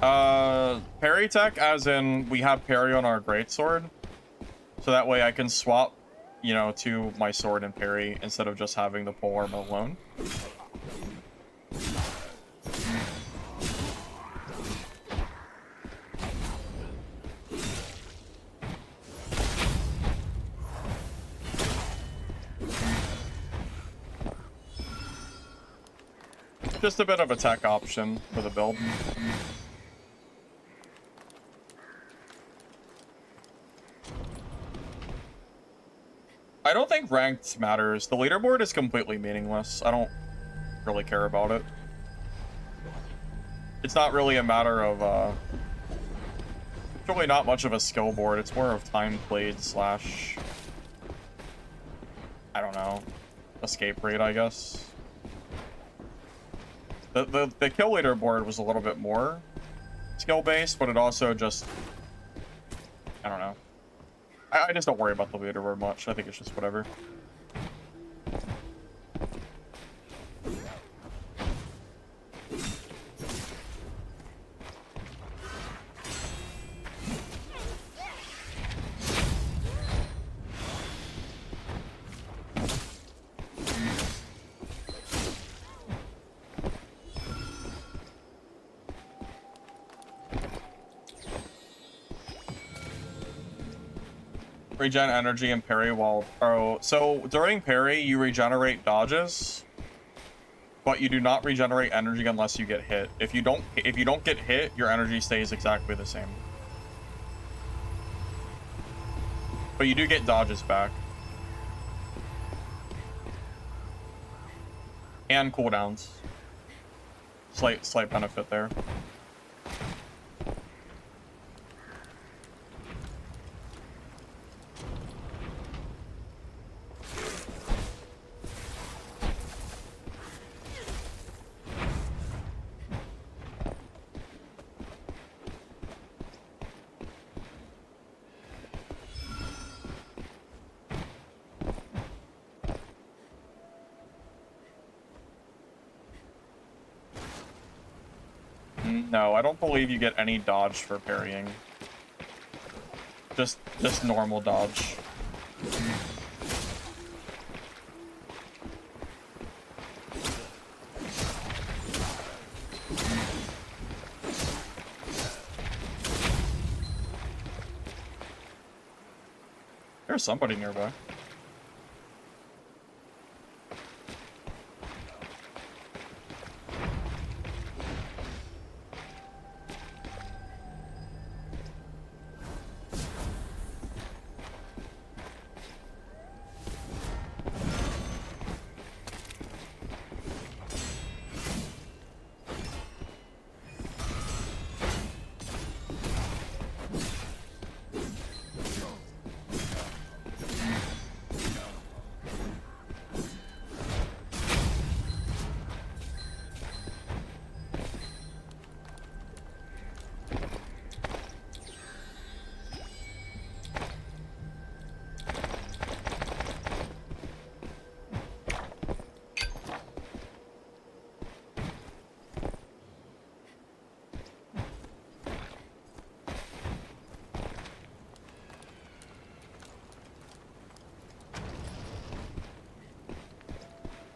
Gilda. Parry tech, as in we have parry on our greatsword, so that way I can swap, you know, to my sword and parry instead of just having the polearm alone. Just a bit of a tech option for the build. I don't think ranked matters. The leaderboard is completely meaningless. I don't really care about it. It's not really a matter of, it's really not much of a skill board. It's more of time played slash, I don't know, escape rate, I guess. The kill leaderboard was a little bit more skill-based, but it also just, I don't know. I just don't worry about the leaderboard much. I think it's just whatever. Regen energy and parry while... Oh, so during parry, you regenerate dodges, but you do not regenerate energy unless you get hit. If you don't get hit, your energy stays exactly the same. But you do get dodges back. And cooldowns. Slight benefit there. No, I don't believe you get any dodge for parrying. Just normal dodge. There's somebody nearby.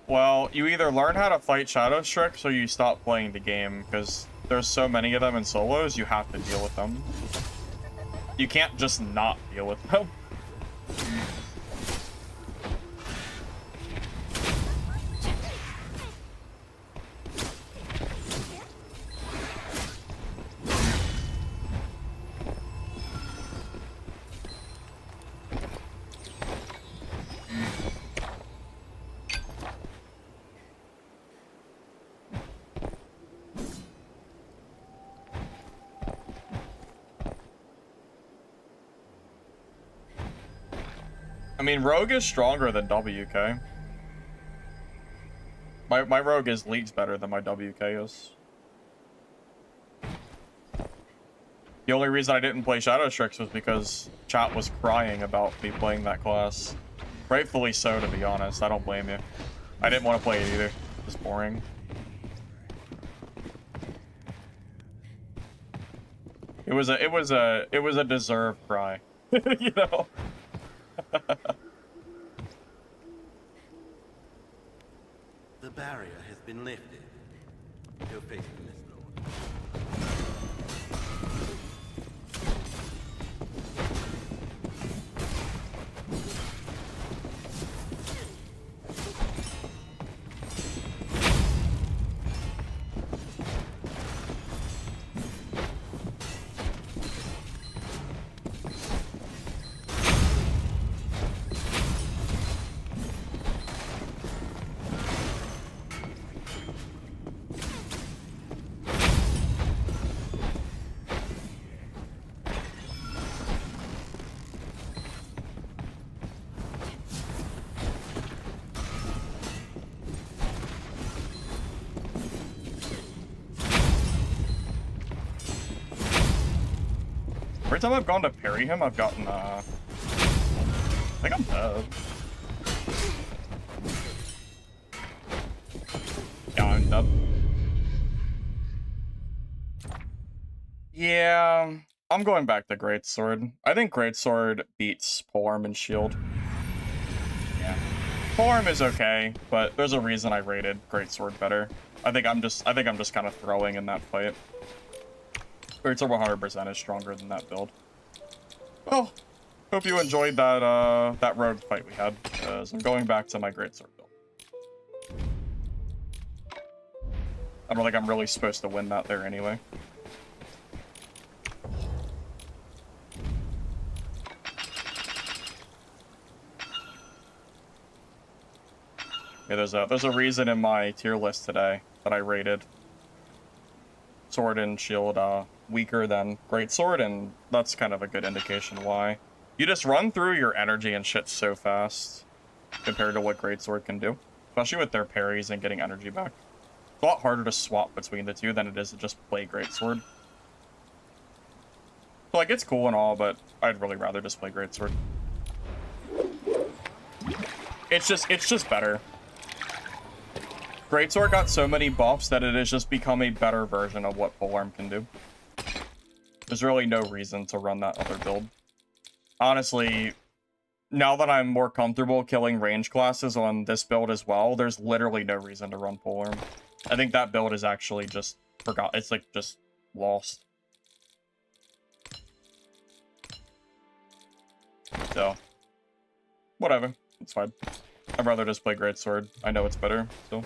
Well, you either learn how to fight Shadow Strix or you stop playing the game, because there's so many of them in solos, you have to deal with them. You can't just not deal with them. I mean, Rogue is stronger than WK. My Rogue is leagues better than my WK is. The only reason I didn't play Shadow Strix was because chat was crying about me playing that class. Rightfully so, to be honest. I don't blame you. I didn't want to play it either. It was boring. It was a deserved cry. You know? The barrier has been lifted. You're facing this lord. Every time I've gone to parry him, I've gotten, I think I'm dead. Yeah, I'm dead. Yeah, I'm going back to Greatsword. I think Greatsword beats Polearm and Shield. Yeah. Polearm is okay, but there's a reason I rated Greatsword better. I think I'm just kind of throwing in that fight. Greatsword 100% is stronger than that build. Well, hope you enjoyed that that rogue fight we had, because I'm going back to my Greatsword build. I don't think I'm really supposed to win that there anyway. Yeah, there's a reason in my tier list today that I rated Sword and Shield weaker than Greatsword, and that's kind of a good indication why. You just run through your energy and shit so fast compared to what Greatsword can do, especially with their parries and getting energy back. It's a lot harder to swap between the two than it is to just play Greatsword. So, like, it's cool and all, but I'd really rather just play Greatsword. It's just better. Greatsword got so many buffs that it has just become a better version of what Polearm can do. There's really no reason to run that other build. Honestly, now that I'm more comfortable killing range classes on this build as well, there's literally no reason to run Polearm. I think that build is actually just forgot. It's like just lost. So, whatever. It's fine. I'd rather just play Greatsword. I know it's better, so.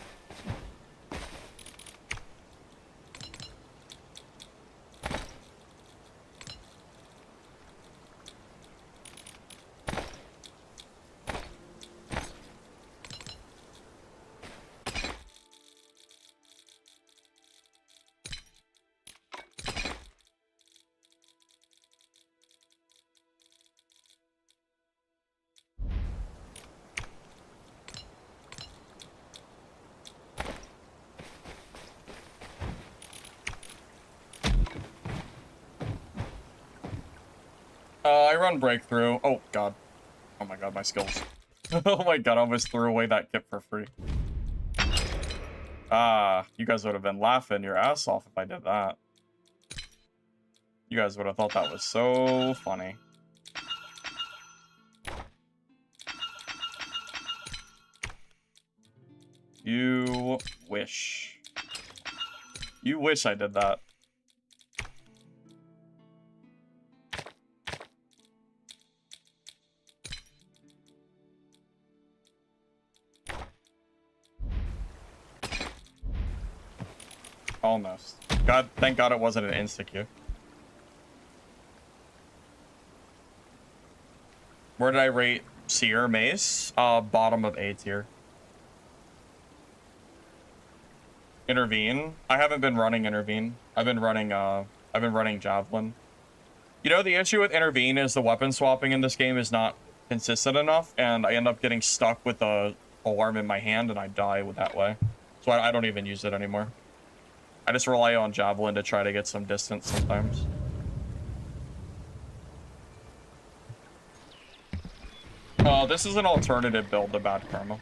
I run Breakthrough. Oh, God. Oh, my God, my skills. Oh, my God, I almost threw away that kit for free. Ah, you guys would have been laughing your ass off if I did that. You guys would have thought that was so funny. You wish. You wish I did that. Almost. God, thank God it wasn't an insta-Q. Where did I rate Seer Mace? Bottom of A tier. Intervene. I haven't been running Intervene. I've been running Javelin. You know, the issue with Intervene is the weapon swapping in this game is not consistent enough, and I end up getting stuck with a alarm in my hand, and I die with that way. So I don't even use it anymore. I just rely on Javelin to try to get some distance sometimes. This is an alternative build to Bad Karma.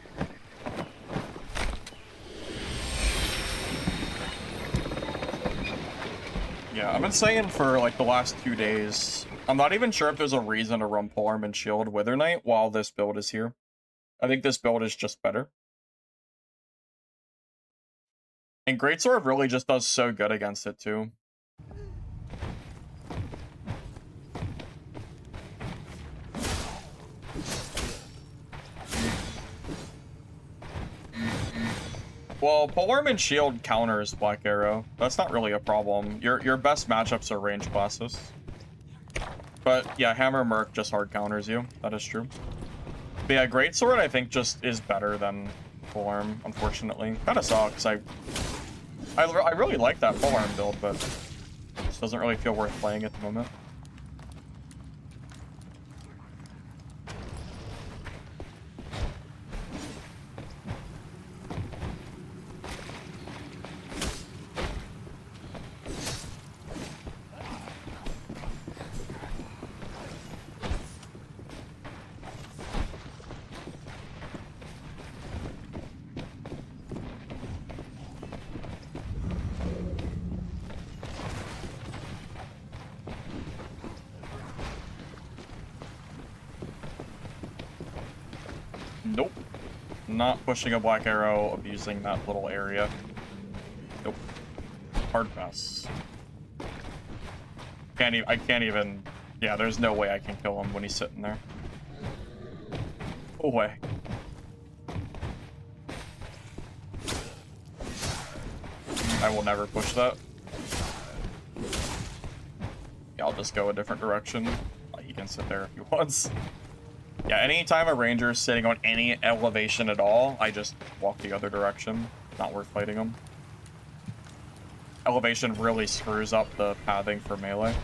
Yeah, I've been saying for like the last 2 days, I'm not even sure if there's a reason to run Polearm and Shield Wither Knight while this build is here. I think this build is just better. And Greatsword really just does so good against it too. Well, Polearm and Shield counters Black Arrow. That's not really a problem. Your best matchups are range classes. But yeah, Hammer Merc just hard counters you. That is true. But yeah, Greatsword I think just is better than Polearm, unfortunately. Kinda sucks. I really like that Polearm build, but it just doesn't really feel worth playing at the moment. Nope. Not pushing a Black Arrow, abusing that little area. Nope. Hard pass. I can't even... Yeah, there's no way I can kill him when he's sitting there. No way. I will never push that. Yeah, I'll just go a different direction. He can sit there if he wants. Yeah, anytime a ranger is sitting on any elevation at all, I just walk the other direction. Not worth fighting him. Elevation really screws up the pathing for melee.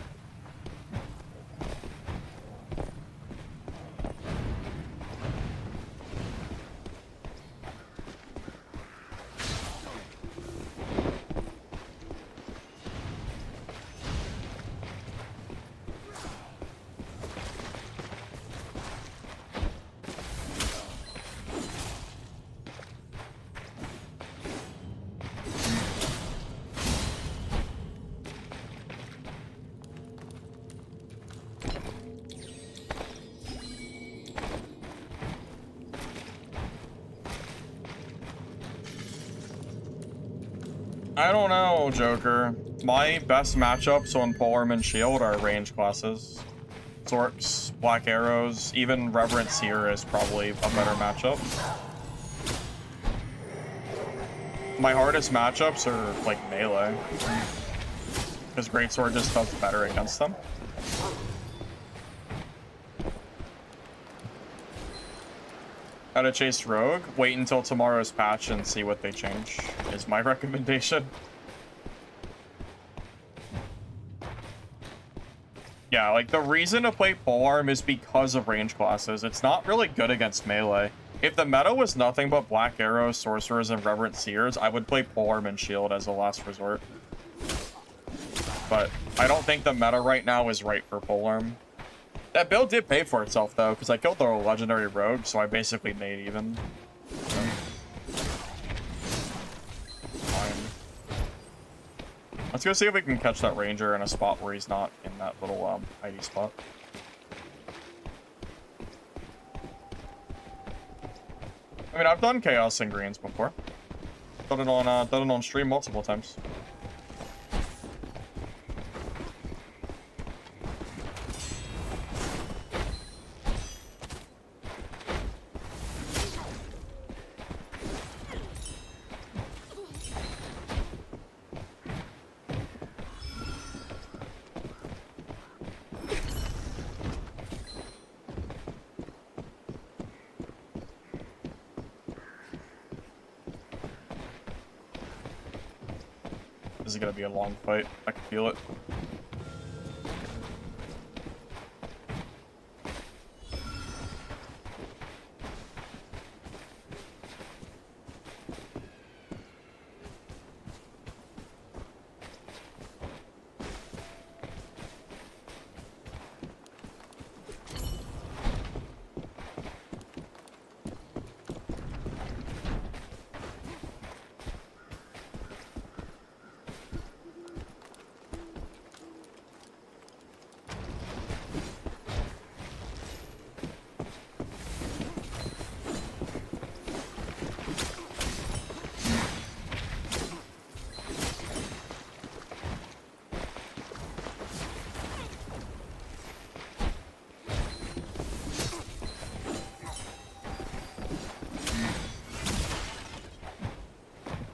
I don't know, Joker. My best matchups on Polearm and Shield are range classes. Zorks, Black Arrows, even Reverent Seer is probably a better matchup. My hardest matchups are, like, melee. Because Greatsword just does better against them. How to chase Rogue? Wait until tomorrow's patch and see what they change, is my recommendation. Yeah, like, the reason to play Polearm is because of range classes. It's not really good against melee. If the meta was nothing but Black Arrows, Sorcerers, and Reverent Seers, I would play Polearm and Shield as a last resort. But I don't think the meta right now is right for Polearm. That build did pay for itself, though, because I killed the legendary rogue, so I basically made even. So. Fine. Let's go see if we can catch that ranger in a spot where he's not in that little hidey spot. I mean, I've done chaos and greens before. Done it on stream multiple times. This is gonna be a long fight. I can feel it.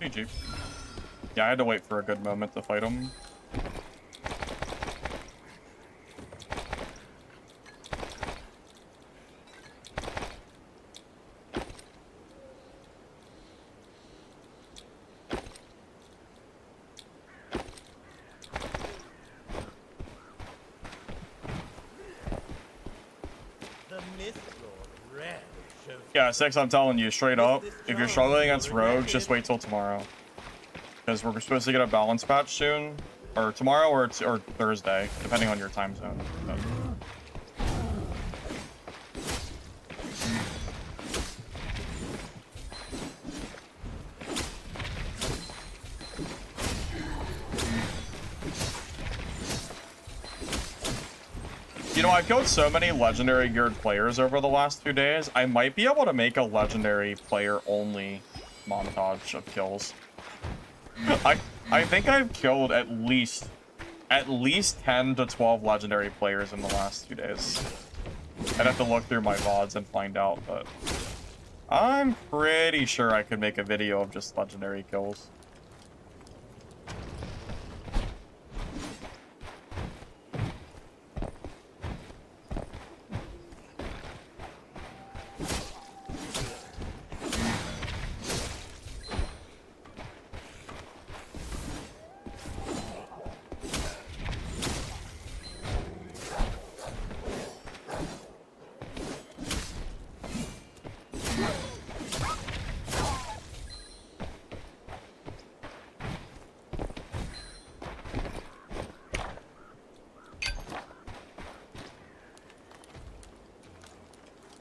GG. Yeah, I had to wait for a good moment to fight him. The Mistfall rarely shows. Yeah, 6, I'm telling you, straight up, if you're struggling against rogues, just wait till tomorrow. Because we're supposed to get a balance patch soon. Or tomorrow or Thursday, depending on your time zone. But... You know, I've killed so many legendary geared players over the last 2 days, I might be able to make a legendary player only montage of kills. I think I've killed at least 10 to 12 legendary players in the last 2 days. I'd have to look through my VODs and find out, but I'm pretty sure I could make a video of just legendary kills.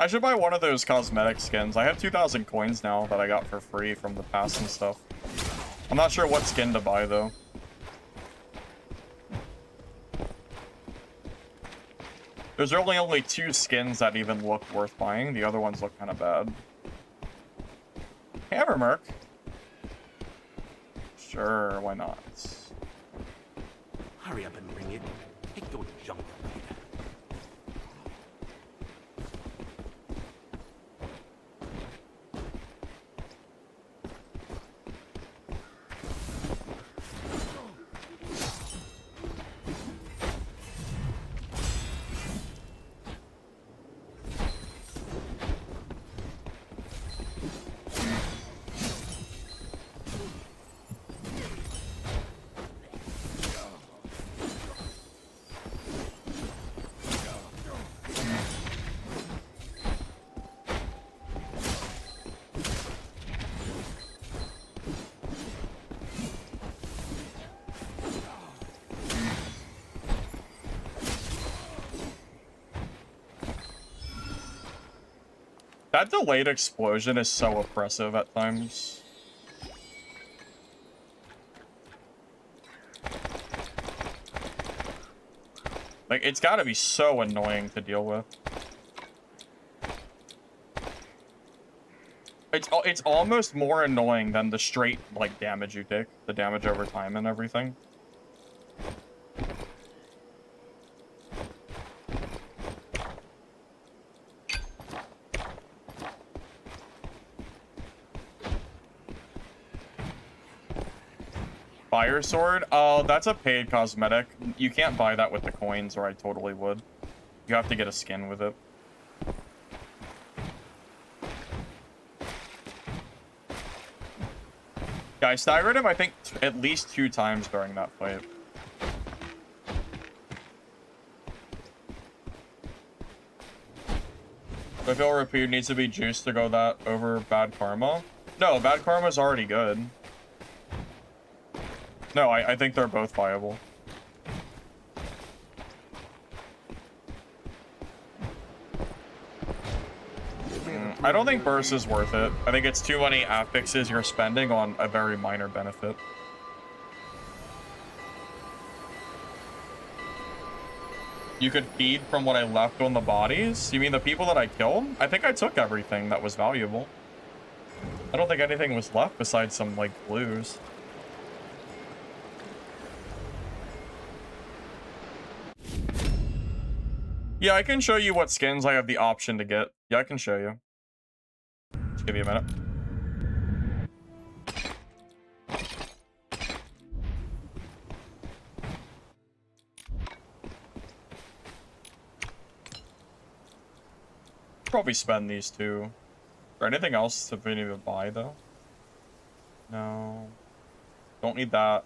I should buy one of those cosmetic skins. I have 2,000 coins now that I got for free from the past and stuff. I'm not sure what skin to buy, though. There's really only 2 skins that even look worth buying. The other ones look kind of bad. Hammermerk? Sure, why not? Hurry up and bring it. Take your junk later. That delayed explosion is so oppressive at times. Like, it's gotta be so annoying to deal with. It's almost more annoying than the straight like damage you take, the damage over time and everything. Fire sword? Oh, that's a paid cosmetic. You can't buy that with the coins, or I totally would. You have to get a skin with it. Yeah, I staggered him, I think, at least 2 times during that fight. I feel repeat needs to be juiced to go that over bad karma. No, bad karma's already good. No, I think they're both viable. I don't think burst is worth it. I think it's too many affixes you're spending on a very minor benefit. You could feed from what I left on the bodies? You mean the people that I killed? I think I took everything that was valuable. I don't think anything was left besides some, like, blues. Yeah, I can show you what skins I have the option to get. Yeah, I can show you. Just give me a minute. Probably spend these two. Or anything else to even buy, though? No. Don't need that.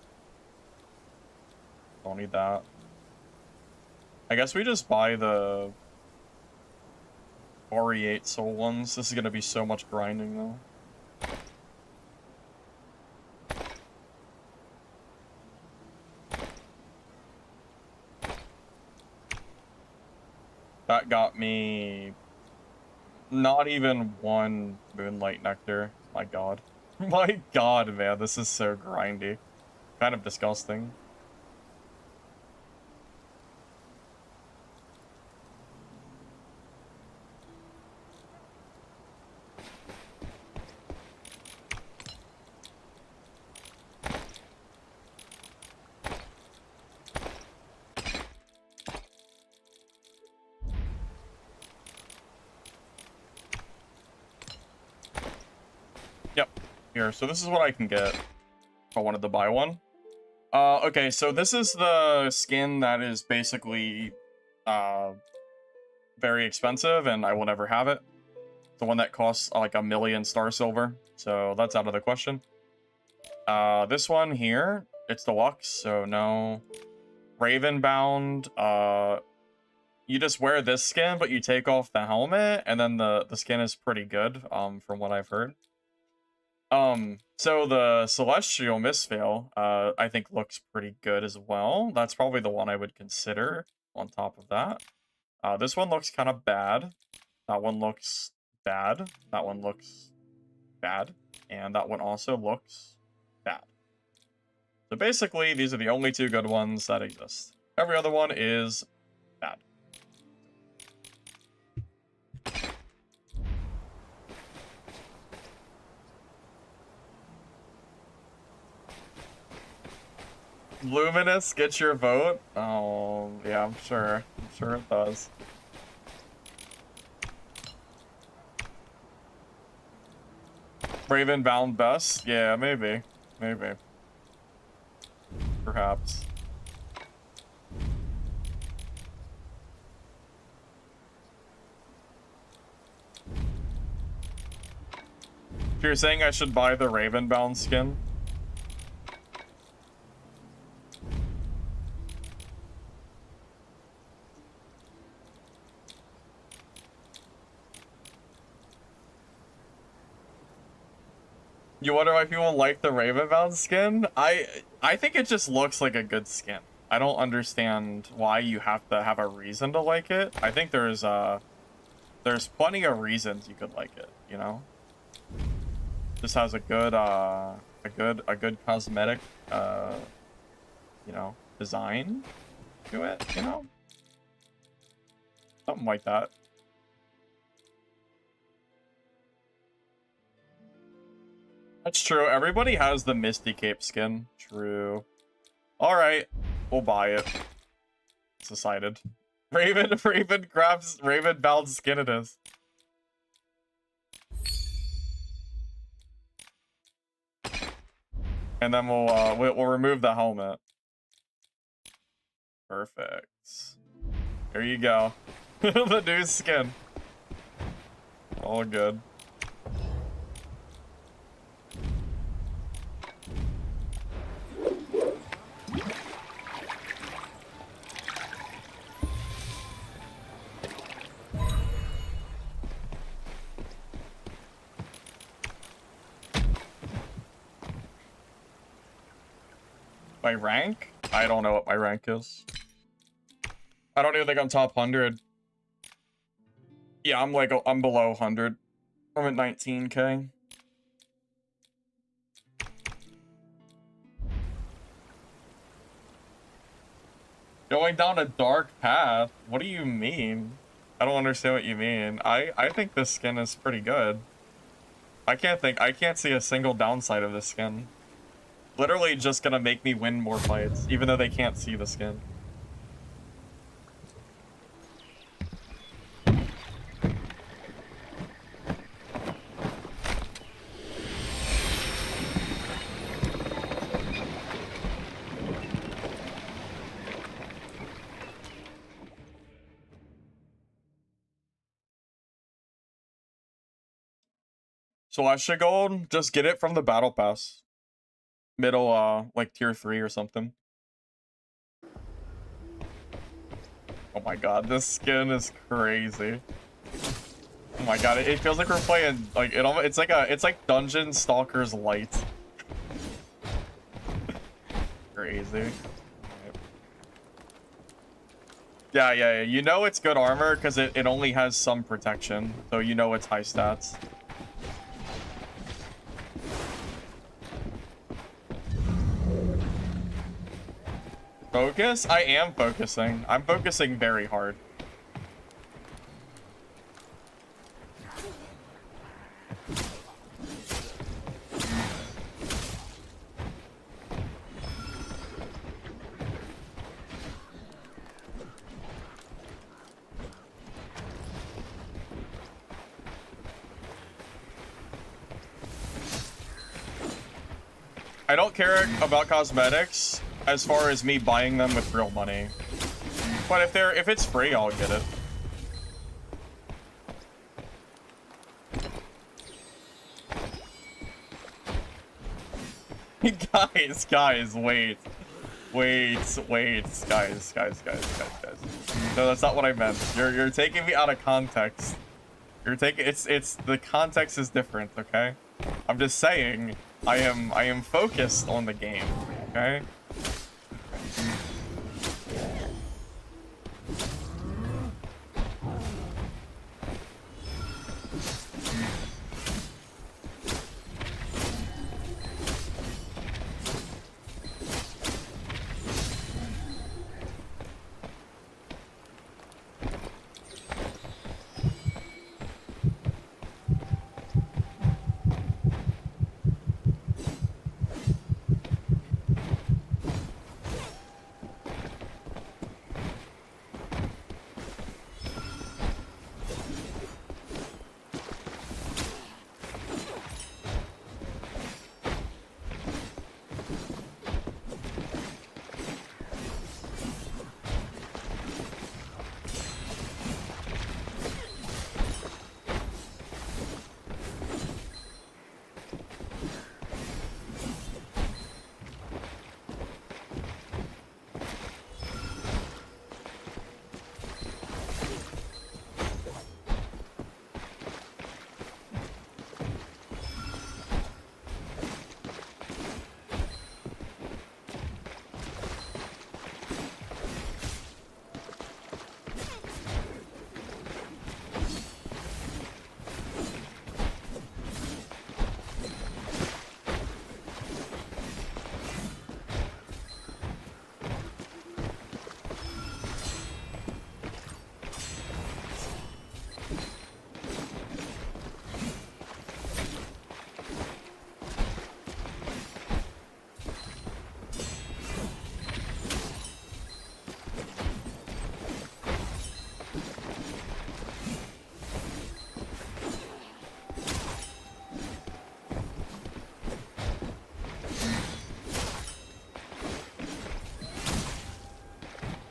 Don't need that. I guess we just buy the Aureate soul ones. This is gonna be so much grinding, though. That got me not even 1 Moonlight Nectar. My god. My god, man, this is so grindy. Kind of disgusting. Here, so this is what I can get if I wanted to buy one. Okay, so this is the skin that is basically very expensive, and I will never have it. The one that costs like 1,000,000 star silver, so that's out of the question. This one here, it's deluxe, so no. Ravenbound, you just wear this skin, but you take off the helmet, and then the skin is pretty good, from what I've heard. So the Celestial Mistfall, I think looks pretty good as well. That's probably the one I would consider on top of that. This one looks kind of bad. That one looks bad. That one looks bad. And that one also looks bad. So basically, these are the only 2 good ones that exist. Every other one is bad. Luminous, get your vote? Oh, yeah, I'm sure. I'm sure it does. Ravenbound best? Yeah, maybe. Maybe. Perhaps. If you're saying I should buy the Ravenbound skin? You wonder why people like the Ravenbound skin? I think it just looks like a good skin. I don't understand why you have to have a reason to like it. I think there's plenty of reasons you could like it, you know? Just has a good cosmetic you know, design to it, you know? Something like that. That's true. Everybody has the Misty Cape skin. True. All right, we'll buy it. It's decided. Raven bound skin it is. And then we'll remove the helmet. Perfect. There you go. The new skin. All good. My rank? I don't know what my rank is. I don't even think I'm top 100. Yeah, I'm below 100. I'm at 19k. Going down a dark path? What do you mean? I don't understand what you mean. I think this skin is pretty good. I can't see a single downside of this skin. Literally just gonna make me win more fights, even though they can't see the skin. So I should go and just get it from the battle pass. Middle, like tier 3 or something. Oh my god, this skin is crazy. Oh my god, it feels like we're playing, like, it's like Dungeon Stalkers Light. Crazy. Yeah, you know it's good armor because it only has some protection, so you know it's high stats. Focus? I am focusing. I'm focusing very hard. I don't care about cosmetics as far as me buying them with real money. But if it's free, I'll get it. guys, wait. Guys. No, that's not what I meant. You're taking me out of context. It's the context is different, okay? I'm just saying I am focused on the game, okay?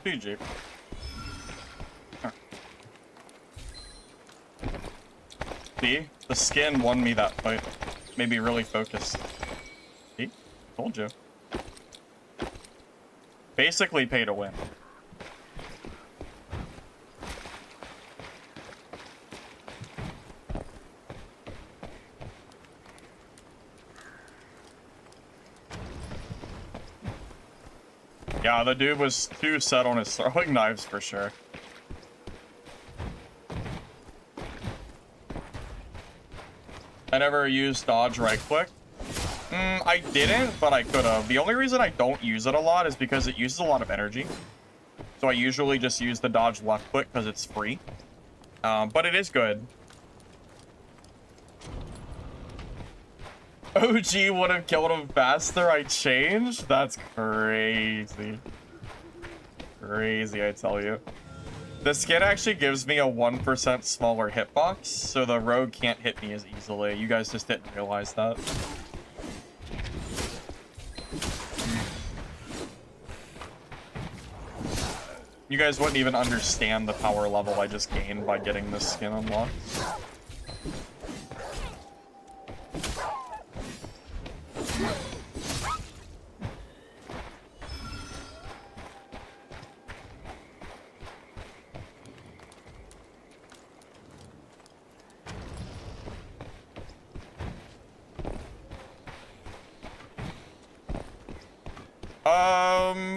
GG. Huh. See? The skin won me that fight. Made me really focused. See? Told you. Basically pay to win. Yeah, the dude was too set on his throwing knives for sure. I never used dodge right click. I didn't, but I could have. The only reason I don't use it a lot is because it uses a lot of energy. So I usually just use the dodge left click because it's free. But it is good. OG would have killed him faster. I changed? That's crazy. Crazy, I tell you. The skin actually gives me a 1% smaller hitbox, so the rogue can't hit me as easily. You guys just didn't realize that. You guys wouldn't even understand the power level I just gained by getting this skin unlocked.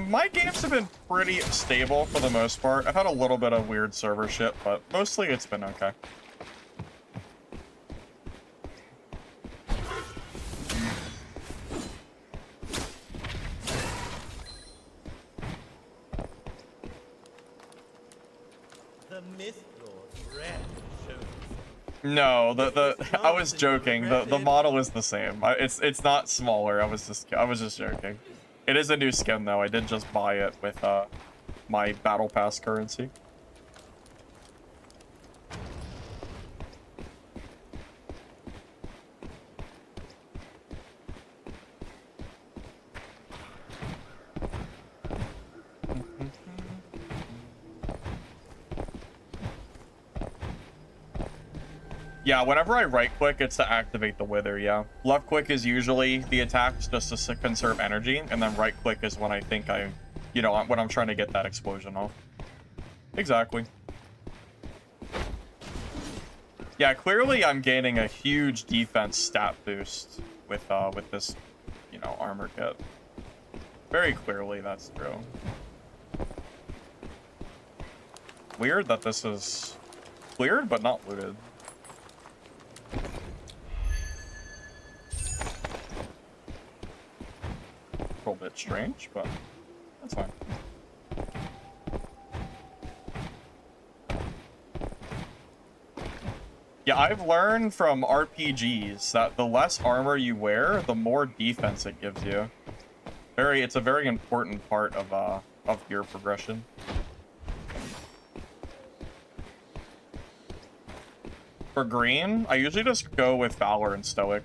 My games have been pretty stable for the most part. I've had a little bit of weird server shit, but mostly it's been okay. The Mistfall rarely shows. No, I was joking. The model is the same. It's not smaller. I was just joking. It is a new skin though. I did just buy it with my battle pass currency. Yeah, whenever I right click, it's to activate the wither, yeah. Left click is usually the attacks just to conserve energy, and then right click is when I think when I'm trying to get that explosion off. Exactly. Yeah, clearly I'm gaining a huge defense stat boost with this, armor kit. Very clearly that's true. Weird that this is cleared but not looted. A little bit strange, but that's fine. Yeah, I've learned from RPGs that the less armor you wear, the more defense it gives you. It's a very important part of gear progression. For green, I usually just go with Valor and Stoic.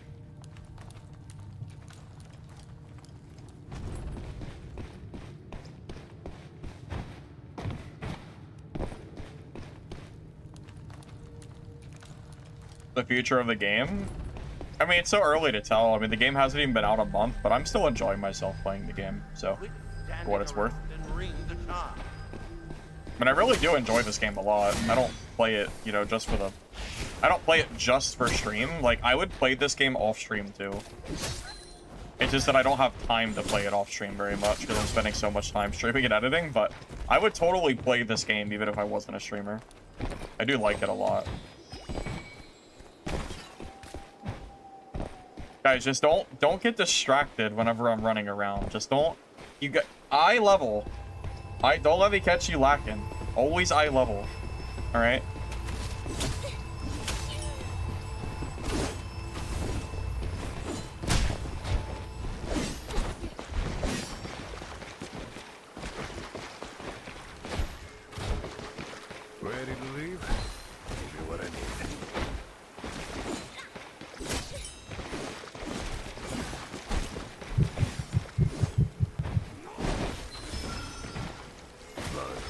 The future of the game? I mean, it's so early to tell. I mean, the game hasn't even been out a month, but I'm still enjoying myself playing the game, so for what it's worth. I mean, I really do enjoy this game a lot. I don't play it, just for the... I don't play it just for stream. Like, I would play this game off stream, too. It's just that I don't have time to play it off stream very much because I'm spending so much time streaming and editing, but I would totally play this game even if I wasn't a streamer. I do like it a lot. Guys, just don't get distracted whenever I'm running around. Just don't... You get... Eye level. Don't let me catch you lacking. Always eye level. Alright? Ready to leave? Give me what I need. Blood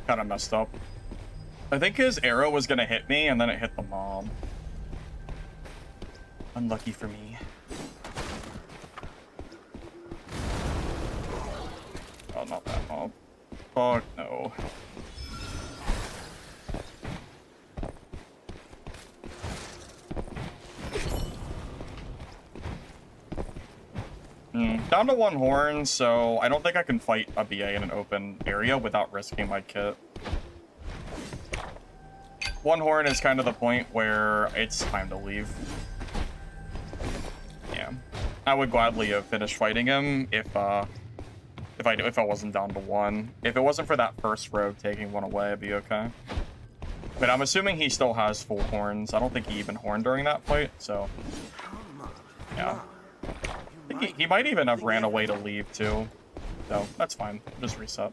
Kind of messed up. I think his arrow was gonna hit me, and then it hit the mom. Unlucky for me. Oh, not that mob. Fuck no. Down to 1 horn, so I don't think I can fight a BA in an open area without risking my kit. 1 horn is kind of the point where it's time to leave. Yeah, I would gladly have finished fighting him if I wasn't down to 1. If it wasn't for that first rogue taking 1 away, I'd be okay. But I'm assuming he still has full horns. I don't think he even horned during that fight, so yeah. I think he might even have ran away to leave too, so that's fine. Just reset.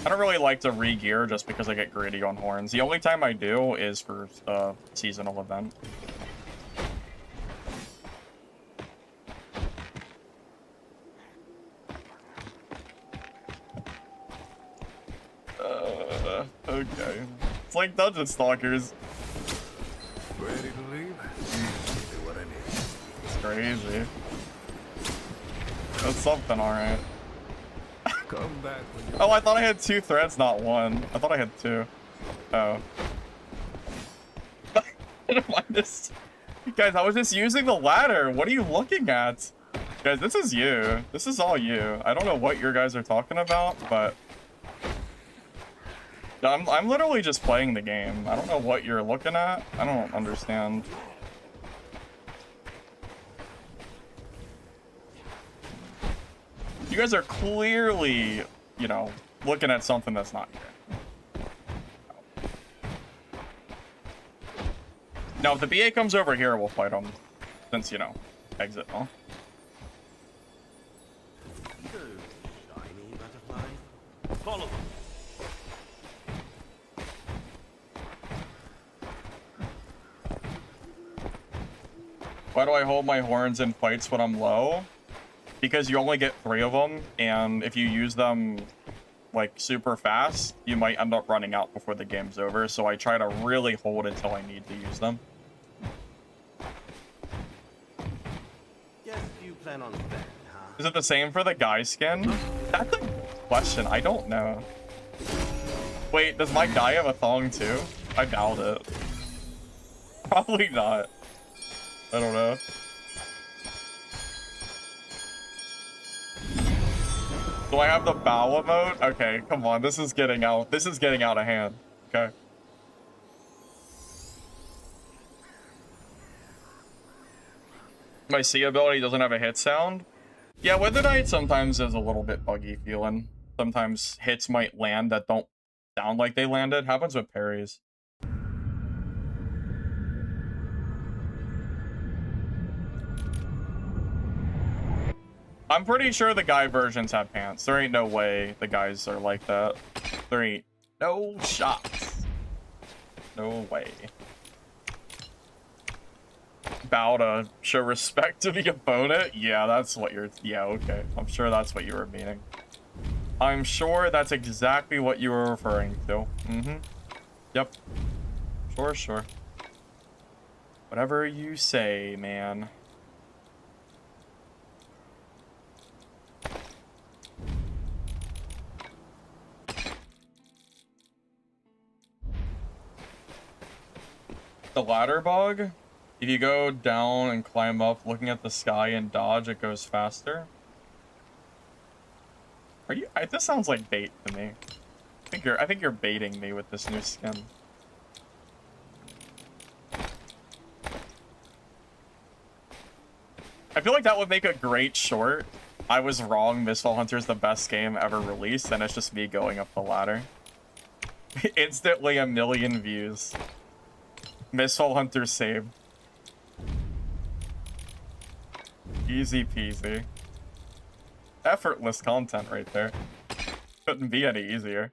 I don't really like to re-gear just because I get greedy on horns. The only time I do is for a seasonal event. Okay. It's like Dungeon Stalkers. Ready to leave? Do what I need. It's crazy. That's something, alright. Come back when you're Oh, I thought I had 2 threads, not 1. I thought I had 2. Oh. Never mind this. Guys, I was just using the ladder. What are you looking at? Guys, this is you. This is all you. I don't know what your guys are talking about, but I'm literally just playing the game. I don't know what you're looking at. I don't understand. You guys are clearly, you know, looking at something that's not here. Now, if the BA comes over here, we'll fight him. Since, you know, exit, huh? So, shiny butterflies. Follow them. Why do I hold my horns in fights when I'm low? Because you only get 3 of them, and if you use them, like, super fast, you might end up running out before the game's over, so I try to really hold until I need to use them. Guess you plan on staying, huh? Is it the same for the guy skin? That's a question. I don't know. Wait, does my guy have a thong too? I doubt it. Probably not. I don't know. Do I have the bow emote? Okay, come on. This is getting out. This is getting out of hand. Okay. My C ability doesn't have a hit sound. Yeah, Wither Knight sometimes is a little bit buggy feeling. Sometimes hits might land that don't sound like they landed. Happens with parries. I'm pretty sure the guy versions have pants. There ain't no way the guys are like that. There ain't no shots. No way. Bow to show respect to the opponent? Yeah, that's what you're... Yeah, okay. I'm sure that's what you were meaning. I'm sure that's exactly what you were referring to. Mm-hmm. Yep. Sure, sure. Whatever you say, man. The ladder bug? If you go down and climb up, looking at the sky and dodge, it goes faster. Are you? This sounds like bait to me. I think you're baiting me with this new skin. I feel like that would make a great short. I was wrong. Mistfall Hunter is the best game ever released, and it's just me going up the ladder. Instantly 1 million views. Mistfall Hunter saved. Easy peasy. Effortless content right there. Couldn't be any easier.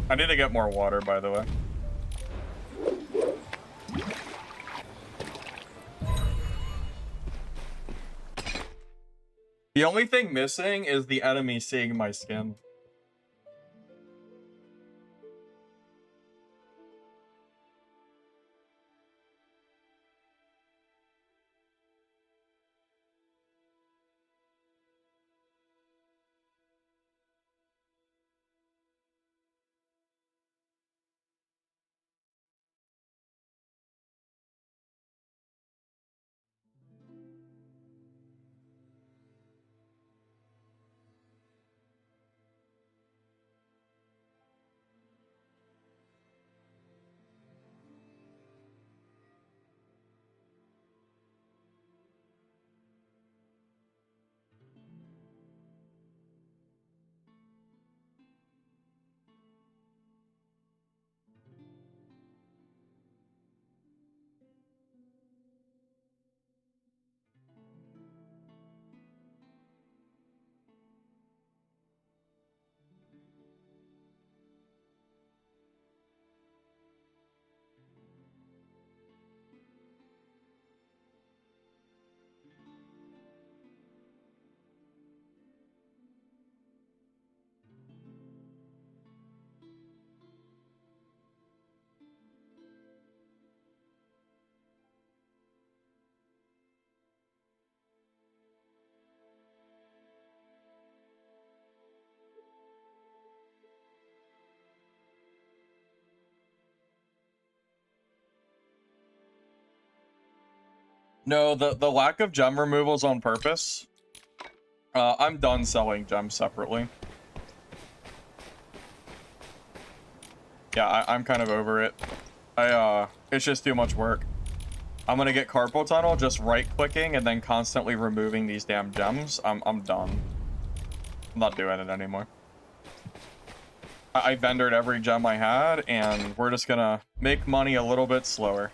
I need to get more water, by the way. The only thing missing is the enemy seeing my skin. No, the lack of gem removals on purpose. I'm done selling gems separately. Yeah, I'm kind of over it. It's just too much work. I'm gonna get carpal tunnel just right-clicking and then constantly removing these damn gems. I'm done. I'm not doing it anymore. I vendored every gem I had, and we're just gonna make money a little bit slower.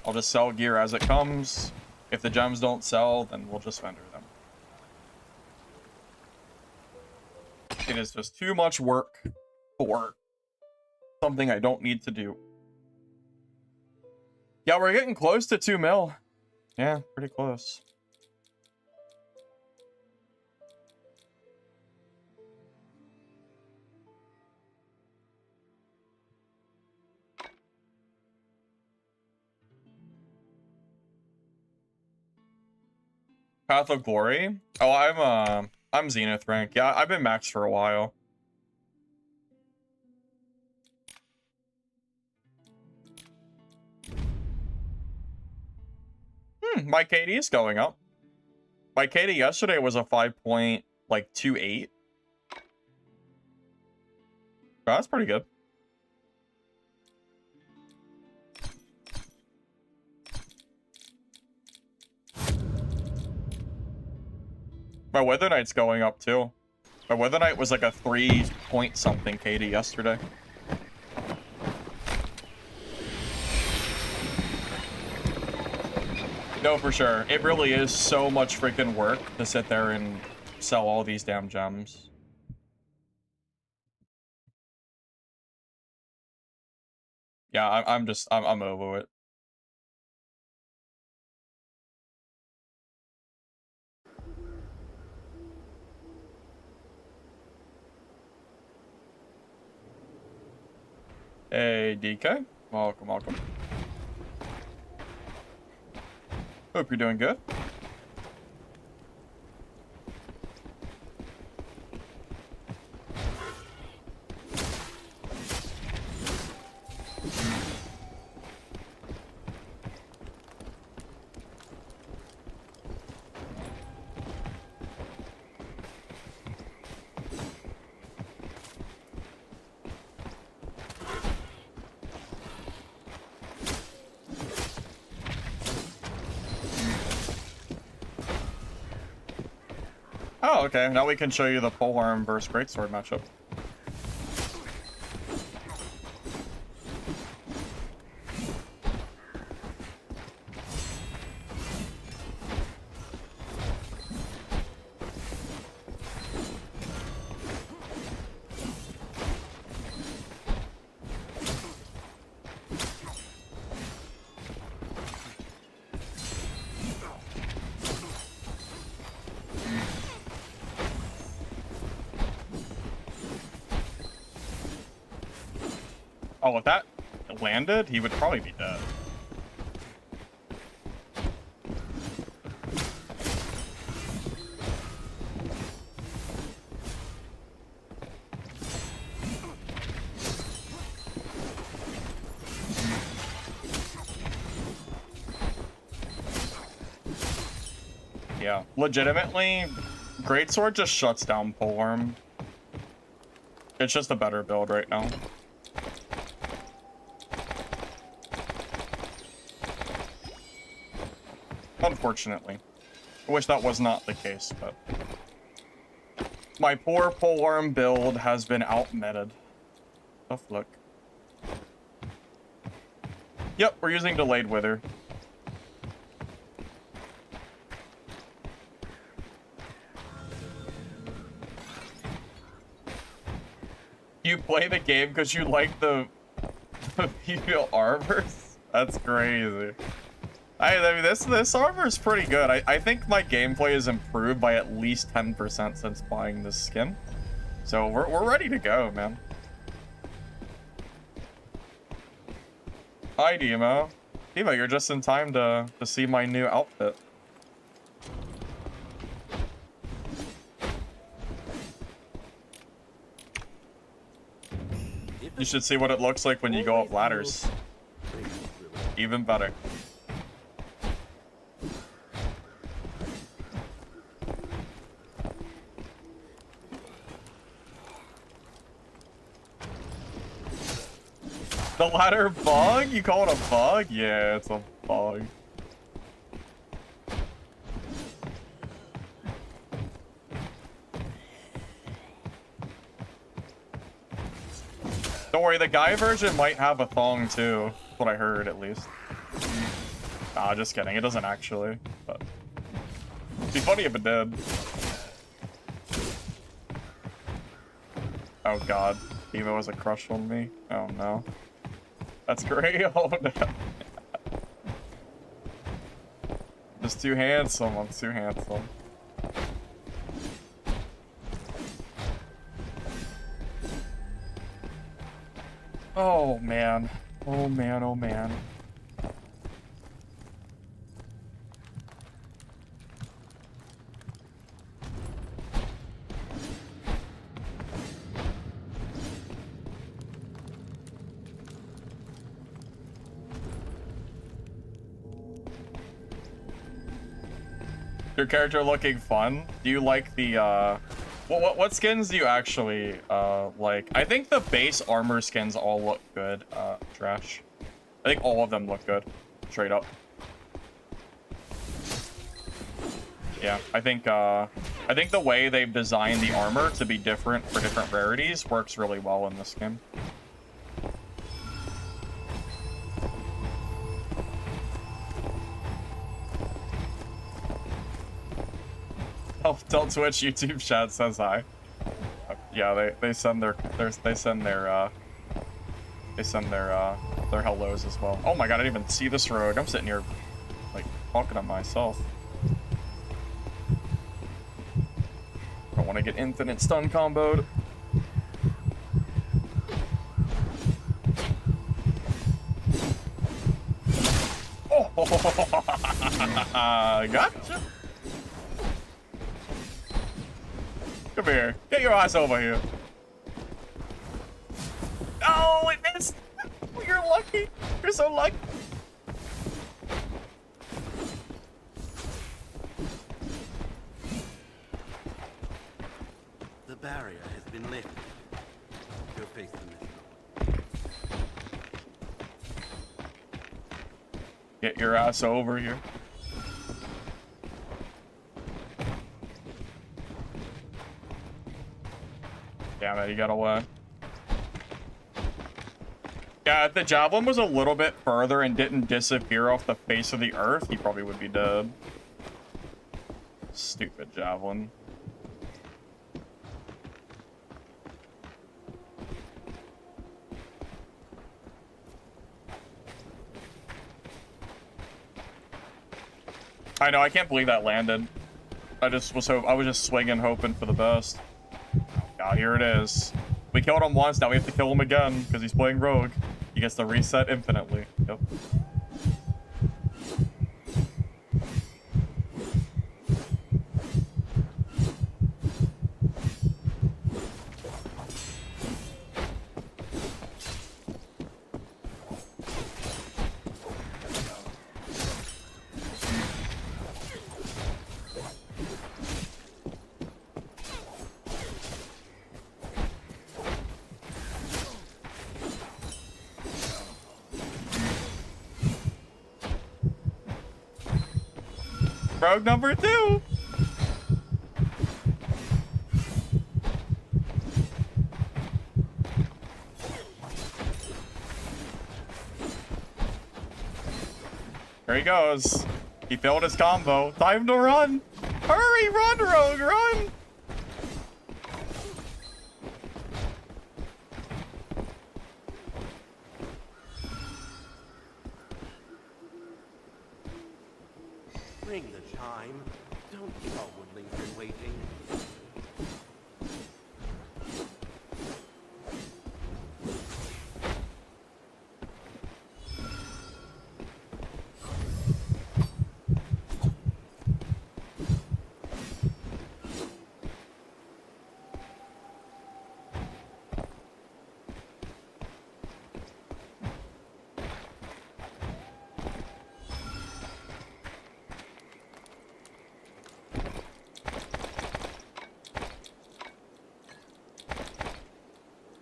I'll just sell gear as it comes. If the gems don't sell, then we'll just vendor them. It is just too much work for something I don't need to do. Yeah, we're getting close to 2 mil. Yeah, pretty close. Path of Glory? Oh, I'm Zenith rank. Yeah, I've been maxed for a while. My KD is going up. My KD yesterday was a 5.28. That's pretty good. My Weather Knight's going up too. My Weather Knight was like a 3 point something KD yesterday. No, for sure. It really is so much freaking work to sit there and sell all these damn gems. Yeah, I'm over it. Hey, DK. Welcome, welcome. Hope you're doing good. Oh, okay. Now we can show you the polearm versus greatsword matchup. Oh, if that landed, he would probably be dead. Yeah, legitimately, Greatsword just shuts down Polearm. It's just a better build right now. Unfortunately. I wish that was not the case, but... my poor Polearm build has been out-meted. Tough luck. Yep, we're using Delayed Wither. You play the game because you like the female armors? That's crazy. I mean, this armor is pretty good. I think my gameplay has improved by at least 10% since buying this skin. So we're ready to go, man. Hi, Demo. Demo, you're just in time to see my new outfit. You should see what it looks like when you go up ladders. Even better. The ladder bug? You call it a bug? Yeah, it's a bug. Don't worry, the guy version might have a thong too. That's what I heard, at least. Nah, just kidding. It doesn't actually, but... it'd be funny if it did. Oh god. Evo has a crush on me. Oh no. That's great. Oh no. Just too handsome. I'm too handsome. Oh man. Oh man, oh man. Your character looking fun? Do you like the what skins do you actually like? I think the base armor skins all look good, Trash. I think all of them look good, straight up. Yeah, I think the way they've designed the armor to be different for different rarities works really well in this game. Oh, tell Twitch YouTube chat says hi. Yeah, they send their hellos as well. Oh my god, I didn't even see this rogue. I'm sitting here like talking to myself. I want to get infinite stun comboed. Oh, gotcha. Come here. Get your ass over here. Oh, it missed. You're lucky. You're so lucky. The barrier has been lifted. Go face the Mistfall. Get your ass over here. Damn it, you got away. Yeah, if the javelin was a little bit further and didn't disappear off the face of the earth, he probably would be dead. Stupid javelin. I know, I can't believe that landed. I was just swinging, hoping for the best. Oh god, here it is. We killed him once, now we have to kill him again, because he's playing Rogue. He gets to reset infinitely. Yep. Rogue number 2! There he goes. He failed his combo. Time to run! Hurry, run, Rogue, run! Ring the chime. Don't keep our woodlings in waiting.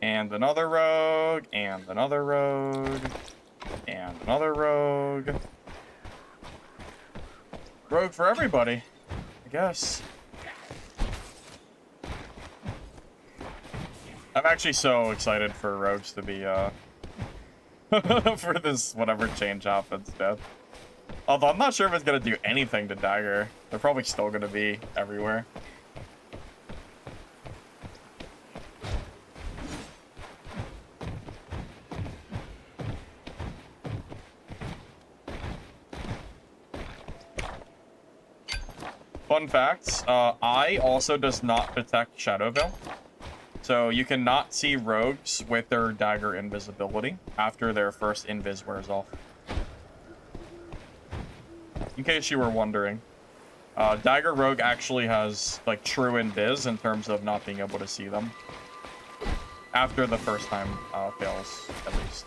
And another rogue, and another rogue, and another rogue. Rogue for everybody, I guess. I'm actually so excited for rogues to be, for this whatever change happens, dude. Although I'm not sure if it's gonna do anything to Dagger. They're probably still gonna be everywhere. Fun facts, I also does not detect Shadow Veil. So you cannot see rogues with their dagger invisibility after their first invis wears off. In case you were wondering. Dagger Rogue actually has like true invis in terms of not being able to see them. After the first time fails, at least.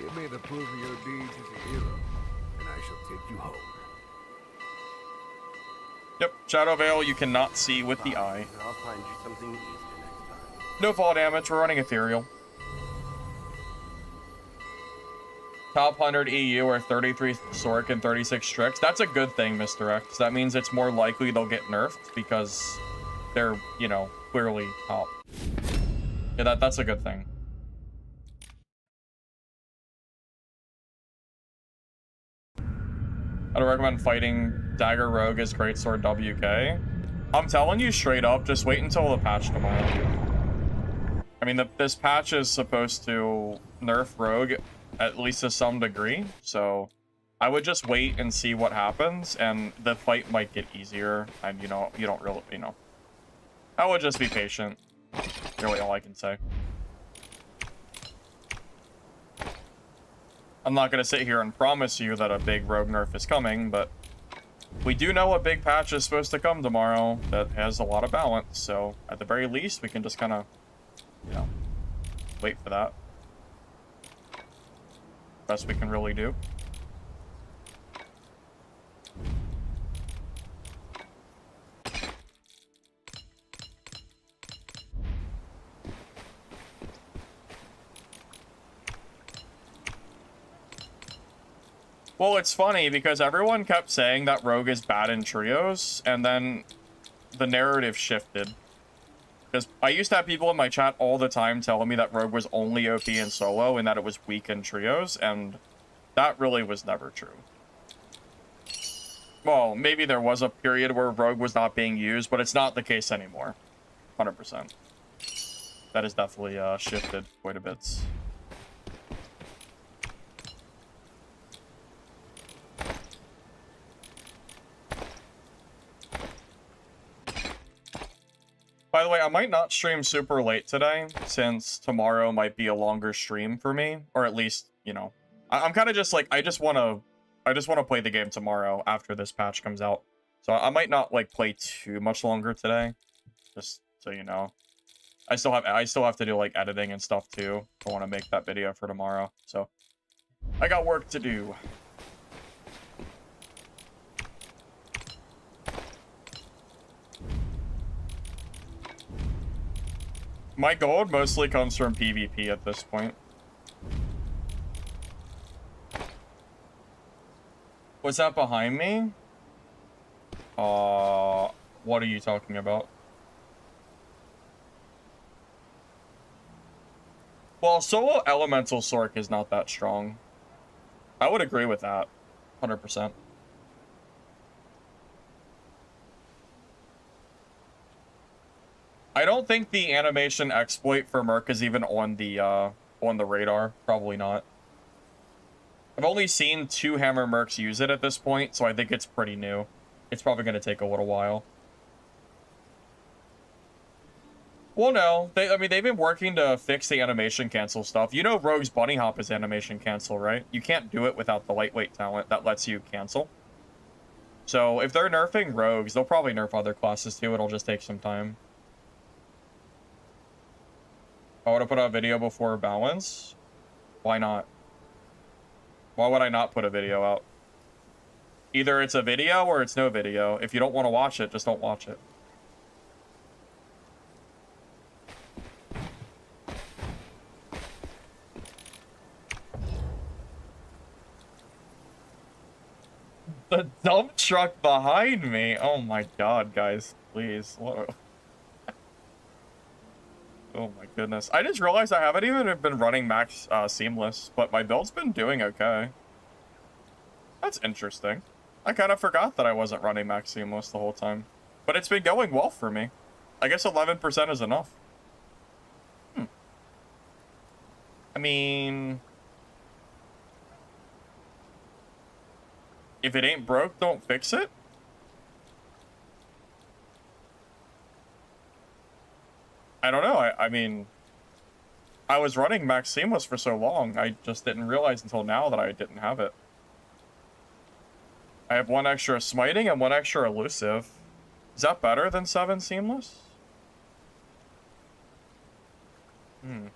Give me the proof of your deeds as a hero, and I shall take you home. Yep, Shadow Veil you cannot see with the eye. I'll find you something easier next time. No fall damage, we're running Ethereal. Top 100 EU are 33 Sork and 36 Strix. That's a good thing, Mr. X. That means it's more likely they'll get nerfed because they're, you know, clearly top. Yeah, that's a good thing. I'd recommend fighting Dagger Rogue as Greatsword WK. I'm telling you straight up, just wait until the patch tomorrow. I mean, this patch is supposed to nerf Rogue at least to some degree, so I would just wait and see what happens, and the fight might get easier, and you know, you don't really, you know. I would just be patient. Really all I can say. I'm not going to sit here and promise you that a big rogue nerf is coming, but we do know a big patch is supposed to come tomorrow that has a lot of balance, so at the very least, we can just kind of, you know, wait for that. Best we can really do. Well, it's funny because everyone kept saying that Rogue is bad in trios, and then the narrative shifted. Because I used to have people in my chat all the time telling me that Rogue was only OP in solo and that it was weak in trios, and that really was never true. Well, maybe there was a period where Rogue was not being used, but it's not the case anymore. 100%. That has definitely shifted quite a bit. By the way, I might not stream super late today, since tomorrow might be a longer stream for me, or at least, you know, I'm kind of just like, I just want to play the game tomorrow after this patch comes out. So I might not like play too much longer today, just so you know. I still have to do like editing and stuff too. I want to make that video for tomorrow, so I got work to do. My gold mostly comes from PvP at this point. What's that behind me? What are you talking about? Well, solo elemental Sork is not that strong. I would agree with that, 100%. I don't think the animation exploit for Merc is even on the radar. Probably not. I've only seen 2 Hammer Mercs use it at this point, so I think it's pretty new. It's probably going to take a little while. Well, no. I mean, they've been working to fix the animation cancel stuff. You know Rogue's Bunny Hop is animation cancel, right? You can't do it without the lightweight talent that lets you cancel. So if they're nerfing Rogues, they'll probably nerf other classes too. It'll just take some time. I want to put out a video before balance. Why not? Why would I not put a video out? Either it's a video or it's no video. If you don't want to watch it, just don't watch it. The dump truck behind me. Oh my god, guys. Please. What? Oh my goodness. I just realized I haven't even been running max seamless, but my build's been doing okay. That's interesting. I kind of forgot that I wasn't running max seamless the whole time. But it's been going well for me. I guess 11% is enough. I mean... if it ain't broke, don't fix it? I don't know. I mean, I was running max seamless for so long, I just didn't realize until now that I didn't have it. I have 1 extra smiting and 1 extra elusive. Is that better than 7 seamless? I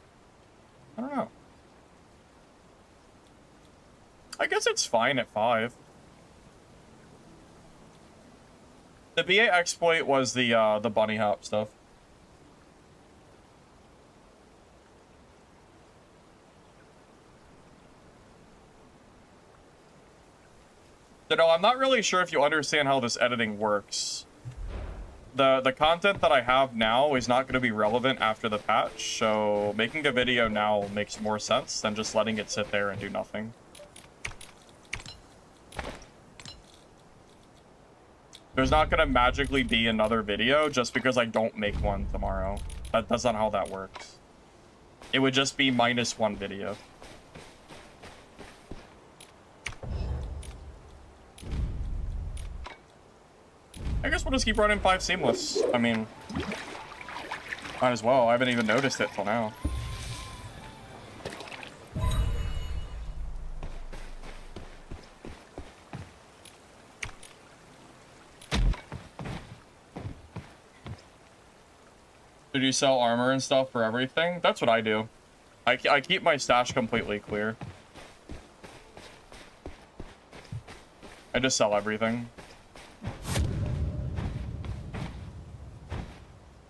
don't know. I guess it's fine at 5. The BA exploit was the bunny hop stuff. So no, I'm not really sure if you understand how this editing works. The content that I have now is not going to be relevant after the patch, so making a video now makes more sense than just letting it sit there and do nothing. There's not going to magically be another video just because I don't make one tomorrow. That's not how that works. It would just be -1 video. I guess we'll just keep running 5 seamless. I mean, might as well. I haven't even noticed it till now. Did you sell armor and stuff for everything? That's what I do. I keep my stash completely clear. I just sell everything.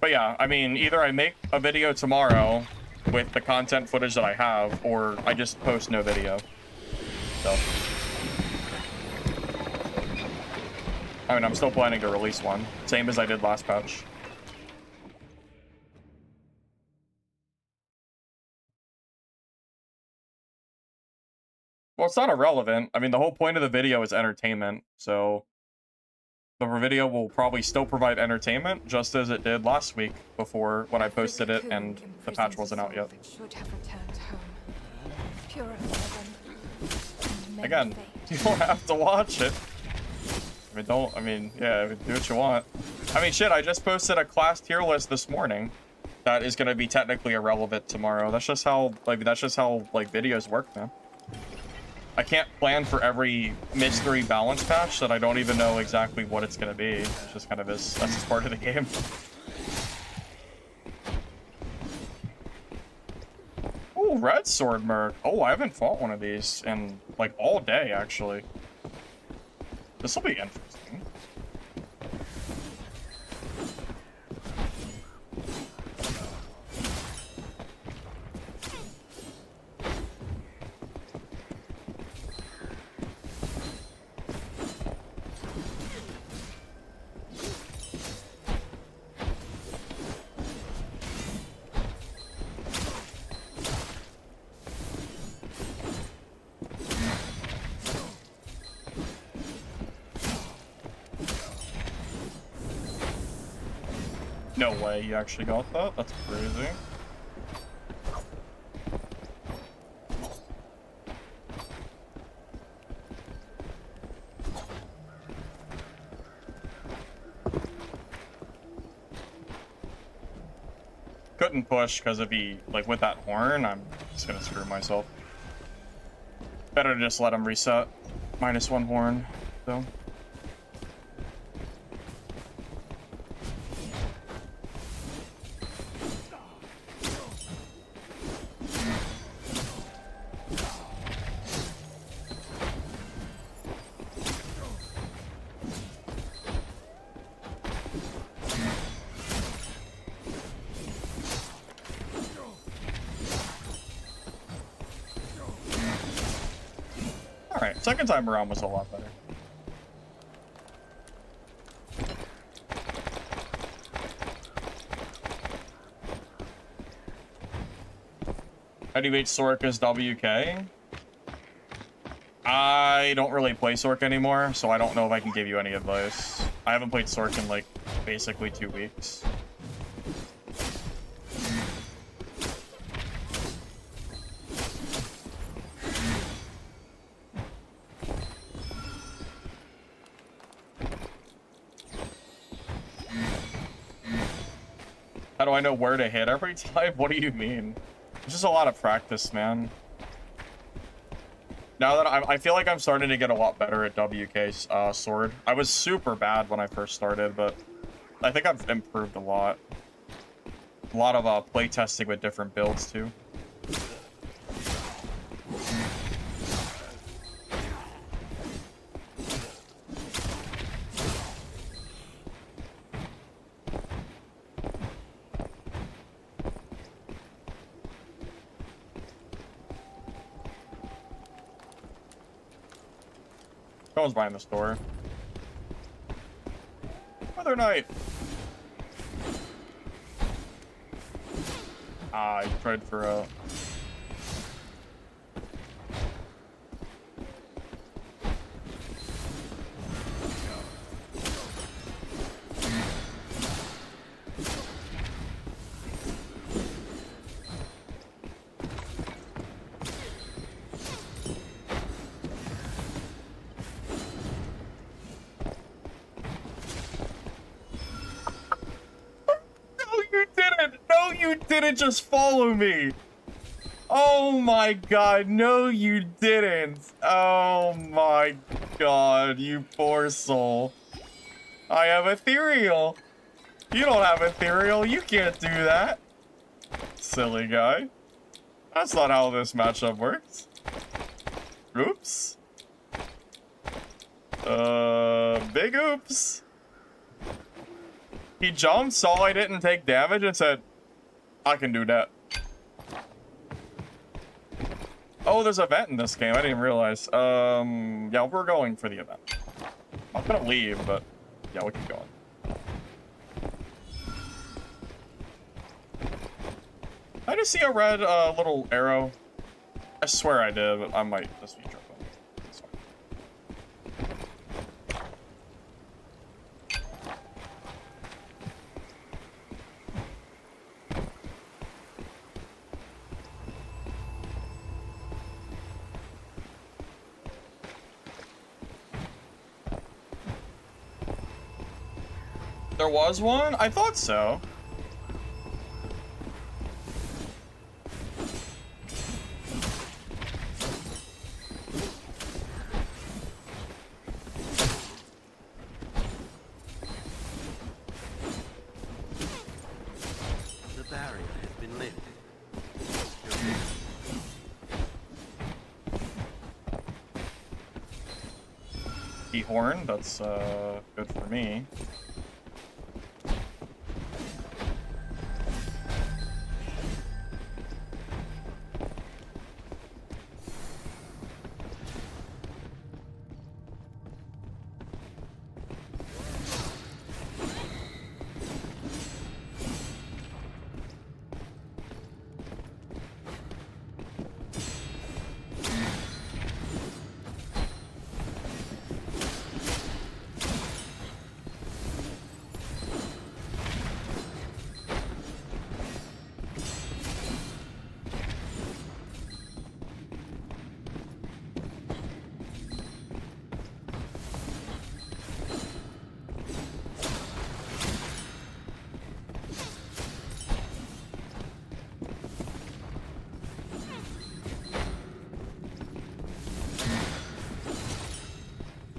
But yeah, I mean, either I make a video tomorrow with the content footage that I have, or I just post no video. So. I mean, I'm still planning to release one. Same as I did last patch. Well, it's not irrelevant. I mean, the whole point of the video is entertainment, so the video will probably still provide entertainment, just as it did last week before when I posted it and the patch wasn't out yet. Again, you don't have to watch it. I mean, yeah, do what you want. I mean, shit, I just posted a class tier list this morning that is going to be technically irrelevant tomorrow. That's just how, like, videos work, man. I can't plan for every mystery balance patch that I don't even know exactly what it's going to be. It's just kind of that's just part of the game. Ooh, red sword merc. Oh, I haven't fought one of these in, like, all day, actually. This will be interesting. No way you actually got that? That's crazy. Couldn't push because if he, like, with that horn, I'm just gonna screw myself. Better to just let him reset. -1 horn, though. Alright, second time around was a lot better. Heavyweight Sork is WK. I don't really play Sork anymore, so I don't know if I can give you any advice. I haven't played Sork in, like, basically 2 weeks. How do I know where to hit every time? What do you mean? It's just a lot of practice, man. Now that I feel like I'm starting to get a lot better at WK's sword. I was super bad when I first started, but I think I've improved a lot. A lot of play testing with different builds too. No one's behind this door. Weather Knight! Ah, I tried for a... You didn't just follow me. Oh my god, no you didn't. Oh my god, you poor soul. I have ethereal. You don't have ethereal, you can't do that. Silly guy. That's not how this matchup works. Oops. Big oops. He jumped, saw I didn't take damage, and said, I can do that. Oh, there's an event in this game. I didn't realize. Yeah, we're going for the event. I'm not gonna leave, but yeah, we keep going. I just see a red little arrow. I swear I did, but I might just be tripping. That's fine. There was one? I thought so. The barrier has been lifted. Horn, that's good for me.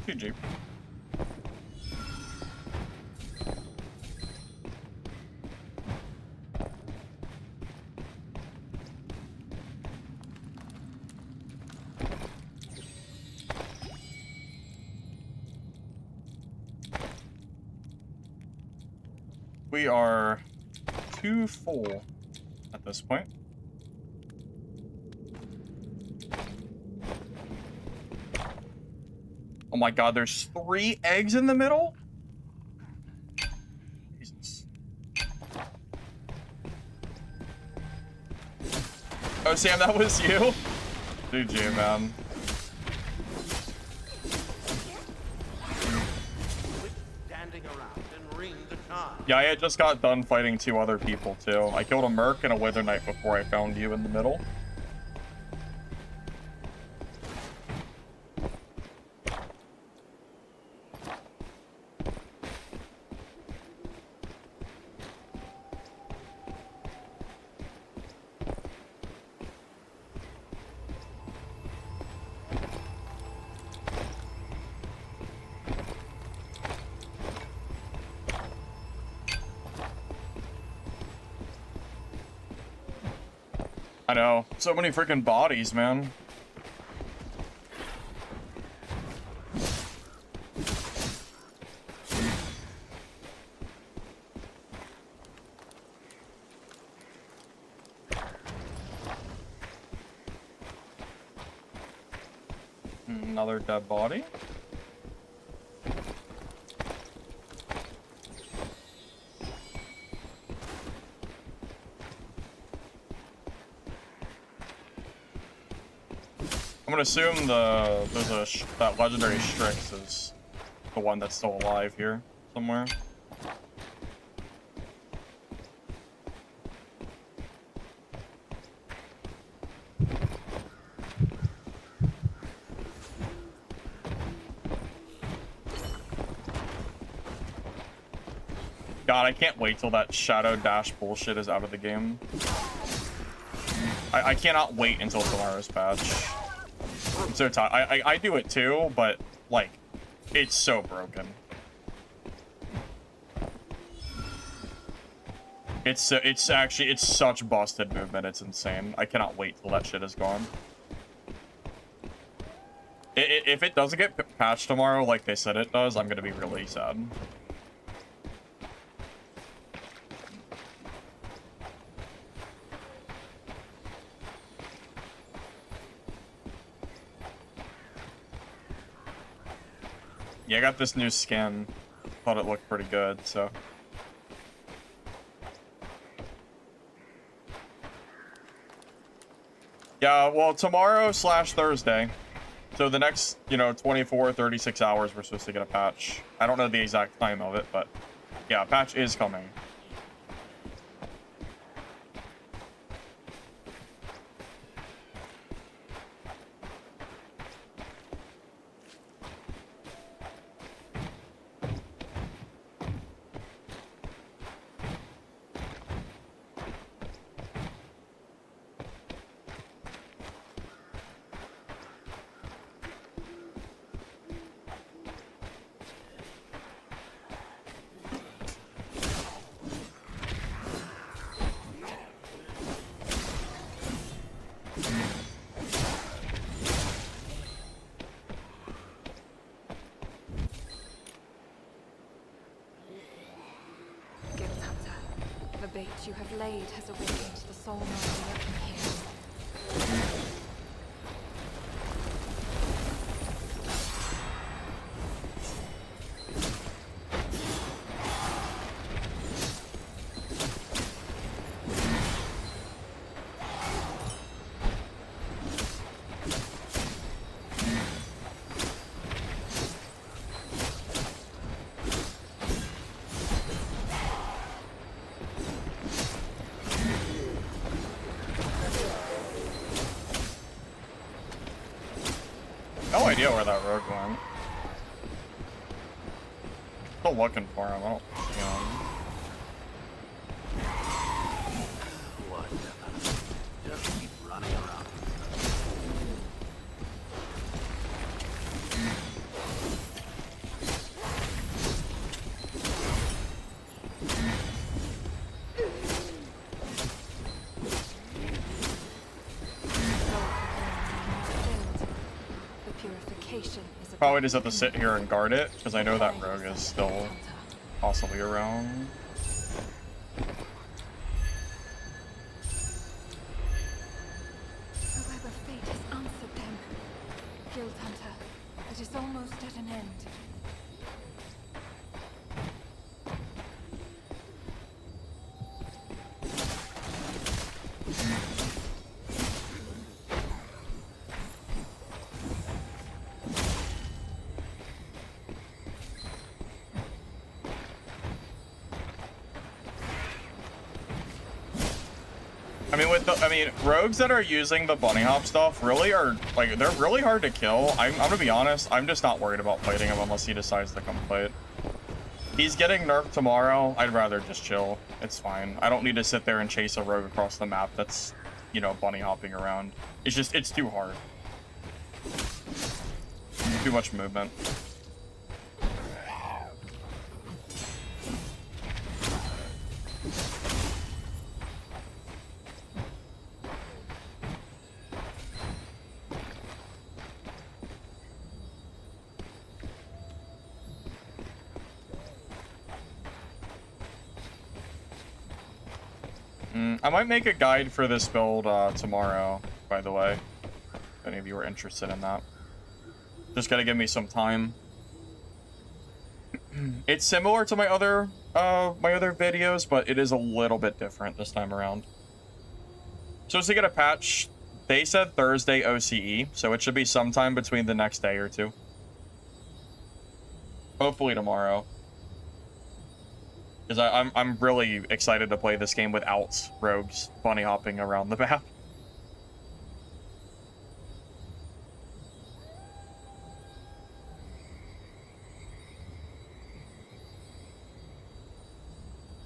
GG. We are too full at this point. Oh my god, there's 3 eggs in the middle? Jesus. Oh, Sam, that was you? GG, man. Standing around and ring the charge. Yeah, I had just got done fighting 2 other people, too. I killed a Merc and a Wither Knight before I found you in the middle. I know. So many freaking bodies, man. Another dead body. I'm gonna assume that legendary Strix is the one that's still alive here somewhere. God, I can't wait till that Shadow Dash bullshit is out of the game. I cannot wait until tomorrow's patch. I'm so tired. I do it too, but like, it's so broken. It's such busted movement. It's insane. I cannot wait till that shit is gone. If it doesn't get patched tomorrow, like they said it does, I'm gonna be really sad. Yeah, I got this new skin. Thought it looked pretty good, so. Yeah, well, tomorrow/Thursday. So the next, 24, 36 hours, we're supposed to get a patch. I don't know the exact time of it, but yeah, a patch is coming. bait you have laid has awakened the soul mind lurking here. No idea where that rogue went. Still looking for him. I don't see him. Whatever. Just keep running around. The purification is Probably just have to sit here and guard it, because I know that rogue is still possibly around. However, fate has answered them. Guild Hunter, it is almost at an end. I mean, rogues that are using the bunny hop stuff really are, like, they're really hard to kill. I'm gonna be honest, I'm just not worried about fighting him unless he decides to come fight. He's getting nerfed tomorrow. I'd rather just chill. It's fine. I don't need to sit there and chase a rogue across the map that's, you know, bunny hopping around. It's just, it's too hard. Too much movement. I might make a guide for this build tomorrow, by the way, if any of you are interested in that. Just gotta give me some time. It's similar to my other videos, but it is a little bit different this time around. So to get a patch, they said Thursday OCE, so it should be sometime between the next day or two. Hopefully tomorrow. Because I'm really excited to play this game without rogues bunny hopping around the map.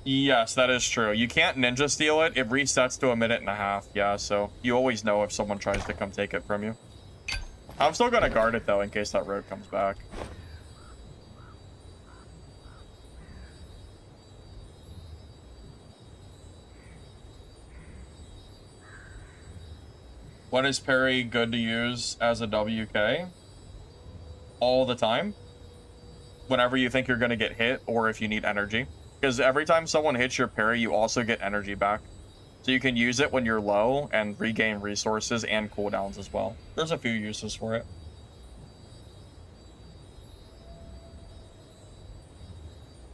Yes, that is true. You can't ninja steal it. It resets to 1.5 minutes. Yeah, so you always know if someone tries to come take it from you. I'm still gonna guard it though in case that rogue comes back. When is parry good to use as a WK? All the time. Whenever you think you're going to get hit or if you need energy. Because every time someone hits your parry, you also get energy back. So you can use it when you're low and regain resources and cooldowns as well. There's a few uses for it.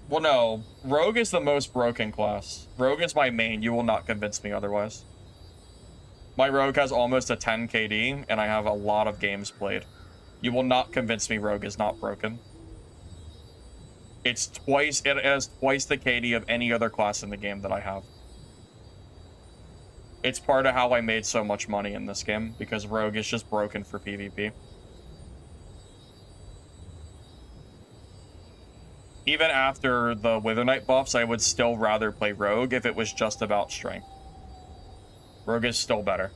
Well, no. Rogue is the most broken class. Rogue is my main. You will not convince me otherwise. My rogue has almost a 10 KD, and I have a lot of games played. You will not convince me rogue is not broken. It has twice the KD of any other class in the game that I have. It's part of how I made so much money in this game, because rogue is just broken for PvP. Even after the Wither Knight buffs, I would still rather play rogue if it was just about strength. Rogue is still better.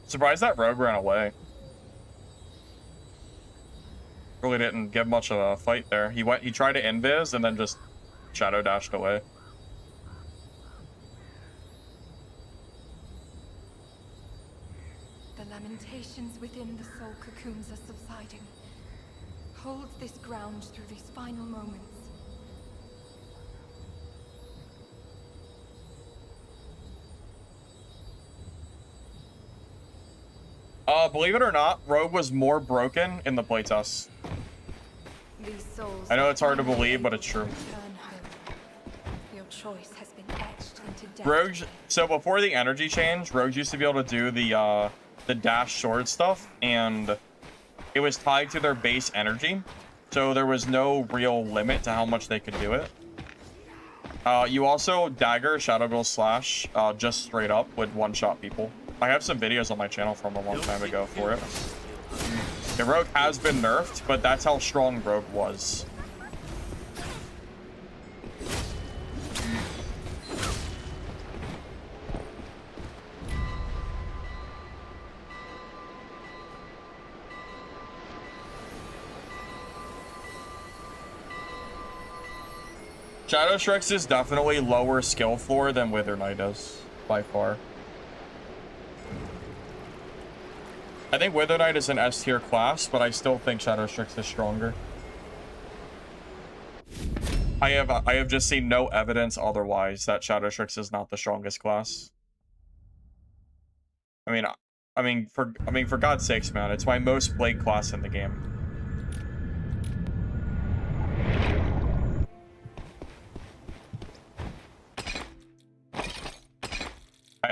Surprised that rogue ran away. Really didn't give much of a fight there. He tried to invis and then just shadow dashed away. lamentations within the soul cocoons are subsiding. Hold this ground through these final moments. Believe it or not, Rogue was more broken in the playtest. These souls I know it's hard to are finally believe, but able it's to true. return home. Your choice has been etched into death. Rogue, so before the energy change, Rogue used to be able to do the dash sword stuff, and it was tied to their base energy, so there was no real limit to how much they could do it. You also dagger, shadow build, slash, just straight up would one-shot people. I have some videos on my channel from a long time ago for it. The Rogue has been nerfed, but that's how strong Rogue was. Shadow Strix is definitely lower skill floor than Wither Knight is, by far. I think Wither Knight is an S tier class, but I still think Shadow Strix is stronger. I have just seen no evidence otherwise that Shadow Strix is not the strongest class. I mean for God's sakes, man, it's my most played class in the game.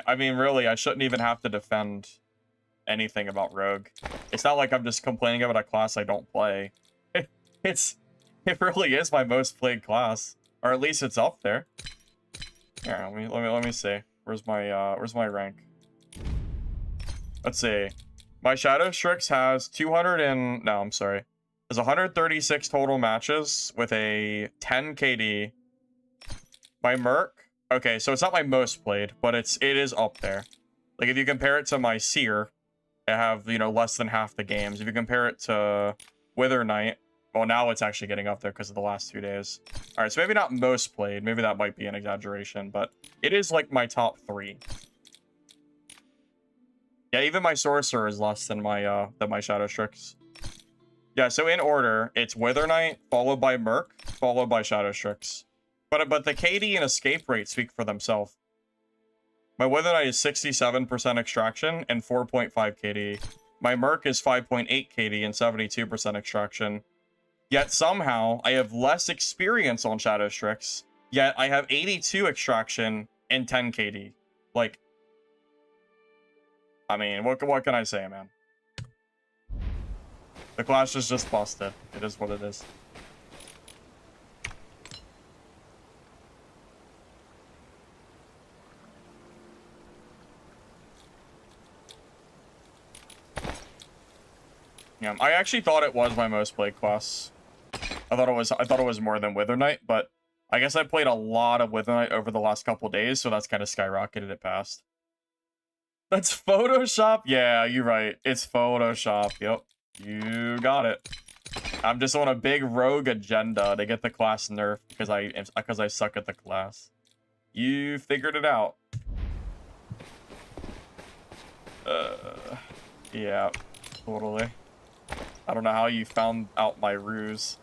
I mean, really, I shouldn't even have to defend anything about Rogue. It's not like I'm just complaining about a class I don't play. It really is my most played class, or at least it's up there. Here, let me see. Where's my rank? Let's see. My Shadow Strix has 136 total matches with a 10 KD. My Merc, okay, so it's not my most played, but it is up there. Like if you compare it to my Seer, I have, you know, less than half the games. If you compare it to Wither Knight, well, now it's actually getting up there because of the last 2 days. All right, so maybe not most played. Maybe that might be an exaggeration, but it is like my top 3. Yeah, even my Sorcerer is less than my Shadow Strix. Yeah, so in order, it's Wither Knight, followed by Merc, followed by Shadow Strix. But the KD and escape rate speak for themselves. My Wither Knight is 67% extraction and 4.5 KD. My Merc is 5.8 KD and 72% extraction. Yet somehow, I have less experience on Shadow Strix, yet I have 82 extraction and 10 KD. Like, I mean, what can I say, man? The clash is just busted. It is what it is. Yeah, I actually thought it was my most played class. I thought it was more than Wither Knight, but I guess I played a lot of Wither Knight over the last couple days, so that's kind of skyrocketed it past. That's Photoshop? Yeah, you're right. It's Photoshop. Yep. You got it. I'm just on a big rogue agenda to get the class nerfed because I suck at the class. You figured it out. Yeah, totally. I don't know how you found out my ruse.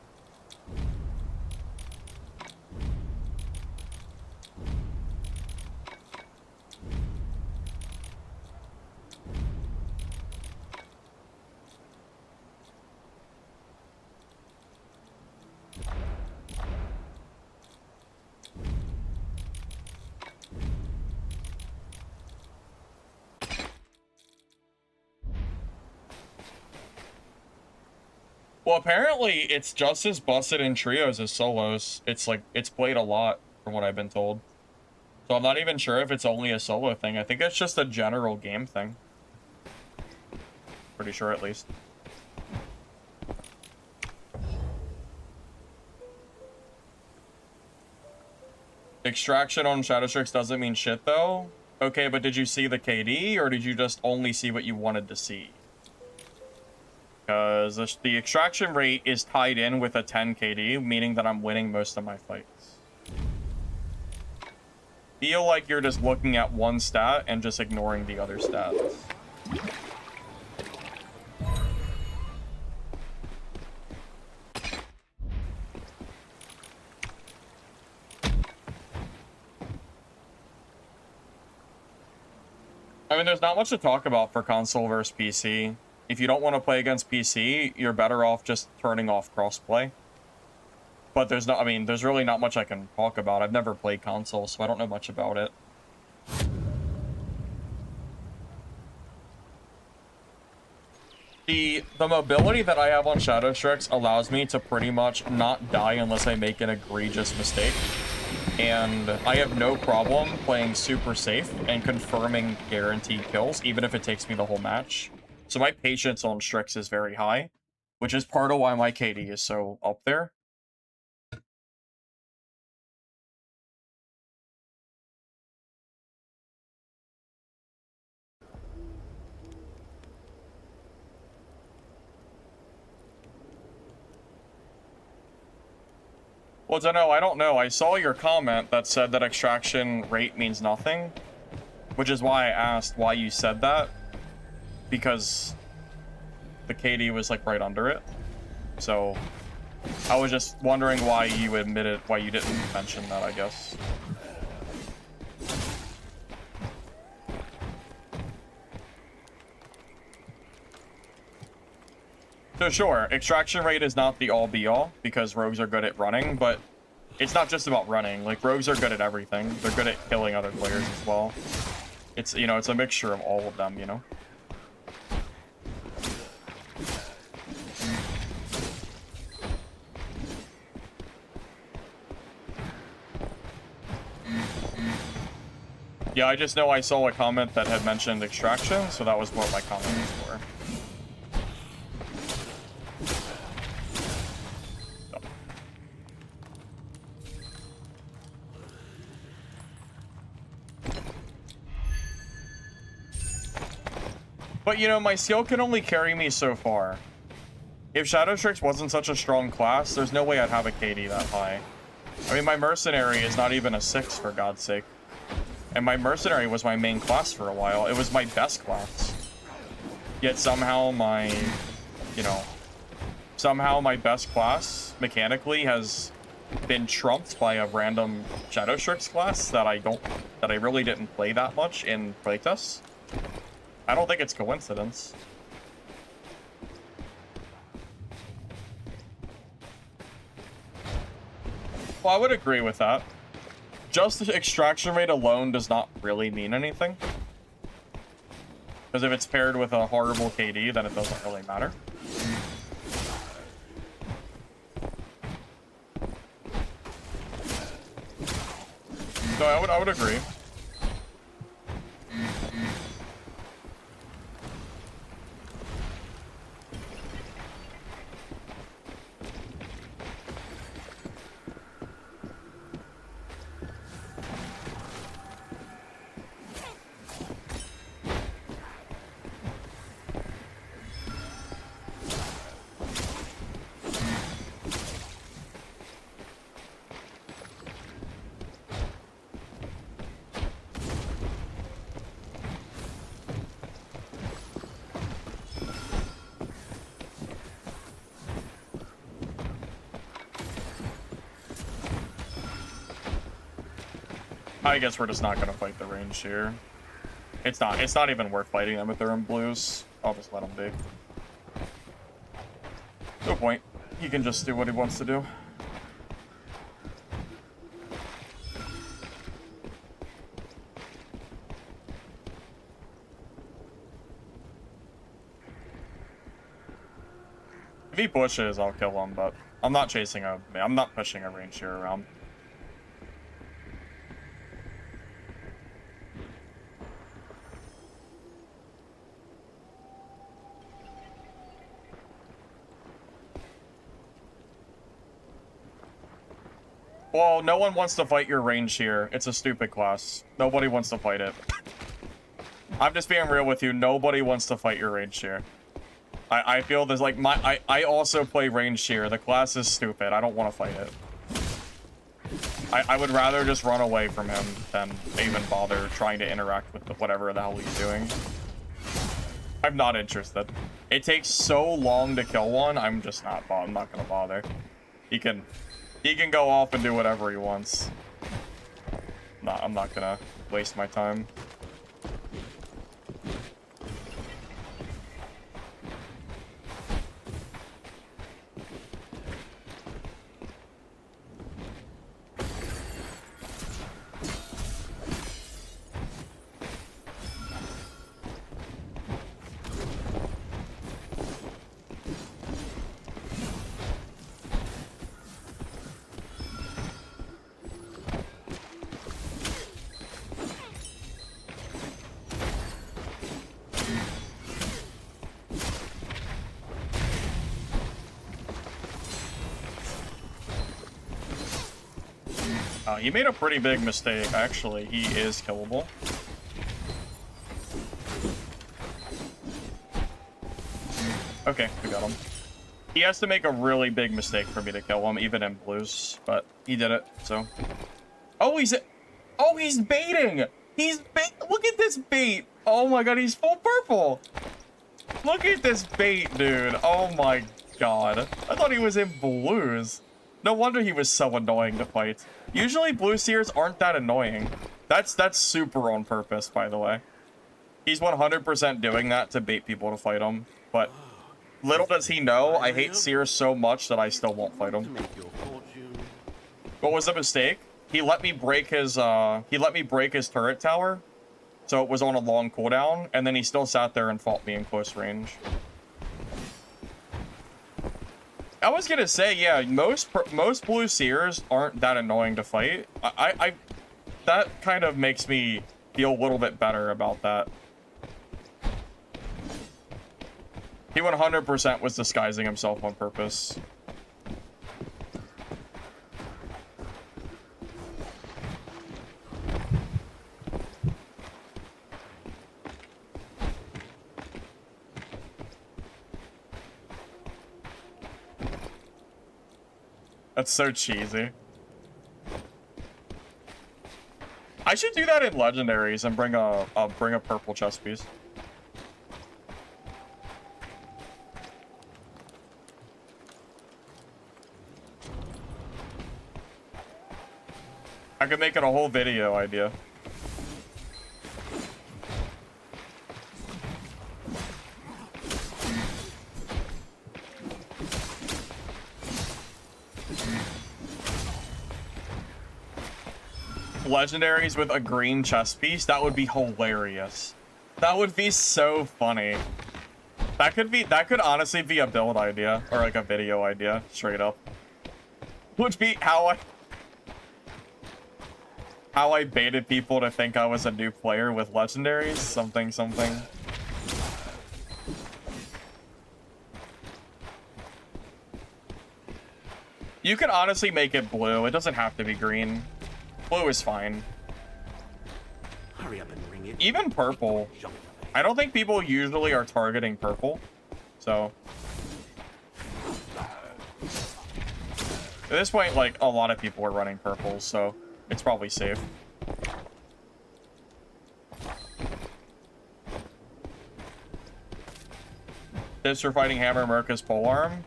Well, apparently it's just as busted in trios as solos. It's like, it's played a lot from what I've been told. So I'm not even sure if it's only a solo thing. I think it's just a general game thing. Pretty sure at least. Extraction on Shadow Strix doesn't mean shit though. Okay, but did you see the KD or did you just only see what you wanted to see? Because the extraction rate is tied in with a 10 KD, meaning that I'm winning most of my fights. Feel like you're just looking at one stat and just ignoring the other stats. mean, there's not much to talk about for console versus PC. If you don't want to play against PC, you're better off just turning off crossplay. But there's not, I mean, there's really not much I can talk about. I've never played console, so I don't know much about it. The mobility that I have on Shadow Strix allows me to pretty much not die unless I make an egregious mistake. And I have no problem playing super safe and confirming guaranteed kills, even if it takes me the whole match. So my patience on Strix is very high, which is part of why my KD is so up there. Well, I don't know. I saw your comment that said that extraction rate means nothing, which is why I asked why you said that, because the KD was like right under it. So I was just wondering why you admitted, why you didn't mention that, I guess. So sure, extraction rate is not the all-be-all, because rogues are good at running, but it's not just about running. Like, rogues are good at everything. They're good at killing other players as well. It's, you know, it's a mixture of all of them, you know? Yeah, I just know I saw a comment that had mentioned extraction, so that was what my comment was for. But, you know, my skill can only carry me so far. If Shadow Strix wasn't such a strong class, there's no way I'd have a KD that high. I mean, my Mercenary is not even a 6, for God's sake. And my Mercenary was my main class for a while. It was my best class. Yet somehow my, you know, somehow my best class, mechanically, has been trumped by a random Shadow Strix class that I really didn't play that much in playtests. I don't think it's coincidence. Well, I would agree with that. Just the extraction rate alone does not really mean anything. Because if it's paired with a horrible KD, then it doesn't really matter. So I would agree. I guess we're just not gonna fight the range here. It's not even worth fighting them if they're in blues. I'll just let them be. No point. He can just do what he wants to do. If he pushes, I'll kill him, but I'm not I'm not pushing a range here around. Well, no one wants to fight your range here. It's a stupid class. Nobody wants to fight it. I'm just being real with you. Nobody wants to fight your range here. I feel there's like I also play range here. The class is stupid. I don't want to fight it. I would rather just run away from him than even bother trying to interact with whatever the hell he's doing. I'm not interested. It takes so long to kill one. I'm not gonna bother. He can go off and do whatever he wants. I'm not gonna waste my time. He made a pretty big mistake, actually. He is killable. Okay, we got him. He has to make a really big mistake for me to kill him, even in blues, but he did it, so. Oh, he's baiting! Look at this bait! Oh my god, he's full purple! Look at this bait, dude. Oh my god. I thought he was in blues. No wonder he was so annoying to fight. Usually blue seers aren't that annoying. That's super on purpose, by the way. He's 100% doing that to bait people to fight him, but little does he know, I hate seers so much that I still won't fight him. What was the mistake? He let me break his turret tower, so it was on a long cooldown, and then he still sat there and fought me in close range. I was gonna say, yeah, most blue seers aren't that annoying to fight. That kind of makes me feel a little bit better about that. He 100% was disguising himself on purpose. That's so cheesy. I should do that in legendaries and bring a purple chest piece. I could make it a whole video idea. Legendaries with a green chest piece, that would be hilarious. That would be so funny. That could honestly be a build idea or like a video idea, straight up. Would be how I baited people to think I was a new player with legendaries, something. You could honestly make it blue. It doesn't have to be green. Blue is fine. Hurry up and ring it. Even purple. I don't think people usually are targeting purple. So at this point, like, a lot of people are running purple, so it's probably safe. Tips for fighting Hammer Merca's polearm?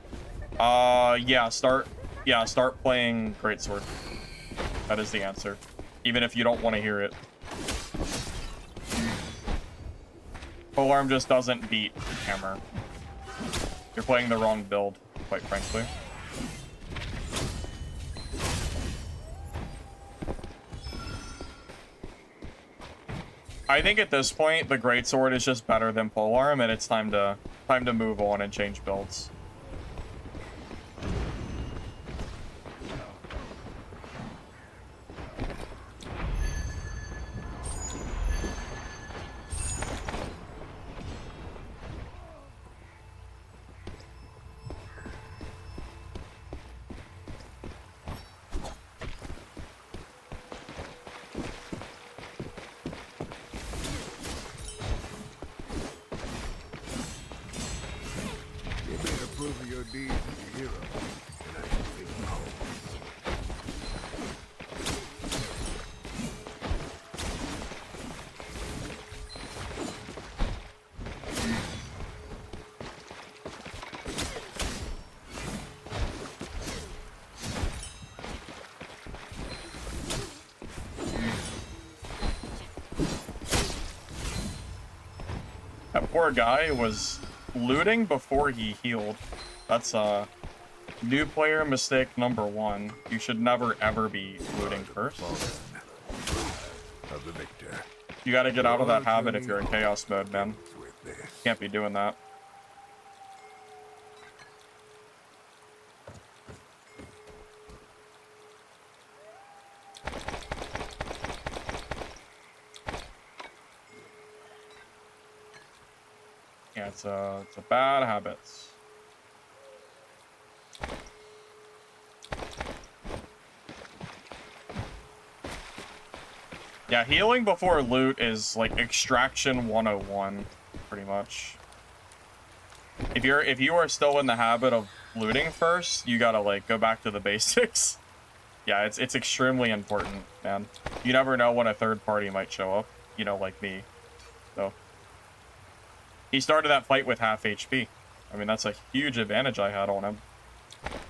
Yeah, start playing Greatsword. That is the answer. Even if you don't want to hear it. Polearm just doesn't beat Hammer. You're playing the wrong build, quite frankly. I think at this point, the Greatsword is just better than Polearm, and it's time to move on and change builds. Prove your deeds as a hero, and I shall take you home. That poor guy was looting before he healed. That's new player mistake number 1. You should never ever be looting first. Of the victor. You gotta get out of that habit if you're in chaos mode, man. Can't be doing that. Yeah, it's a bad habit. Yeah, healing before loot is like extraction 101, pretty much. If you are still in the habit of looting first, you gotta like go back to the basics. Yeah, it's extremely important, man. You never know when a third party might show up, you know, like me. So he started that fight with half HP. I mean, that's a huge advantage I had on him.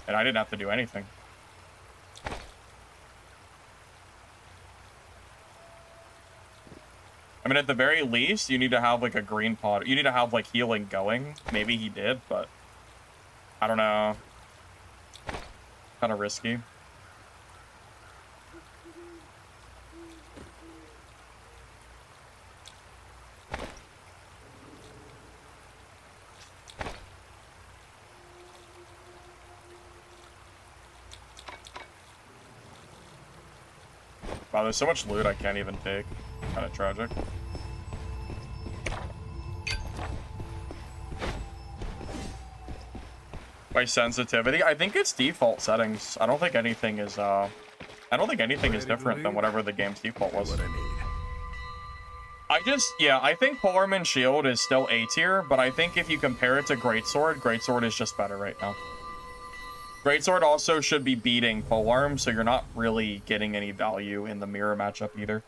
And I didn't have to do anything. I mean, at the very least, you need to have like a green pot. You need to have like healing going. Maybe he did, but I don't know. Kind of risky. Wow, there's so much loot I can't even take. Kind of tragic. My sensitivity? I think it's default settings. I don't think anything is different than whatever the game's default was. I think Polearm Shield is still A tier, but I think if you compare it to Greatsword, Greatsword is just better right now. Greatsword also should be beating Polearm, so you're not really getting any value in the mirror matchup either.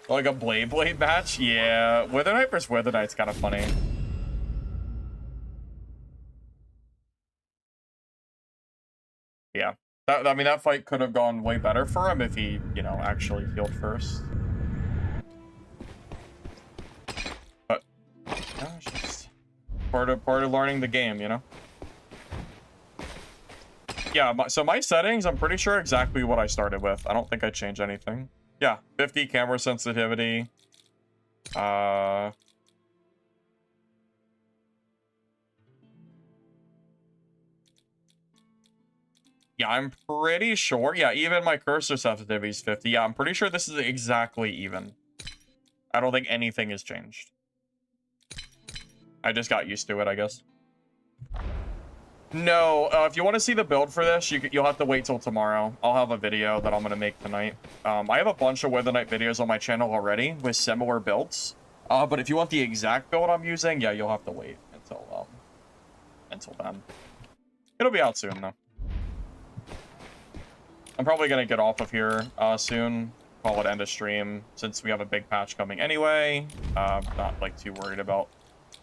Like a Blade match? Yeah, Wither Knight versus Wither Knight's kind of funny. Yeah, I mean, that fight could have gone way better for him if he, you know, actually healed first. But, yeah, it's just part of learning the game, you know? Yeah, so my settings, I'm pretty sure exactly what I started with. I don't think I changed anything. Yeah, 50 camera sensitivity. Yeah, I'm pretty sure. Yeah, even my cursor sensitivity is 50. Yeah, I'm pretty sure this is exactly even. I don't think anything has changed. I just got used to it, I guess. No, if you want to see the build for this, you'll have to wait till tomorrow. I'll have a video that I'm going to make tonight. I have a bunch of Wither Knight videos on my channel already with similar builds. But if you want the exact build I'm using, yeah, you'll have to wait until then. It'll be out soon, though. I'm probably going to get off of here soon. Call it end of stream, since we have a big patch coming anyway. Not, like, too worried about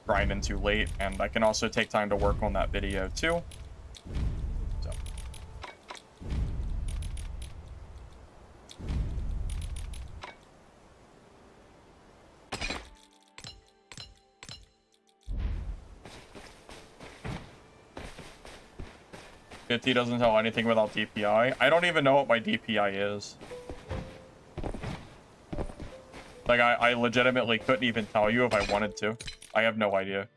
grinding too late, and I can also take time to work on that video too. So. Fifty doesn't tell anything without DPI. I don't even know what my DPI is. Like, I legitimately couldn't even tell you if I wanted to. I have no idea.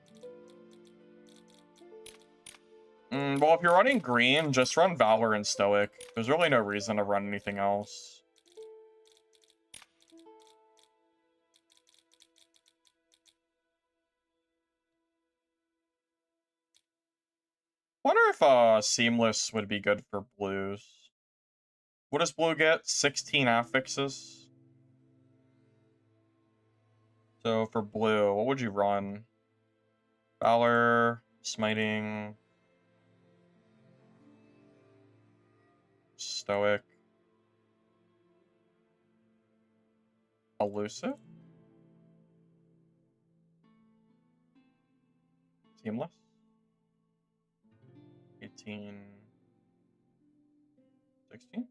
Well, if you're running green, just run Valor and Stoic. There's really no reason to run anything else. Wonder if Seamless would be good for blues. What does blue get? 16 affixes. So for blue, what would you run? Valor, Smiting, Stoic, Elusive, Seamless, 18, 16.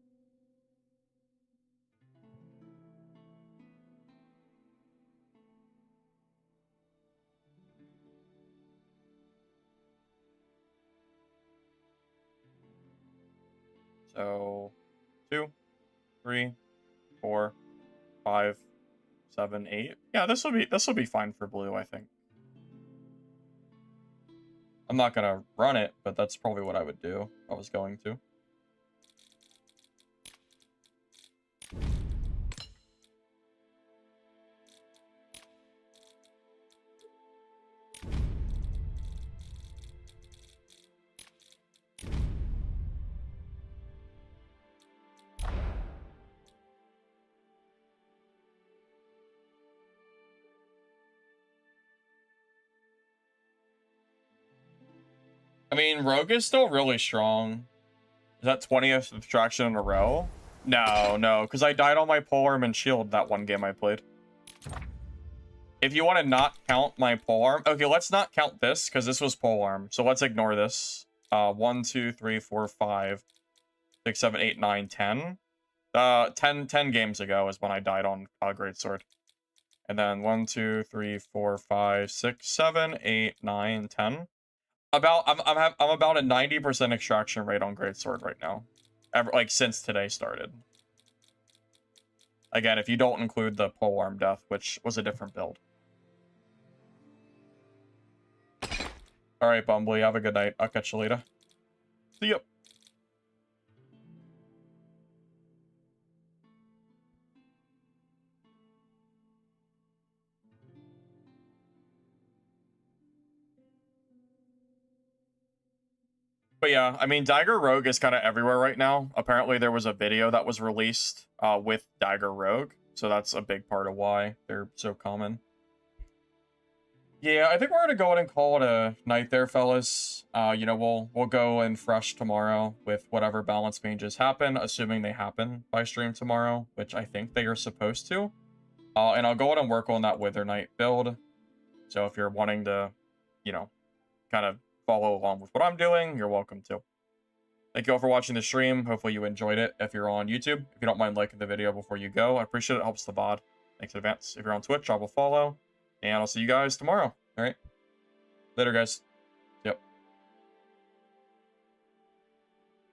So 2, 3, 4, 5, 7, 8. Yeah, this will be fine for blue, I think. I'm not gonna run it, but that's probably what I would do if I was going to. I mean, Rogue is still really strong. Is that 20th extraction in a row? No, no, because I died on my polearm and shield that one game I played. If you want to not count my polearm, okay, let's not count this because this was polearm. So let's ignore this. 1, 2, 3, 4, 5, 6, 7, 8, 9, 10. 10 games ago is when I died on Greatsword. And then 1, 2, 3, 4, 5, 6, 7, 8, 9, 10. I'm about a 90% extraction rate on Greatsword right now. Like since today started. Again, if you don't include the polearm death, which was a different build. Alright, Bumbly, have a good night. I'll catch you later. See ya. But yeah, I mean, Dagger Rogue is kind of everywhere right now. Apparently, there was a video that was released with Dagger Rogue. So that's a big part of why they're so common. Yeah, I think we're going to go ahead and call it a night there, fellas. You know, we'll go in fresh tomorrow with whatever balance changes happen, assuming they happen by stream tomorrow, which I think they are supposed to. And I'll go ahead and work on that Wither Knight build. So if you're wanting to, you know, kind of follow along with what I'm doing, you're welcome to. Thank you all for watching the stream. Hopefully you enjoyed it. If you're on YouTube, if you don't mind liking the video before you go, I appreciate it. It helps the VOD. Thanks in advance. If you're on Twitch, I will follow. And I'll see you guys tomorrow. All right. Later, guys.